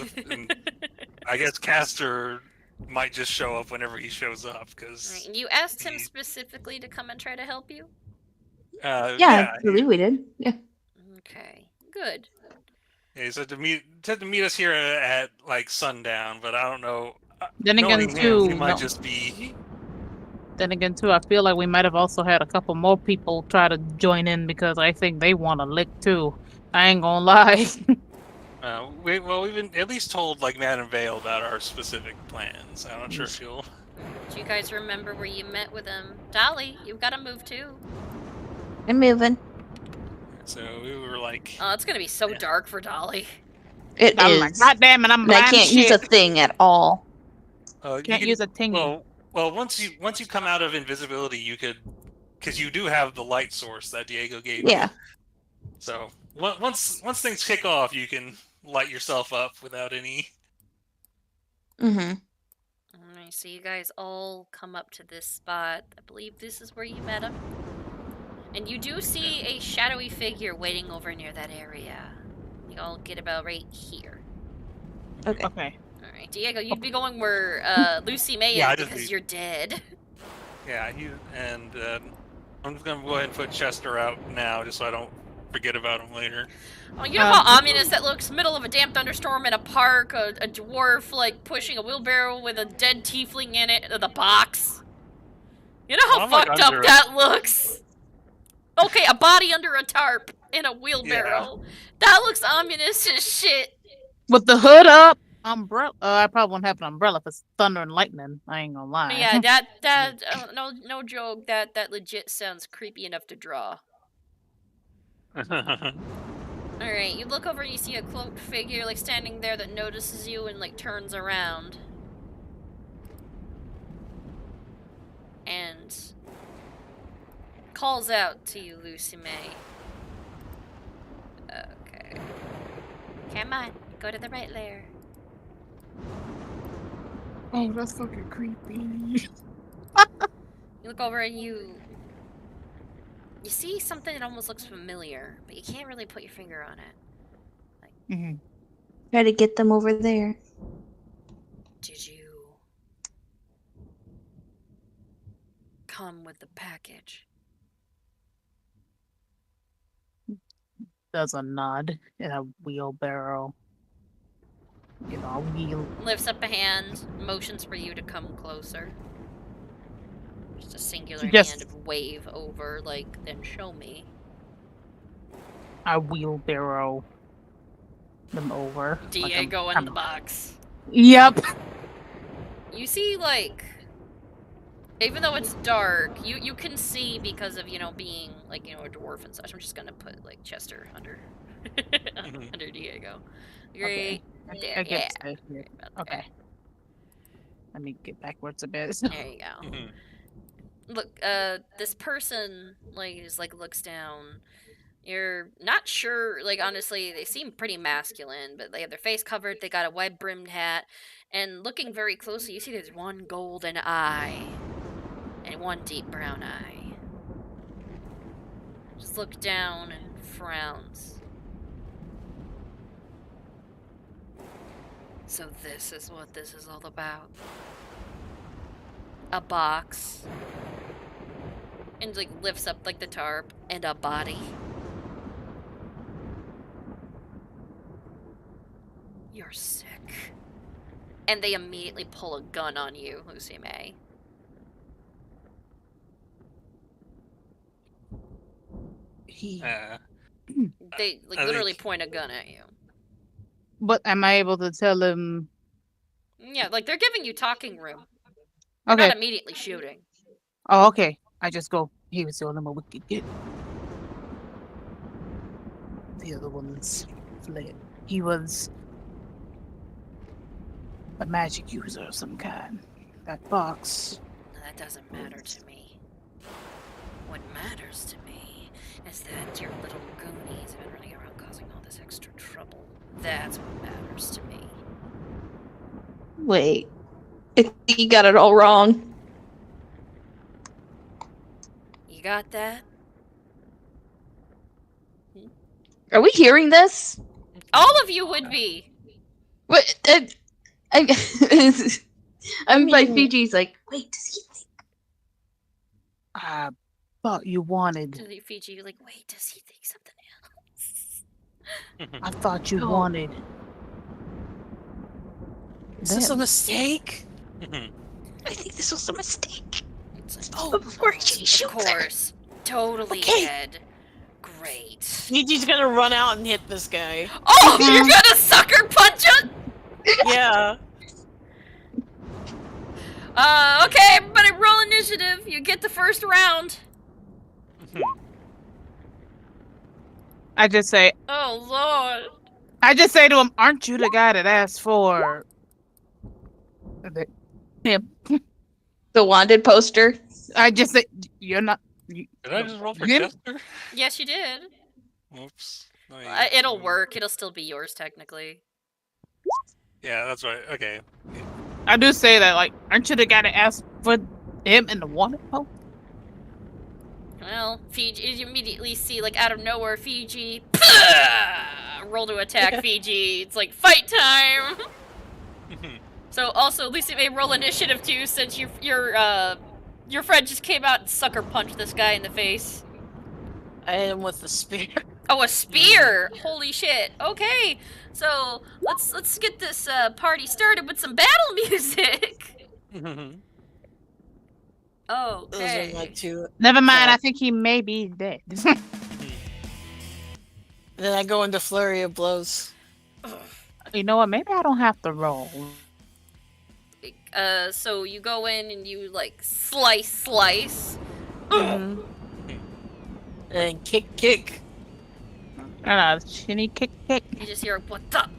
I guess Caster might just show up whenever he shows up because you asked him specifically to come and try to help you. Yeah, I believe we did. Yeah. Okay, good. Yeah, he said to meet us here at like sundown, but I don't know. Then again, too, he might just be. Then again, too, I feel like we might have also had a couple more people try to join in because I think they want to lick too. I ain't gonna lie. We've been at least told like Madam Vale about our specific plans. I'm not sure if you'll. Do you guys remember where you met with him? Dolly, you've got to move too. I'm moving. So we were like, Oh, it's gonna be so dark for Dolly. It I'm is. like, God damn it, I'm And I blind can't use a shit. thing at all. you Can't can- use a thingy. Well, once you come out of invisibility, you could, because you do have the light source that Diego gave Yeah. you. So once things kick off, you can light yourself up without any. Mm-hmm. Alright, so you guys all come up to this spot. I believe this is where you met him. And you do see a shadowy figure waiting over near that area. You all get about right here. Okay. Alright, Diego, you'd be going where Lucy May Yeah, I is just because need- you're dead. Yeah, I'm just gonna go ahead and put Chester out now, just so I don't forget about him later. Oh, you know how ominous that looks? Middle of a damn thunderstorm in a park, a dwarf like pushing a wheelbarrow with a dead tiefling in it, the box. You know how Well, I'm, like, fucked up under- that looks? Okay, a body under a tarp in a wheelbarrow. That looks ominous as shit. With the hood up, umbrella. I probably won't have an umbrella if it's thunder and lightning. I ain't gonna lie. But yeah, that no joke. That legit sounds creepy enough to draw. All right, you look over and you see a cloaked figure like standing there that notices you and like turns around. And calls out to you, Lucy May. Okay. Come on, go to the right layer. Oh, that's fucking creepy. You look over and you see something that almost looks familiar, but you can't really put your finger on it. Mm-hmm. Try to get them over there. Did you come with the package? Does a nod in a wheelbarrow. You know, a wheel. Lifts up a hand, motions for you to come closer. Just a singular hand of wave over, like, then show me. I wheelbarrow them over. Diego like in the box. Yep. You see, like, even though it's dark, you can see because of, you know, being, like, you know, a dwarf and such. I'm just gonna put, like, Chester under under Diego. Great. Okay. There, yeah. Here. Okay. Let me get backwards a bit. There you go. Look, this person, like, is, like, looks down. You're not sure, like, honestly, they seem pretty masculine, but they have their face covered, they got a wide-brimmed hat, and looking very closely, you see there's one golden eye, and one deep brown eye. Just look down and frowns. So this is what this is all about. A box. And, like, lifts up, like, the tarp, and a body. You're sick. And they immediately pull a gun on you, Lucy May. They, like, literally point a gun at you. But am I able to tell him? Yeah, like, they're giving you talking room. They're Okay. not immediately shooting. Oh, okay. I just go, he was the only one we could get. The other ones fled. He was a magic user of some kind. That box. That doesn't matter to me. What matters to me is that your little goonies have been running around causing all this extra trouble. That's what matters to me. Wait. You got it all wrong. You got that? Are we hearing this? All of you would be. What? I'm by Fiji's like, wait, does he think? I thought you wanted. To the Fiji, you're like, wait, does he think something else? I thought you wanted. Is this a mistake? I think this was a mistake. Oh, of course. Of course. Totally, Ed. Great. Fiji's gonna run out and hit this guy. Oh, you're gonna sucker punch it? Yeah. Okay, everybody roll initiative. You get the first round. I just say, Oh Lord. I just say to him, "Aren't you the guy that asked for him?" The wanted poster. I just say, "You're not." Did I just roll for him? Chester? Yes, you did. Oops. It'll work. It'll still be yours technically. Yeah, that's right. Okay. I do say that, like, aren't you the guy that asked for him in the wanted poster? Well, Fiji, you immediately see, like, out of nowhere, Fiji, roll to attack Fiji. It's like, fight time! So, also, Lucy may roll initiative too, since your friend just came out and sucker punched this guy in the face. I hit him with the spear. Oh, a spear! Holy shit. Okay, so, let's get this, party started with some battle music! Oh, okay. Those are my two. Never mind, I think he may be dead. Then I go into flurry of blows. You know what? Maybe I don't have to roll. So you go in and you, like, slice. And kick. Chinny kick. You just hear, what the?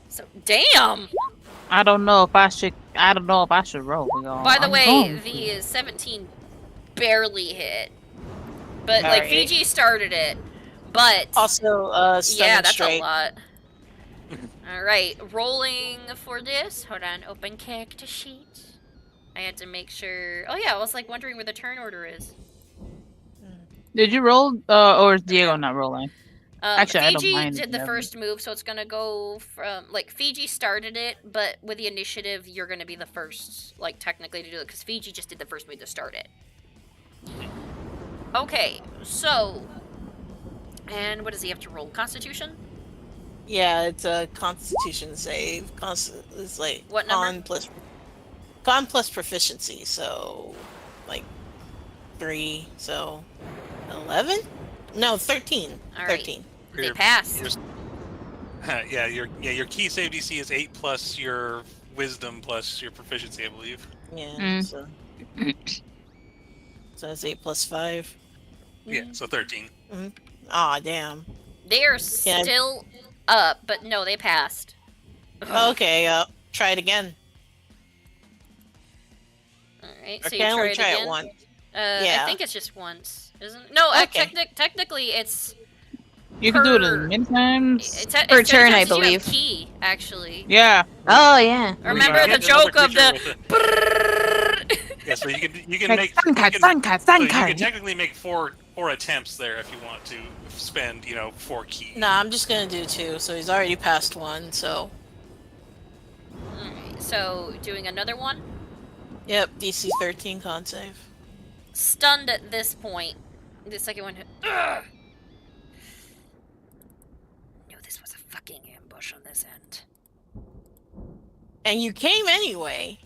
So, damn! I don't know if I should roll. By the way, the 17 barely hit. But, like, Alright. Fiji started it. But... Also, yeah, that's straight. a lot. Alright, rolling for this. Hold on, open character sheet. I had to make sure... Oh yeah, I was, like, wondering where the turn order is. Did you roll, or is Diego not rolling? Actually, I don't Fiji mind. did the first move, so it's gonna go from, like, Fiji started it, but with the initiative, you're gonna be the first, like, technically to do it, because Fiji just did the first move to start it. Okay, so, and what does he have to roll? Constitution? Yeah, it's a Constitution save. It's like what number? Con plus proficiency, so like 3, so 11? No, 13. All right. 13. They passed. Your key save DC is 8 plus your wisdom plus your proficiency, I believe. Yeah. So it's 8 plus 5. Yeah, so 13. Aw, damn. They are still up, but no, they passed. Okay, try it again. Alright, so I you can only try try it it again? once. I think it's just once, isn't it? No, Okay. technically it's... You can do it as many times. Per turn, I You have believe. key, actually. Yeah. Oh, yeah. Remember the joke of the... Yeah, so you can Like, make... Sankai. So you can technically make four attempts there if you want to spend, 4 keys. Nah, I'm just gonna do 2, so he's already passed 1, so... Alright, so doing another one? Yep, DC 13 con save. Stunned at this point. The second one hit. Ugh! Knew this was a fucking ambush on this end. And you came anyway.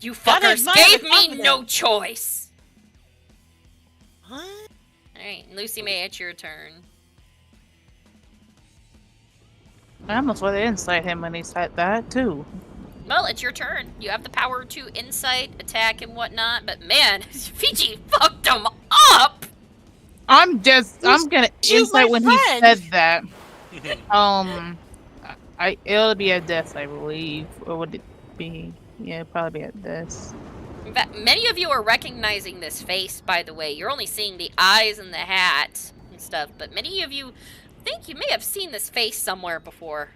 You That fuckers is my gave me confidence. no choice! What? Alright, Lucy May, it's your turn. I almost want to insight him when he said that, too. Well, it's your turn. You have the power to insight, attack, and whatnot, but man, Fiji fucked him up! I'm gonna She's insight my when friend. he said that. It'll be a death, I believe. Or would it be? Yeah, it'd probably be a death. In fact, many of you are recognizing this face, by the way. You're only seeing the eyes and the hat and stuff, but many of you think you may have seen this face somewhere before.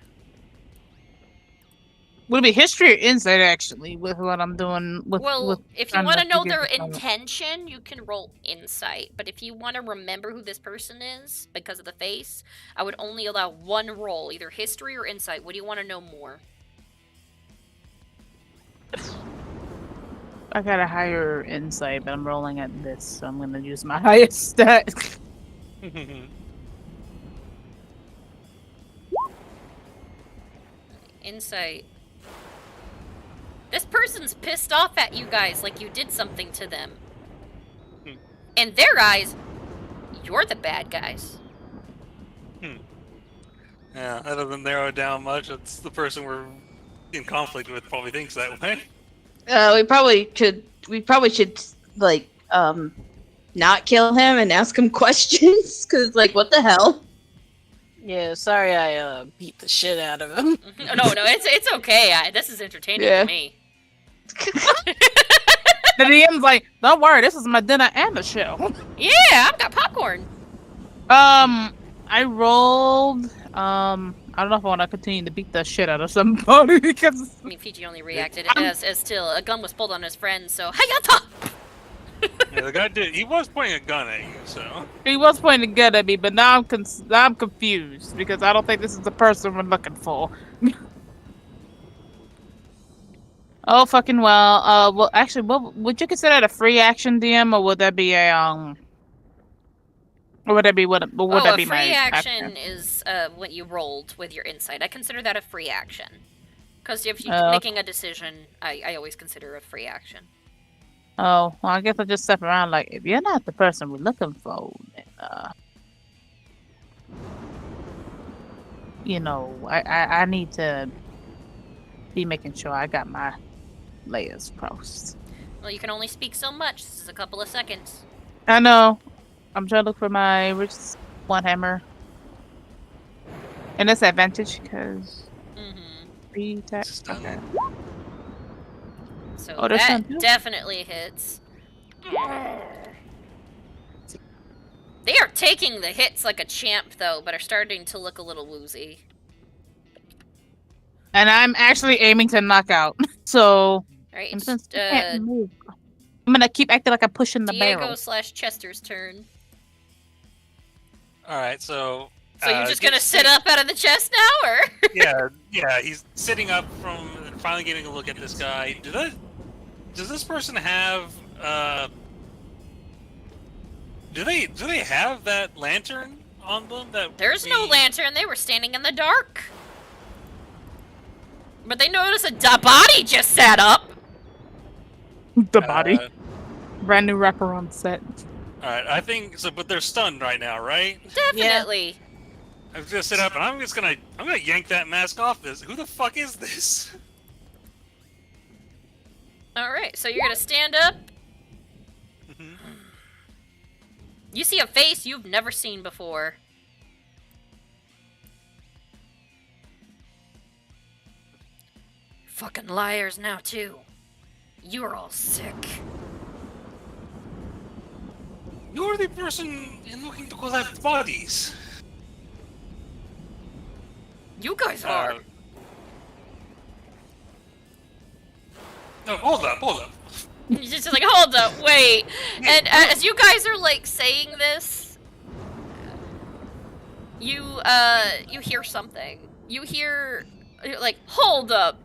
Would it be history or insight, actually, with what I'm doing? Well, if you trying want to know figure their this out? intention, you can roll insight. But if you want to remember who this person is because of the face, I would only allow one roll, either history or insight. What do you want to know more? I got a higher insight, but I'm rolling at this, so I'm gonna use my highest stat. Insight. This person's pissed off at you guys like you did something to them. In their eyes, you're the bad guys. Yeah, that doesn't narrow it down much. It's the person we're in conflict with probably thinks that way. We probably should like not kill him and ask him questions, because, like, what the hell? Yeah, sorry I beat the shit out of him. No, it's okay. This is entertaining to me. The DM's like, don't worry, this is my dinner and the show. Yeah, I've got popcorn. I rolled. I don't know if I want to continue to beat the shit out of somebody because. I mean, Fiji only reacted as still a gun was pulled on his friend. So Hayata. Yeah, the guy did. He was pointing a gun at you, so. He was pointing a gun at me, but now I'm confused because I don't think this is the person we're looking for. Oh fucking well. Well, actually, what would you consider that a free action DM, or would that be a Or would that be what? Would that be my free action? Is what you rolled with your insight. I consider that a free action, because if you're making a decision, I always consider a free action. Oh, well, I guess I'll just step around like, if you're not the person we're looking for, then, you know, I need to be making sure I got my layers crossed. Well, you can only speak so much. This is a couple of seconds. I know. I'm trying to look for my rich one hammer. And that's advantage, because... Okay. So that definitely hits. They are taking the hits like a champ, though, but are starting to look a little woozy. And I'm actually aiming to knock out. So, right, since I can't move, I'm gonna keep acting like I'm pushing the barrel. Diego/Chester's turn. Alright, so... So you're just gonna sit up out of the chest now, or? yeah, he's sitting up from finally getting a look at this guy. Does this person have do they have that lantern on them? There's no lantern. They were standing in the dark. But they noticed a body just sat up. The body. Brand new rapper on set. Alright, I think so, but they're stunned right now, right? Definitely. I'm gonna sit up and I'm gonna yank that mask off this. Who the fuck is this? Alright, so you're gonna stand up. You see a face you've never seen before. Fucking liars now, too. You're all sick. You're the person looking to collect bodies. You guys are. No, hold up. You're just like, hold up, wait. And as you guys are like saying this, you hear something. You hear like, hold up,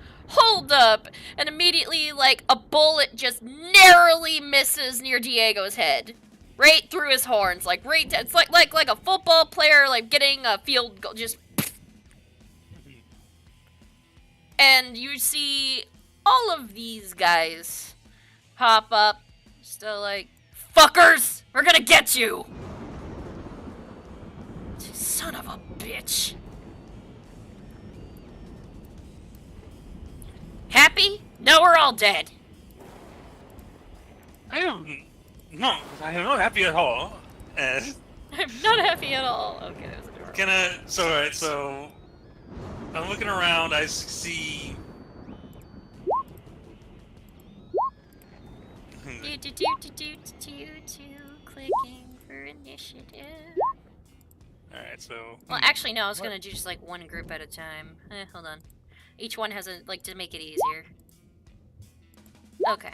and immediately like a bullet just narrowly misses near Diego's head, right through his horns, like right. It's like a football player like getting a field goal, just. And you see all of these guys pop up, still like, fuckers! We're gonna get you! Son of a bitch. Happy? No, we're all dead. I am not happy at all. I'm not happy at all. Okay, that was adorable. So I'm looking around, I see... Clicking for initiative. Alright, so... Well, actually, no, I was gonna do just like one group at a time. Hold on. Each one has a, like, to make it easier. Okay.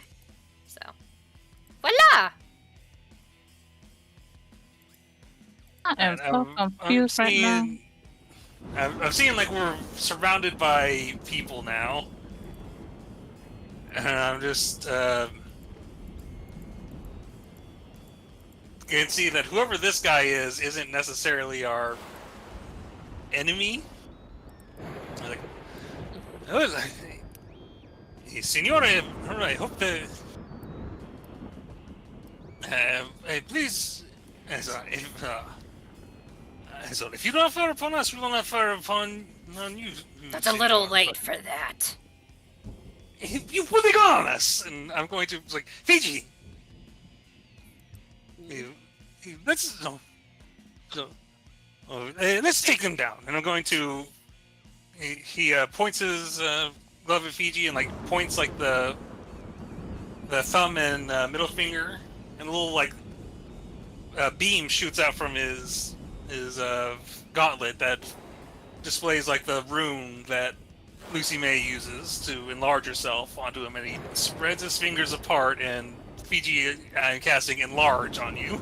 So. Voila! I am so confused right now. I'm seeing like we're surrounded by people now. And I'm just, can see that whoever this guy is isn't necessarily our enemy. Like, hey, Signore, I hope that... please... So if you don't fire upon us, we will not fire upon you. That's a little late for that. You put the gun on us! And I'm going to, like, Fiji! Let's take them down. And I'm going to. He points his glove at Fiji and like points like the thumb and middle finger, and a little like beam shoots out from his gauntlet that displays like the rune that Lucy May uses to enlarge herself onto him, and he spreads his fingers apart, and Fiji, I'm casting enlarge on you.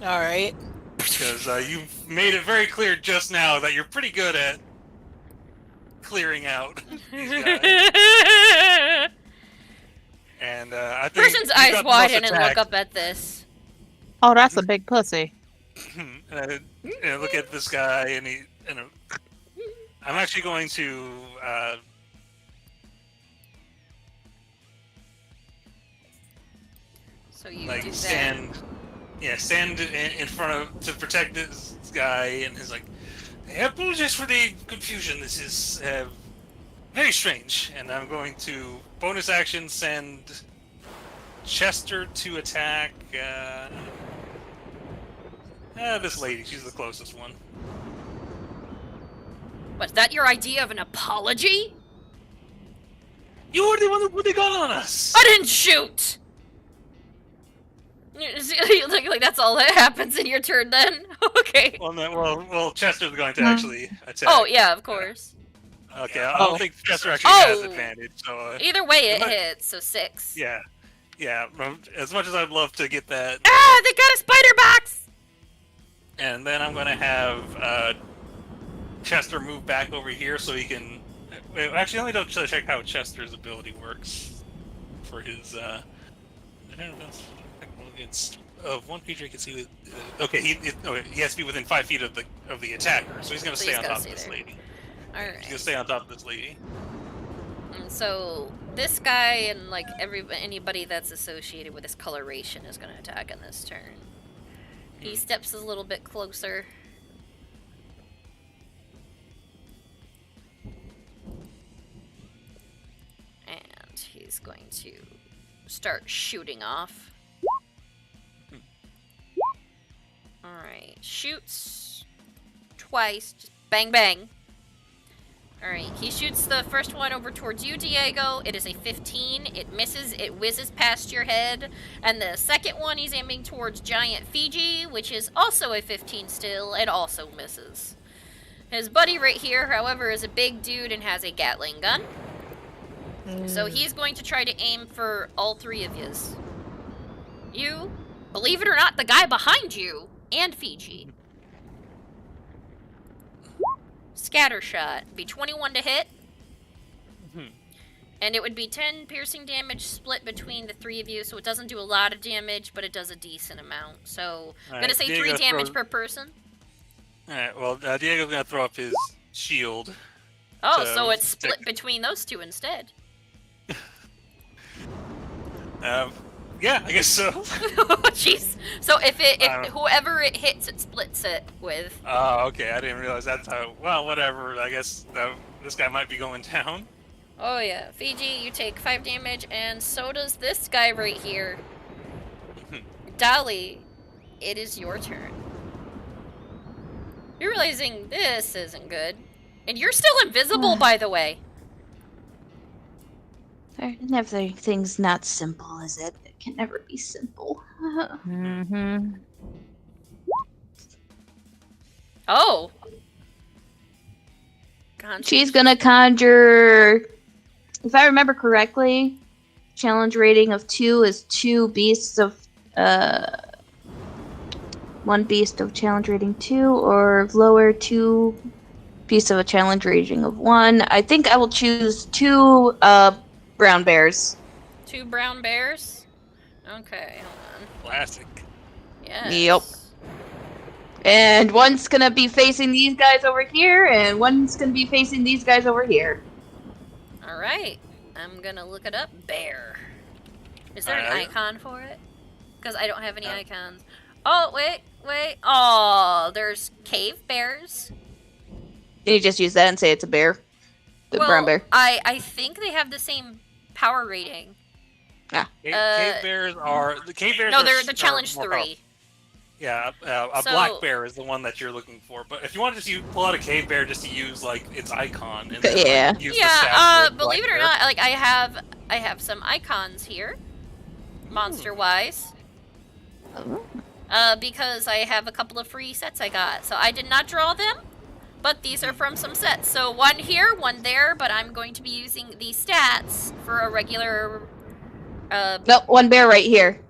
All right. Because you've made it very clear just now that you're pretty good at clearing out these guys. And I think Person's eyes widen and look up at this. Oh, that's a big pussy. And look at this guy, and I'm actually going to so you like do that. stand in front of to protect this guy, and he's like, I apologize for the confusion. This is very strange, and I'm going to bonus action send Chester to attack this lady. She's the closest one. Was that your idea of an apology? You were the one that put the gun on us. I didn't shoot. Like that's all that happens in your turn, then? Okay. Well, Chester's going to actually attack. Oh yeah, of course. Okay, I don't think Chester actually has advantage. So either way, it hits. So 6. Yeah. As much as I'd love to get that. Ah, they got a spider box. And then I'm going to have Chester move back over here so he can. Wait, actually, let me check how Chester's ability works for his. It's one feature you can see. Okay, he has to be within 5 feet of the attacker, so he's going to stay on top of this lady. All right. He's going to stay on top of this lady. And so this guy and like anybody that's associated with this coloration is going to attack on this turn. He steps a little bit closer. And he's going to start shooting off. Alright, shoots twice, just bang bang. Alright, he shoots the first one over towards you, Diego. It is a 15. It misses, it whizzes past your head. And the second one he's aiming towards Giant Fiji, which is also a 15 still, and also misses. His buddy right here, however, is a big dude and has a Gatling gun. So he's going to try to aim for all 3 of yous. You, believe it or not, the guy behind you, and Fiji. Scatter shot. Be 21 to hit. And it would be 10 piercing damage split between the 3 of you, so it doesn't do a lot of damage, but it does a decent amount. So I'm going to say Diego 3 damage per person. Alright, well, Diego's going to throw up his shield. Oh, so it's split between those 2 instead. Yeah, I guess so. Jeez. So if whoever it hits, it splits it with. Oh, okay. I didn't realize that's how. Well, whatever. I guess this guy might be going down. Oh yeah, Fiji, you take 5 damage, and so does this guy right here. Dolly, it is your turn. You're realizing this isn't good, and you're still invisible, by the way. Everything's not simple, is it? It can never be simple. Oh. She's gonna conjure. If I remember correctly, challenge rating of 2 is 2 beasts of 1 beast of challenge rating 2, or lower 2 beasts of a challenge rating of 1. I think I will choose 2 brown bears. 2 brown bears? Okay, hold on. Classic. Yes. Yep. And one's gonna be facing these guys over here, and one's gonna be facing these guys over here. Alright. I'm gonna look it up. Bear. Is there an icon for it? Because I don't have any icons. Oh, wait. Oh, there's cave bears. Can you just use that and say it's a bear? The brown bear. I think they have the same power rating. Ah. Cave bears are the cave bears. No, are, they're the challenge more 3. Yeah, a So- black bear is the one that you're looking for. But if you want to just pull out a cave bear just to use like its icon, and then, like, use the stats for a believe black it or bear. not, like I have some icons here, monster-wise. Because I have a couple of free sets I got. So I did not draw them, but these are from some sets. So one here, one there, but I'm going to be using the stats for a regular... Nope, one bear right here.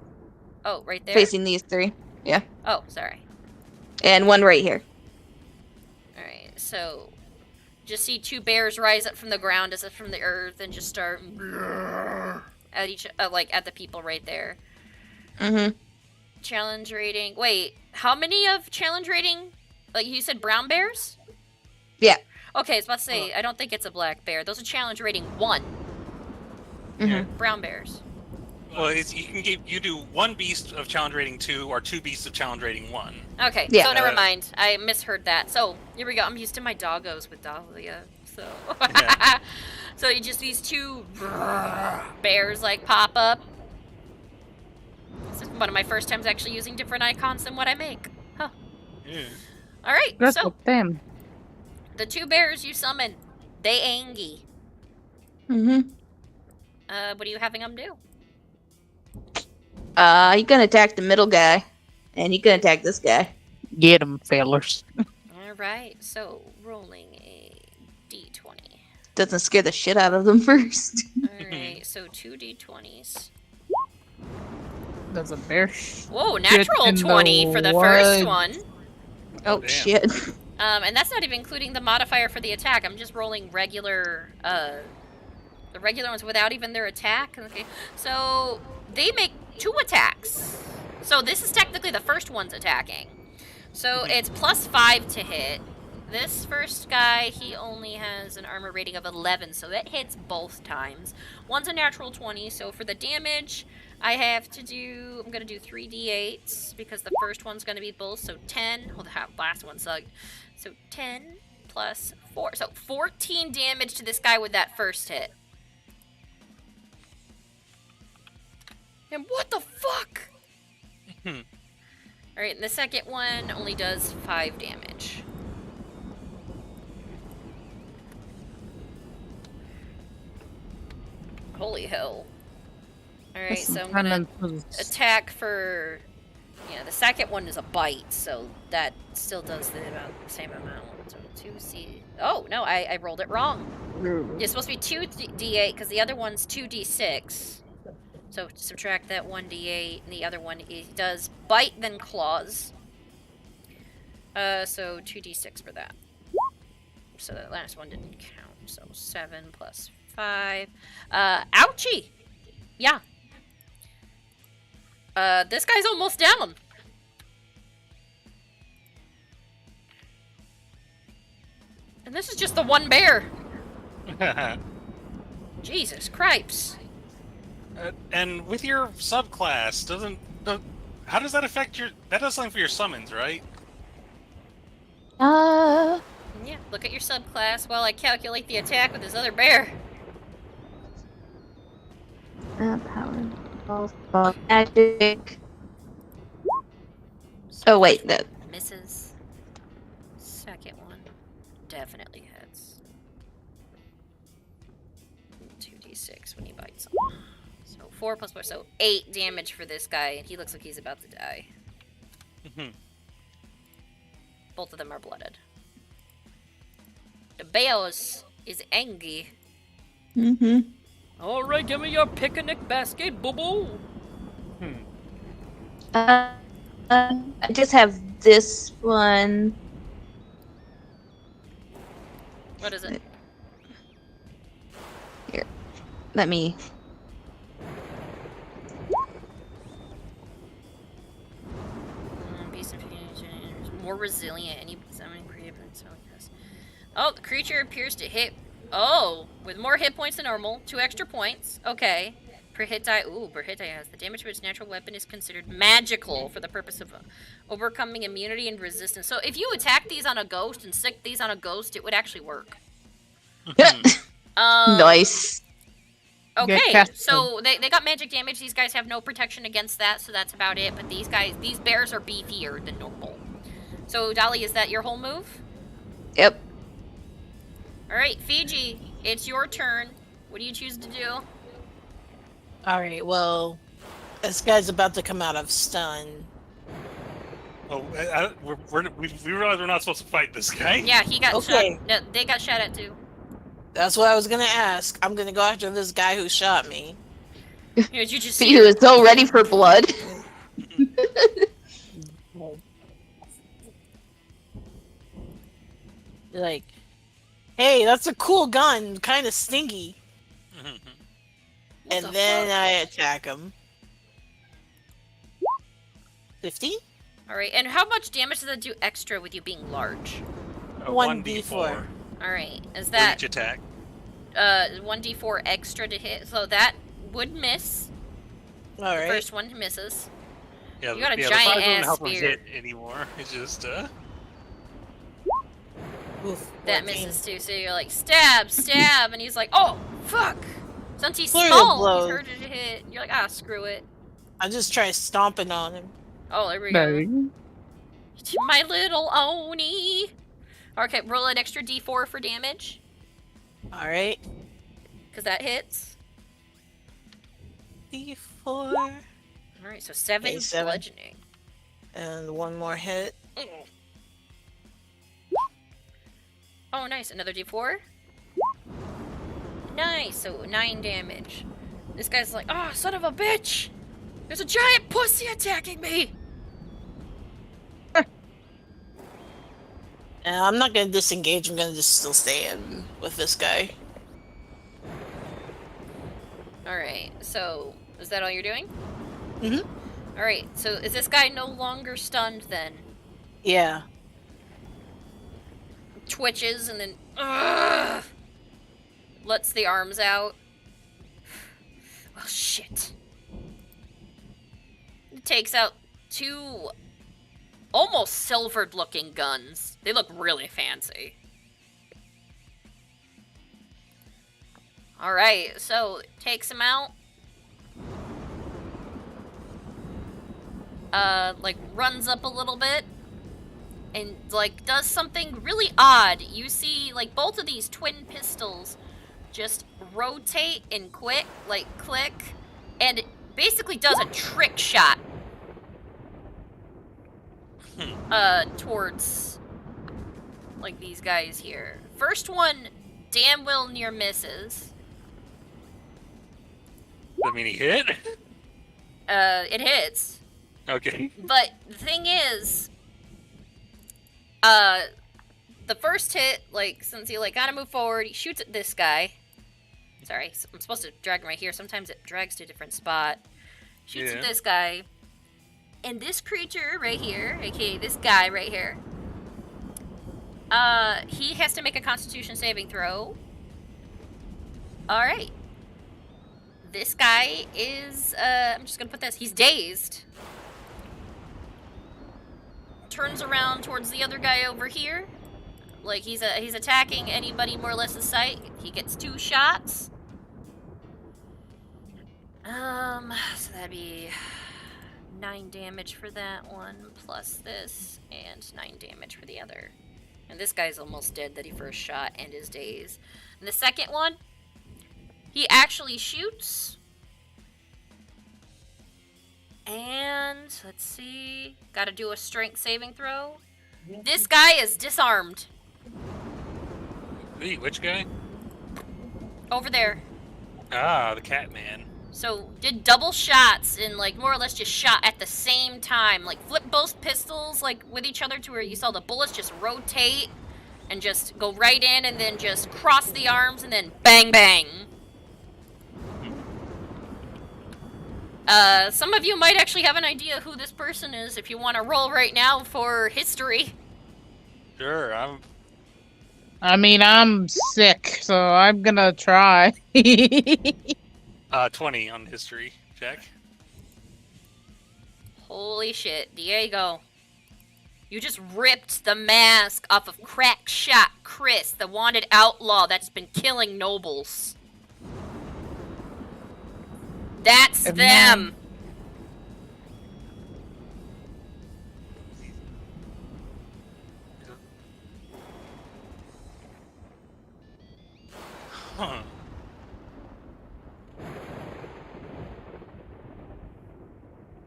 Oh, right there? Facing these three. Yeah. Oh, sorry. And one right here. Alright, so... Just see two bears rise up from the ground as if from the earth and just start... At each... like, at the people right there. Mm-hmm. Challenge rating. Wait, how many of challenge rating? Like you said, brown bears? Yeah. Okay, I was about to say, I don't think it's a black bear. Those are challenge rating 1. Mm-hmm. Brown bears. Well, you do one beast of challenge rating 2 or 2 beasts of challenge rating 1. Okay, Yeah. so never mind. I misheard that. So, here we go. I'm used to my doggos with Dahlia, so. So, you just these two bears, like, pop up. This is one of my first times actually using different icons than what I make. Huh. Yeah. Alright, That's so, with them. the two bears you summon, they angry. Mm-hmm. What are you having them do? You can attack the middle guy. And you can attack this guy. Get them, fellers. Alright, so, rolling a d20. Doesn't scare the shit out of them first. Alright, so 2 d20s. There's a bear. Whoa, natural 20 for the first one. Oh, shit. And that's not even including the modifier for the attack. I'm just rolling regular, the regular ones without even their attack. Okay, so they make 2 attacks. So this is technically the first one's attacking. So it's +5 to hit. This first guy, he only has an armor rating of 11, so that hits both times. One's a natural 20, so for the damage, I have to do, I'm going to do 3d8s, because the first one's going to be both, so 10, well, the last one sucked. So 10 plus 4, so 14 damage to this guy with that first hit. And what the fuck? Alright, and the second one only does 5 damage. Holy hell. Alright, so I'm gonna attack for... Yeah, the second one is a bite, so that still does the same amount. So 2c... Oh, no, I rolled it wrong. It's supposed to be 2d8, because the other one's 2d6. So subtract that 1d8, and the other one does bite, then claws. So 2d6 for that. So that last one didn't count. So 7 plus 5. Ouchie! Yeah. This guy's almost down. And this is just the one bear. Jesus Cripes. And with your subclass, how does that affect your... That does something for your summons, right? Yeah, look at your subclass while I calculate the attack with this other bear. Power. Magic. Oh, wait. No. Misses. Second one. Definitely hits. 2d6 when he bites him. So 4 plus 4, so 8 damage for this guy, and he looks like he's about to die. Both of them are blooded. The bears is angry. Alright, give me your picnic basket, boo-boo. I just have this one. What is it? Here. Let me... Beast of more resilient. Any summoning creature. Oh, the creature appears to hit. Oh, with more hit points than normal. 2 extra points. Okay. Per hit die. Ooh, per hit die has. The damage to its natural weapon is considered magical for the purpose of overcoming immunity and resistance. So if you attack these on a ghost and stick these on a ghost, it would actually work. Nice. Okay, so they got magic damage. These guys have no protection against that, so that's about it. But these bears are beefier than normal. So, Dolly, is that your whole move? Yep. Alright, Fiji, it's your turn. What do you choose to do? Alright, well, this guy's about to come out of stun. Oh, we realize we're not supposed to fight this guy. Yeah, he got Okay. shot. No, they got shot at too. That's what I was gonna ask. I'm gonna go after this guy who shot me. Did you just He was so ready for blood. Like, hey, that's a cool gun, kind of stinky. And then I attack him. 15? Alright, and how much damage does that do extra with you being large? 1d4. Alright, is For that each attack. 1d4 extra to hit? So that would miss. Alright. The first one misses. Yeah, You got a the giant five doesn't ass help him spear. hit anymore. It's just Oof, That 14. misses too, so you're like, stab, stab, and he's like, oh, fuck! Since he's Flurry of small, blows. he's harder to hit. You're like, ah, screw it. I just try stomping on him. Oh, there we go. My little Oni! Okay, roll an extra d4 for damage. Alright. Because that hits. D4. Alright, so 7 Okay, 7. bludgeoning. And one more hit. Oh, nice. Another d4. Nice. So 9 damage. This guy's like, oh, son of a bitch! There's a giant pussy attacking me! And I'm not gonna disengage, I'm gonna just still stay in with this guy. Alright, so is that all you're doing? Mm-hmm. Alright, so is this guy no longer stunned then? Yeah. Twitches and then ugh, lets the arms out. Well, shit. It takes out 2 almost silvered looking guns. They look really fancy. Alright, so takes him out. Like runs up a little bit. And, like, does something really odd. You see, like, both of these twin pistols just rotate and click, and it basically does a trick shot. Towards, like, these guys here. First one, damn well near misses. I mean, he hit. It hits. Okay. But the thing is, the first hit, like, since he, like, gotta move forward, he shoots at this guy. Sorry, I'm supposed to drag him right here. Sometimes it drags to a different spot. Shoots at this guy. And this creature right here, aka this guy right here, he has to make a Constitution saving throw. Alright. This guy is, I'm just gonna put this, he's dazed. Turns around towards the other guy over here. Like, he's attacking anybody more or less in sight. He gets 2 shots. So that'd be 9 damage for that one, plus this, and 9 damage for the other. And this guy's almost dead that he first shot and is dazed. And the second one, he actually shoots. And, let's see, gotta do a strength saving throw. This guy is disarmed. Wait, which guy? Over there. Ah, the cat man. So, did double shots and, like, more or less just shot at the same time. Like, flip both pistols, like, with each other to where you saw the bullets just rotate and just go right in and then just cross the arms and then bang, bang. Some of you might actually have an idea who this person is if you want to roll right now for history. Sure, I mean, I'm sick, so I'm gonna try. 20 on history check. Holy shit, Diego. You just ripped the mask off of Crack Shot Chris, the wanted outlaw that's been killing nobles. That's them! Huh.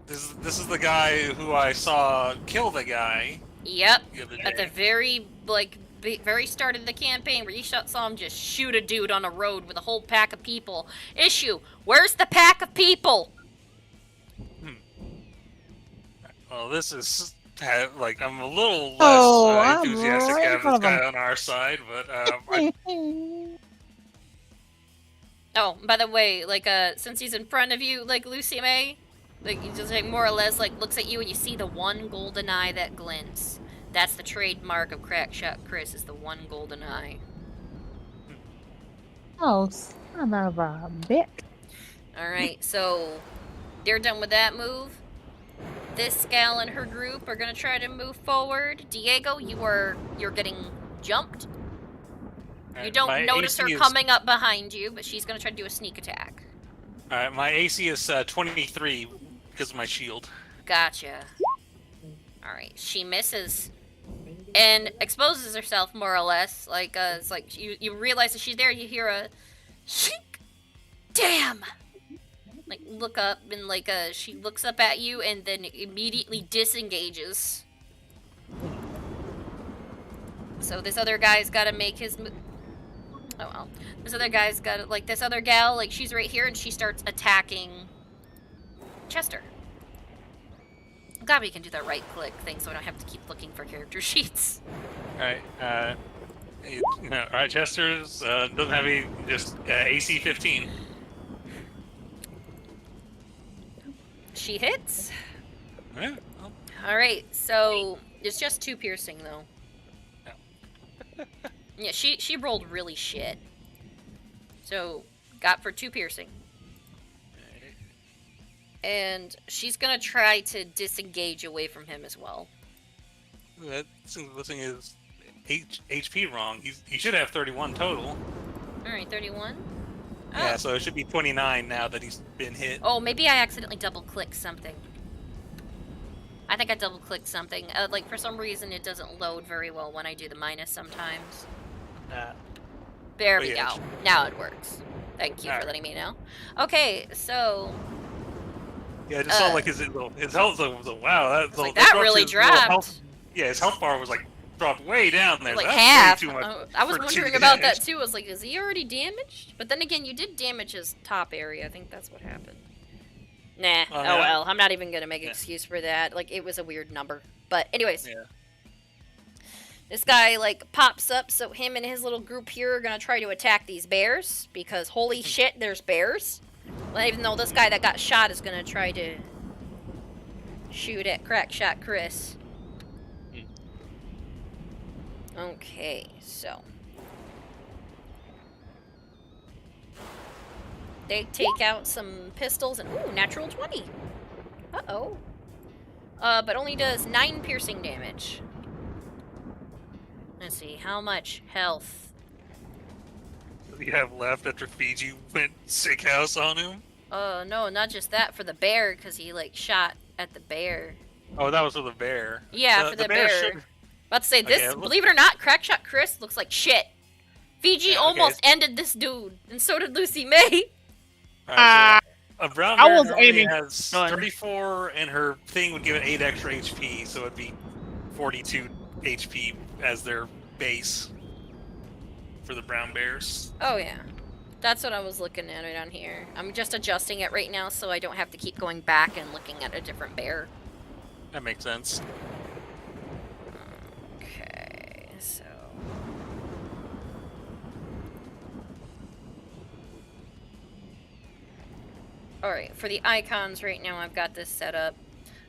This is the guy who I saw kill the guy. Yep. The other At the day. very, like, very start of the campaign where you saw him just shoot a dude on a road with a whole pack of people. Issue, where's the pack of people? Well, this is like I'm a little less enthusiastic to have this guy on our side, but Oh, by the way, like, since he's in front of you, like, Lucy May, like, he just, like, more or less, like, looks at you and you see the one golden eye that glints. That's the trademark of Crackshot Chris, is the one golden eye. Oh, son of a bitch. Alright, so, they're done with that move. This gal and her group are gonna try to move forward. Diego, you're getting jumped. You don't notice her coming up behind you, but she's gonna try to do a sneak attack. Alright, my AC is 23 because of my shield. Gotcha. Alright, she misses. And exposes herself, more or less. Like, it's like, you realize that she's there, you hear a shink! Damn! Like, look up, and like, she looks up at you, and then immediately disengages. So this other guy's gotta make his move. Oh well. This other guy's got, like, this other gal, like, she's right here, and she starts attacking Chester. I'm glad we can do that right-click thing, so I don't have to keep looking for character sheets. Alright, alright, Chester's doesn't have any, just AC 15. She hits. Yeah. Alright, so it's just 2 piercing, though. Yeah, she rolled really shit. So, got for 2 piercing. And she's gonna try to disengage away from him as well. That thing is HP wrong. He should have 31 total. Alright, 31. Yeah, so it should be 29 now that he's been hit. Oh, maybe I accidentally double-clicked something. I think I double-clicked something. Like, for some reason, it doesn't load very well when I do the minus sometimes. There we go. Now it works. Thank you for letting me know. Okay, so... Yeah, I just saw, like, his health was like, wow, that really dropped. His health bar was, like, dropped way down there. Like That's half. way too much I was for wondering 2 about damage. that too. I was like, is he already damaged? But then again, you did damage his top area. I think that's what happened. Nah. Oh well. I'm not even gonna make an excuse for that. Like, it was a weird number. But anyways. Yeah. This guy, like, pops up, so him and his little group here are gonna try to attack these bears, because holy shit, there's bears. Well, even though this guy that got shot is gonna try to shoot at Crackshot Chris. Okay, so they take out some pistols and ooh, natural 20. Uh-oh. But only does 9 piercing damage. Let's see, how much health? What do you have left after Fiji went sick house on him? No, not just that, for the bear, because he, like, shot at the bear. Oh, that was for the bear. Yeah, for the bear. About to say, this, believe it or not, Crackshot Chris looks like shit. Fiji almost ended this dude, and so did Lucy May. Right, so a brown bear was normally aiming. has 34, and her thing would give it 8 extra HP, so it'd be 42 HP as their base for the brown bears. Oh, yeah. That's what I was looking at it on here. I'm just adjusting it right now so I don't have to keep going back and looking at a different bear. That makes sense. Okay, so... Alright, for the icons right now I've got this set up.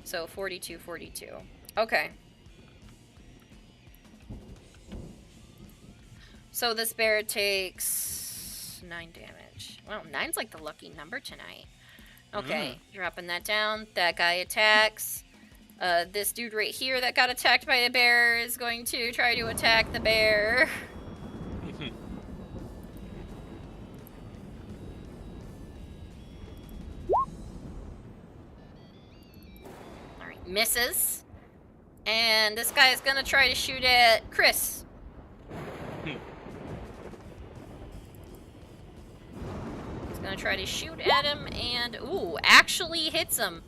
So 42, 42. Okay. So this bear takes 9 damage. Well, 9's like the lucky number tonight. Okay, dropping that down. That guy attacks. This dude right here that got attacked by the bear is going to try to attack the bear. misses. And this guy is gonna try to shoot at Chris. He's gonna try to shoot at him and, ooh, actually hits him.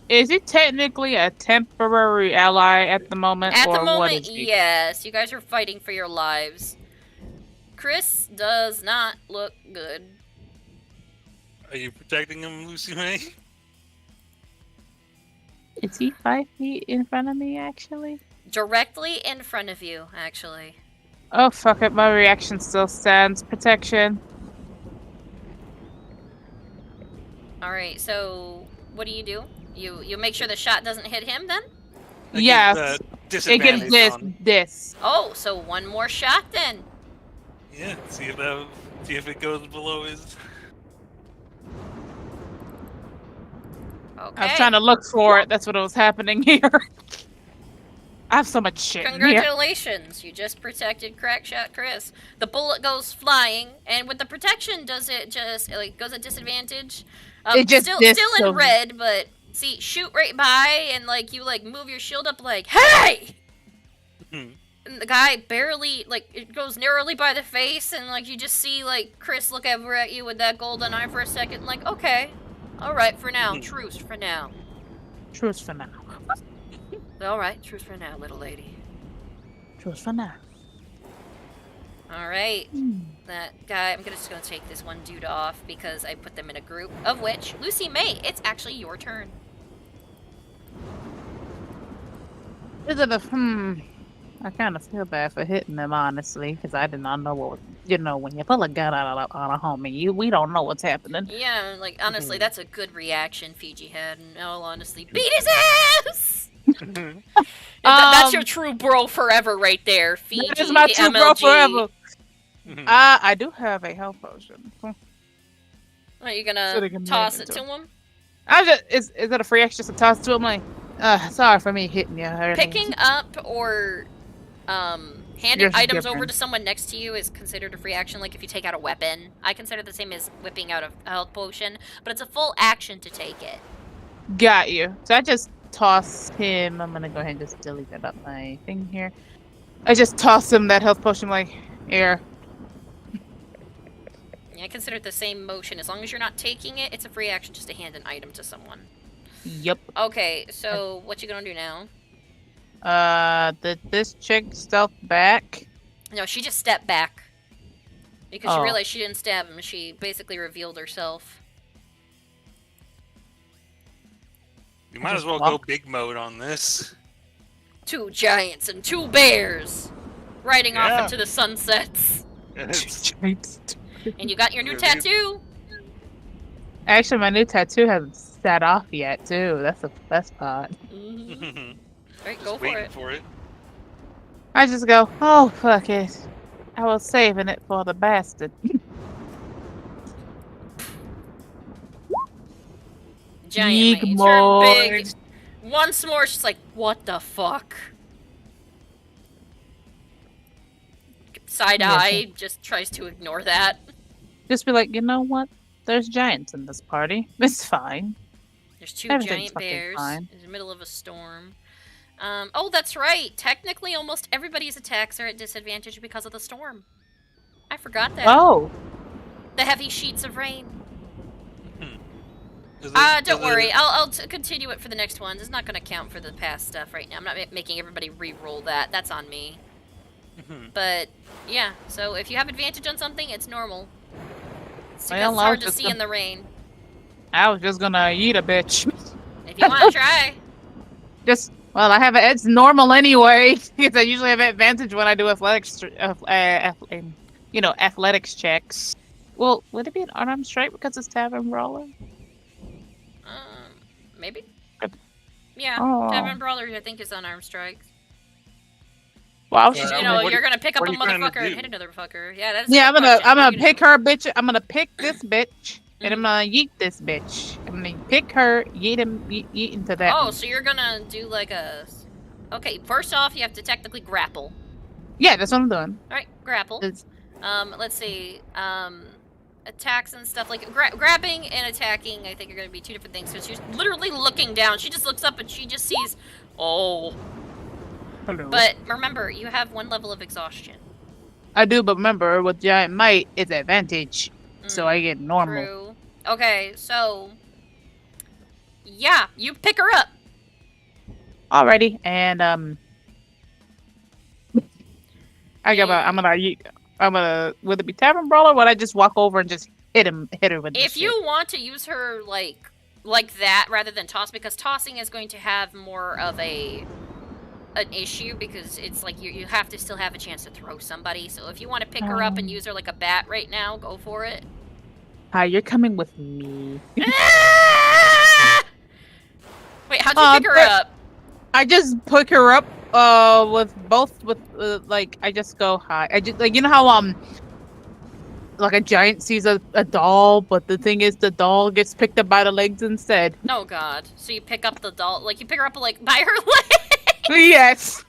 Is he technically a temporary ally at the moment? At the or moment, what is he? yes. You guys are fighting for your lives. Chris does not look good. Are you protecting him, Lucy May? Is he 5 feet in front of me, actually? Directly in front of you, actually. Oh, fuck it. My reaction still stands. Protection. Alright, so what do? You make sure the shot doesn't hit him, then? Yes. It gets this. Oh, so one more shot, then. Yeah, see if it goes below his... Okay. I was trying to look for it. That's what was happening here. I have so much shit in here. Congratulations, you just protected Crackshot Chris. The bullet goes flying, and with the protection, does it just goes at disadvantage? It just still so in red, but see, shoot right by, and you move your shield up, hey! And the guy barely it goes narrowly by the face, and you just see Chris look over at you with that golden eye for a second, okay, all right for now, truce for now. Truce for now. All right, truce for now, little lady. Truce for now. All right, that guy. I'm just gonna take this one dude off because I put them in a group. Of which, Lucy May, it's actually your turn. Is it a I kind of feel bad for hitting them, honestly, because I did not know what. When you pull a gun out on a homie, we don't know what's happening. Yeah, honestly, that's a good reaction Fiji had. In all honesty, beat his ass. That's your true bro forever, right there, Fiji. That is my true bro forever. I do have a health potion. Are you gonna toss it to him? Is it a free action just to toss it to him? Sorry for me hitting you. Picking up or handing items over to someone next to you is considered a free action. If you take out a weapon, I consider the same as whipping out a health potion, but it's a full action to take it. Got you. So I just toss him. I'm gonna go ahead and just delete that up my thing here. I just toss him that health potion here. Yeah, I consider it the same motion. As long as you're not taking it, it's a free action just to hand an item to someone. Yep. Okay, so what you gonna do now? Did this chick stealth back? No, she just stepped back. Because she realized she didn't stab him. She basically revealed herself. You might as well go big mode on this. 2 giants and 2 bears riding off into the sunsets. And you got your new tattoo. Actually, my new tattoo hasn't set off yet, too. That's the best part. Alright, go for it. I just go, oh, fuck it. I was saving it for the bastard. Giant man, you turn big. Once more, she's like, what the fuck? Side eye just tries to ignore that. Just be like, you know what? There's giants in this party. It's fine. There's 2 giant bears in the middle of a storm. Oh, that's right. Technically, almost everybody's attacks are at disadvantage because of the storm. I forgot that. Oh. The heavy sheets of rain. Don't worry. I'll continue it for the next ones. It's not going to count for the past stuff right now. I'm not making everybody re-roll that. That's on me. But, yeah. So, if you have advantage on something, it's normal. It's because it's hard to see in the rain. I was just gonna eat a bitch. If you want to try. Well, it's normal anyway, because I usually have advantage when I do athletics checks. Well, would it be an unarmed strike because it's Tavern Brawler? Maybe. Yeah, Oh. Tavern Brawler, I think, is unarmed strikes. Well, you're gonna pick up a motherfucker and hit another fucker. Yeah, that's. Yeah, I'm gonna pick her bitch. I'm gonna pick this bitch, and I'm gonna yeet this bitch. I'm gonna pick her, yeet into that. Oh, so you're gonna do a. Okay, first off, you have to technically grapple. Yeah, that's what I'm doing. All right, grapple. Let's see. attacks and stuff, like grabbing and attacking, I think are going to be two different things. So she's literally looking down. She just looks up and she just sees, oh. Hello. But remember, you have 1 level of exhaustion. I do, but remember, with giant might, it's advantage, so I get normal. True. Okay, so yeah, you pick her up. Alrighty, and I'm gonna. Would it be Tavern Brawler? Or would I just walk over and just hit her with? If you want to use her like that rather than toss, because tossing is going to have more of an issue because it's like you have to still have a chance to throw somebody. So if you want to pick her up and use her like a bat right now, go for it. Hi, you're coming with me. Wait, how'd you pick her up? I just pick her up like I just go high. I just like, you know how like a giant sees a doll, but the thing is the doll gets picked up by the legs instead. Oh god. So you pick up the doll, like you pick her up like by her leg. Yes.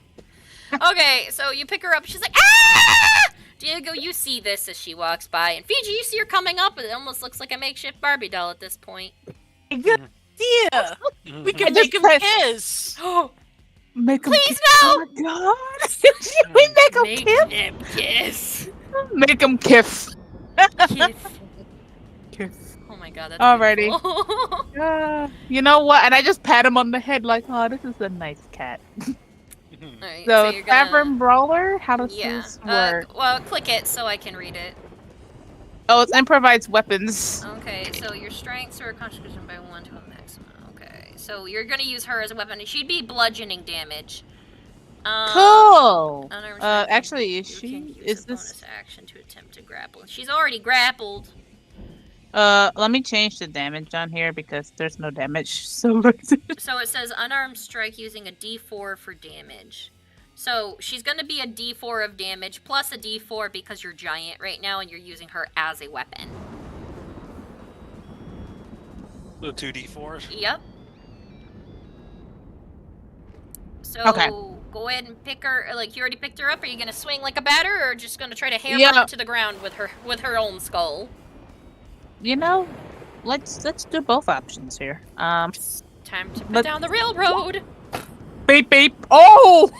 Okay, so you pick her up, she's like, ah! Diego, you see this as she walks by, and Fiji, you see her coming up, and it almost looks like a makeshift Barbie doll at this point. Good idea. We can make him kiss. Make him Please kiss. no! Oh my god. We make him kiss. Make him kiss. Kiss. Oh my god, that's Alrighty. beautiful. You know what? And I just pat him on the head like, oh, this is a nice cat. Alright, So, you're gonna... Tavern Brawler? How does Yeah. this work? Well, click it so I can read it. Oh, it's improvised weapons. Okay, so your strengths are constitution by 1 to a maximum. Okay, so you're gonna use her as a weapon. She'd be bludgeoning damage. Cool. Unarmed Actually, is she? Is this? bonus action to attempt to grapple? She's already grappled. Let me change the damage on here because there's no damage. So So it says unarmed strike using a D4 for damage. So she's gonna be a D4 of damage plus a D4 because you're giant right now and you're using her as a weapon. The 2d4s? Yep. So Okay. go ahead and pick her. Like you already picked her up. Are you gonna swing like a batter, or just gonna try to hammer her to the ground with her own skull? You know, let's do both options here. Time to put down the railroad. Beep beep. Oh.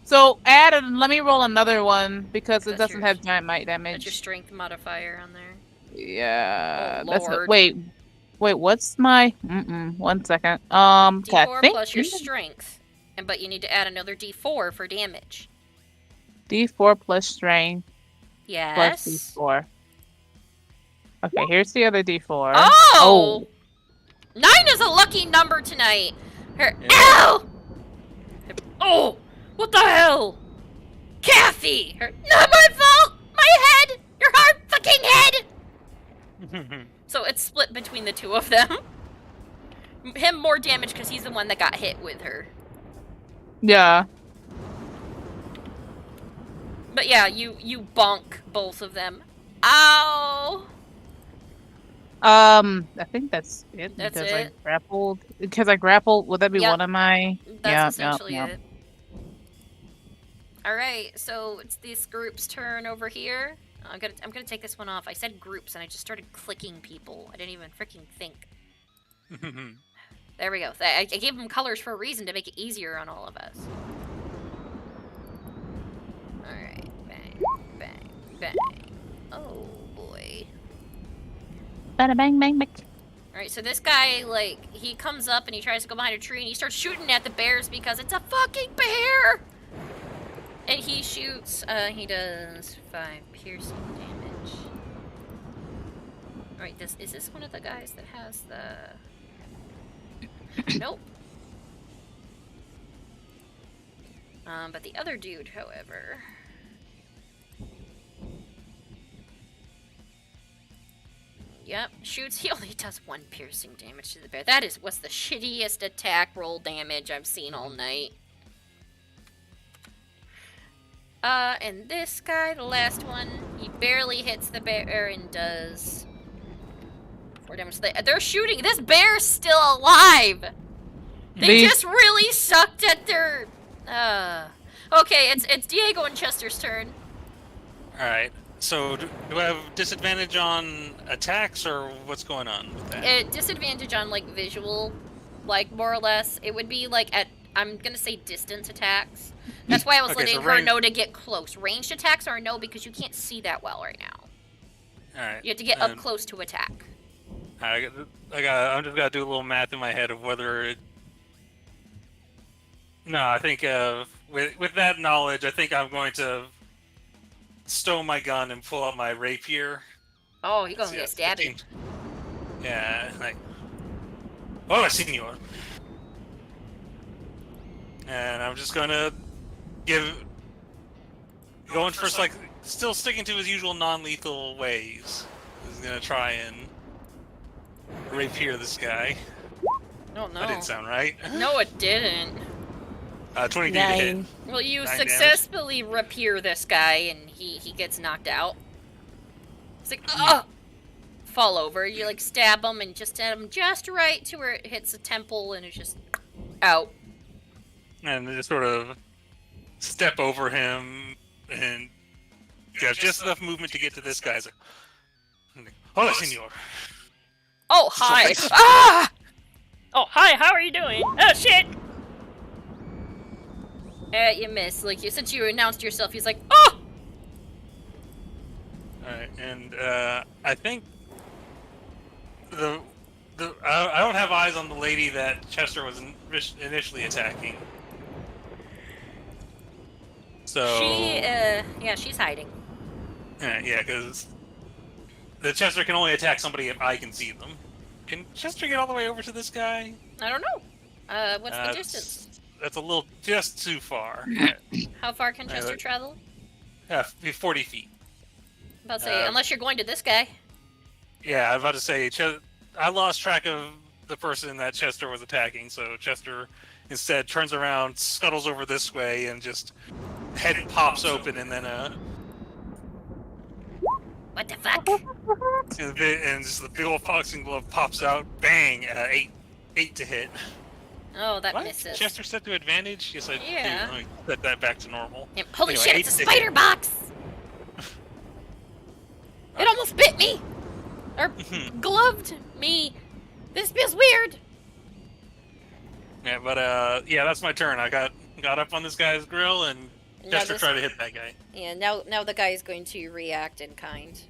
So let me roll another one because it doesn't have giant might damage. That's your strength modifier on there. Yeah. Oh, that's Lord. wait. What's my? 1 second. D4 plus your strength, but you need to add another D4 for damage. D4 plus strength. Yes. Plus D4. Okay, here's the other D4. Oh! 9 is a lucky number tonight. Ow! Oh! What the hell? Kathy! Not my fault! My head! Your hard fucking head! So it's split between the two of them. Him more damage because he's the one that got hit with her. Yeah. But yeah, you bonk both of them. Ow! I think that's it. That's because it? I grappled. Because I grappled, would that be Yep. one of my? That's essentially it. Alright, so it's this group's turn over here. I'm gonna take this one off. I said groups and I just started clicking people. I didn't even freaking think. There we go. I gave them colors for a reason to make it easier on all of us. Alright, bang, bang, bang. Oh boy. Bada bang bang bang. Alright, so this guy, like, he comes up and he tries to go behind a tree and he starts shooting at the bears because it's a fucking bear! And he shoots, he does 5 piercing damage. Alright, is this one of the guys that has the... Nope. But the other dude, however... Yep, shoots. He only does 1 piercing damage to the bear. That is what's the shittiest attack roll damage I've seen all night. And this guy, the last one, he barely hits the bear and does 4 damage. They're shooting. This bear's still alive. They just really sucked at their. Okay, it's Diego and Chester's turn. All right. So, do I have disadvantage on attacks, or what's going on with that? Disadvantage on, like, visual, like, more or less. It would be, like, at, I'm gonna say distance attacks. That's why I was Okay, letting so her range- know to get close. Ranged attacks are a no because you can't see that well right now. Alright. You have to get up close to attack. I'm just gotta do a little math in my head of whether it... No, I think, with that knowledge, I think I'm going to stow my gun and pull out my rapier. Oh, you're gonna get stabby. Yeah, like... Hola, senor! And I'm just gonna going first, like, still sticking to his usual non-lethal ways. He's gonna try and rapier this guy. Oh, no. That didn't sound right. No, it didn't. 23 to hit. Well, you 9 successfully rapier this guy, and he gets knocked out. It's like, fall over. You, like, stab him and just hit him just right to where it hits the temple, and it's just out. And just sort of step over him, and got just enough movement to get to this guy's like, hola, senor. Oh, hi. Ah! Oh, hi, how are you doing? Oh, shit! You missed. Like, since you announced yourself, he's like, oh! Alright, and, I think I don't have eyes on the lady that Chester was initially attacking. So... she's hiding. Yeah, because the Chester can only attack somebody if I can see them. Can Chester get all the way over to this guy? I don't know. What's the distance? That's a little just too far. How far can Chester travel? 40 feet. About to say, unless you're going to this guy. Yeah, I was about to say, I lost track of the person that Chester was attacking, so Chester instead turns around, scuttles over this way, and just head pops open, and then what the fuck? and just the big old boxing glove pops out, bang, 8 to hit. Oh, that What? misses. Chester set to advantage? Yes, I Yeah. do. Let me set that back to normal. Yeah, holy Anyway, shit, 8 it's a to spider hit. box! It almost bit me! Or gloved me! This feels weird! Yeah, but yeah, that's my turn. I got up on this guy's grill and Chester tried to hit that guy. Yeah, now the guy is going to react in kind.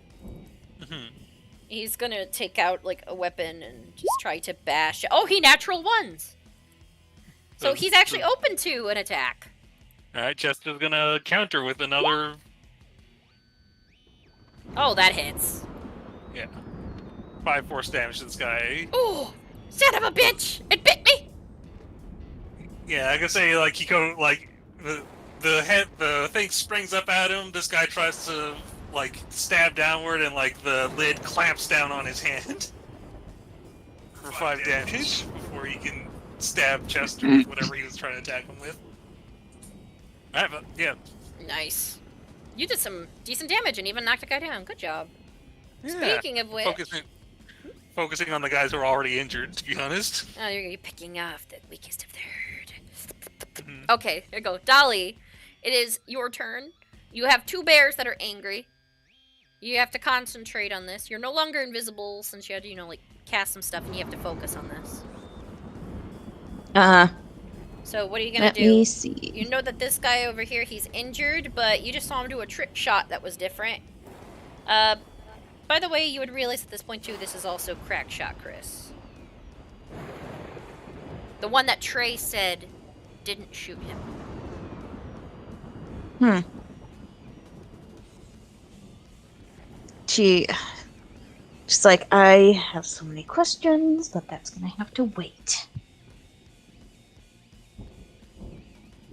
He's gonna take out, like, a weapon and just try to bash. Oh, he natural ones! So he's actually open to an attack. Alright, Chester's gonna counter with another... Oh, that hits. Yeah. 5 force damage to this guy. Oh, son of a bitch! It bit me! Yeah, I can say, like, he like, the thing springs up at him, this guy tries to, like, stab downward, and, like, the lid clamps down on his hand. For 5 damage, before he can stab Chester with whatever he was trying to attack him with. Alright, but, yeah. Nice. You did some decent damage and even knocked a guy down. Good job. Yeah. Speaking of which... Focusing on the guys who are already injured, to be honest. Oh, you're picking off the weakest of the herd. Okay, here you go. Dolly, it is your turn. You have 2 bears that are angry. You have to concentrate on this. You're no longer invisible since you had to, like, cast some stuff and you have to focus on this. So what are you gonna do? Let me see. You know that this guy over here, he's injured, but you just saw him do a trick shot that was different. By the way, you would realize at this point too, this is also crack shot, Chris. The one that Trey said didn't shoot him. She's like, I have so many questions, but that's gonna have to wait.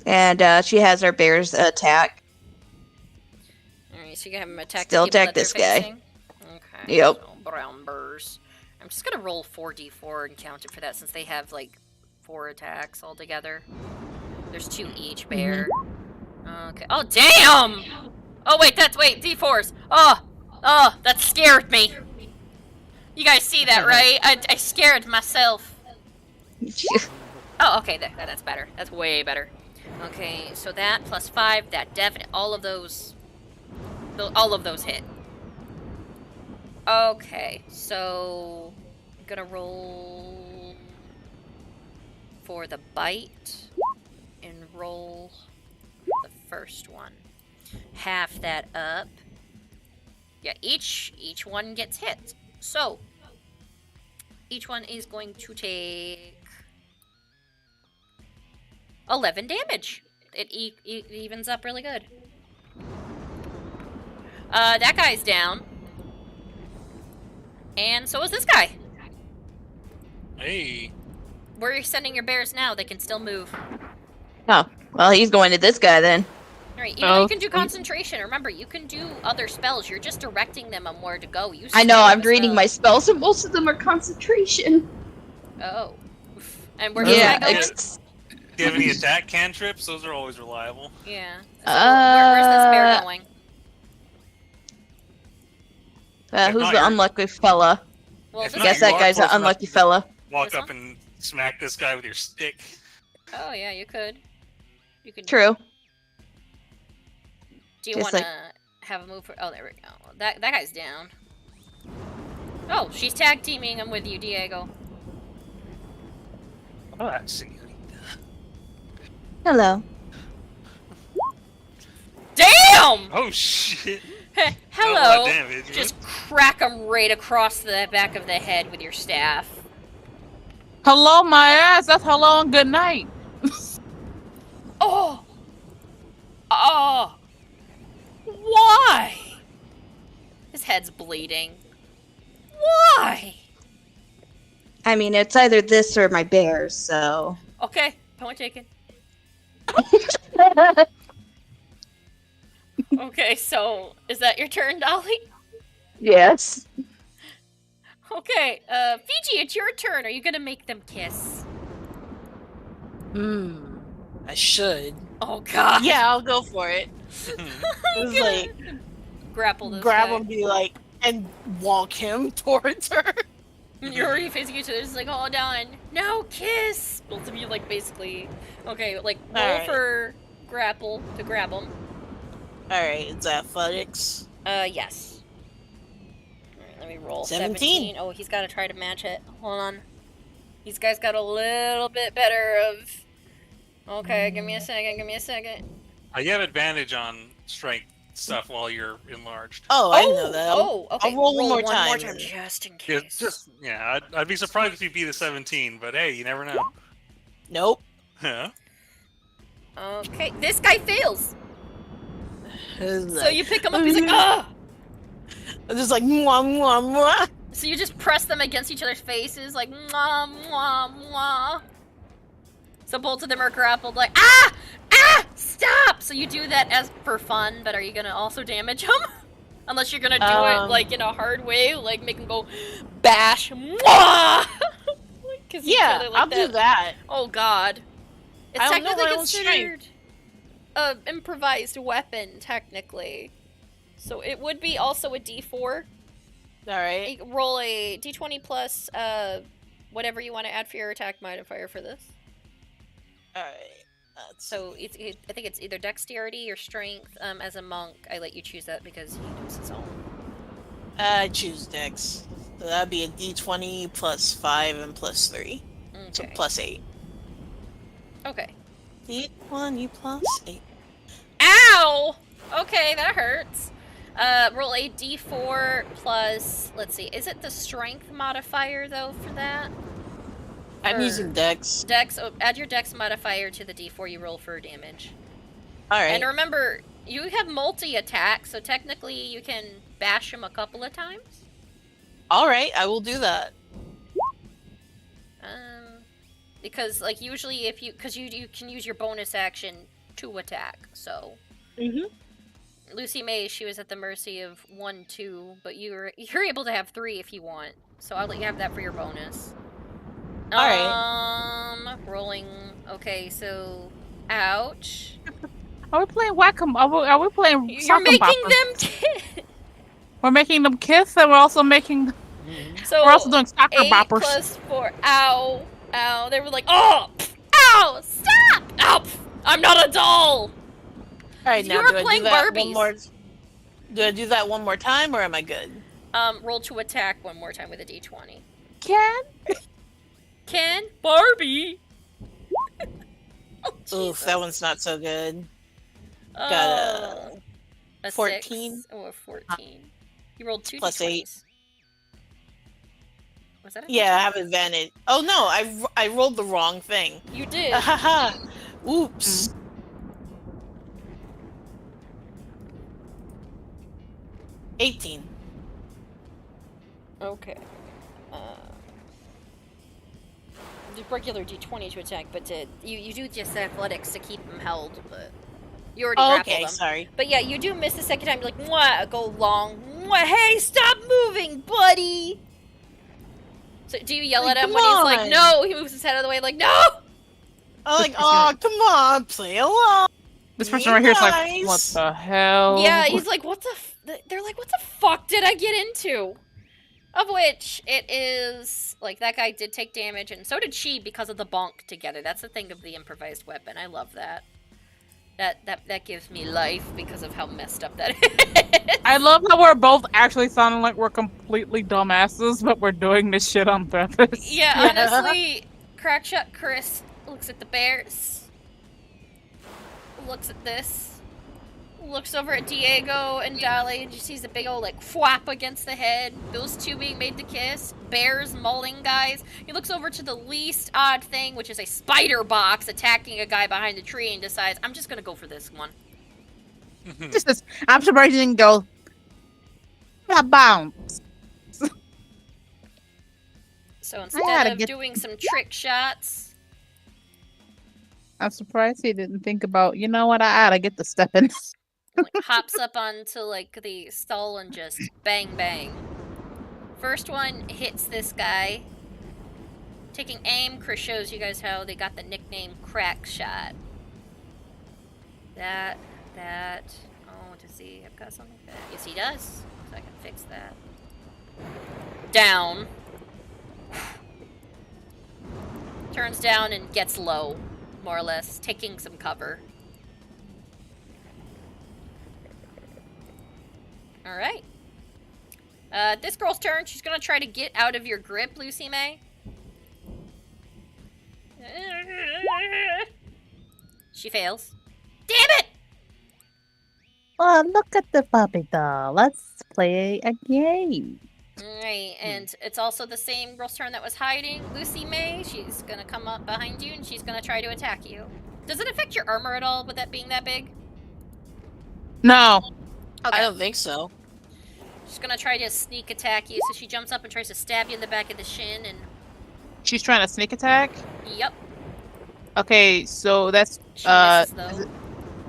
And she has her bears attack. Alright, so you have him attack Still the people attack that this they're guy. facing? Okay. Yep. So brown burrs. I'm just gonna roll 4d4 and count it for that since they have like 4 attacks altogether. There's 2 each bear. Okay. Oh damn! Oh wait, D4s. Oh, that scared me. You guys see that, right? I scared myself. Oh, okay, that's better. That's way better. Okay, so that plus 5, that definite, all of those All of those hit. Okay, so I'm gonna roll for the bite and roll the first one. Half that up. Yeah, each one gets hit. So each one is going to take 11 damage. It evens up really good. That guy's down. And so is this guy. Hey. Where are you sending your bears now? They can still move. Oh, well, he's going to this guy then. Alright, you can do concentration. Remember, you can do other spells. You're just directing them on where to go. I know, I'm reading my spells, and most of them are concentration. Oh. And where's this guy going? Do you have any attack cantrips? Those are always reliable. Yeah. So where's this bear going? Who's the unlucky fella? Well, I guess that guy's an unlucky fella. Walk up and smack this guy with your stick. Oh yeah, you could. You could. True. Do you want to have a move for? Oh, there we go. That guy's down. Oh, she's tag teaming him with you, Diego. Oh, that's Hello. Damn! Oh shit! Hello. Damage, just crack him right across the back of the head with your staff. Hello, my ass. That's hello and good night. Oh. Oh. Why? His head's bleeding. Why? I mean, it's either this or my bears, so. Okay, point taken. Okay, so is that your turn, Dolly? Yes. Okay, Fiji, it's your turn. Are you gonna make them kiss? I should. Oh god. Yeah, I'll go for it. It's like grapple this grab guy. him, be like, and walk him towards her. You're already facing each other. It's like, hold on. No kiss. Both of you, like, basically. Okay, like, roll for grapple to grab him. Alright, it's athletics. Yes. Alright, let me roll. 17. Oh, he's got to try to match it. Hold on. These guys got a little bit better of... Okay, give me a second. You have advantage on strength stuff while you're enlarged. Oh, I know that. Okay. I'll roll one more time time. just in case. I'd be surprised if you beat a 17, but hey, you never know. Nope. Yeah. Okay, this guy fails. So you pick him up, he's like, ah! I'm just like, mwah, mwah, mwah. So you just press them against each other's faces, like, mwah, mwah, mwah. So both of them are grappled, like, stop! So you do that as for fun, but are you gonna also damage him? Unless you're gonna do it, like, in a hard way, like, make him go, bash, mwah! Yeah, I'll do that. Oh god. It's I don't know technically my own considered an improvised weapon, technically. So it would be also a D4. Alright. Roll a D20 plus whatever you want to add for your attack modifier for this. Alright. So I think it's either dexterity or strength. As a monk, I let you choose that because he knows his own. I choose dex. So that'd be a D20 plus 5 and plus 3. Okay. So plus 8. Okay. D20 plus 8. Ow! Okay, that hurts. Roll a D4 plus, let's see, is it the strength modifier though for that? I'm using dex. Dex, add your dex modifier to the D4 you roll for damage. Alright. And remember, you have multi-attack, so technically you can bash him a couple of times. Alright, I will do that. Because, like, usually if you, because you can use your bonus action to attack, so. Lucy May, she was at the mercy of 1, 2, but you're able to have 3 if you want, so I'll let you have that for your bonus. Alright. Rolling, okay, so, ouch. Are we playing whack-a-mole? Are we playing You're making them kiss! We're making them kiss, and we're also making... So, we're also doing soccer 8 boppers. plus 4, ow, ow, they were like, oh, ow, stop, ow, I'm not a doll! Alright, You now were do I playing do that Barbies. one more? Do I do that one more time, or am I good? Roll to attack one more time with a d20. Can Barbie. Oof, that one's not so good. Got a 14. 6 or 14. You rolled 2 plus d20s. 8. Was that a Yeah, I have advantage. Oh no, I rolled the wrong thing. You did. Haha. Oops. 18. Okay. The regular d20 to attack, but you do just athletics to keep them held, but you already grappled them. Sorry. But yeah, you do miss the second time. You're like, mwah, go long. Mwah, hey, stop moving, buddy! So do you yell at him when he's like, no? He moves his head out of the way like, no! I'm like, oh, come on, play along. This person right here is like, what the hell? Yeah, he's like, what the they're like, what the fuck did I get into? Of which, it is, like, that guy did take damage, and so did she because of the bonk together. That's the thing of the improvised weapon. I love that. That gives me life because of how messed up that is. I love how we're both actually sounding like we're completely dumbasses, but we're doing this shit on purpose. Yeah, honestly, Crackshot Chris looks at the bears, looks at this, looks over at Diego and Dolly, and just sees a big old, like, whap against the head. Those two being made to kiss. Bears mauling guys. He looks over to the least odd thing, which is a spider box attacking a guy behind the tree, and decides, I'm just gonna go for this one. I'm surprised you didn't go. Bounce. So instead of doing some trick shots, I'm surprised he didn't think about, you know what, I ought to get the step in. like, hops up onto, like, the stall and just bang, bang. First one hits this guy. Taking aim, Chris shows you guys how they got the nickname Crack Shot. That. Oh, does he have got something like that? Yes, he does. So I can fix that. Down. Turns down and gets low, more or less, taking some cover. Alright. This girl's turn. She's gonna try to get out of your grip, Lucy May. She fails. Damn it! Well, look at the puppy doll. Let's play a game. Alright, and it's also the same girl's turn that was hiding, Lucy May. She's gonna come up behind you and she's gonna try to attack you. Does it affect your armor at all with that being that big? No. Okay. I don't think so. She's gonna try to sneak attack you, so she jumps up and tries to stab you in the back of the shin, and... She's trying to sneak attack? Yep. Okay, so that's, She misses, though.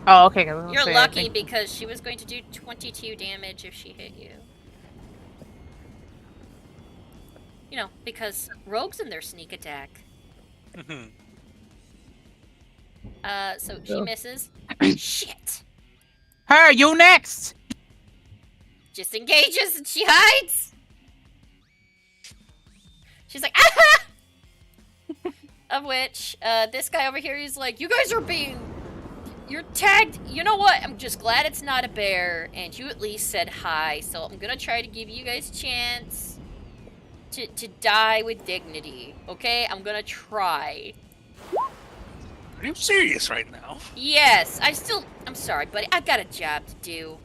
Oh, okay. You're lucky because she was going to do 22 damage if she hit you. You know, because rogues in their sneak attack. So she misses. Shit! Her, you next! Just engages and she hides! She's like, ah! Of which, this guy over here, he's like, you guys are being... You're tagged. You know what? I'm just glad it's not a bear, and you at least said hi, so I'm gonna try to give you guys a chance to die with dignity, okay? I'm gonna try. Are you serious right now? Yes, I'm sorry, buddy. I've got a job to do.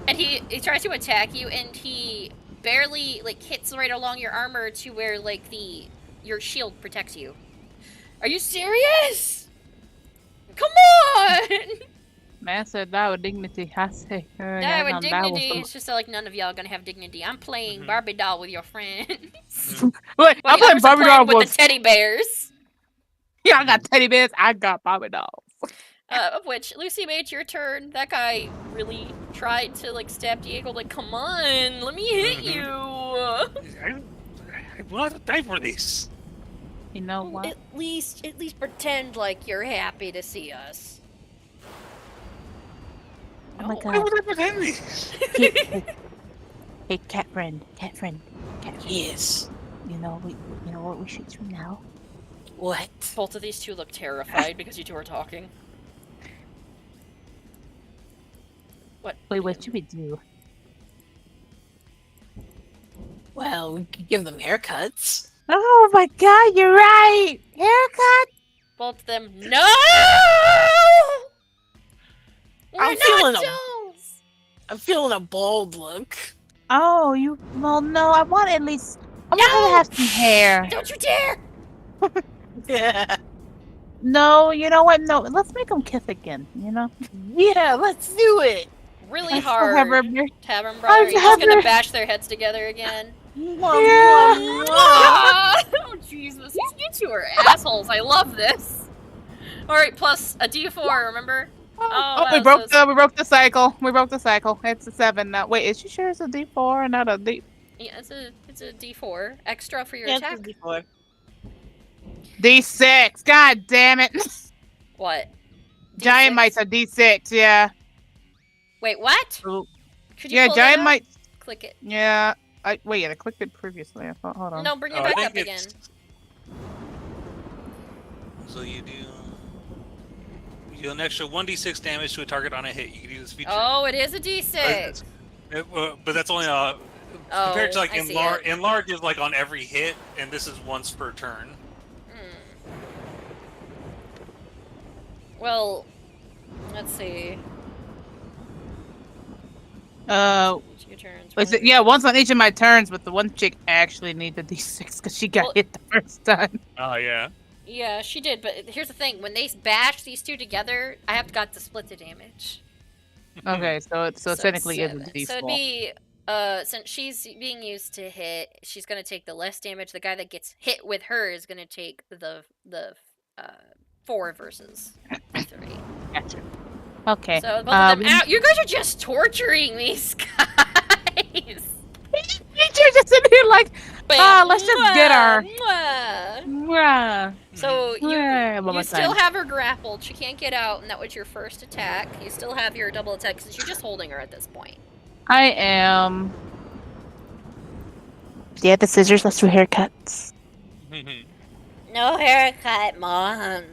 And he tries to attack you, and he barely, like, hits right along your armor to where, like, your shield protects you. Are you serious? Come on! Man said die with dignity. I say her. Die with dignity. It's just like none of y'all gonna have dignity. I'm playing Barbie doll with your friends. Wait, I'm playing Barbie doll with the teddy bears. Yeah, I got teddy bears. I got Barbie dolls. Of which, Lucy, made your turn. That guy really tried to, like, stab Diego. Like, come on, let me hit you. I will not die for this. You know what? At least pretend like you're happy to see us. Oh my Why god. would I pretend this? Hey, cat friend. Yes. You know what we should do now? What? Both of these two look terrified because you two are talking. What? Wait, what should we do? Well, we could give them haircuts. Oh my god, you're right! Haircut? Both of them. No! We're I'm not feeling dolls! I'm feeling a bald look. Oh, well, no, I want at least... I want her to have some hair. Don't you dare! Yeah. No, you know what? No, let's make them kiss again, you know? Yeah, let's do it. Really I still hard. have her- Tavern brother, you're just gonna bash their heads together again. Oh, Jesus. You two are assholes. I love this. Alright, plus a D4, remember? Oh, wow, we broke the cycle. We broke the cycle. It's a 7 now. Wait, is she sure it's a D4 and not a D? Yeah, it's a D4 extra for your Yeah, attack. it's a D4. D6. God damn it. What? Giant mites are D6. Yeah. Wait, what? Could you Yeah, pull giant that up? mites. Click it. Yeah. I clicked it previously. I thought, hold on. No, bring it I back think up again. So you do an extra 1d6 damage to a target on a hit. You can do this feature. Oh, it is a D6. But that's only compared to like I see it. enlarge is like on every hit, and this is once per turn. Well, let's see. Your turns. yeah, once on each of my turns, but the one chick actually needs a D6 because she got hit the first time. Oh, yeah. Yeah, she did, but here's the thing. When they bash these two together, I have got to split the damage. Okay, so it's technically is a 7. D4. So it'd be, since she's being used to hit, she's going to take the less damage. The guy that gets hit with her is going to take the 4 versus 3. Gotcha. Okay. So both of them out. You guys are just torturing these guys. You're just in here like, let's just get her. So you One more still time. have her grappled. She can't get out, and that was your first attack. You still have your double attack since you're just holding her at this point. I am. Yeah, the scissors. Let's do haircuts. No haircut, Mom.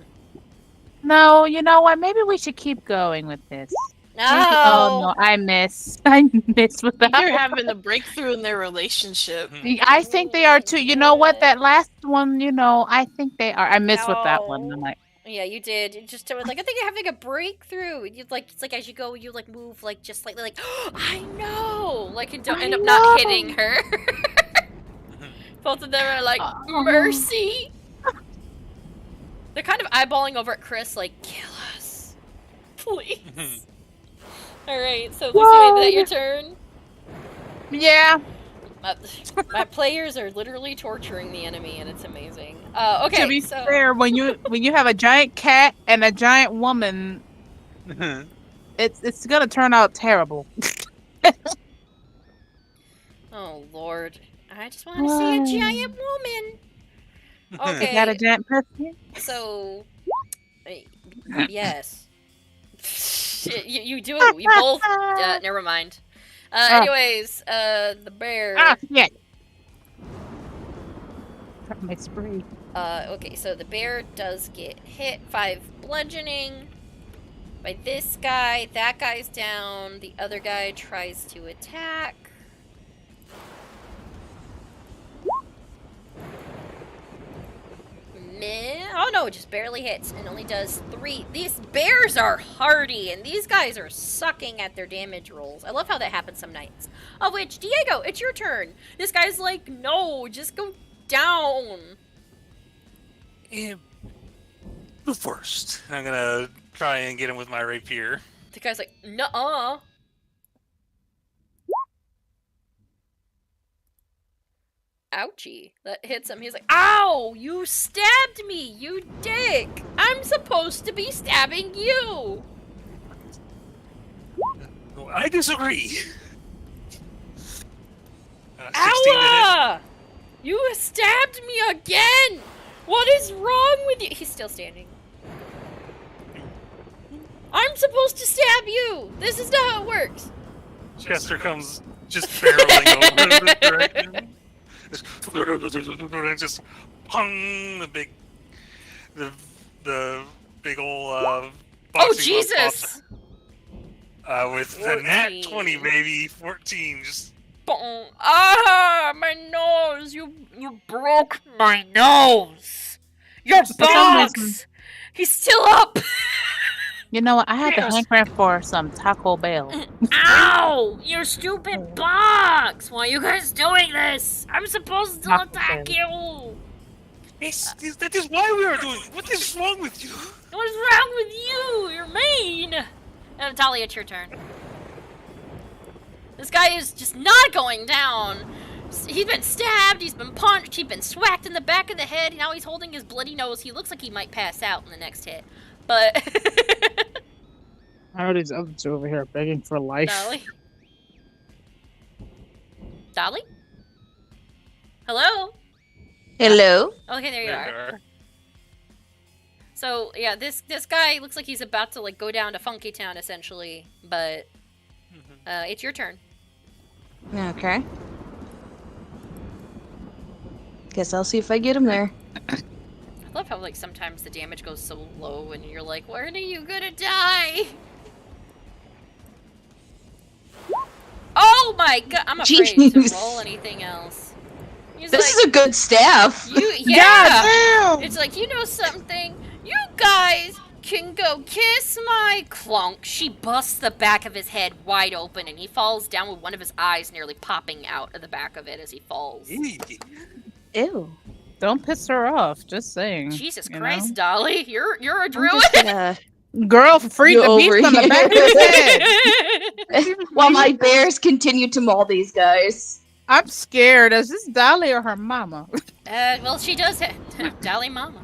No, you know what? Maybe we should keep going with this. No. Oh no, I miss with that. They're having a breakthrough in their relationship. I think they are too. You know what? That last one, I think they are. I miss with that one. I'm like, Yeah, you did. You just like I think you're having a breakthrough. You it's like as you go, you like move like just slightly like I know, like and don't end up not hitting her. Both of them are like mercy. They're kind of eyeballing over at Chris like kill us, please. All right, so Lucy, is that your turn? Yeah. My players are literally torturing the enemy, and it's amazing. Okay, to be so fair, when you have a giant cat and a giant woman, it's gonna turn out terrible. oh Lord, I just want to see a giant woman. Okay, Got a giant person. So, yes, you do. You both. Never mind. Anyways, the bear. Yeah. My spree. Okay, so the bear does get hit 5 bludgeoning by this guy. That guy's down. The other guy tries to attack. Oh no, it just barely hits and only does 3. These bears are hardy and these guys are sucking at their damage rolls. I love how that happens some nights. Of which, Diego, it's your turn. This guy's like, no, just go down. Go first. I'm gonna try and get him with my rapier. The guy's like, nuh-uh. Ouchie. That hits him. He's like, ow! You stabbed me, you dick! I'm supposed to be stabbing you! I disagree. 16 Ow! You stabbed me again! What is wrong with you? He's still standing. I'm supposed to stab you! This is not how it works! Chester comes just barreling over in this direction. Just pung the big old boxing Jesus! With the nat 20, baby. 14. Just. Boom. Ah, my nose! You broke my nose! Your box! He's still up! You know what? I had the Yes. hankering for some Taco Bell. Ow! Your stupid box! Why are you guys doing this? I'm supposed to attack you! That is why we are doing. What is wrong with you? What's wrong with you? You're mean! Talia, it's your turn. This guy is just not going down. He's been stabbed, he's been punched, he's been swacked in the back of the head. Now he's holding his bloody nose. He looks like he might pass out in the next hit. But... I know these other two over here begging for life. Dolly? Dolly? Hello? Hello? Okay, there you are. So, yeah, this guy looks like he's about to, like, go down to Funky Town, essentially. But, it's your turn. Okay. Guess I'll see if I get him there. I love how, like, sometimes the damage goes so low and you're like, when are you gonna die? Oh my god, I'm afraid to roll anything else. He's This is a good staff. Yeah! It's like, you know something? You guys can go kiss my clunk. She busts the back of his head wide open and he falls down with one of his eyes nearly popping out of the back of it as he falls. Ew. Don't piss her off. Just saying. Jesus you Christ, know? Dolly. You're a druid. just gonna Girl, free go the beast over on the back of his head. while my bears continue to maul these guys. I'm scared. Is this Dolly or her mama? Well, she does have Dolly Mama.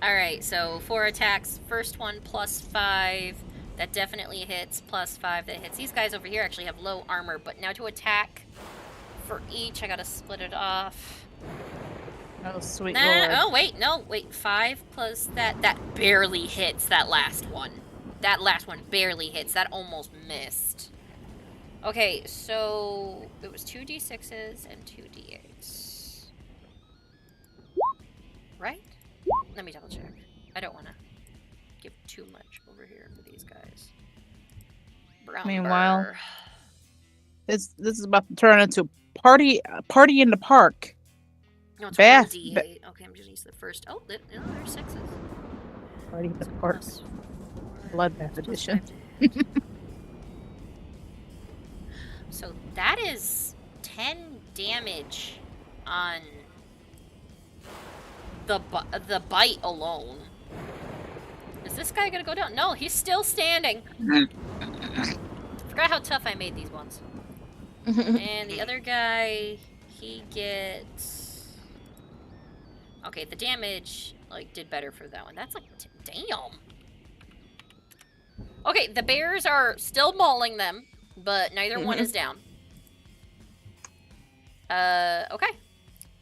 Alright, so 4 attacks. First one +5. That definitely hits. +5 that hits. These guys over here actually have low armor, but now to attack for each, I gotta split it off. Oh, sweet Nah, lord. oh, wait, no, wait. 5 plus that. That barely hits that last one. That last one barely hits. That almost missed. Okay, so it was 2 d6s and 2 d8s. Right? Let me double check. I don't want to give too much over here for these guys. Brown Meanwhile, burr. this is about to turn into party in the park. No, it's Bath. 1d8. Okay, I'm just using the first. Oh, there's 6s. Party in the park. Bloodbath edition. So that is 10 damage on the bite alone. Is this guy gonna go down? No, he's still standing. Forgot how tough I made these ones. And the other guy, he gets... Okay, the damage, like, did better for that one. That's like, damn. Okay, the bears are still mauling them, but neither one is down. Okay.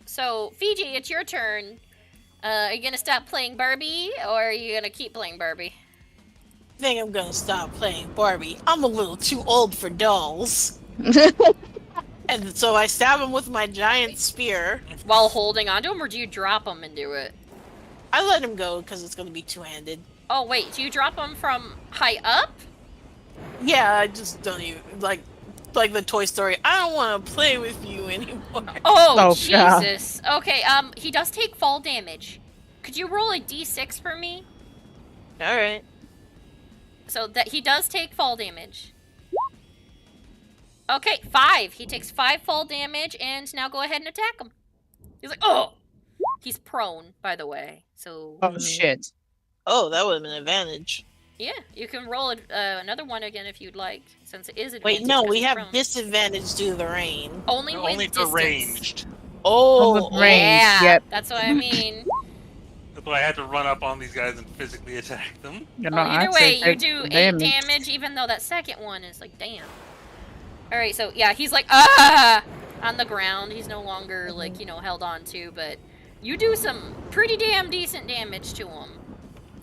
So, Fiji, it's your turn. Are you gonna stop playing Barbie, or are you gonna keep playing Barbie? I think I'm gonna stop playing Barbie. I'm a little too old for dolls. And so I stab him with my giant spear. While holding onto him, or do you drop him and do it? I let him go because it's gonna be two-handed. Oh, wait, do you drop him from high up? Yeah, I just don't even, like the Toy Story, I don't want to play with you anymore. Oh, Jesus. God. Okay, he does take fall damage. Could you roll a d6 for me? Alright. So that he does take fall damage. Okay, 5. He takes 5 fall damage, and now go ahead and attack him. He's like, oh! He's prone, by the way, so... Oh, shit. Oh, that would have been an advantage. Yeah, you can roll another one again if you'd like, since it is advantage. Wait, no, we have disadvantage due to the rain. Only for ranged. Oh, yeah, yep. That's what I mean. That's why I had to run up on these guys and physically attack them. Well, either way, you do 8 damage, even though that second one is like, damn. Alright, so yeah, he's like, on the ground. He's no longer, like, you know, held on to, but you do some pretty damn decent damage to him.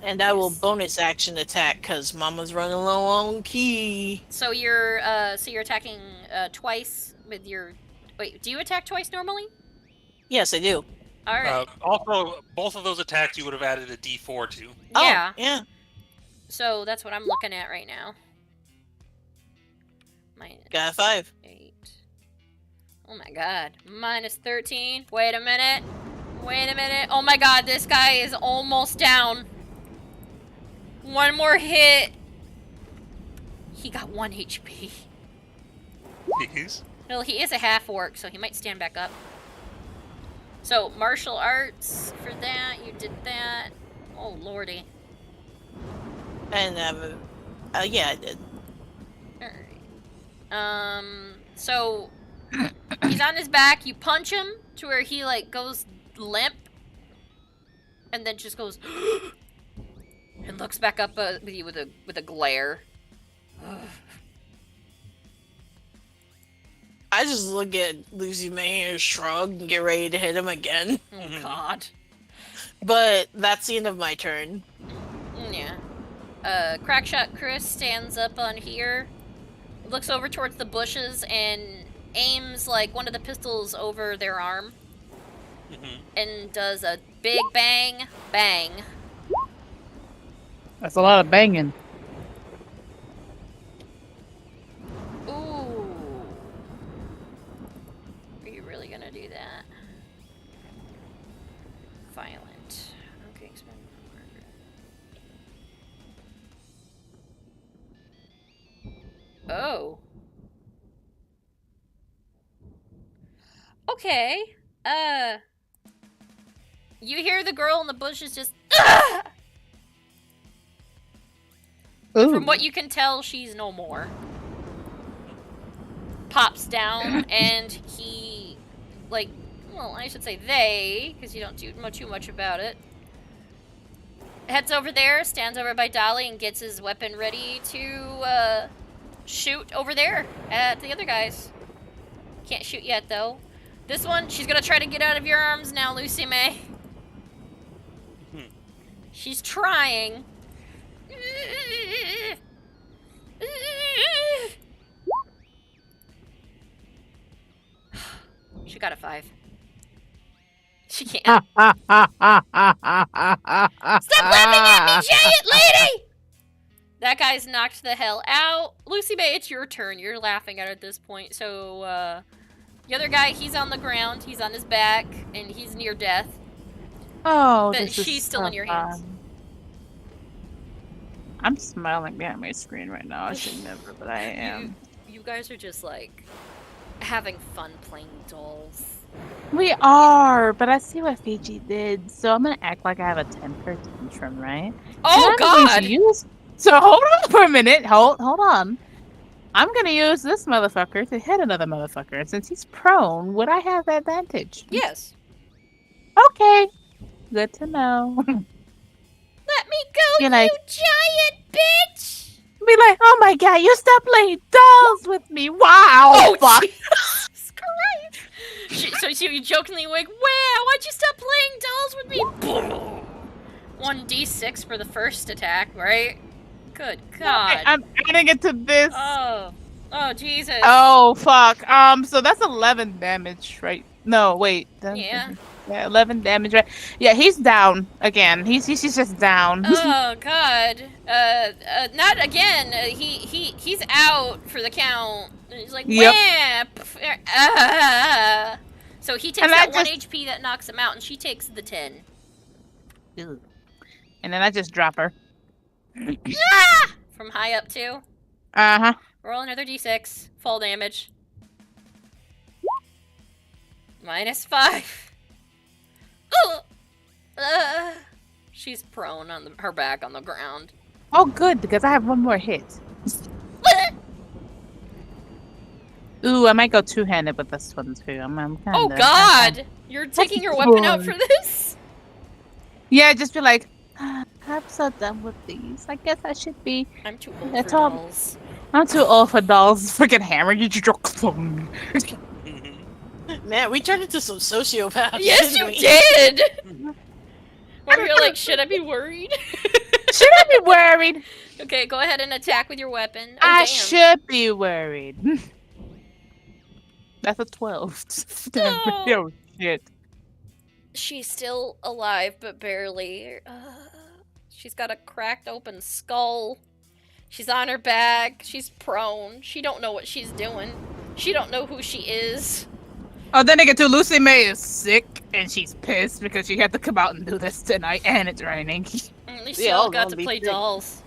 And I will bonus action attack because Mama's running low on ki. So you're attacking twice with your... Wait, do you attack twice normally? Yes, I do. Alright. Also, both of those attacks you would have added a d4 to. Yeah. Oh, yeah. So that's what I'm looking at right now. Got a 5. 8. Oh my god. Minus 13. Wait a minute. Wait a minute. Oh my god, this guy is almost down. One more hit. He got 1 HP. Please. Well, he is a half orc, so he might stand back up. So, martial arts for that. You did that. Oh, lordy. And, yeah, I did. Alright. So, he's on his back. You punch him to where he, like, goes limp. And then just goes... and looks back up with you with a glare. I just look at Lucy May and shrug and get ready to hit him again. Oh god. But that's the end of my turn. Yeah. Crackshot Chris stands up on here, looks over towards the bushes, and aims like one of the pistols over their arm. And does a big bang, bang. That's a lot of banging. Ooh. Are you really gonna do that? Violent. Okay, expend murder. Oh. Okay. You hear the girl in the bushes just From what you can tell, she's no more. Pops down, and he, like, well, I should say they, because you don't do too much about it. Heads over there, stands over by Dolly, and gets his weapon ready to shoot over there at the other guys. Can't shoot yet, though. This one, she's gonna try to get out of your arms now, Lucy May. She's trying. She got a 5. She can't. Stop laughing at me, giant lady! That guy's knocked the hell out. Lucy May, it's your turn. You're laughing at it at this point. So, the other guy, he's on the ground. He's on his back, and he's near death. Oh, But this is she's still so in your hands. fun. I'm smiling behind my screen right now. I should never, but I am. You guys are just, like, having fun playing dolls. We are, but I see what Fiji did, so I'm gonna act like I have a temper tantrum, right? Oh, And I'm going God! to So hold on for a minute. Hold on. I'm gonna use this motherfucker to hit another motherfucker, and since he's prone, would I have advantage? Yes. Okay. Good to know. Let me go, You're like- you giant bitch! Be like, oh my god, you stop playing dolls with me. Wow. Oh, fuck. Jesus Christ! So you jokingly like, wow, why'd you stop playing dolls with me? 1d6 for the first attack, right? Good God. I'm adding it to this. Oh, Jesus. Oh, fuck. So that's 11 damage, right? No, wait. Yeah. Yeah, 11 damage, right? Yeah, he's down again. He's just down. Oh God. Not again. He's out for the count. He's like, Yep. whap. So he takes And that I 1 just- HP that knocks him out, and she takes the 10. And then I just drop her. Ah! From high up too. Uh-huh. Roll another d6. Fall damage. -5. She's prone on her back on the ground. Oh, good, because I have one more hit. Ooh, I might go two-handed with this one, too. I'm kinda, Oh God! You're taking your weapon out for this? Yeah, just be like, I'm so done with these. I guess I should be. I'm too old That's for all- dolls. I'm too old for dolls. Freaking hammer, you just Man, we turned into some sociopaths. Yes, didn't you we? did! Where you're like, should I be worried? Should I be worried? Okay, go ahead and attack with your weapon. Oh, I damn. should be worried. That's a 12. No. Oh, shit. She's still alive, but barely. She's got a cracked open skull. She's on her back. She's prone. She don't know what she's doing. She don't know who she is. Oh, then they get to Lucy May is sick and she's pissed because she had to come out and do this tonight and it's raining. At least you all got to play dolls.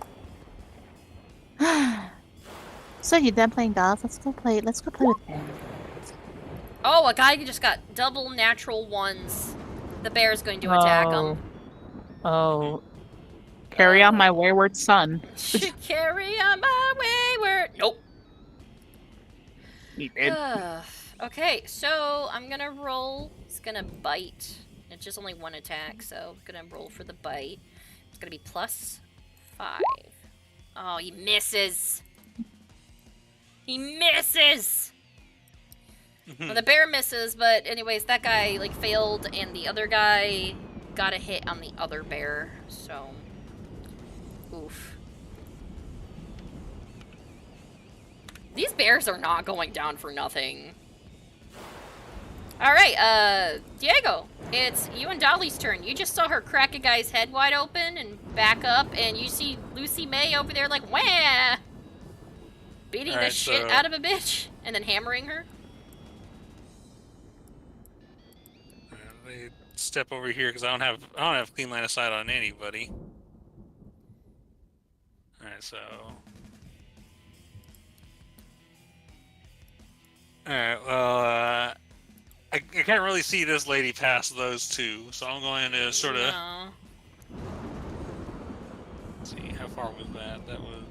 So you done playing dolls? Let's go play with them. Oh, a guy just got double natural ones. The bear's going to attack him. Oh. Carry on my wayward son. Carry on my wayward. Nope. He did. Okay, so I'm gonna roll. It's gonna bite. It's just only one attack, so I'm gonna roll for the bite. It's gonna be +5. Oh, he misses. He misses. Well, the bear misses, but anyways, that guy like failed, and the other guy got a hit on the other bear. So, oof. These bears are not going down for nothing. Alright, Diego, it's you and Dolly's turn. You just saw her crack a guy's head wide open and back up, and you see Lucy May over there like, wah! Beating the shit out of a bitch, and then hammering her. Let me step over here, because I don't have clean line of sight on anybody. Alright, so... Alright, well, I can't really see this lady past those two, so I'm going to sort of... Let's see, how far was that? That was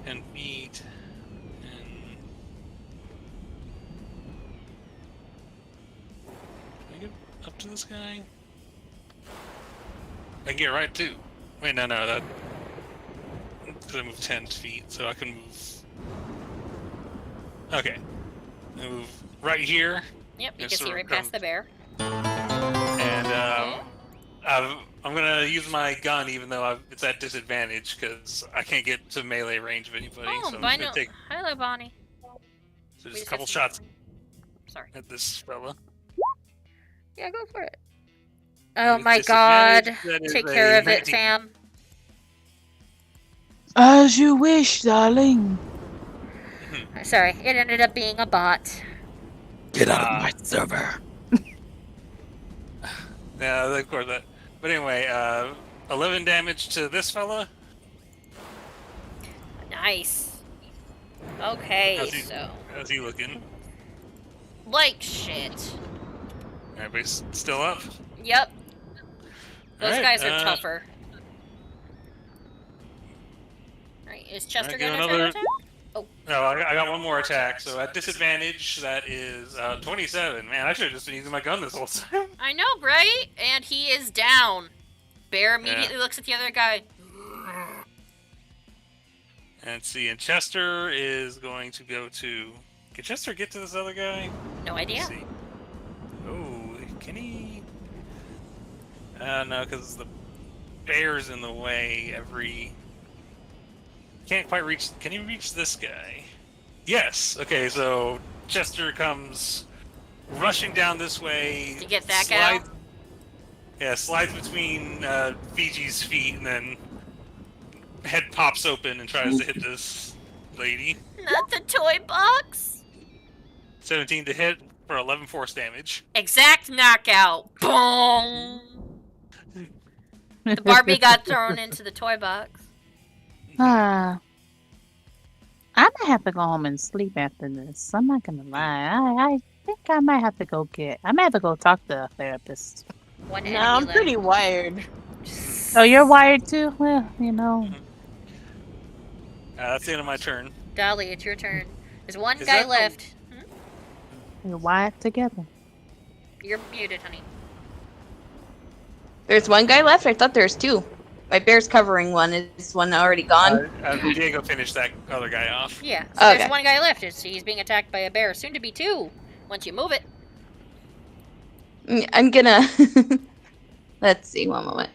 10 feet. And... Can I get up to this guy? I can get right to... Wait, no, that... Because I moved 10 feet, so I can move... Okay. Move right here. Yep, you can see right past the bear. And I'm gonna use my gun, even though it's at disadvantage because I can't get to melee range of anybody. Oh, so I'm just gonna take hello, Bonnie. so just a couple shots. Sorry. At this fella. Yeah, go for it. Oh my god! Take care of it, Sam. As you wish, darling. Sorry, it ended up being a bot. Get out of my server. Yeah, of course that. But anyway, 11 damage to this fella. Nice. Okay, how's he looking? Like shit. Everybody's still up? Yep. Those Alright, guys are tougher. Alright, is Chester gonna try to attack? Oh. No, I got one more attack, so at disadvantage, that is 27. Man, I should have just been using my gun this whole time. I know, right? And he is down. Bear immediately looks at the other guy. And see, and Chester is going to go to... Can Chester get to this other guy? No idea. Let's see. Oh, can he... no, because the bear's in the way every... Can't quite reach... Can he reach this guy? Yes! Okay, so Chester comes rushing down this way. You get that guy? Yeah, slides between Fiji's feet, and then head pops open and tries to hit this lady. Not the toy box! 17 to hit for 11 force damage. Exact knockout. Boom! The Barbie got thrown into the toy box. I might have to go home and sleep after this. I'm not gonna lie. I think I might have to go talk to a therapist. No, I'm pretty wired. Oh, you're wired too? Well, you know. That's the end of my turn. Dolly, it's your turn. There's one guy left. We're wired together. You're muted, honey. There's one guy left? I thought there's two. My bear's covering one. Is one already gone? Diego finished that other guy off. Yeah, so there's one guy left. He's being attacked by a bear. Soon to be two, once you move it. I'm gonna... Let's see, one moment.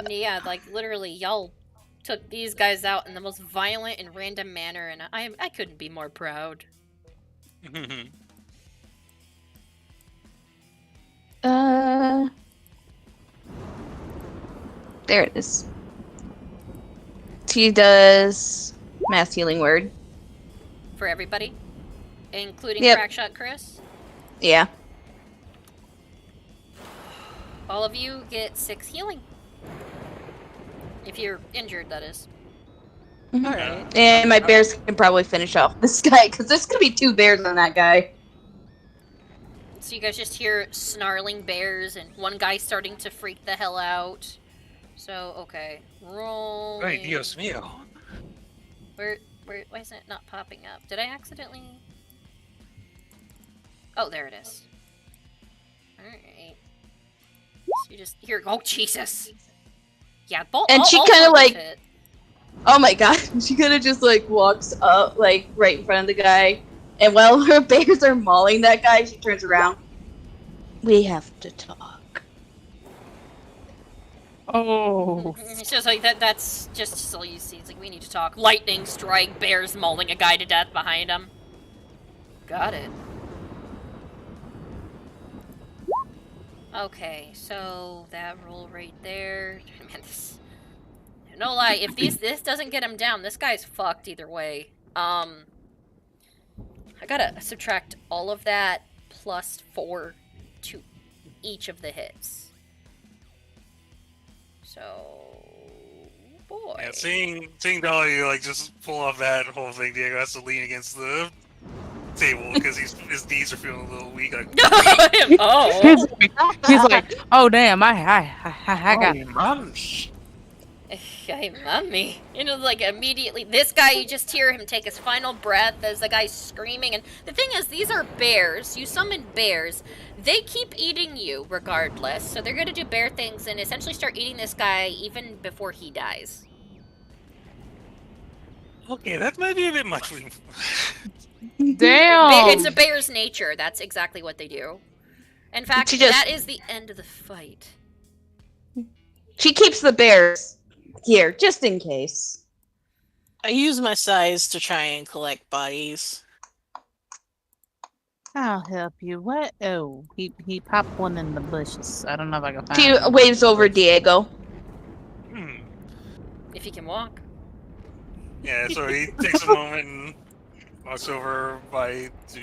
Yeah, like literally, y'all took these guys out in the most violent and random manner, and I couldn't be more proud. There it is. She does mass healing word. For everybody? Including Yep. Crackshot Chris? Yeah. All of you get 6 healing. If you're injured, that is. Alright. And my bears can probably finish off this guy, because there's going to be 2 bears on that guy. So you guys just hear snarling bears and one guy starting to freak the hell out. So, okay. Roll. Ay, Dios mío. Why is it not popping up? Did I accidentally... Oh, there it is. Alright. So you just hear... Oh, Jesus! Yeah, And she kind of like... Oh my god. She kind of just like walks up, like right in front of the guy. And while her bears are mauling that guy, she turns around. We have to talk. Oh. It's just like that's just all you see. It's like, we need to talk. Lightning strike, bears mauling a guy to death behind him. Got it. Okay, so that roll right there. Man, this... No lie, if this doesn't get him down, this guy's fucked either way. I gotta subtract all of that plus 4 to each of the hits. So, boy. Yeah, seeing Dolly like just pull off that whole thing, Diego has to lean against the table because his knees are feeling a little weak. Like, oh. He's like, oh damn, I got Hey, mommy. You know, like, immediately, this guy, you just hear him take his final breath as the guy's screaming. And the thing is, these are bears. You summon bears. They keep eating you, regardless. So they're going to do bear things and essentially start eating this guy even before he dies. okay, that might be a bit much for you. Damn. It's a bear's nature. That's exactly what they do. In fact, that is the end of the fight. She keeps the bears here, just in case. I use my size to try and collect bodies. I'll help you. What? Oh, he popped one in the bushes. I don't know if I can find She him. waves over Diego. If he can walk. Yeah, so he takes a moment and walks over by to...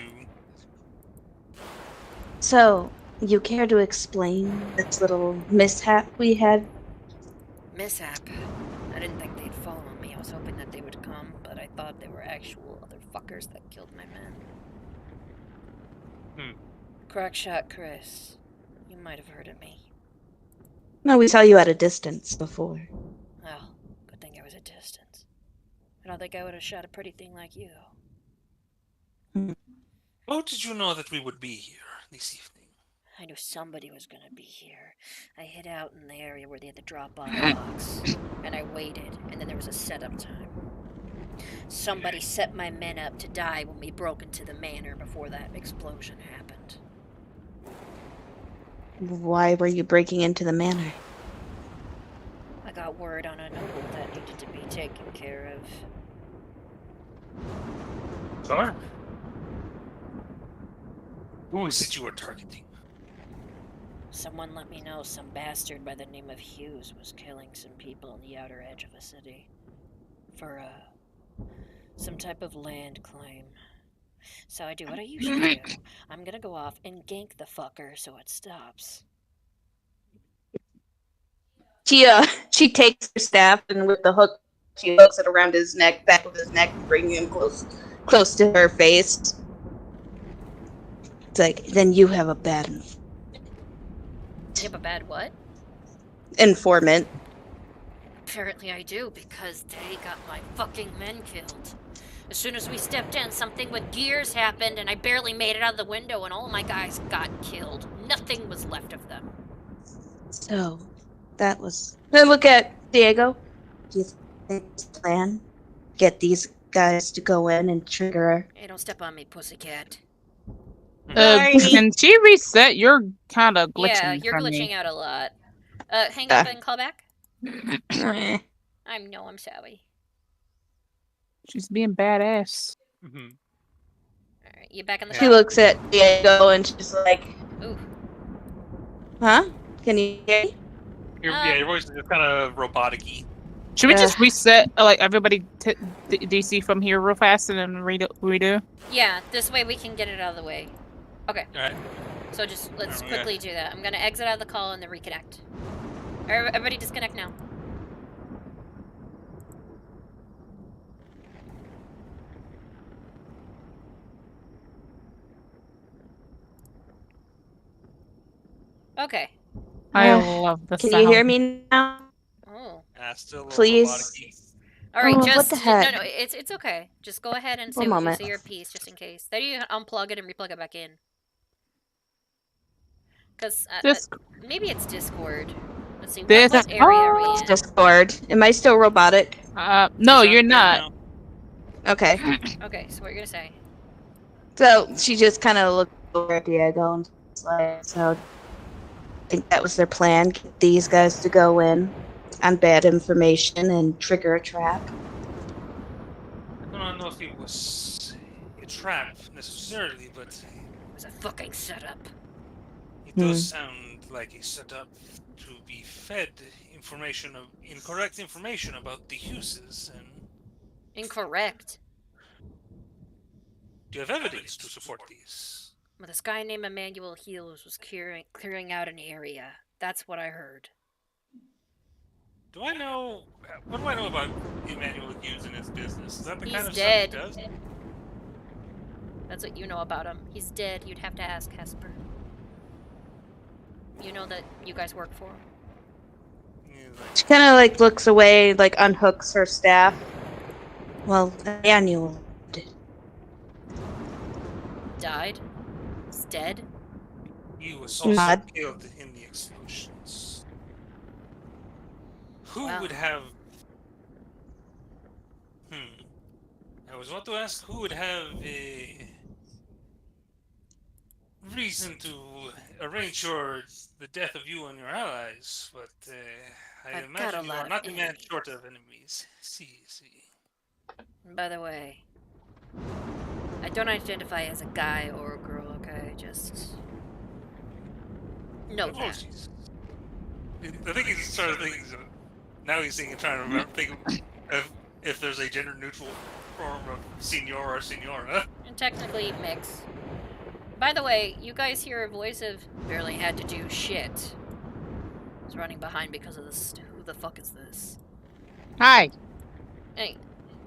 So, you care to explain this little mishap we had? Mishap. I didn't think they'd follow me. I was hoping that they would come, but I thought they were actual other fuckers that killed my men. Crackshot Chris. You might have heard of me. No, we saw you at a distance before. Well, good thing I was at distance. I don't think I would have shot a pretty thing like you. How did you know that we would be here this evening? I knew somebody was gonna be here. I hid out in the area where they had the drop-off box, and I waited, and then there was a setup time. Somebody set my men up to die when we broke into the manor before that explosion happened. Why were you breaking into the manor? I got word on a noble that needed to be taken care of. Sure. Who is it you were targeting? Someone let me know some bastard by the name of Hughes was killing some people on the outer edge of the city. For, some type of land claim. So I do what I usually do. I'm gonna go off and gank the fucker so it stops. She takes her staff and with the hook, she hooks it around his neck, back of his neck, bringing him close to her face. It's like, then you have a bad You have a bad what? informant. Apparently I do, because they got my fucking men killed. As soon as we stepped in, something with gears happened, and I barely made it out of the window, and all my guys got killed. Nothing was left of them. So, that was... Then look at Diego. Do you think it's a plan? Get these guys to go in and trigger her? Hey, don't step on me, pussycat. Can she reset? You're kind of glitching. Yeah, you're for glitching me. out a lot. Hang up and call back? I'm sorry. She's being badass. Alright, you back on the She looks at Diego and she's like, Ooh. huh? Can you hear me? Your voice is just kind of robotic-y. Should we just reset, like, everybody DC from here real fast and then redo? Yeah, this way we can get it out of the way. Okay. Alright. So let's quickly do that. I'm gonna exit out of the call and then reconnect. Everybody disconnect now. Okay. I love the Can sound. you hear me now? Oh. Still a little Please. robotic-y. All right, Oh, just what the heck? No, it's okay. Just go ahead and One moment. say your piece, just in case. Then you unplug it and replug it back in. Because maybe it's Discord. Let's see. What area are we in? Discord. Am I still robotic? No, you're not. Okay. Okay, so what you're gonna say? So she just kind of looked over at Diego and was like, so I think that was their plan, get these guys to go in on bad information and trigger a trap. I don't know if it was a trap necessarily, but it was a fucking setup. It does sound like a setup to be fed incorrect information about the Huses and... Incorrect. Do you have evidence to support these? Well, this guy named Emmanuel Heals was clearing out an area. That's what I heard. What do I know about Emmanuel Hughes and his business? Is that the kind of dead. stuff he does? That's what you know about him. He's dead. You'd have to ask Hesper. You know that you guys work for him. She kind of like looks away, like unhooks her staff. Well, Emmanuel died? He's dead? He was also killed in the explosions. Who would have... I was about to ask who would have a reason to arrange the death of you and your allies, but I imagine you are not the man short of enemies. See. By the way, I don't identify as a guy or a girl, okay? Just... No, that. I think he's sort of thinking... Now he's trying to think of if there's a gender-neutral form of senor or senora. And technically, mix. By the way, you guys hear a voice of barely had to do shit. I was running behind because of this. Who the fuck is this? Hi. Hey,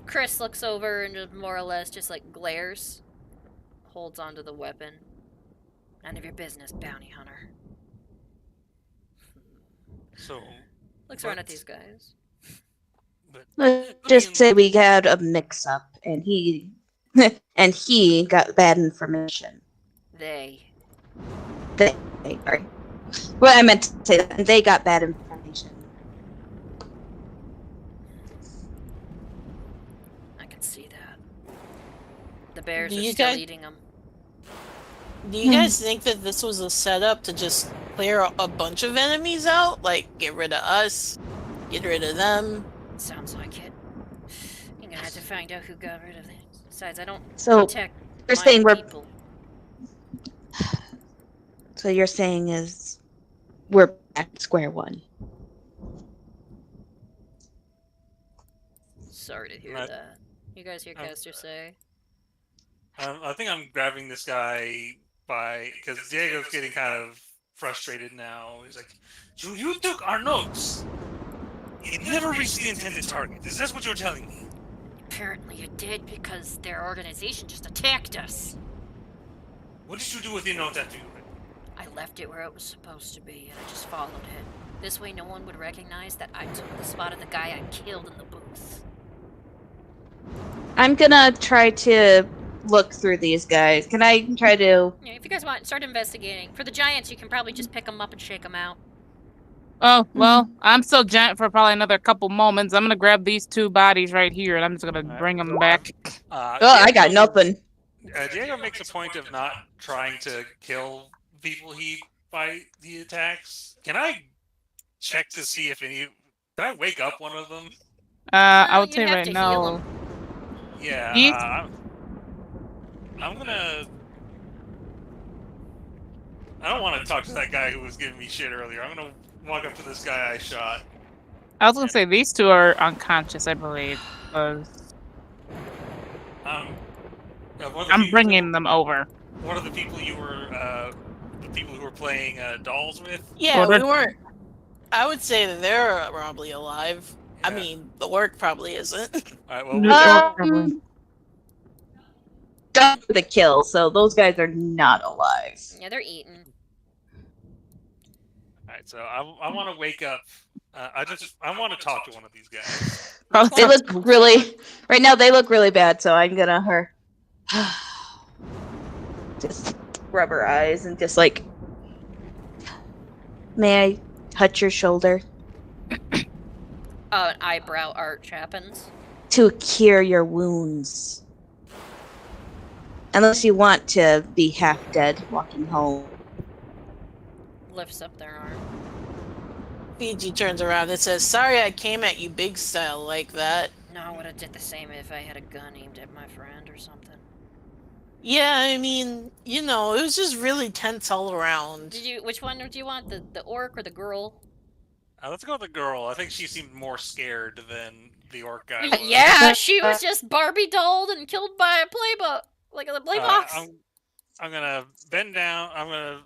Chris looks over and just more or less just like glares. Holds onto the weapon. None of your business, bounty hunter. So... Looks around at these guys. Let's just say we had a mix-up, and he got bad information. They. Sorry. Well, I meant to say that they got bad information. I can see that. The bears Do are you still guys- eating them. Do you guys think that this was a setup to just clear a bunch of enemies out? Like, get rid of us, get rid of them? Sounds like it. You're gonna have to find out who got rid of them. Besides, I don't protect you're my saying people. So you're saying is we're back at square one. Sorry to hear that. You guys hear Caster say? I think I'm grabbing this guy because Diego's getting kind of frustrated now. He's like, "You took our notes. It never reached the intended target. Is that what you're telling me?" Apparently it did because their organization just attacked us. What did you do with the note after you read it? I left it where it was supposed to be, and I just followed it. This way no one would recognize that I took the spot of the guy I killed in the booth. I'm gonna try to look through these guys. Can I try to... Yeah, if you guys want, start investigating. For the giants, you can probably just pick them up and shake them out. Oh, well, I'm still giant for probably another couple moments. I'm gonna grab these two bodies right here, and I'm just gonna bring them back. I got nothing. Diego makes a point of not trying to kill people by the attacks. Can I check to see if any... Can I wake up one of them? I would say right now. Yeah, I'm gonna... I don't want to talk to that guy who was giving me shit earlier. I'm gonna walk up to this guy I shot. I was gonna say these two are unconscious, I believe. 'Cause I'm bringing them over. One of the people you were, the people who were playing dolls with? Yeah, we weren't. I would say that they're probably alive. I mean, the work probably isn't. Alright, well, Done for the kill, so those guys are not alive. Yeah, they're eating. Alright, so I want to wake up. I want to talk to one of these guys. They look really, right now they look really bad, so I'm gonna just rub her eyes and just like, may I touch your shoulder? An eyebrow arch happens. To cure your wounds. Unless you want to be half dead walking home. Lifts up their arm. Fiji turns around and says, "Sorry I came at you big style like that." No, I would have did the same if I had a gun aimed at my friend or something. Yeah, I mean, you know, it was just really tense all around. Which one do you want? The orc or the girl? Let's go with the girl. I think she seemed more scared than the orc guy. Yeah, she was just Barbie dolled and killed by a playbook. Like a play box. I'm gonna bend down.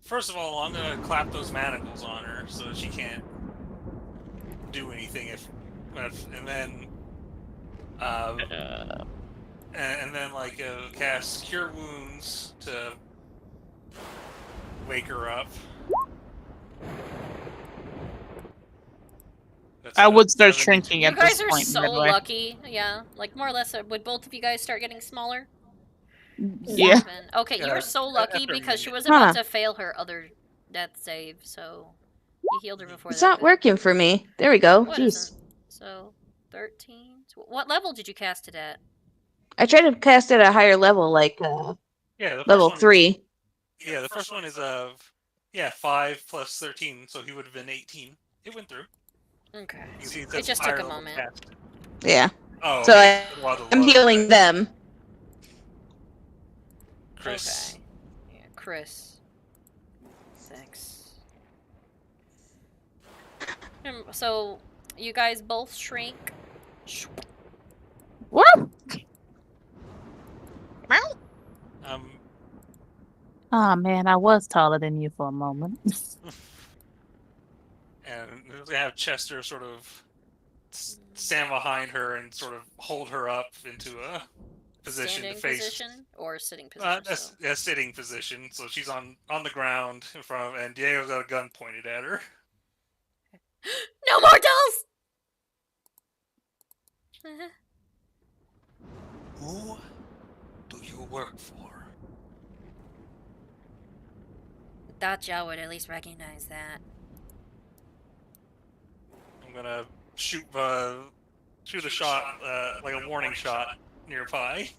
First of all, I'm gonna clap those manacles on her so that she can't do anything and then like cast Cure Wounds to wake her up. I would start shrinking at you guys this are point. so by the way. lucky. Yeah, like more or less. Would both of you guys start getting smaller? Yeah. 7. Okay, you were so lucky because she was about to fail her other death save, so you healed her before It's that. not working for me. There we go. What Jeez. isn't? So 13. So what level did you cast it at? I tried to cast it at a higher level, like the first level one- 3. Yeah, the first one is 5 plus 13, so he would have been 18. It went through. Okay. You see, It just took a moment. Yeah. Oh, So okay. I'm healing them. Chris. Okay. Yeah, Chris. 6. So you guys both shrink. What? Oh man, I was taller than you for a moment. And they have Chester sort of stand behind her and sort of hold her up into a position Standing to face. position or sitting position? A sitting position, so she's on the ground in front of, and Diego's got a gun pointed at her. No more dolls! Who do you work for? Thought y'all would at least recognize that. I'm gonna shoot a shot, like a warning shot nearby.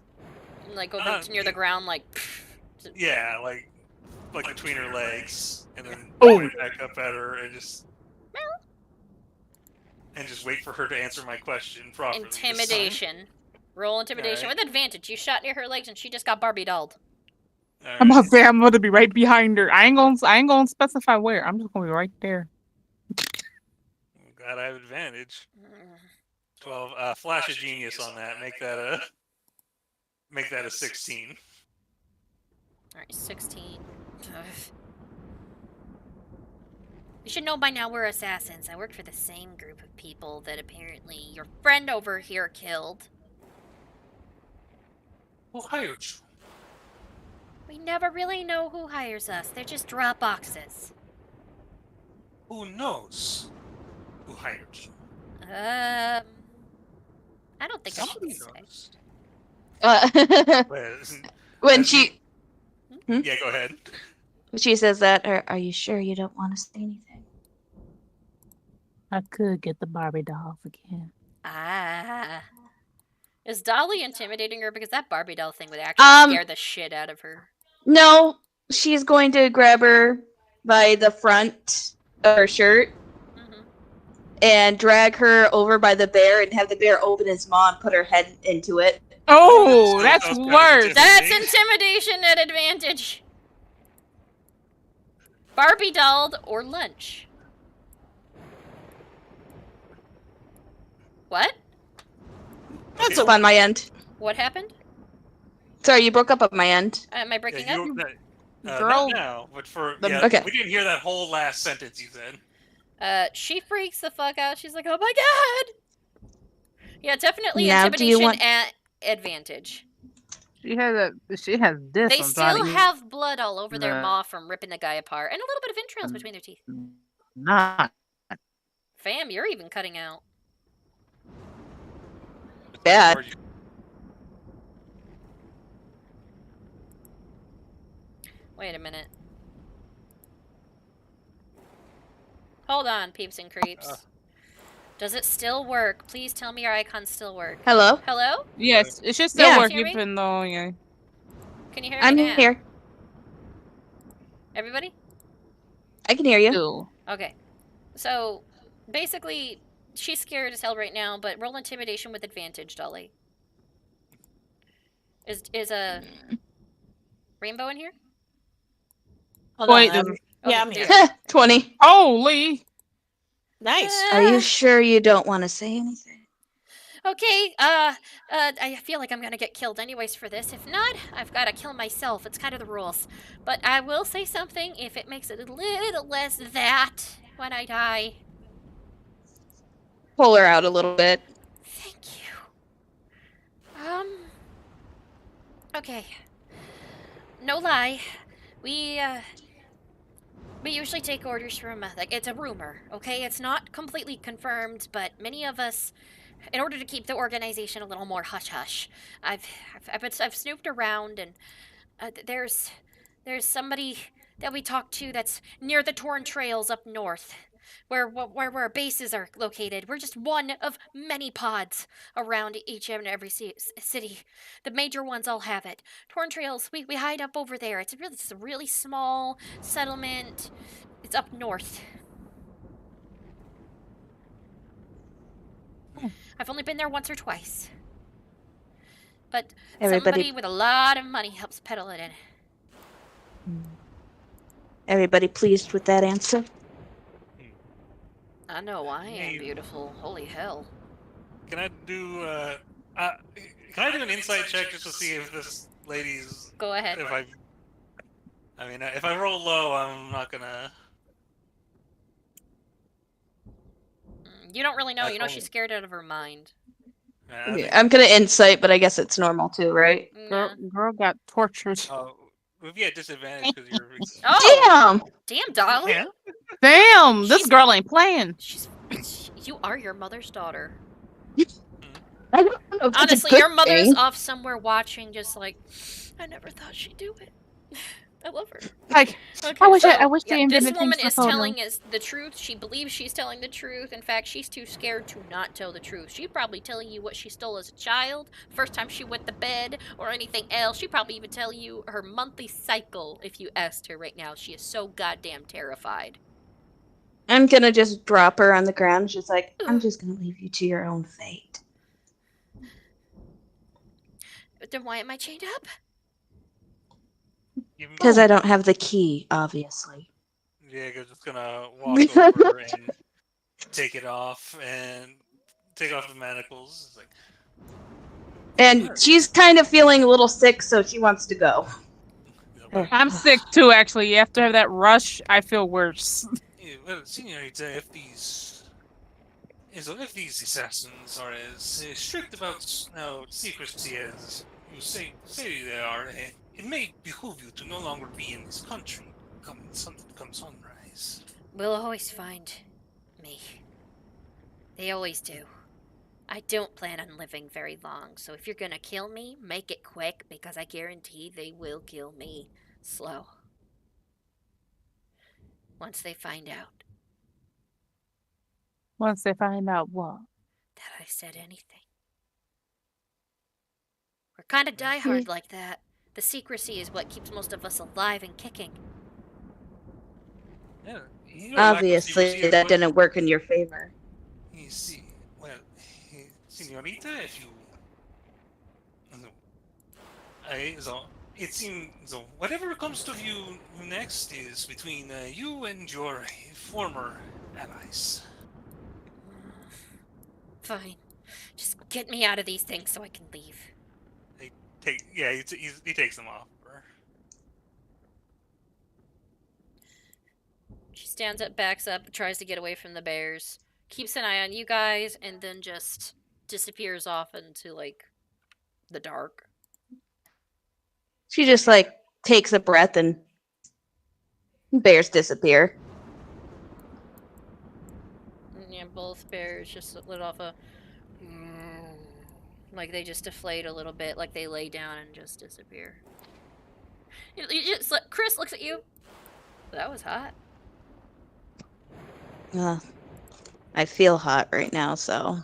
Like over near the ground, like. Yeah, like between her legs, and then point it back up at her, and just wait for her to answer my question properly. Intimidation. Roll intimidation with advantage. You shot near her legs, and she just got Barbie dolled. I'm about to say I'm gonna be right behind her. I ain't gonna specify where. I'm just gonna be right there. Glad I have advantage. 12. Flash of genius on that. Make that a 16. Alright, 16. You should know by now we're assassins. I work for the same group of people that apparently your friend over here killed. Who hired you? We never really know who hires us. They're just drop boxes. Who knows who hired you? I don't think Somebody I should say. When she... Yeah, go ahead. When she says that, are you sure you don't want to say anything? I could get the Barbie dolls again. Is Dolly intimidating her? Because that Barbie doll thing would actually scare the shit out of her. No, she's going to grab her by the front of her shirt and drag her over by the bear and have the bear open his maw and put her head into it. Oh, that's worse. That's intimidation at advantage. Barbie dolled or lunch? What? That's on my end. What happened? Sorry, you broke up on my end. Am I breaking up? Not now, but for Okay. we didn't hear that whole last sentence you said. She freaks the fuck out. She's like, "Oh my god!" Yeah, definitely Now, do you intimidation want- at advantage. She has this. They on still top. have blood all over their Nah. maw from ripping the guy apart, and a little bit of entrails between their teeth. Nah. Fam, you're even cutting out. Bad. Wait a minute. Hold on, peeps and creeps. Does it still work? Please tell me your icons still work. Hello? Hello? Yes, it should still Yeah. work Can you hear me? even though yeah. Can you hear me I'm now? here. Everybody? I can hear you. Okay. So, basically, she's scared as hell right now, but roll intimidation with advantage, Dolly. Is a rainbow in here? Hold on, Wait, yeah, I'm here. 20. Holy! Nice. Are you sure you don't want to say anything? Okay, I feel like I'm gonna get killed anyways for this. If not, I've gotta kill myself. It's kind of the rules. But I will say something if it makes it a little less that when I die. Pull her out a little bit. Thank you. Okay. No lie. We usually take orders from, like, it's a rumor, okay? It's not completely confirmed, but many of us, in order to keep the organization a little more hush-hush, I've snooped around, and there's somebody that we talked to that's near the torn trails up north, where our bases are located. We're just one of many pods around each and every city. The major ones all have it. Torn trails, we hide up over there. It's a really small settlement. It's up north. I've only been there once or twice. But somebody with a lot of money helps peddle it in. Everybody pleased with that answer? I know I am beautiful. Holy hell. Can I do an insight check just to see if this lady's... Go ahead. If I roll low, I'm not gonna... You don't really know. You know she's scared out of her mind. I'm gonna insight, but I guess it's normal too, right? Girl got tortured. We'd be at disadvantage because you're... Oh! Damn, Dolly! Damn! This girl ain't playing. You are your mother's daughter. I don't know if that's a Honestly, good your mother's thing. off somewhere watching, just like, I never thought she'd do it. I love her. Like, Okay, I wish so, they yeah, this invented woman things for is photos. telling us the truth. She believes she's telling the truth. In fact, she's too scared to not tell the truth. She's probably telling you what she stole as a child, first time she went to bed, or anything else. She'd probably even tell you her monthly cycle if you asked her right now. She is so goddamn terrified. I'm gonna just drop her on the ground. She's like, I'm just gonna leave you to your own fate. But then why am I chained up? Because I don't have the key, obviously. Yeah, I'm just gonna walk over and take it off and take off the manacles. It's like, And she's kind of feeling a little sick, so she wants to go. I'm sick too, actually. After that rush, I feel worse. yeah, well, Senorita, if these assassins are as strict about secrecy as you say they are, it may behoove you to no longer be in this country come sunrise. Will always find me. They always do. I don't plan on living very long, so if you're gonna kill me, make it quick, because I guarantee they will kill me slow. Once they find out Once they find out what? that I said anything. We're kind of diehard like that. The secrecy is what keeps most of us alive and kicking. Yeah, Obviously, that didn't work in your favor. You see, well, Senorita, if you... it seems so. Whatever comes to you next is between you and your former allies. Fine. Just get me out of these things so I can leave. He takes them off. She stands up, backs up, tries to get away from the bears, keeps an eye on you guys, and then just disappears off into like the dark. She just like takes a breath and bears disappear. Yeah, both bears just let off a like they just deflate a little bit, like they lay down and just disappear. Chris looks at you. That was hot. I feel hot right now, so.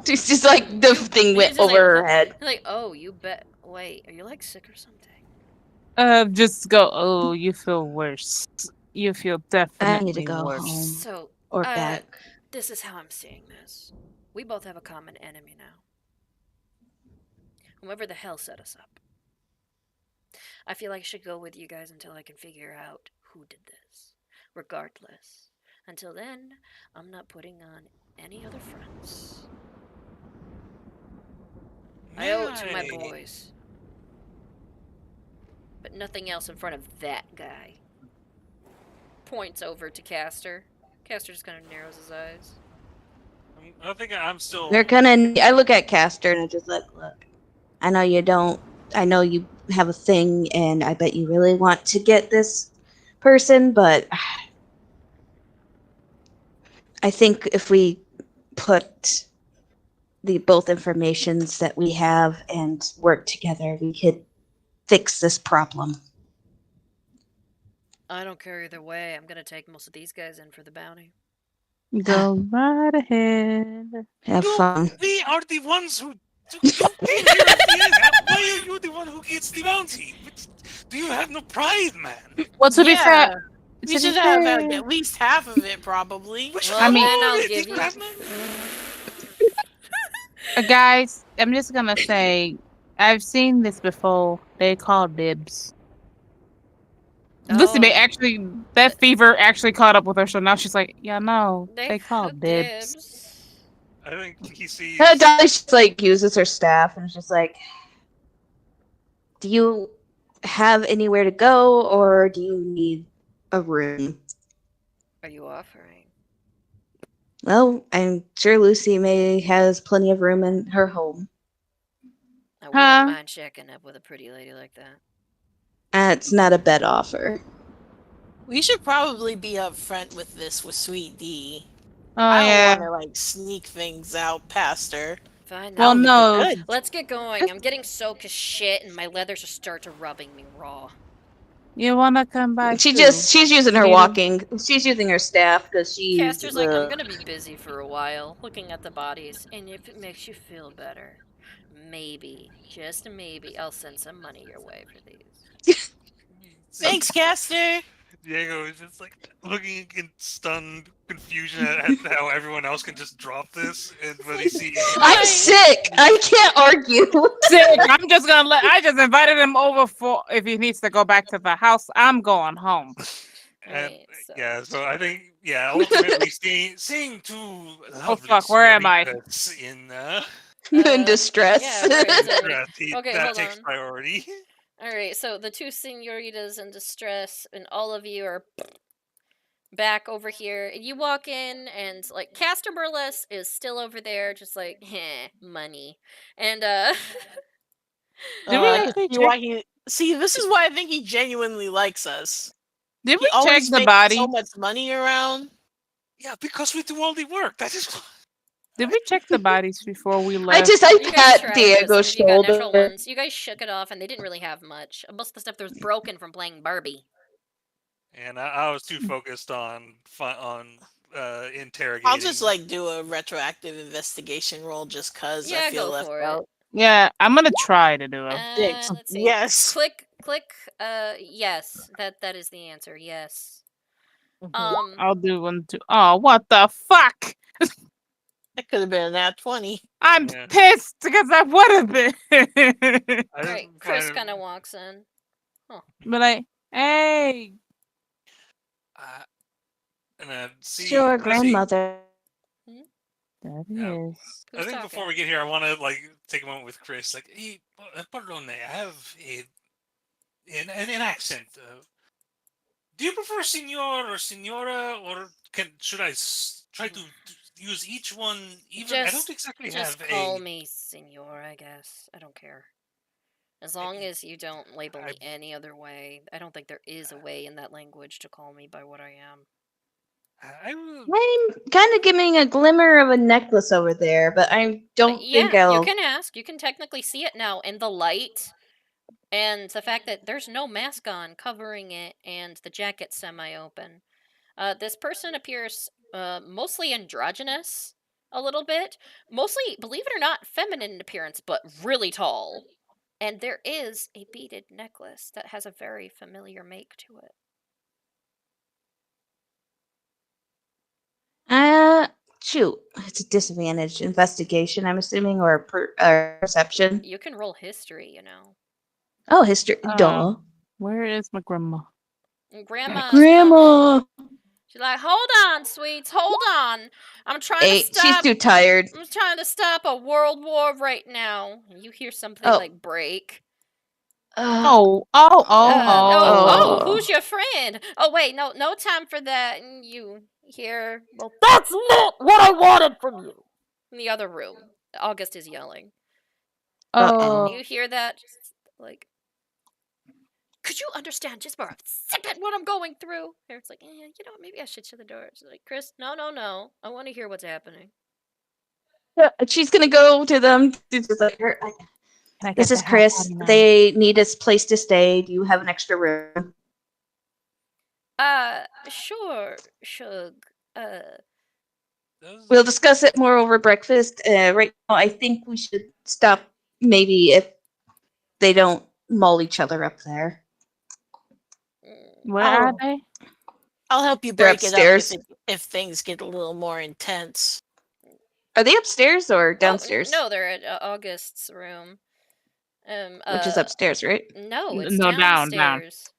She's just like the thing went over her head. Like, oh, you bet. Wait, are you like sick or something? Just go. Oh, you feel worse. You feel definitely I need to go worse. home. So, or back. This is how I'm seeing this. We both have a common enemy now. Whoever the hell set us up. I feel like I should go with you guys until I can figure out who did this. Regardless. Until then, I'm not putting on any other fronts. I owe it to my boys. But nothing else in front of that guy. Points over to Castor. Castor just kind of narrows his eyes. I think I'm still. They're gonna. I look at Castor and I just like, look. I know you don't. I know you have a thing, and I bet you really want to get this person, but I think if we put the both informations that we have and work together, we could fix this problem. I don't care either way. I'm gonna take most of these guys in for the bounty. Go right ahead. Have fun. We are the ones who came here at the end. Why are you the one who gets the bounty? Do you have no pride, man? Well, to be fair, we should have like, at least half of it, probably. Well, I mean- then I'll give you. Guys, I'm just gonna say, I've seen this before. They call dibs. Listen, that fever actually caught up with her, so now she's like, yeah, no, they call dibs. I think he sees. Dolly just like uses her staff and is just like, do you have anywhere to go, or do you need a room? Are you offering? Well, I'm sure Lucy May has plenty of room in her home. I wouldn't mind checking up with a pretty lady like that. It's not a bed offer. We should probably be upfront with this with Sweet D. Oh, I yeah. don't want to like sneak things out past her. Fine. Well, no. Let's get going. I'm getting soaked as shit, and my leathers just start to rubbing me raw. You wanna come by? She's using her walking. She's using her staff because she's. Caster's like, I'm gonna be busy for a while, looking at the bodies, and if it makes you feel better, maybe, just maybe, I'll send some money your way for these. Thanks, Caster. Diego is just like looking in stunned confusion at how everyone else can just drop this, and when he sees. I'm sick. I can't argue. Sick. I'm just gonna I just invited him over for if he needs to go back to the house. I'm going home. And, yeah, so I think ultimately seeing two lovely where am I? senoritas in distress. Yeah, right, okay, hold that takes on. priority. Alright, so the two senoritas in distress, and all of you are back over here. And you walk in, and like Castor Burles is still over there, just like, money. And See, this is why I think he genuinely likes us. Did He we check always the makes body? so much money around. Yeah, because we do all the work. That is. Did we check the bodies before we left? you guys pat tried Diego's this. You got natural shoulder. ones. You guys shook it off, and they didn't really have much. Most of the stuff that was broken from playing Barbie. And I was too focused on interrogating. I'll just like do a retroactive investigation roll just cause I feel go left for out. Yeah, I'm gonna try to do it. Let's see. Yes. Click. Yes. That is the answer. Yes. I'll do one too. Oh, what the fuck? That could have been a nat 20. I'm pissed because I would have been. Alright, Chris kind of walks in. Huh. But hey. And see, Sure, let's see. grandmother. That is. I think before we get here, I want to take a moment with Chris. Like, hey, pardon, I have an accent. Do you prefer senor or senora, or should I try to use each one even? I don't exactly just have call me senor, I guess. I don't care. As long as you don't label me any other way. I don't think there is a way in that language to call me by what I am. I'm kind of giving a glimmer of a necklace over there, but I don't think Yeah, I'll. you can ask. You can technically see it now in the light. And the fact that there's no mask on covering it and the jacket semi-open. This person appears mostly androgynous a little bit. Mostly, believe it or not, feminine in appearance, but really tall. And there is a beaded necklace that has a very familiar make to it. Shoot, it's a disadvantage. Investigation, I'm assuming, or perception. You can roll history, you know. Oh, history. Duh. Where is my grandma? Grandma's Grandma. She's like, hold on, sweets, hold on. I'm trying to Hey, stop. she's too tired. I'm trying to stop a world war right now. And you hear something like break. Oh, who's your friend? Oh, wait, no time for that. And you hear, well, That's not what I wanted from you. in the other room. August is yelling. Oh. You hear that? Just like, could you understand just for a second what I'm going through? And it's like, maybe I should shut the door. She's like, Chris, no. I want to hear what's happening. She's gonna go to them. She's just like, this is Chris. They need a place to stay. Do you have an extra room? Sure, Shug. We'll discuss it more over breakfast. Right now, I think we should stop. Maybe if they don't maul each other up there. Where are they? I'll help you They're break it upstairs. up if things get a little more intense. Are they upstairs or downstairs? No, they're at August's room. Which is upstairs, right? No, it's No, down. downstairs.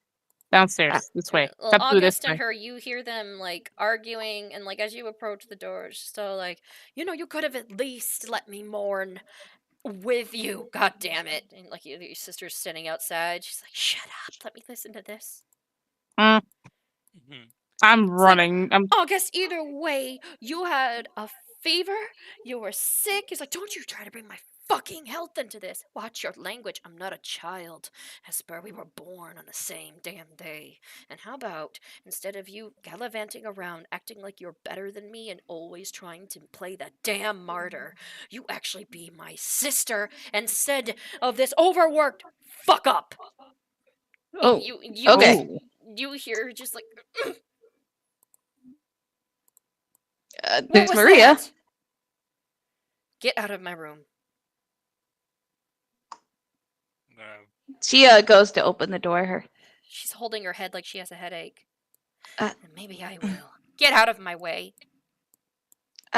Downstairs, this way. Well, Step through this August and way. her, you hear them arguing, and as you approach the door, it's still you could have at least let me mourn with you. God damn it! And your sister's standing outside. She's like, "Shut up! Let me listen to this." I'm running. August, either way, you had a fever. You were sick. He's like, "Don't you try to bring my fucking health into this. Watch your language. I'm not a child. Hesper, we were born on the same damn day. And how about, instead of you gallivanting around acting like you're better than me and always trying to play the damn martyr, you actually be my sister instead of this overworked fuck up." Oh, okay. You hear just like... There's Maria. That? Get out of my room. She goes to open the door. She's holding her head like she has a headache. Maybe I will. Get out of my way.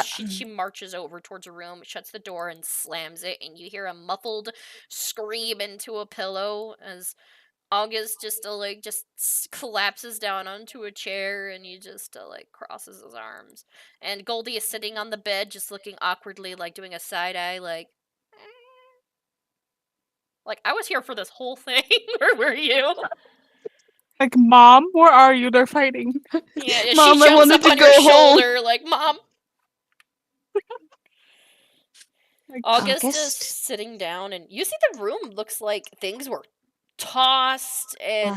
She marches over towards a room, shuts the door, and slams it, and you hear a muffled scream into a pillow as August just collapses down onto a chair, and he just crosses his arms. And Goldie is sitting on the bed, just looking awkwardly, doing a side eye, I was here for this whole thing. Where were you? Mom, where are you? They're fighting. Yeah, Mom, she I jumps wanted up to on go your home. shoulder, Mom. August is sitting down, and you see the room looks like things were tossed, and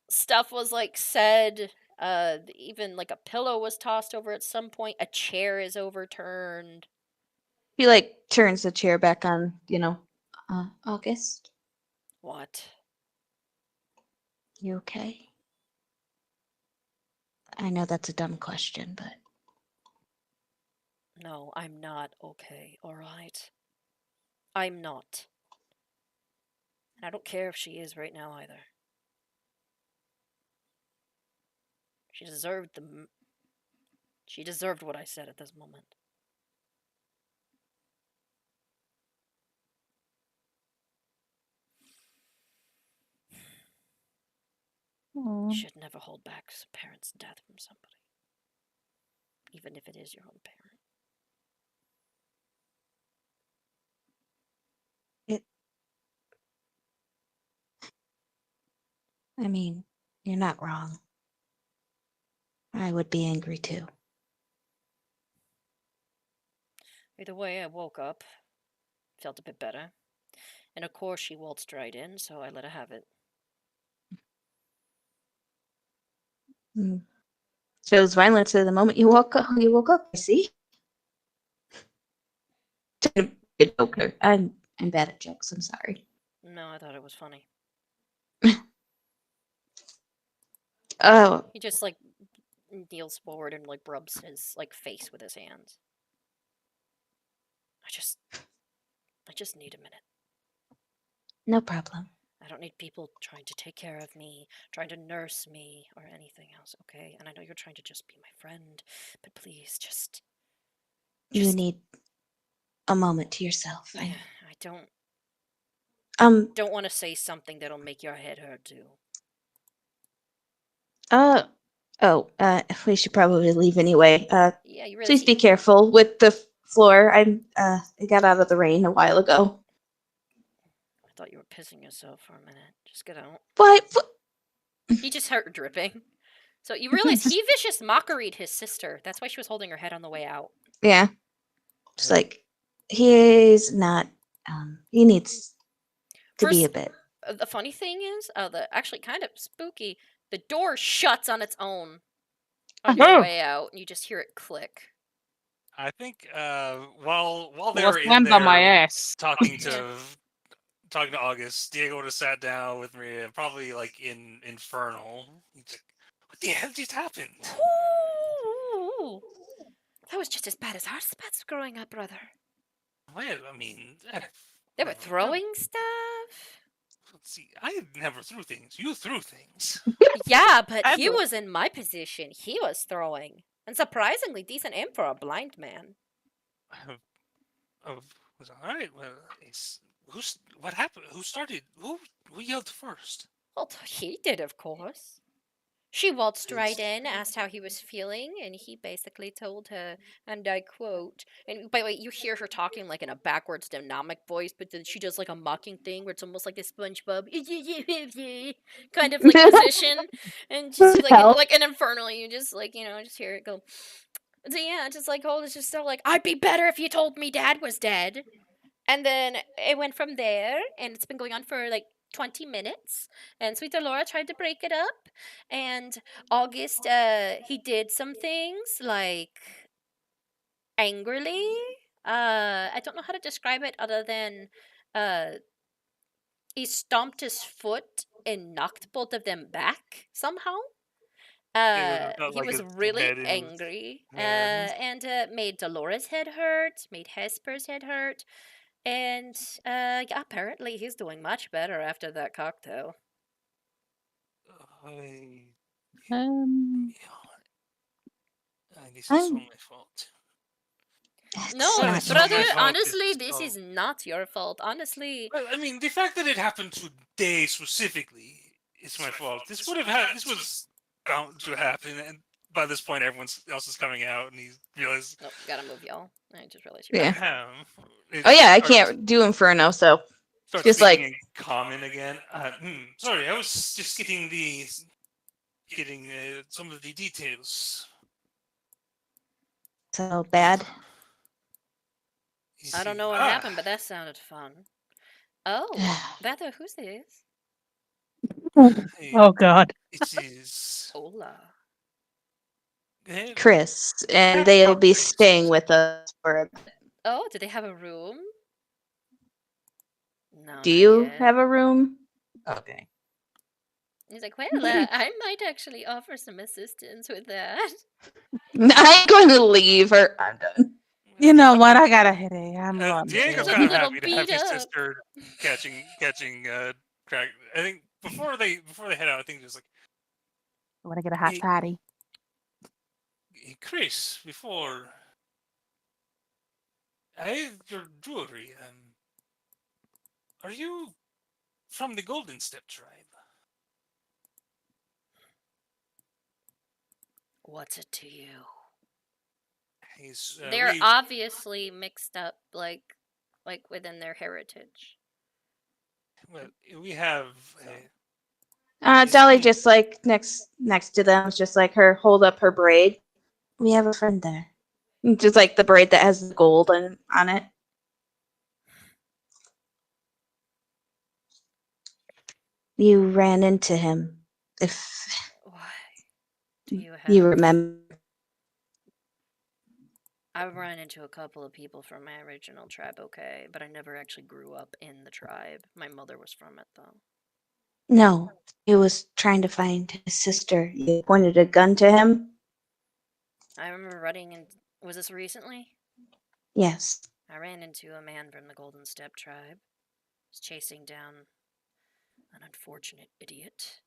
stuff was said. Even a pillow was tossed over at some point. A chair is overturned. He turns the chair back on. August. What? You okay? I know that's a dumb question, but... No, I'm not okay, alright? I'm not. And I don't care if she is right now either. She deserved what I said at this moment. You should never hold back a parent's death from somebody, even if it is your own parent. I mean, you're not wrong. I would be angry too. Either way, I woke up, felt a bit better, and of course she waltzed right in, so I let her have it. Shows violence at the moment you woke up. I see. Good joker. I'm bad at jokes. I'm sorry. No, I thought it was funny. Oh, He just like kneels forward and like rubs his like face with his hands. I just need a minute. no problem. I don't need people trying to take care of me, trying to nurse me, or anything else, okay? And I know you're trying to just be my friend, but please just. You need a moment to yourself. Yeah, I don't. Don't want to say something that'll make your head hurt too. We should probably leave anyway. Yeah, you really please be careful with the floor. I got out of the rain a while ago. I thought you were pissing yourself for a minute. Just get out. What? He just heard dripping. So you realize he vicious mockeried his sister. That's why she was holding her head on the way out. Yeah. Just like, he's not, he needs to be a bit. The funny thing is, actually kind of spooky, the door shuts on its own on your way out, and you just hear it click. I think while they Well, were in slammed there on my ass. talking to August, Diego would have sat down with Maria, probably like in Infernal. He's like, "What the hell just happened?" Ooh, that was just as bad as our spots growing up, brother. Well, I mean, They were throwing stuff. let's see. I never threw things. You threw things. Yeah, but he was in my position. He was throwing, and surprisingly decent aim for a blind man. Was all right. Well, what happened? Who started? Who yelled first? Well, he did, of course. She waltzed right in, asked how he was feeling, and he basically told her, and I quote, and by the way, you hear her talking like in a backwards dynamic voice, but then she does like a mocking thing where it's almost like a SpongeBob kind of like position, and just like an infernal, you just like, just hear it go. So yeah, just like, it's just so like, I'd be better if you told me Dad was dead. And then it went from there, and it's been going on for like 20 minutes. And Sweet Laura tried to break it up. And August, he did some things like angrily. I don't know how to describe it other than he stomped his foot and knocked both of them back somehow. He was really angry, and made Dolores' head hurt, made Hesper's head hurt, and yeah, apparently he's doing much better after that cocktail. This is all my fault. No, Well, brother, my fault. honestly, this is not your fault. Honestly, Well, I mean, the fact that it happened today specifically is my fault. This was bound to happen, and by this point, everyone else is coming out, and he realized. Nope, gotta move y'all. I just realized Yeah. Oh yeah, I can't do Inferno, so Start just speaking like in common again. Sorry, I was just getting some of the details. so bad. I don't know what happened, but that sounded fun. Oh, Betha, who's this? Oh God. It is Hola. Chris, and they'll be staying with us for a bit. Oh, do they have a room? No. Do you have a room? Okay. He's like, well, I might actually offer some assistance with that. I'm going to leave her. I'm done. You know what? I got a headache. I'm going. Diego's Look, kind of a little happy to have beat his up. sister catching crack. I think before they head out, I think just like, I want to get a hot toddy. hey, Chris, before I have your jewelry. Are you from the Golden Step tribe? What's it to you? He's They're obviously mixed up, like within their heritage. well, we have. He's Dolly really- just like next to them, is just like her hold up her braid. We have a friend there. Just like the braid that has the gold on it. You ran into him. If Why? Do you have? you remember. I've run into a couple of people from my original tribe, okay, but I never actually grew up in the tribe. My mother was from it, though. No, he was trying to find his sister. You pointed a gun to him? I remember running in. Was this recently? Yes. I ran into a man from the Golden Steppe tribe. He was chasing down an unfortunate idiot.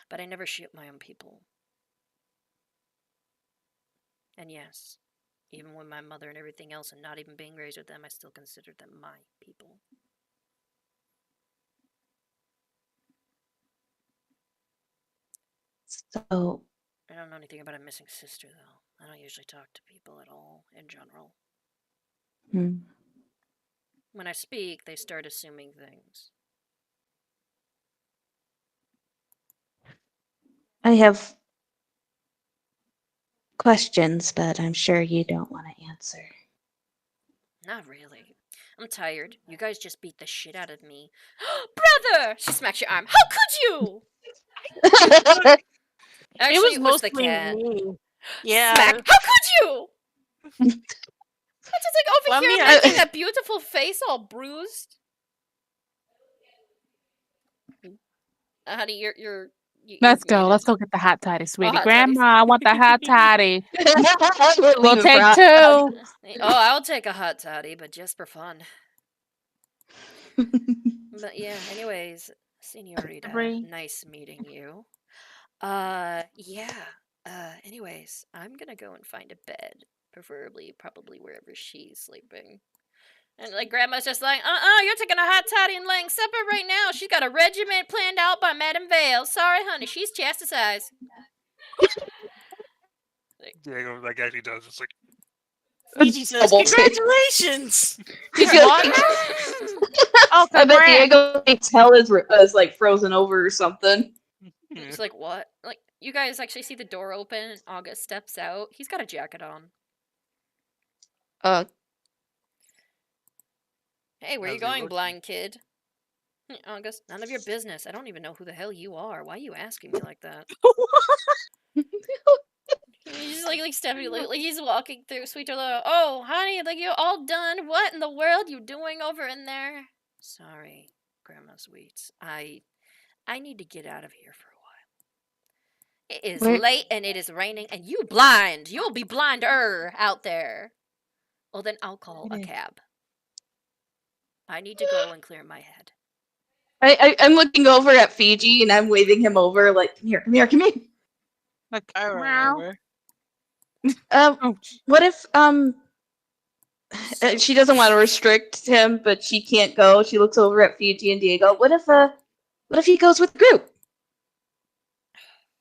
But I never shoot my own people. And yes, even with my mother and everything else and not even being raised with them, I still considered them my people. So I don't know anything about a missing sister, though. I don't usually talk to people at all, in general. When I speak, they start assuming things. I have questions, but I'm sure you don't want to answer. Not really. I'm tired. You guys just beat the shit out of me. Brother! She smacks your arm. How could you? Actually, it was the mostly cat. me. Yeah. Smack. How could you? I'm just like over Well, here I mean, making that beautiful face all bruised. Honey, you're Let's go. Let's go get the hot toddy, sweetie. hot Grandma, I want the hot toddy. We'll We'll take two. Oh, I'll take a hot toddy, but just for fun. But yeah, anyways, Senorita, nice meeting you. Yeah. Anyways, I'm gonna go and find a bed, probably wherever she's sleeping. And like Grandma's just like, you're taking a hot toddy and laying supper right now. She's got a regiment planned out by Madame Vale. Sorry, honey, she's chastised. Diego, like actually does. It's like. Fiji says, congratulations! He's what? Oh, I bet Diego thinks hell is like frozen over or something. It's like, what? Like, you guys actually see the door open and August steps out. He's got a jacket on. Hey, where you going, blind kid? August, none of your business. I don't even know who the hell you are. Why are you asking me like that? He's like stepping, like he's walking through Sweet Little. Oh, honey, like you're all done. What in the world you doing over in there? Sorry, Grandma Sweets. I need to get out of here for a while. It is late and it is raining, and you blind. You'll be blinder out there. Well, then I'll call a cab. I need to go and clear my head. I'm looking over at Fiji and I'm waving him over like, come here. Like, I remember. What if she doesn't want to restrict him, but she can't go. She looks over at Fiji and Diego. What if he goes with the group?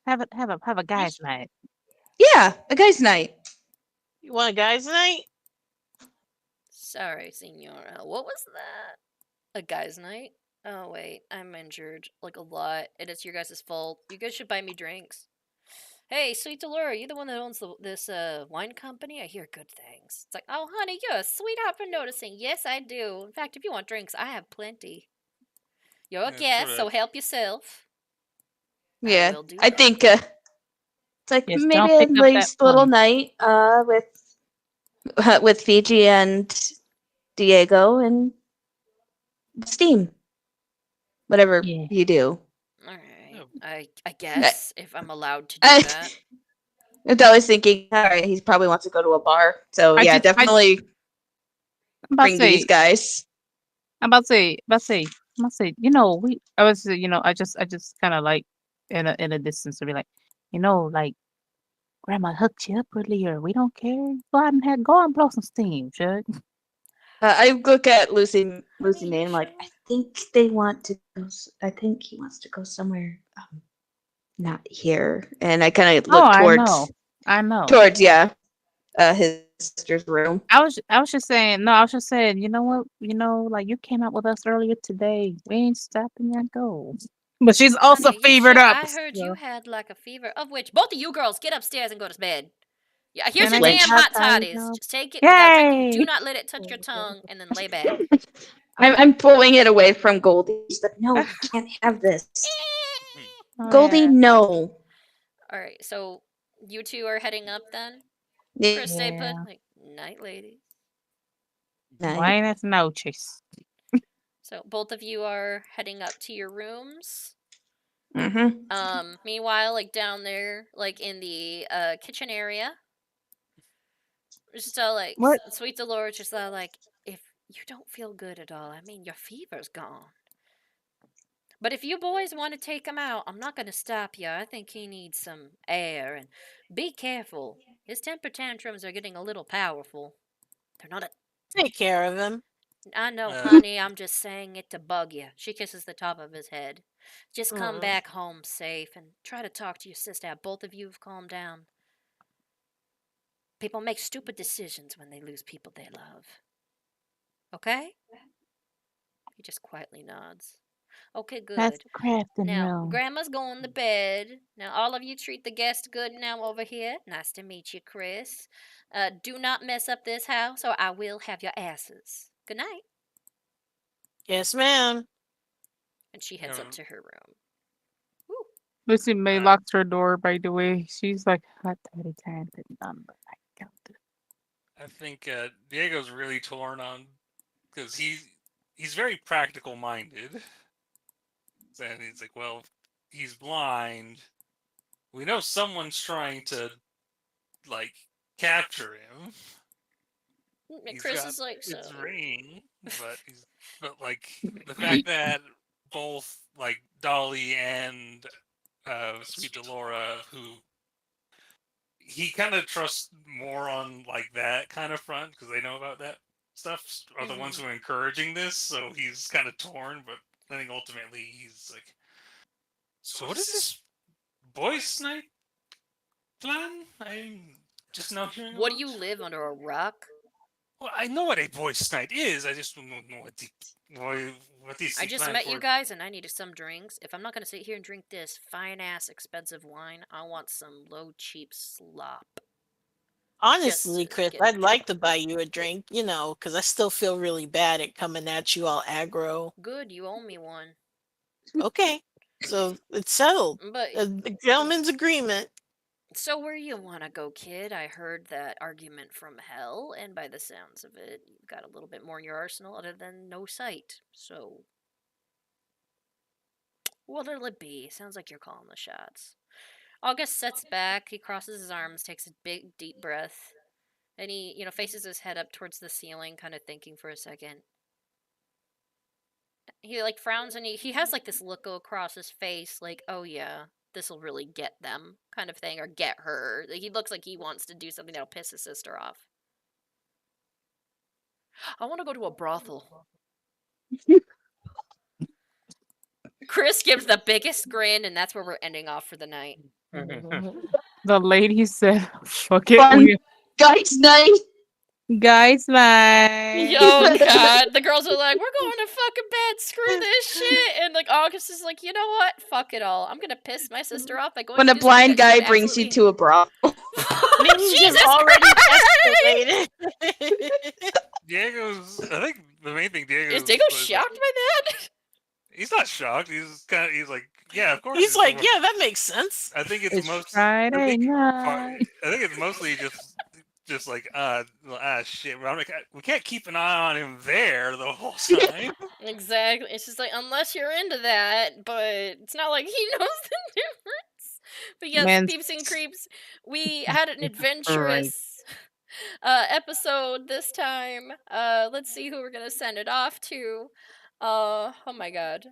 Have a guys' night. Yeah, a guys' night. You want a guys' night? Sorry, Senora. What was that? A guys' night? Oh, wait. I'm injured. Like, a lot. And it's your guys' fault. You guys should buy me drinks. Hey, Sweet Delura, are you the one that owns this wine company? I hear good things. It's like, oh, honey, you're a sweetheart for noticing. Yes, I do. In fact, if you want drinks, I have plenty. You're a guest, so help yourself. Yeah, I think it's like Yes, maybe a nice little night with Fiji and Diego and Steam. Whatever you do. Alright. I guess, if I'm allowed to do that. I'm always thinking, alright, he probably wants to go to a bar. So definitely bring these guys. I'm about to say, you know, I just kind of like in a distance to be like, you know, like Grandma hooked you up earlier. We don't care. Go and blow some steam, Shug. I look at Lucy May and like, I think they want to go. I think he wants to go somewhere not here. And I kind of look towards I know. Towards his sister's room. I was just saying. No, I was just saying. You know what? Like you came out with us earlier today. We ain't stopping your goal. But she's also Honey, fevered up. I heard you so- had like a fever, of which both of you girls get upstairs and go to bed. Yeah, here's Can your I get damn hot hot toddies toddies. now? Just take it without drinking. Yay! Do not let it touch your tongue, and then lay back. I'm pulling it away from Goldie. She's like, no, you can't have this. Oh, Goldie, yeah. no. All right, so you two are heading up then. Yeah. Chris, stay put. Like, night, ladies. Buenas noches. So both of you are heading up to your rooms. Mm-hmm. Meanwhile, like down there, like in the kitchen area, just all like What? Sweet Dolores, just all like, if you don't feel good at all, I mean, your fever's gone. But if you boys want to take him out, I'm not gonna stop you. I think he needs some air, and be careful. His temper tantrums are getting a little powerful. They're not a. Take care of him. I know, honey. I'm just saying it to bug you. She kisses the top of his head. Just come back home safe and try to talk to your sister. Both of you have calmed down. People make stupid decisions when they lose people they love. Okay? He just quietly nods. Okay, good. That's the crafting Now, room. Grandma's going to bed. Now, all of you treat the guests good now over here. Nice to meet you, Chris. Do not mess up this house, or I will have your asses. Good night. Yes, ma'am. And she heads up to her room. Lucy May locked her door, by the way. She's like, hot toddy time, but number. I think Diego's really torn on because he's very practical minded. And he's like, well, he's blind. We know someone's trying to like capture him. And Chris is like, so. His ring, but like the fact that both like Dolly and Sweet Delora, who he kind of trusts more on like that kind of front because they know about that stuff, are the ones who are encouraging this. So he's kind of torn, but I think ultimately he's like, so what is this boys' night plan? I'm just now hearing. What do you live under a rock? Well, I know what a boys' night is. I just don't know what these. I just met you guys, and I needed some drinks. If I'm not gonna sit here and drink this fine ass expensive wine, I want some low cheap slop. Honestly, Chris, I'd like to buy you a drink, because I still feel really bad at coming at you all aggro. Good, you owe me one. Okay, so it's settled. But A gentleman's agreement. So where you want to go, kid? I heard that argument from hell, and by the sounds of it, you've got a little bit more in your arsenal other than no sight. So, what'll it be? Sounds like you're calling the shots. August sits back. He crosses his arms, takes a big, deep breath, and he, faces his head up towards the ceiling, kind of thinking for a second. He frowns, and he has this look go across his face, like, oh yeah, this'll really get them, kind of thing, or get her. He looks like he wants to do something that'll piss his sister off. I want to go to a brothel. Chris gives the biggest grin, and that's where we're ending off for the night. The lady said, fuck it. Fun guys' night. Guys' night. Oh, God. The girls are like, we're going to fucking bed. Screw this shit. And, August is like, you know what? Fuck it all. I'm going to piss my sister off by going When to a do blind something that guy she brings you absolutely- to a brothel. Jesus already Christ! Diego's. I think the main thing Diego Is Diego shocked by that? He's not shocked. He's like, yeah, of course. He's like, yeah, that makes sense. I think it's most. Friday night. I think it's mostly just like shit. We can't keep an eye on him there the whole time. Exactly. It's just like, unless you're into that, but it's not like he knows the difference. But yes, Man. Peeps and Creeps, we had an adventurous episode this time. Let's see who we're gonna send it off to. Oh my god.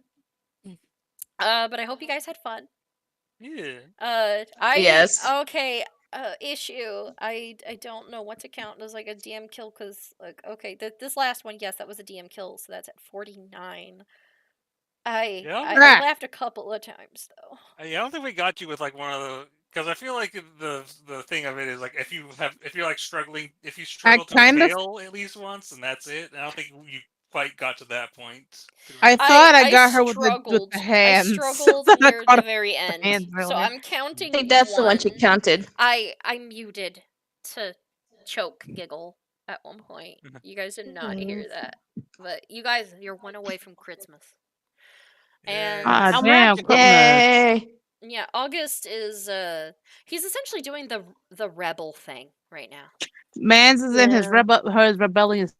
But I hope you guys had fun. Yeah. Yes. Okay. Issue. I don't know what to count as a DM kill because okay, this last one, yes, that was a DM kill, so that's at 49. I laughed a couple of times though. I don't think we got you with one of the Because I feel like the thing of it is like if you're like struggling, if you struggle to kind of- fail at least once, and that's it. I don't think you quite got to that point. I thought I got her with struggled. the hands. I struggled I near caught the her very with the end. hands So earlier. I'm counting. I think that's the one she counted. I muted to choke giggle at one point. You guys did not hear that, but you guys, you're one away from Christmas. And Ah, damn, Christmas. yeah, August is he's essentially doing the rebel thing right now. Mans is in his rebellious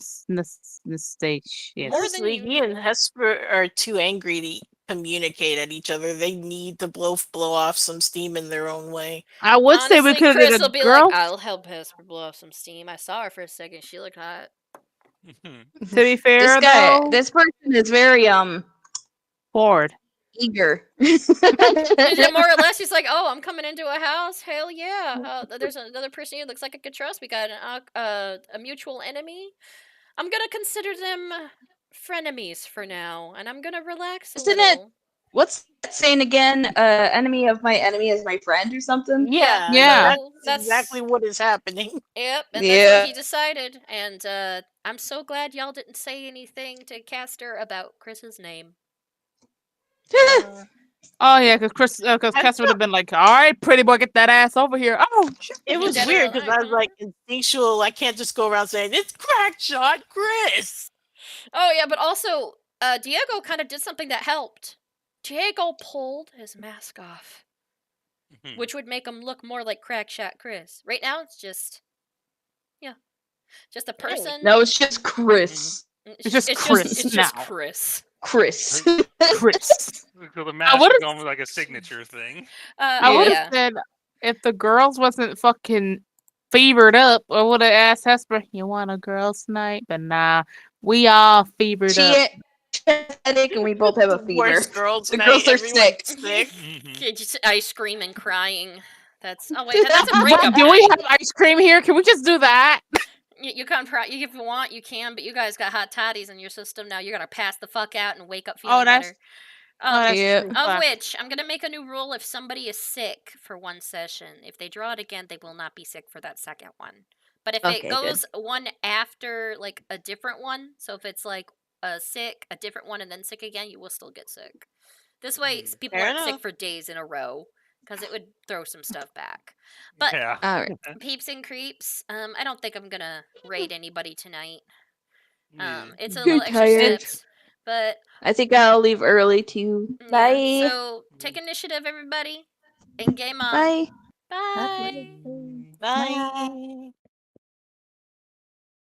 stage. Yes. Honestly, he and Hesper are too angry to communicate at each other. They need to blow off some steam in their own way. I would say we Honestly, could have Chris did a will be girl. like, I'll help Hesper blow off some steam. I saw her for a second. She looked hot. To be fair, This person is very bored, eager. And more or less, he's like, "Oh, I'm coming into a house. Hell yeah! There's another person here. Looks like I could trust. We got a mutual enemy. I'm gonna consider them frenemies for now, and I'm gonna relax a Isn't little." it? What's that saying again? Enemy of my enemy is my friend, or something? Yeah. That's exactly what is happening. Yep, and that's what he decided. And I'm so glad y'all didn't say anything to Castor about Chris's name. Oh yeah, because Cass would have been like, "All right, pretty boy, get that ass over here." Oh, shit. It was weird because I was like instinctual. I can't just go around saying it's crack shot Chris. Oh yeah, but also Diego kind of did something that helped. Diego pulled his mask off, which would make him look more like Crackshot Chris. Right now, it's just a person. No, it's just Chris. It's just Chris It's now. just Chris. Chris. Chris. So the mask is almost like a signature thing. I would have said if the girls wasn't fucking fevered up, I would have asked Hesper, "You want a girls' night?" But nah, we all fevered up. Headache, and we both have a fever. Worst girls' the night, girls are everyone's sick. Just ice cream and crying. That's that's a breakup. Do we have ice cream here? Can we just do that? You can if you want, you can, but you guys got hot toddies in your system now. You're gonna pass the fuck out and wake up feeling better. Of which I'm gonna make a new rule: if somebody is sick for one session, if they draw it again, they will not be sick for that second one. But if it goes one after like a different one, so if it's like sick, a different one, and then sick again, you will still get sick. This way, people aren't sick for days in a row. Because it would throw some stuff back. But peeps and creeps, I don't think I'm gonna raid anybody tonight. It's a You're little extra tired. steps, but I think I'll leave early too. Bye. so take initiative, everybody, and game on. Bye. Bye. Bye.